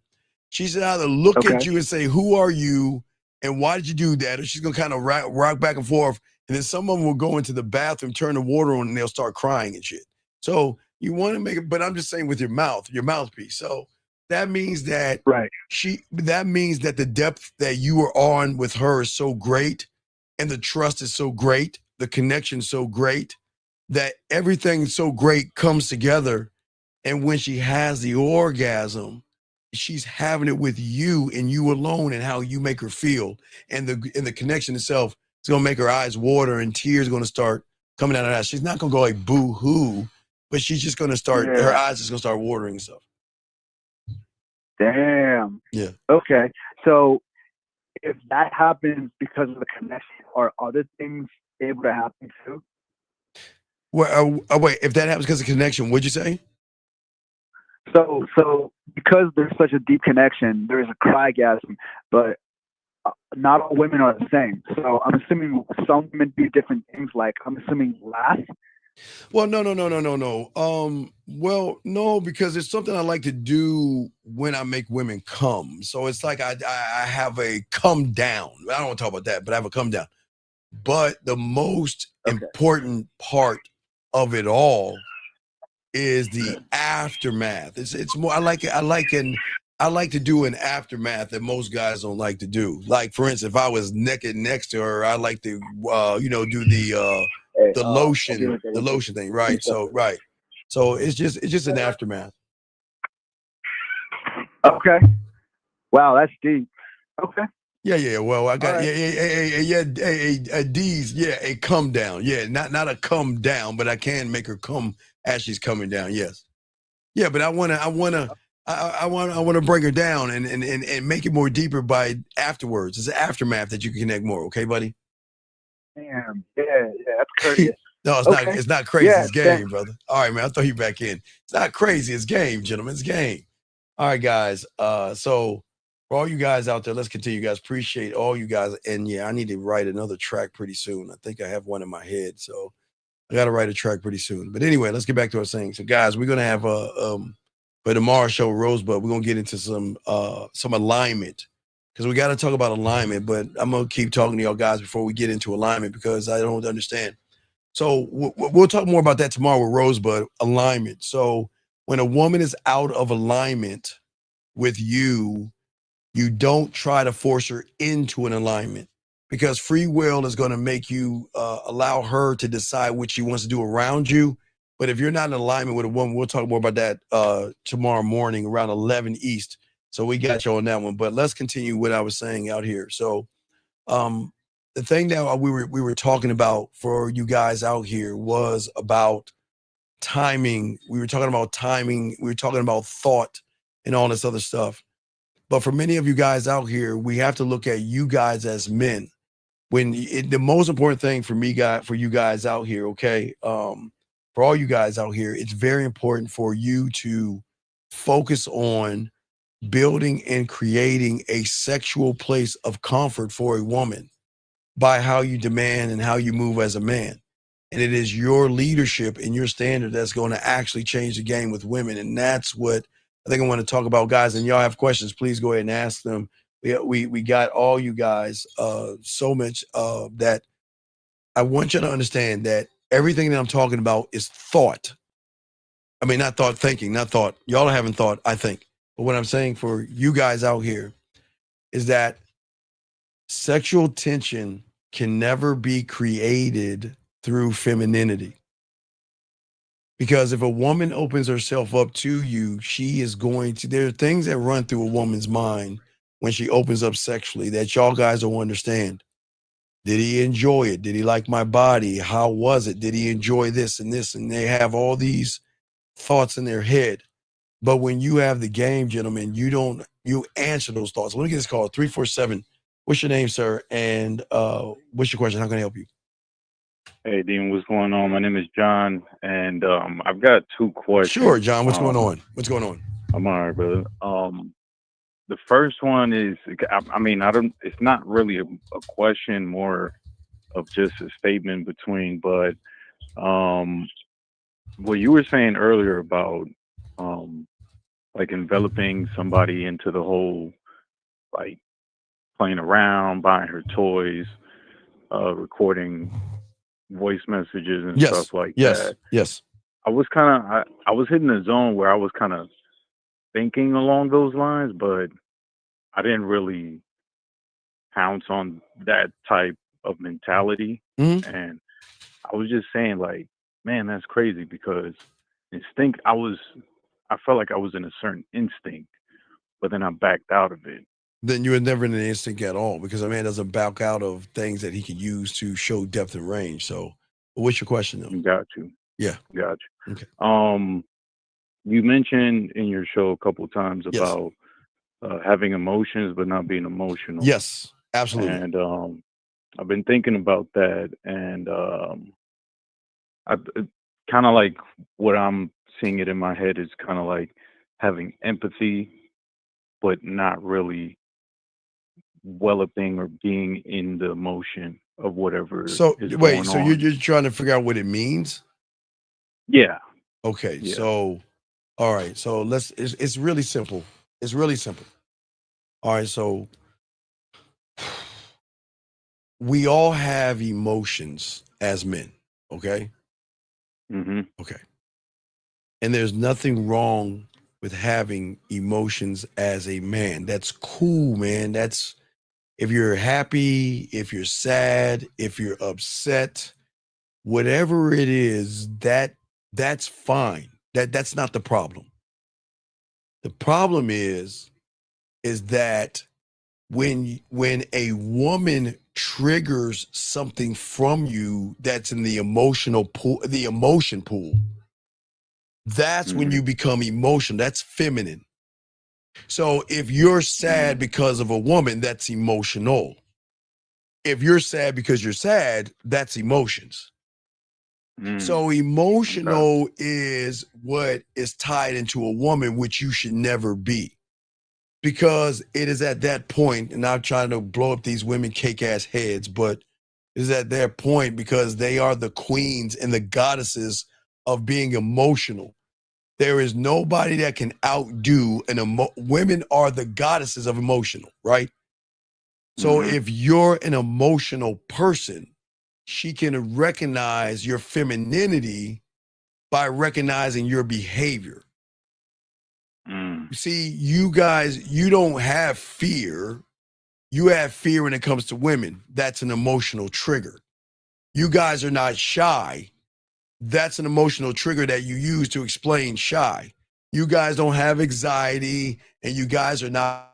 She should either look at you and say, who are you? And why did you do that? Or she's going to kind of rock back and forth. And then some of them will go into the bathroom, turn the water on, and they'll start crying and shit. So you want to make it, but I'm just saying with your mouthpiece. So that means that that means that the depth that you are on with her is so great, and the trust is so great, the connection so great, that everything so great comes together. And when she has the orgasm, she's having it with you and you alone, and how you make her feel. And the connection itself is going to make her eyes water and tears are going to start coming out of her eyes. She's not going to go like boo hoo, but she's just going to start, her eyes is going to start watering and stuff. Damn. Yeah. Okay. So if that happens because of the connection, are other things able to happen too? Well, wait, if that happens because of connection, what'd you say? So because there's such a deep connection, there is a crygasm, but not all women are the same. So I'm assuming some women do different things. Like I'm assuming laugh. Well, no. Well, no, because it's something I like to do when I make women come. So it's like I have a come down. I don't want to talk about that, but I have a come down. But the most important part of it all is the aftermath. It's more. I like to do an aftermath that most guys don't like to do. Like for instance, if I was naked next to her, I like to do the lotion thing, right? So so it's just an aftermath. Okay. Wow, that's deep. Okay. Yeah. Well, I got a come down. Yeah, not a come down, but I can make her come as she's coming down. Yes. Yeah, but I want to bring her down and make it more deeper by afterwards. It's an aftermath that you can connect more. Okay, buddy. Damn. Yeah, that's crazy. No, it's not. It's not crazy. It's game, brother. All right, man. I'll throw you back in. It's not crazy. It's game, gentlemen. It's game. All right, guys. So for all you guys out there, let's continue, guys. Appreciate all you guys. And yeah, I need to write another track pretty soon. I think I have one in my head, so I got to write a track pretty soon. But anyway, let's get back to our saying. So, guys, we're gonna have for tomorrow's show, Rosebud, we're gonna get into some alignment, because we got to talk about alignment. But I'm gonna keep talking to y'all guys before we get into alignment, because I don't understand. So we'll talk more about that tomorrow with Rosebud, alignment. So when a woman is out of alignment with you, you don't try to force her into an alignment, because free will is going to make you allow her to decide what she wants to do around you. But if you're not in alignment with a woman, we'll talk more about that tomorrow morning around 11 East. So we got you on that one. But let's continue what I was saying out here. So the thing that we were talking about for you guys out here was about timing. We were talking about timing. We were talking about thought and all this other stuff. But for many of you guys out here, we have to look at you guys as men. The most important thing for you guys out here, okay, for all you guys out here, it's very important for you to focus on building and creating a sexual place of comfort for a woman by how you demand and how you move as a man. And it is your leadership and your standard that's going to actually change the game with women. And that's what I think I want to talk about, guys. And y'all have questions, please go ahead and ask them. We got all you guys so much that I want you to understand that everything that I'm talking about is thought. I mean, not thought thinking, not thought. Y'all are having thought, I think. But what I'm saying for you guys out here is that sexual tension can never be created through femininity. Because if a woman opens herself up to you, she is going to, there are things that run through a woman's mind when she opens up sexually that y'all guys don't understand. Did he enjoy it? Did he like my body? How was it? Did he enjoy this and this? And they have all these thoughts in their head. But when you have the game, gentlemen, you answer those thoughts. Let me get this call, 347. What's your name, sir? And what's your question? How can I help you? Hey, Dean, what's going on? My name is John, and I've got two questions. Sure, John. What's going on? What's going on? I'm all right, brother. The first one is, I mean, I don't. It's not really a question, more of just a statement between. But what you were saying earlier about like enveloping somebody into the whole, like playing around, buying her toys, recording voice messages and stuff like that. Yes. I was kind of, I was hitting a zone where I was kind of thinking along those lines, but I didn't really pounce on that type of mentality. Mm-hmm. And I was just saying, like, man, that's crazy, because I felt like I was in a certain instinct, but then I backed out of it. Then you were never in an instinct at all, because a man doesn't back out of things that he can use to show depth and range. So what's your question though? Got you. Yeah. Got you. Okay. You mentioned in your show a couple of times Yes. about having emotions but not being emotional. Yes, absolutely. And I've been thinking about that, and I kind of like what I'm seeing it in my head is kind of like having empathy, but not really developing or being in the emotion of whatever So is wait, going so you're on. just trying to figure out what it means? Yeah. Okay, Yeah. so all right, so it's really simple. It's really simple. All right, so we all have emotions as men, okay? Mm-hmm. Okay. And there's nothing wrong with having emotions as a man. That's cool, man. That's if you're happy, if you're sad, if you're upset, whatever it is, that's fine. That's not the problem. The problem is that when a woman triggers something from you that's in the emotional pool, the emotion pool, that's when you become emotional. That's feminine. So if you're sad because of a woman, that's emotional. If you're sad because you're sad, that's emotions. So emotional is what is tied into a woman, which you should never be. Because it is at that point, and I'm trying to blow up these women cake ass heads, but it is at their point because they are the queens and the goddesses of being emotional. There is nobody that can outdo women are the goddesses of emotional, right? So if you're an emotional person, she can recognize your femininity by recognizing your behavior. See, you guys, you don't have fear. You have fear when it comes to women. That's an emotional trigger. You guys are not shy. That's an emotional trigger that you use to explain shy. You guys don't have anxiety, and you guys are not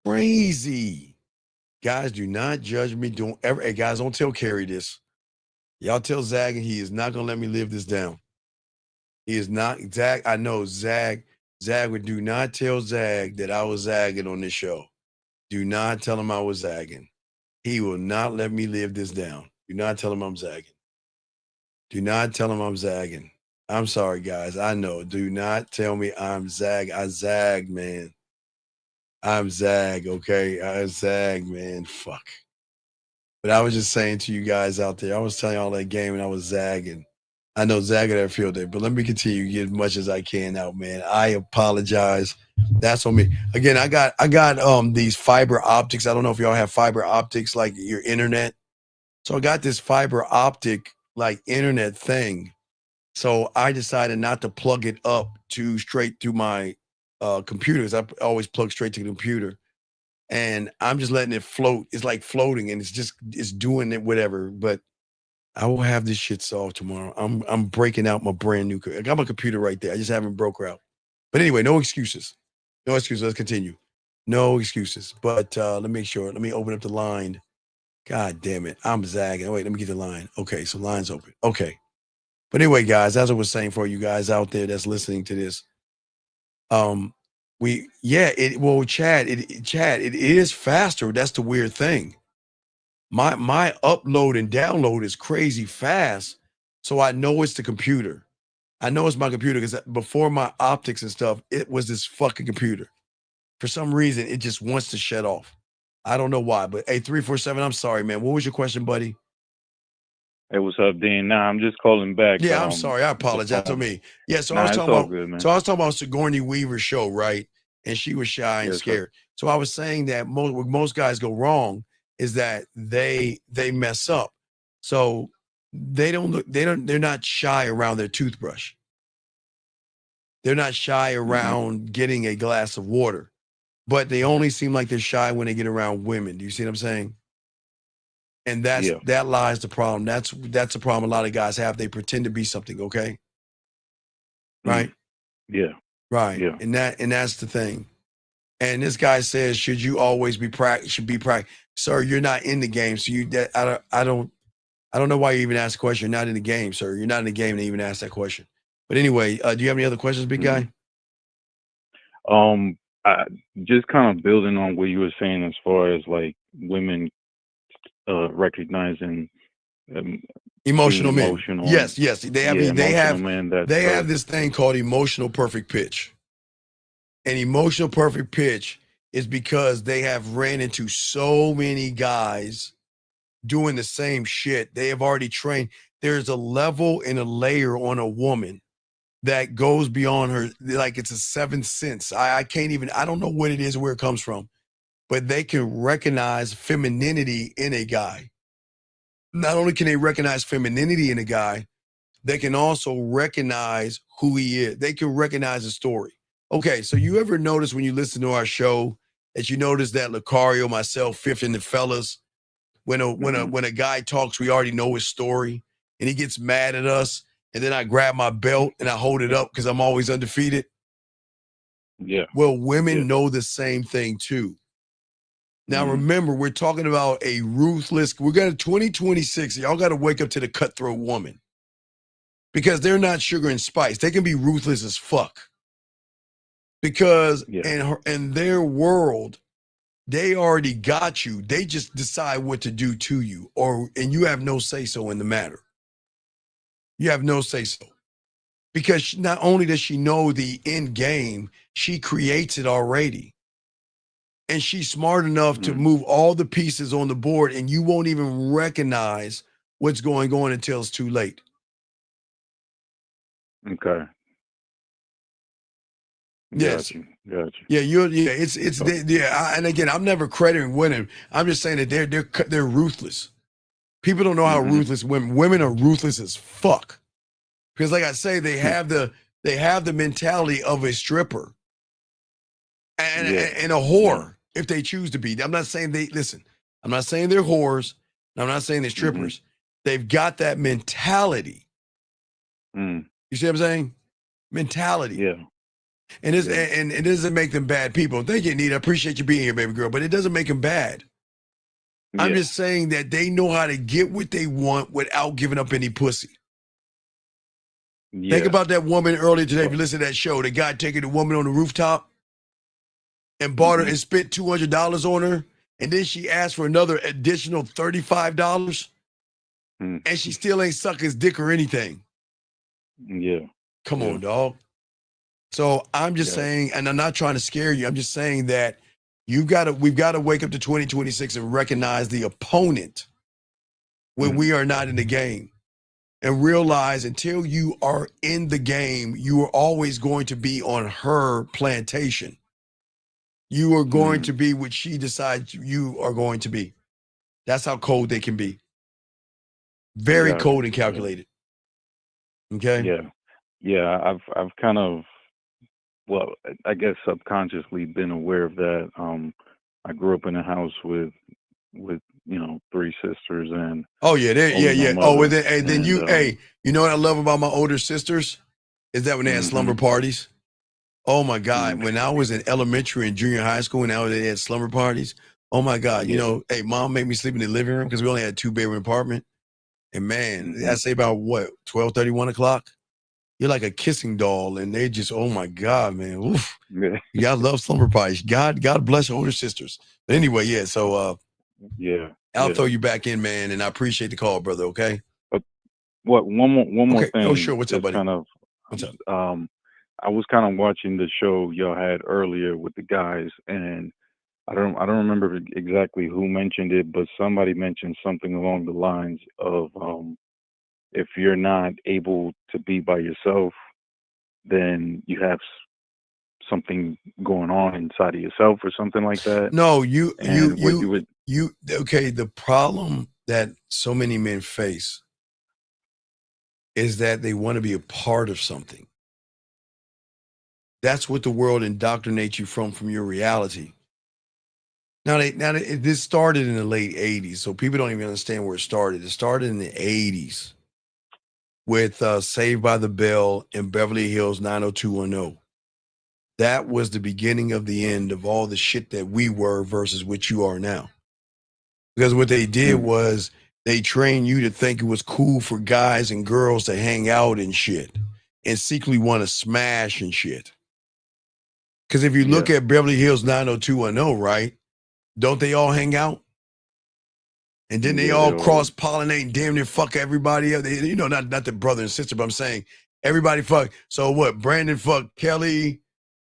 Crazy. Guys, do not judge me. Don't ever, hey guys, don't tell Carrie this. Y'all tell Zag, and he is not gonna let me live this down. He is not. Zag, I know Zag would do not tell Zag that I was zagging on this show. Do not tell him I was zagging. He will not let me live this down. Do not tell him I'm zagging. Do not tell him I'm zagging. I'm sorry, guys. I know. Do not tell me I'm zag. I zag, man. I'm zag, okay? I zag, man. Fuck. But I was just saying to you guys out there, I was telling y'all that game and I was zagging. I know Zag had a field day, but let me continue to get as much as I can out, man. I apologize. That's on me. Again, I got these fiber optics. I don't know if y'all have fiber optics like your internet. So I got this fiber optic like internet thing. So I decided not to plug it up to straight to my computers. I always plug straight to the computer. And I'm just letting it float. It's like floating and it's doing it, whatever. But I will have this shit solved tomorrow. I'm breaking out my brand new. I got my computer right there. I just haven't broke her out. But anyway, no excuses. No excuses. Let's continue. No excuses. But let me make sure. Let me open up the line. God damn it. I'm zagging. Wait, let me get the line. Okay, so line's open. Okay. But anyway, guys, as I was saying for you guys out there that's listening to this, Chad, it is faster. That's the weird thing. My upload and download is crazy fast. So I know it's the computer. I know it's my computer because before my optics and stuff, it was this fucking computer. For some reason, it just wants to shut off. I don't know why, but hey, 347, I'm sorry, man. What was your question, buddy? Hey, what's up, Dean? Nah, I'm just calling back. Yeah, I'm sorry. I apologize to me. Yeah, so I was it's talking all about good, man. so I was talking about Sigourney Weaver's show, right? And she was shy and Yes, sir. scared. So I was saying that what most guys go wrong is that they mess up. So they're not shy around their toothbrush. They're not shy around getting a glass of water, but they only seem like they're shy when they get around women. Do you see what I'm saying? And that lies the problem. That's the problem a lot of guys have. They pretend to be something, okay? Right? Yeah. Right. Yeah. And that's the thing. And this guy says, should you always be practice? Sir, you're not in the game. So I don't know why you even asked the question. You're not in the game, sir. You're not in the game to even ask that question. But anyway, do you have any other questions, big guy? I just kind of building on what you were saying as far as like women recognizing Emotional men. emotional. Yes. They have this thing called emotional perfect pitch. And emotional perfect pitch is because they have ran into so many guys doing the same shit. They have already trained. There's a level and a layer on a woman that goes beyond her, like it's a seventh sense. I don't know what it is, where it comes from, but they can recognize femininity in a guy. Not only can they recognize femininity in a guy, they can also recognize who he is. They can recognize a story. Okay, so you ever notice when you listen to our show that you notice that Lucario, myself, Fifth, and the fellas, when a guy talks, we already know his story, and he gets mad at us, and then I grab my belt and I hold it up because I'm always undefeated. Yeah. Well, women know the same thing too. Now, remember, we're talking about a ruthless, we're going to 2026. Y'all got to wake up to the cutthroat woman because they're not sugar and spice. They can be ruthless as fuck because in their world, they already got you. They just decide what to do to you, and you have no say-so in the matter. You have no say-so because not only does she know the end game, she creates it already. And she's smart enough to move all the pieces on the board, and you won't even recognize what's going on until it's too late. Okay. Yes. Gotcha. And again, I'm never crediting women. I'm just saying that they're ruthless. People don't know how ruthless women are ruthless as fuck. Because like I say, they have the mentality of a stripper and a whore if they choose to be. I'm not saying I'm not saying they're whores. I'm not saying they're strippers. They've got that mentality. You see what I'm saying? Mentality. Yeah. And it doesn't make them bad people. Thank you, Anita. I appreciate you being here, baby girl. But it doesn't make them bad. I'm just saying that they know how to get what they want without giving up any pussy. Think about that woman earlier today. If you listen to that show, the guy taking the woman on the rooftop and bought her and spent $200 on her. And then she asked for another additional $35. And she still ain't suck his dick or anything. Yeah. Come on, dog. So I'm just saying, and I'm not trying to scare you. I'm just saying that we've got to wake up to 2026 and recognize the opponent when we are not in the game, and realize until you are in the game, you are always going to be on her plantation. You are going to be what she decides you are going to be. That's how cold they can be. Very cold and calculated. Okay. Yeah. Yeah. I've kind of, well, I guess subconsciously been aware of that. I grew up in a house with 3 sisters and Oh yeah, yeah. Oh, and then you know what I love about my older sisters is that when they had slumber parties. Oh my God, when I was in elementary and junior high school and now they had slumber parties. Oh my God, you know, hey, mom made me sleep in the living room because we only had a 2-bedroom apartment. And man, I say about what, 12:30, 1 o'clock? You're like a kissing doll, and they just, oh my God, man. Oof. Yeah, I love slumber parties. God bless older sisters. But anyway, yeah, so I'll throw you back in, man, and I appreciate the call, brother, okay? One more thing. Oh, sure. What's up, buddy? What's up? I was kind of watching the show y'all had earlier with the guys, and I don't remember exactly who mentioned it, but somebody mentioned something along the lines of if you're not able to be by yourself, then you have something going on inside of yourself or something like that. No, okay, the problem that so many men face is that they want to be a part of something. That's what the world indoctrinates you from your reality. Now this started in the late 80s, so people don't even understand where it started. It started in the 80s with Saved by the Bell and Beverly Hills 90210. That was the beginning of the end of all the shit that we were versus what you are now. Because what they did was they trained you to think it was cool for guys and girls to hang out and shit and secretly want to smash and shit. Because if you look at Beverly Hills 90210, right? Don't they all hang out? And then they all cross-pollinate and damn near fuck everybody else. You know, not the brother and sister, but I'm saying everybody fuck. So what? Brandon fucked Kelly,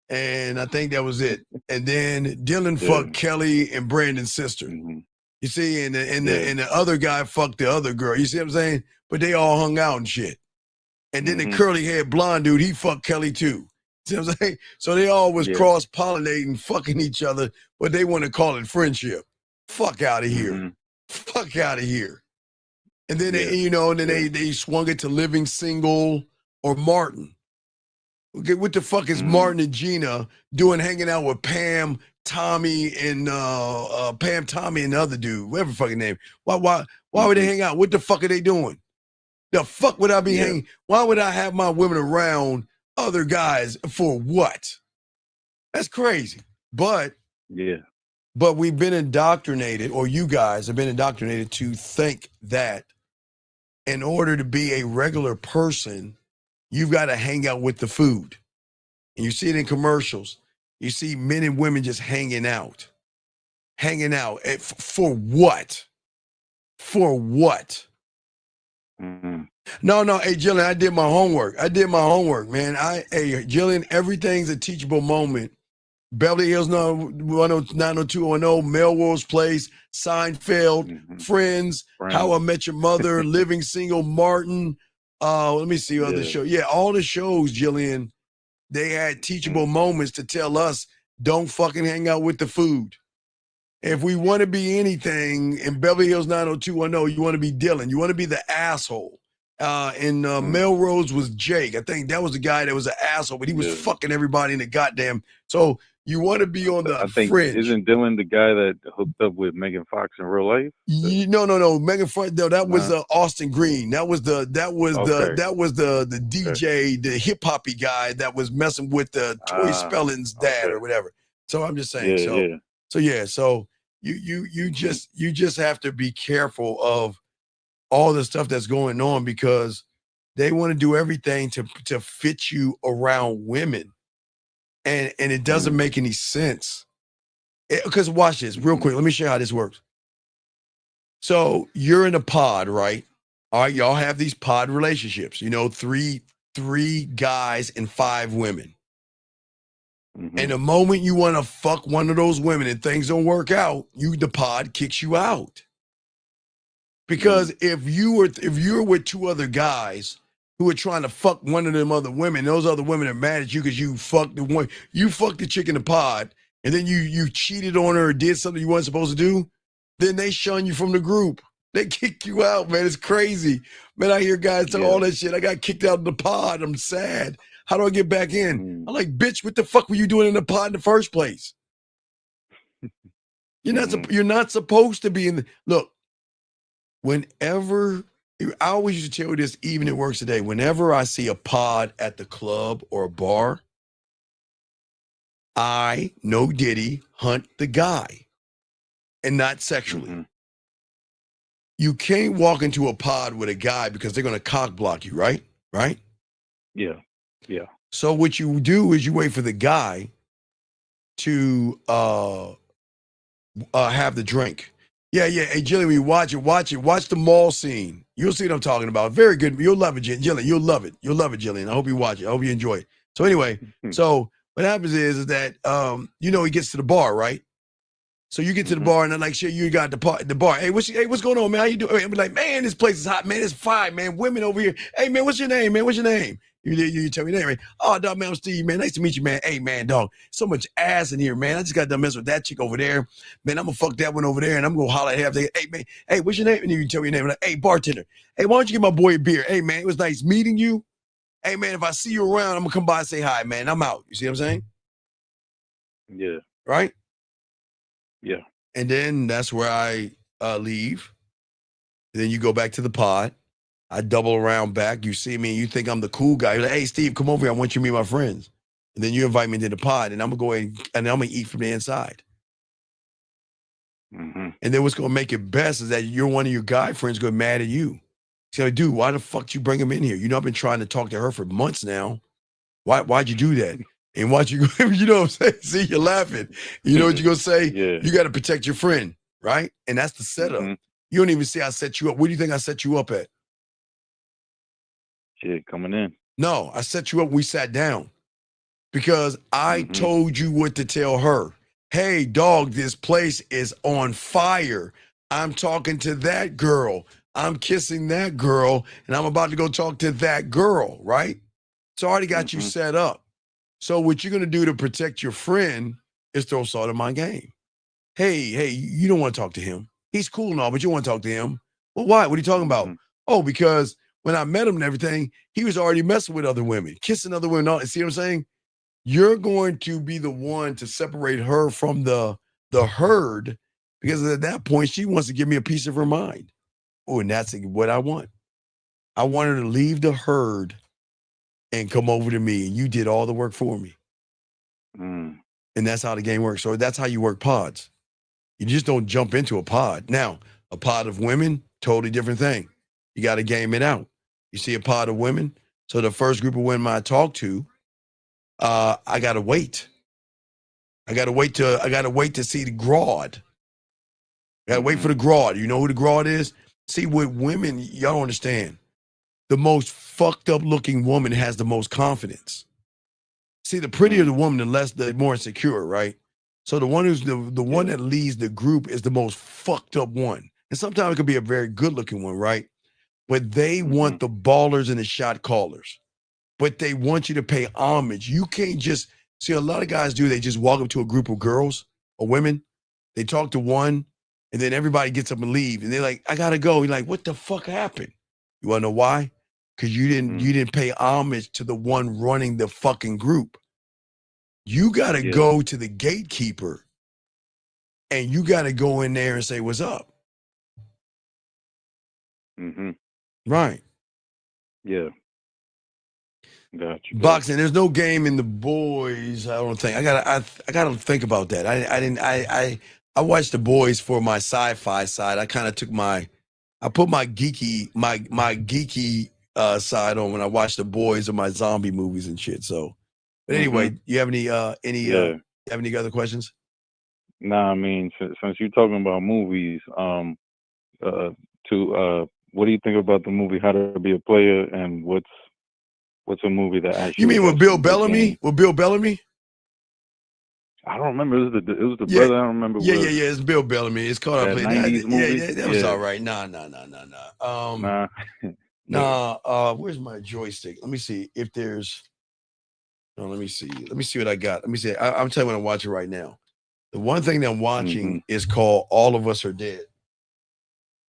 and I think that was it. And then Dylan fucked Kelly and Brandon's sister. You see, and the other guy fucked the other girl. You see what I'm saying? But they all hung out and shit. And then the curly-haired blonde dude, he fucked Kelly too. See what I'm saying? So they all was cross-pollinating, fucking each other, but they want to call it friendship. Fuck out of here. Fuck out of here. And then they swung it to Living Single or Martin. Okay, what the fuck is Martin and Gina doing hanging out with Pam, Tommy, and the other dude, whatever fucking name. Why would they hang out? What the fuck are they doing? The fuck would I be hanging? Why would I have my women around other guys for what? That's crazy. But we've been indoctrinated, or you guys have been indoctrinated to think that in order to be a regular person, you've got to hang out with the food. And you see it in commercials. You see men and women just hanging out. Hanging out. For what? For what? No. Hey, Jillian, I did my homework. Man. Hey, Jillian, everything's a teachable moment. Beverly Hills 90210, Melrose Place, Seinfeld, Friends, How I Met Your Mother, Living Single, Martin. Let me see other show. Yeah, all the shows, Jillian, they had teachable moments to tell us, don't fucking hang out with the food. If we want to be anything in Beverly Hills 90210, you want to be Dylan. You want to be the asshole. Melrose was Jake. I think that was the guy that was an asshole, but he was fucking everybody in the goddamn. So You want to be on the I think fringe. isn't Dylan the guy that hooked up with Megan Fox in real life? No. Megan Fox. No, that was Austin Green. That was the Okay. DJ, the hip hoppy guy that was messing with the Tori Spelling's dad or whatever. So I'm just saying. So you just have to be careful of all the stuff that's going on because they want to do everything to fit you around women. And it doesn't make any sense. Because watch this real quick. Let me show you how this works. So you're in a pod, right? All right, y'all have these pod relationships. You know, three guys and 5 women. And the moment you want to fuck one of those women and things don't work out, the pod kicks you out. Because if you're with 2 other guys who are trying to fuck one of them other women, those other women are mad at you because you fucked the chick in the pod, and then you cheated on her or did something you weren't supposed to do, then they shun you from the group. They kick you out, man. It's crazy. Man, I hear guys tell all that shit. I got kicked out of the pod. I'm sad. How do I get back in? I'm like, bitch, what the fuck were you doing in the pod in the first place? You're not supposed to be in the look. Whenever I always used to tell you this, even it works today. Whenever I see a pod at the club or a bar, I, no Diddy, hunt the guy and not sexually. You can't walk into a pod with a guy because they're going to cock block you, right? Right? Yeah. So what you do is you wait for the guy to have the drink. Yeah. Hey, Jillian, when you watch the mall scene. You'll see what I'm talking about. Very good. You'll love it, Jillian. You'll love it, Jillian. I hope you watch it. I hope you enjoy it. So anyway, so what happens is that, he gets to the bar, right? So you get to the bar and they're like, shit, you got the bar. Hey, what's going on, man? How you doing? I'm like, man, this place is hot, man. It's fine, man. Women over here. Hey, man, what's your name, man? What's your name? You tell me your name, right? Oh, dog, man, I'm Steve, man. Nice to meet you, man. Hey, man, dog, so much ass in here, man. I just got done messing with that chick over there. Man, I'm going to fuck that one over there, and I'm going to holler at her. Hey, man, hey, what's your name? And you tell me your name. I'm like, hey, bartender. Hey, why don't you get my boy a beer? Hey, man, it was nice meeting you. Hey, man, if I see you around, I'm going to come by and say hi, man. I'm out. You see what I'm saying? Yeah. Right? Yeah. And then that's where I leave. And then you go back to the pod. I double around back. You see me and you think I'm the cool guy. You're like, hey, Steve, come over here. I want you to meet my friends. And then you invite me into the pod and I'm going to go in and I'm going to eat from the inside. And then what's going to make it best is that one of your guy friends going mad at you. He's like, dude, why the fuck did you bring him in here? You know, I've been trying to talk to her for months now. Why'd you do that? And watch you go, you know what I'm saying? See, you're laughing. You know what you're going to say? Yeah. You got to protect your friend, right? And that's the setup. You don't even see I set you up. What do you think I set you up at? Shit, coming in. No, I set you up. We sat down because I told you what to tell her. Hey, dog, this place is on fire. I'm talking to that girl. I'm kissing that girl, and I'm about to go talk to that girl, right? So I already got you set up. So what you're going to do to protect your friend is throw salt in my game. Hey, you don't want to talk to him. He's cool and all, but you want to talk to him. Well, why? What are you talking about? Oh, because when I met him and everything, he was already messing with other women, kissing other women. All, see what I'm saying? You're going to be the one to separate her from the herd because at that point, she wants to give me a piece of her mind. Oh, and that's what I want. I want her to leave the herd and come over to me, and you did all the work for me. And that's how the game works. So that's how you work pods. You just don't jump into a pod. Now, a pod of women, totally different thing. You got to game it out. You see a pod of women. So the first group of women I talk to, I got to wait. I got to wait to see the groad. I got to wait for the groad. You know who the groad is? See, with women, y'all don't understand. The most fucked up looking woman has the most confidence. See, the prettier the woman, the more insecure, right? So the one who's the one that leads the group is the most fucked up one. And sometimes it could be a very good looking one, right? But they want the ballers and the shot callers. But they want you to pay homage. You can't just, see, a lot of guys do, they just walk up to a group of girls or women, they talk to one, and then everybody gets up and leave. And they're like, I gotta go. You're like, what the fuck happened? You wanna know why? Because you didn't pay homage to the one running the fucking group. You got to go to the gatekeeper and you got to go in there and say, what's up? Mm-hmm. Right. Yeah. Gotcha. Boxing. There's no game in The Boys. I don't think. I gotta think about that. I watched The Boys for my sci-fi side. I kind of took I put my geeky side on when I watched The Boys or my zombie movies and shit. So, but anyway, you have any you have any other questions? Nah, I mean, since you're talking about movies, what do you think about the movie How to Be a Player, and what's a movie that actually? You mean with Bill Bellamy? With Bill Bellamy? I don't remember. It was the brother. I don't remember. Yeah. It's Bill Bellamy. It's called that 90s movie. Yeah, that was all right. Nah. Where's my joystick? Let me see if there's. No, let me see. Let me see what I got. Let me see. I'm telling you what I'm watching right now. The one thing that I'm watching is called All of Us Are Dead.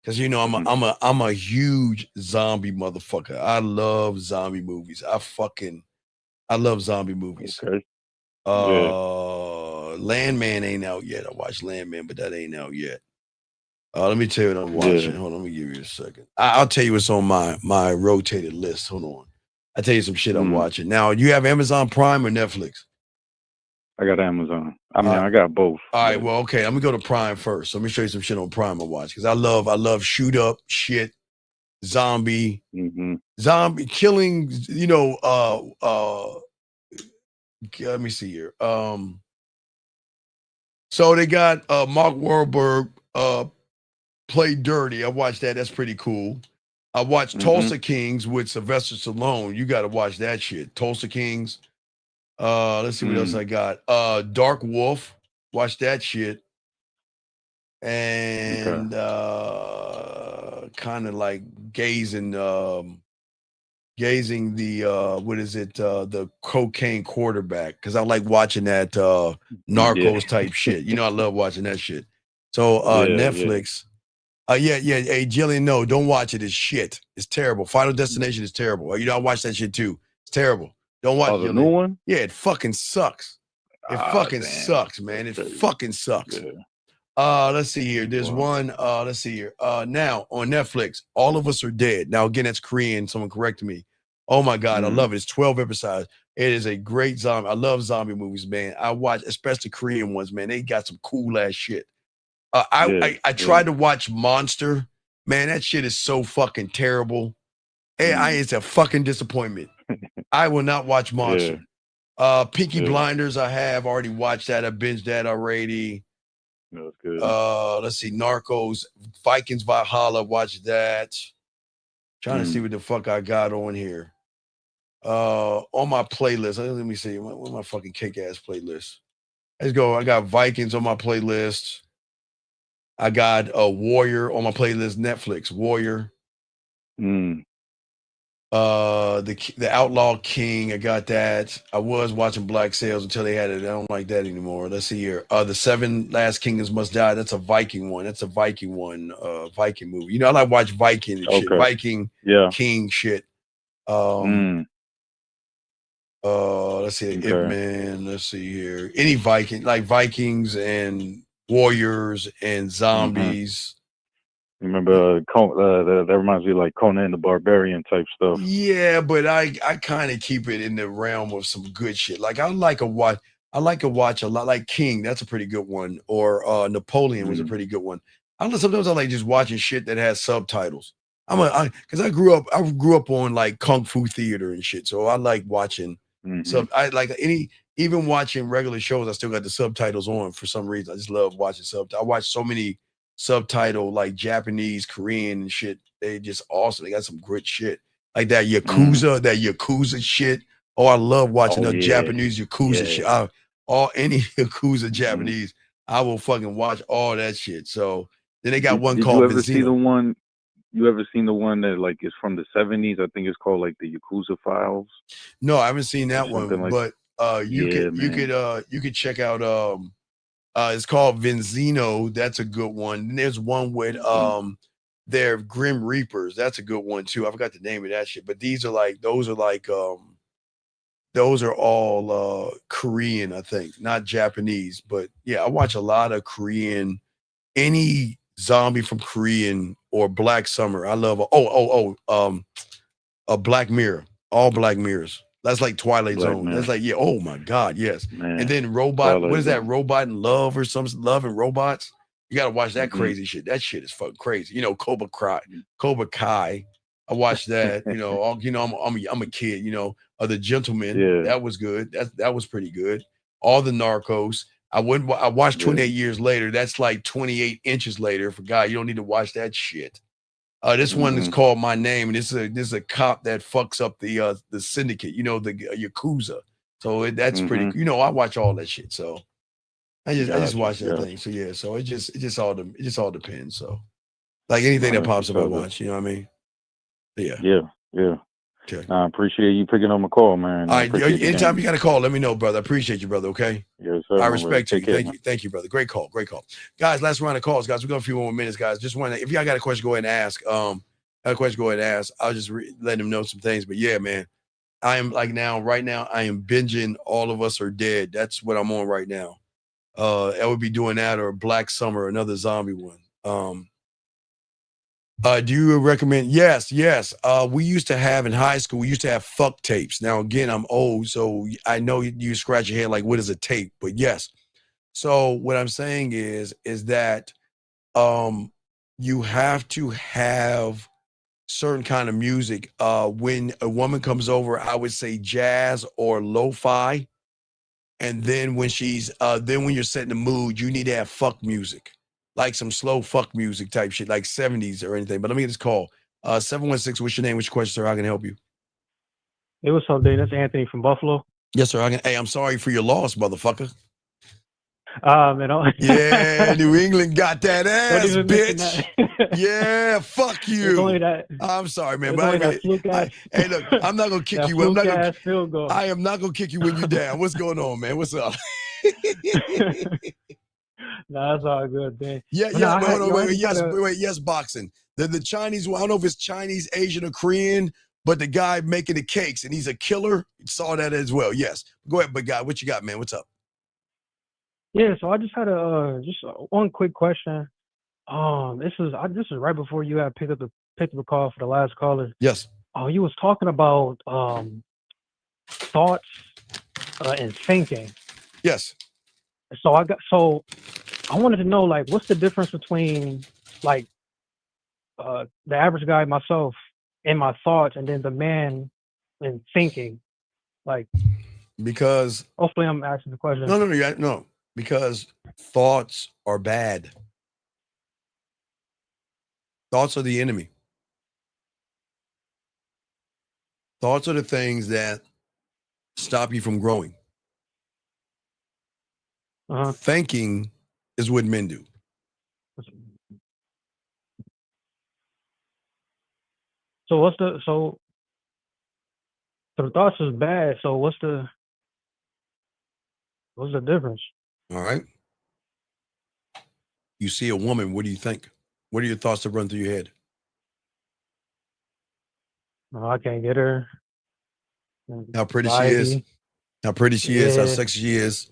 Because you know I'm a huge zombie motherfucker. I love zombie movies. I love zombie movies. Okay. Landman ain't out yet. I watched Landman, but that ain't out yet. Let me tell you what I'm watching. Hold on, let me give you a second. I'll tell you what's on my rotated list. Hold on. I'll tell you some shit I'm watching. Now, you have Amazon Prime or Netflix? I got Amazon. I mean, I got both. All right, well, okay. I'm gonna go to Prime first. Let me show you some shit on Prime I watch because I love shoot up shit, zombie killing. You know, let me see here. So they got Mark Wahlberg play dirty. I watched that. That's pretty cool. I watched Tulsa Kings with Sylvester Stallone. You got to watch that shit. Tulsa Kings. Let's see what else I got. Dark Wolf. Watch that shit. And kind of like gazing the what is it? The cocaine quarterback. Because I like watching that Narcos type shit. You know, I love watching that shit. So Netflix. Yeah. Hey, Jillian, no, don't watch it. It's shit. It's terrible. Final Destination is terrible. You know, I watch that shit too. It's terrible. Don't watch the new one? Yeah, it fucking sucks. It fucking sucks, man. It fucking sucks. Let's see here. There's one. Let's see here. Now on Netflix, All of Us Are Dead. Now again, that's Korean. Someone corrected me. Oh my God, I love it. It's 12 episodes. It is a great zombie. I love zombie movies, man. I watch, especially Korean ones, man. They got some cool ass shit. I tried to watch Monster. Man, that shit is so fucking terrible. It's a fucking disappointment. I will not watch Monster. Peaky Blinders, I have already watched that. I binged that already. That's good. Let's see, Narcos, Vikings Valhalla, watch that. Trying to see what the fuck I got on here. On my playlist. Let me see. What's my fucking kick-ass playlist? Let's go. I got Vikings on my playlist. I got a Warrior on my playlist, Netflix, Warrior. The Outlaw King, I got that. I was watching Black Sails until they had it. I don't like that anymore. Let's see here. The Seven Last Kingdoms Must Die. That's a Viking one. That's a Viking one. Viking movie. You know, I like watch Viking and shit. Viking King shit. Let's see, Ip Man. Let's see here. Any Viking, like Vikings and Warriors and zombies. Remember, that reminds me of like Conan the Barbarian type stuff. Yeah, but I kind of keep it in the realm of some good shit. Like I like to watch a lot. Like King, that's a pretty good one. Or Napoleon was a pretty good one. Sometimes I like just watching shit that has subtitles. Because I grew up on like kung fu theater and shit. So I like watching even watching regular shows. I still got the subtitles on for some reason. I just love watching subtitles. I watch so many subtitle like Japanese, Korean and shit. They just awesome. They got some great shit like that Yakuza shit. Oh, I love watching Japanese Yakuza shit. Any Yakuza Japanese, I will fucking watch all that shit. So then they got one called. You ever seen the one that like is from the 70s? I think it's called like the Yakuza Files. No, I haven't seen that one, but you could check out it's called Venzino. That's a good one. And there's one with their Grim Reapers. That's a good one too. I forgot the name of that shit. But those are like those are all Korean, I think, not Japanese. But yeah, I watch a lot of Korean. Any zombie from Korean or Black Summer. I love. A Black Mirror. All Black Mirrors. That's like Twilight Black Zone. Mirror. That's like, yeah. Oh my God, yes. Man, And then Robot. Twilight What is that? Zone. Robot and Love or something? Love and Robots. You got to watch that Mhm. crazy shit. That shit is fucking crazy. You know, Cobra Kai. I watched that. You know, I'm a kid. You know, The Gentleman. Yeah. That was good. That was pretty good. All the Narcos. I watched Yeah. 28 years later. That's like 28 inches later. For God, you don't need to watch that shit. This one is Mhm. called My Name, and this is a cop that fucks up the syndicate. You know, the Yakuza. So that's pretty. Mhm. You know, I watch all that shit. So I just Gotcha. watch that Gotcha. thing. So yeah. So it just all depends. So like anything that Nah, pops it's up, I all good. watch. You know what I mean? Yeah. Yeah. Yeah. Okay. I appreciate you picking up my call, man. All I right. appreciate the Anytime game. you got a call, let me know, brother. I appreciate you, brother. Okay. Yes, sir. I my brother. respect you. Take care, Thank man. you. Thank you, brother. Great call. Great call. Guys, last round of calls, guys. We got a few more minutes, guys. Just want to, if y'all got a question, go ahead and ask. Got a question, go ahead and ask. I'll just let them know some things. But yeah, man, I am like right now, I am binging All of Us Are Dead. That's what I'm on right now. I would be doing that or Black Summer, another zombie one. Do you recommend? Yes. We used to have in high school, we used to have fuck tapes. Now, again, I'm old, so I know you scratch your head like, what is a tape? But yes. So what I'm saying is that you have to have certain kind of music. When a woman comes over, I would say jazz or lo-fi. And then when when you're setting the mood, you need to have fuck music, like some slow fuck music type shit, like 70s or anything. But let me get this call. 716, what's your name? What's your question, sir? How can I help you? Hey, what's up, Dave? That's Anthony from Buffalo. Yes, sir. Hey, I'm sorry for your loss, motherfucker. Man, Yeah, New England got that ass, even mention bitch. that. Yeah, fuck It's only you. that. I'm sorry, man. It's But only I mean, that fluke ass. hey, look, I'm not gonna kick that you. I'm not fluke gonna. ass field goal. I am not gonna kick you when you're down. What's going on, man? What's up? Nah, that's all good, man. Yeah. But nah, I had, Hold on, yo, I wait. just Yes, had a, wait. Yes, boxing. The Chinese one. I don't know if it's Chinese, Asian, or Korean, but the guy making the cakes and he's a killer. Saw that as well. Yes. Go ahead, big guy. What you got, man? What's up? yeah. So I just had one quick question. This is right before you had picked up the call for the last caller. Yes. Oh, you was talking about thoughts and thinking. Yes. So I wanted to know, like, what's the difference between like the average guy, myself, and my thoughts, and then the man in thinking, like, Because hopefully I'm asking the question. no. Because thoughts are bad. Thoughts are the enemy. Thoughts are the things that stop you from growing. Thinking is what men do. So the thoughts is bad. So what's the difference? All right. You see a woman, what do you think? What are your thoughts that run through your head? No, I can't get her. How pretty she is. How pretty she is. How sexy she is.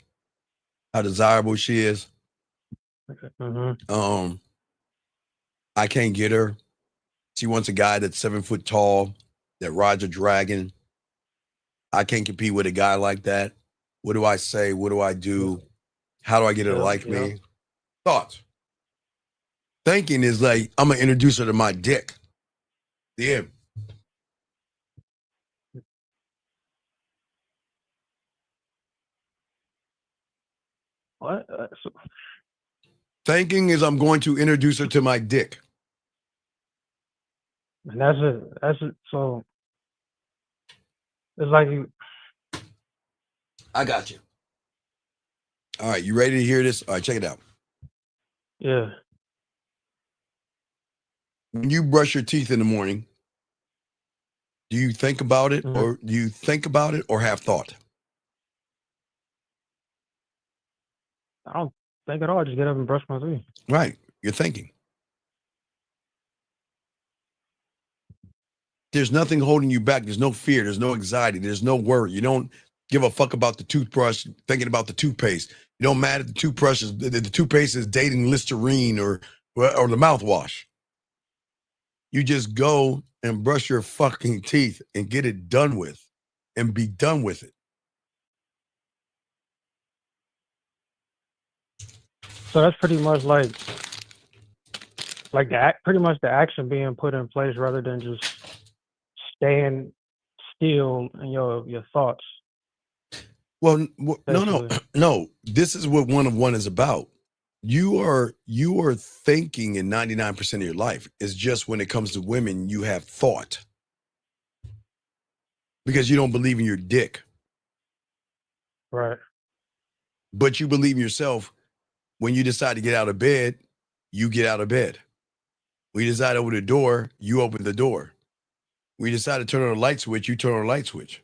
How desirable she is. Mm-hmm. I can't get her. She wants a guy that's 7 foot tall, that rides a dragon. I can't compete with a guy like that. What do I say? What do I do? How do I get her to like me? Thoughts. Thinking is like, I'm gonna introduce her to my dick. The end. What? Thinking is I'm going to introduce her to my dick. And that's it. So it's like you. I got you. All right, you ready to hear this? All right, check it out. Yeah. When you brush your teeth in the morning, do you think about it, or do you think about it or have thought? I don't think at all. I just get up and brush my teeth. Right. You're thinking. There's nothing holding you back. There's no fear. There's no anxiety. There's no worry. You don't give a fuck about the toothbrush, thinking about the toothpaste. You don't matter if the toothbrush is the toothpaste is dating Listerine or the mouthwash. You just go and brush your fucking teeth and get it done with and be done with it. So that's pretty much like pretty much the action being put in place rather than just staying still in your thoughts. Well, no. This is what one of one is about. You are thinking in 99% of your life. It's just when it comes to women, you have thought because you don't believe in your dick, Right. but you believe in yourself. When you decide to get out of bed, you get out of bed. When you decide to open the door, you open the door. When you decide to turn on a light switch, you turn on a light switch.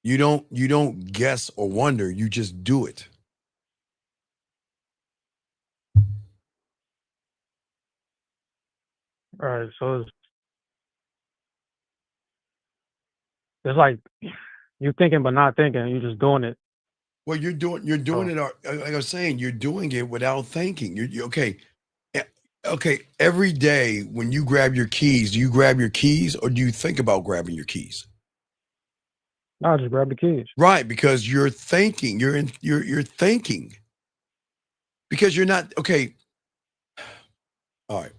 You don't guess or wonder, you just do it. All right. So it's like you're thinking but not thinking. You're just doing it. Well, you're doing it. Like I was saying, you're doing it without thinking. You're okay. Okay. Every day when you grab your keys, do you grab your keys or do you think about grabbing your keys? No, just grab the keys. Right, because you're thinking. You're thinking. Because you're not okay. All right.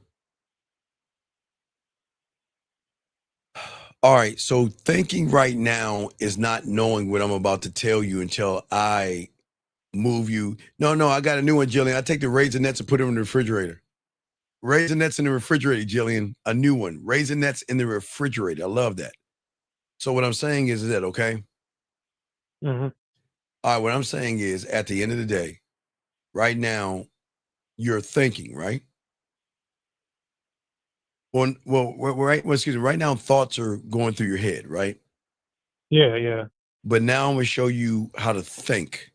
All right. So thinking right now is not knowing what I'm about to tell you until I move you. No, I got a new one, Jillian. I take the Raisinets and put them in the refrigerator. Raisinets in the refrigerator, Jillian. A new one. Raisinets in the refrigerator. I love that. So what I'm saying is that, okay? Mm-hmm. All right, what I'm saying is at the end of the day, right now, you're thinking, right? Excuse me. Right now, thoughts are going through your head, right? Yeah. But now I'm going to show you how to think.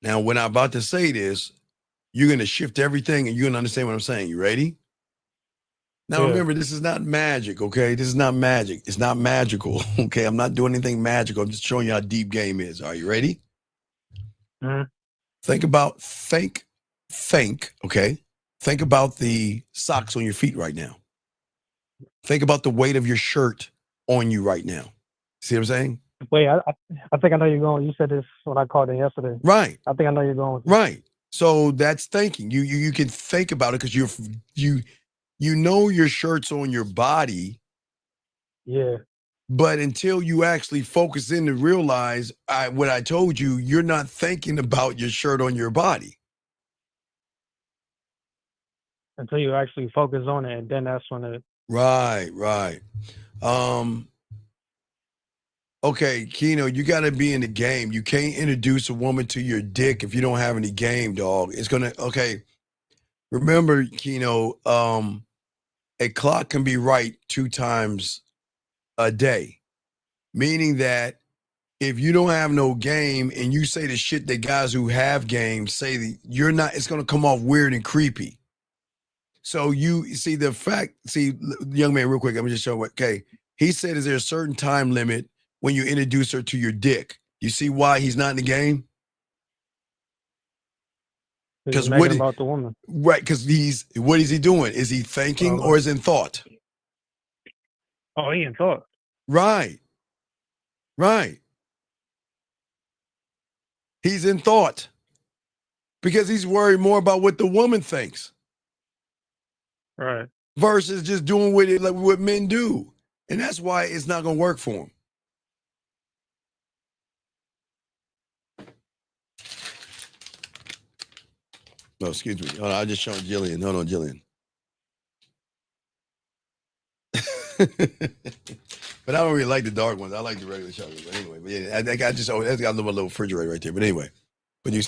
Now, when I'm about to say this, you're going to shift everything and you're going to understand what I'm saying. You ready? Now, remember, this is not magic, okay? This is not magic. It's not magical, okay? I'm not doing anything magical. I'm just showing you how deep game is. Are you ready? Mm-hmm. Think, okay? Think about the socks on your feet right now. Think about the weight of your shirt on you right now. See what I'm saying? Wait, I think I know you're going. You said this when I called in yesterday. Right. I think I know you're going. Right. So that's thinking. You can think about it because you know your shirt's on your body. Yeah. But until you actually focus in to realize what I told you, you're not thinking about your shirt on your body. Until you actually focus on it, and then that's when it. Right. Okay, Keno, you got to be in the game. You can't introduce a woman to your dick if you don't have any game, dog. It's gonna. Okay. Remember, Keno, a clock can be right 2 times a day, meaning that if you don't have no game and you say the shit that guys who have game say that you're not, it's gonna come off weird and creepy. So you see young man, real quick, let me just show what. Okay, he said, is there a certain time limit when you introduce her to your dick? You see why he's not in the game? Because about the woman. Right, because what is he doing? Is he thinking or is in thought? Oh, he in thought. Right. He's in thought because he's worried more about what the woman thinks. Right. Versus just doing with it like what men do. And that's why it's not going to work for him. No, excuse me. Oh, I just showed Jillian. No, Jillian. But I don't really like the dark ones. I like the regular chocolate. But anyway, yeah, that's got a little refrigerator right there. But anyway, when you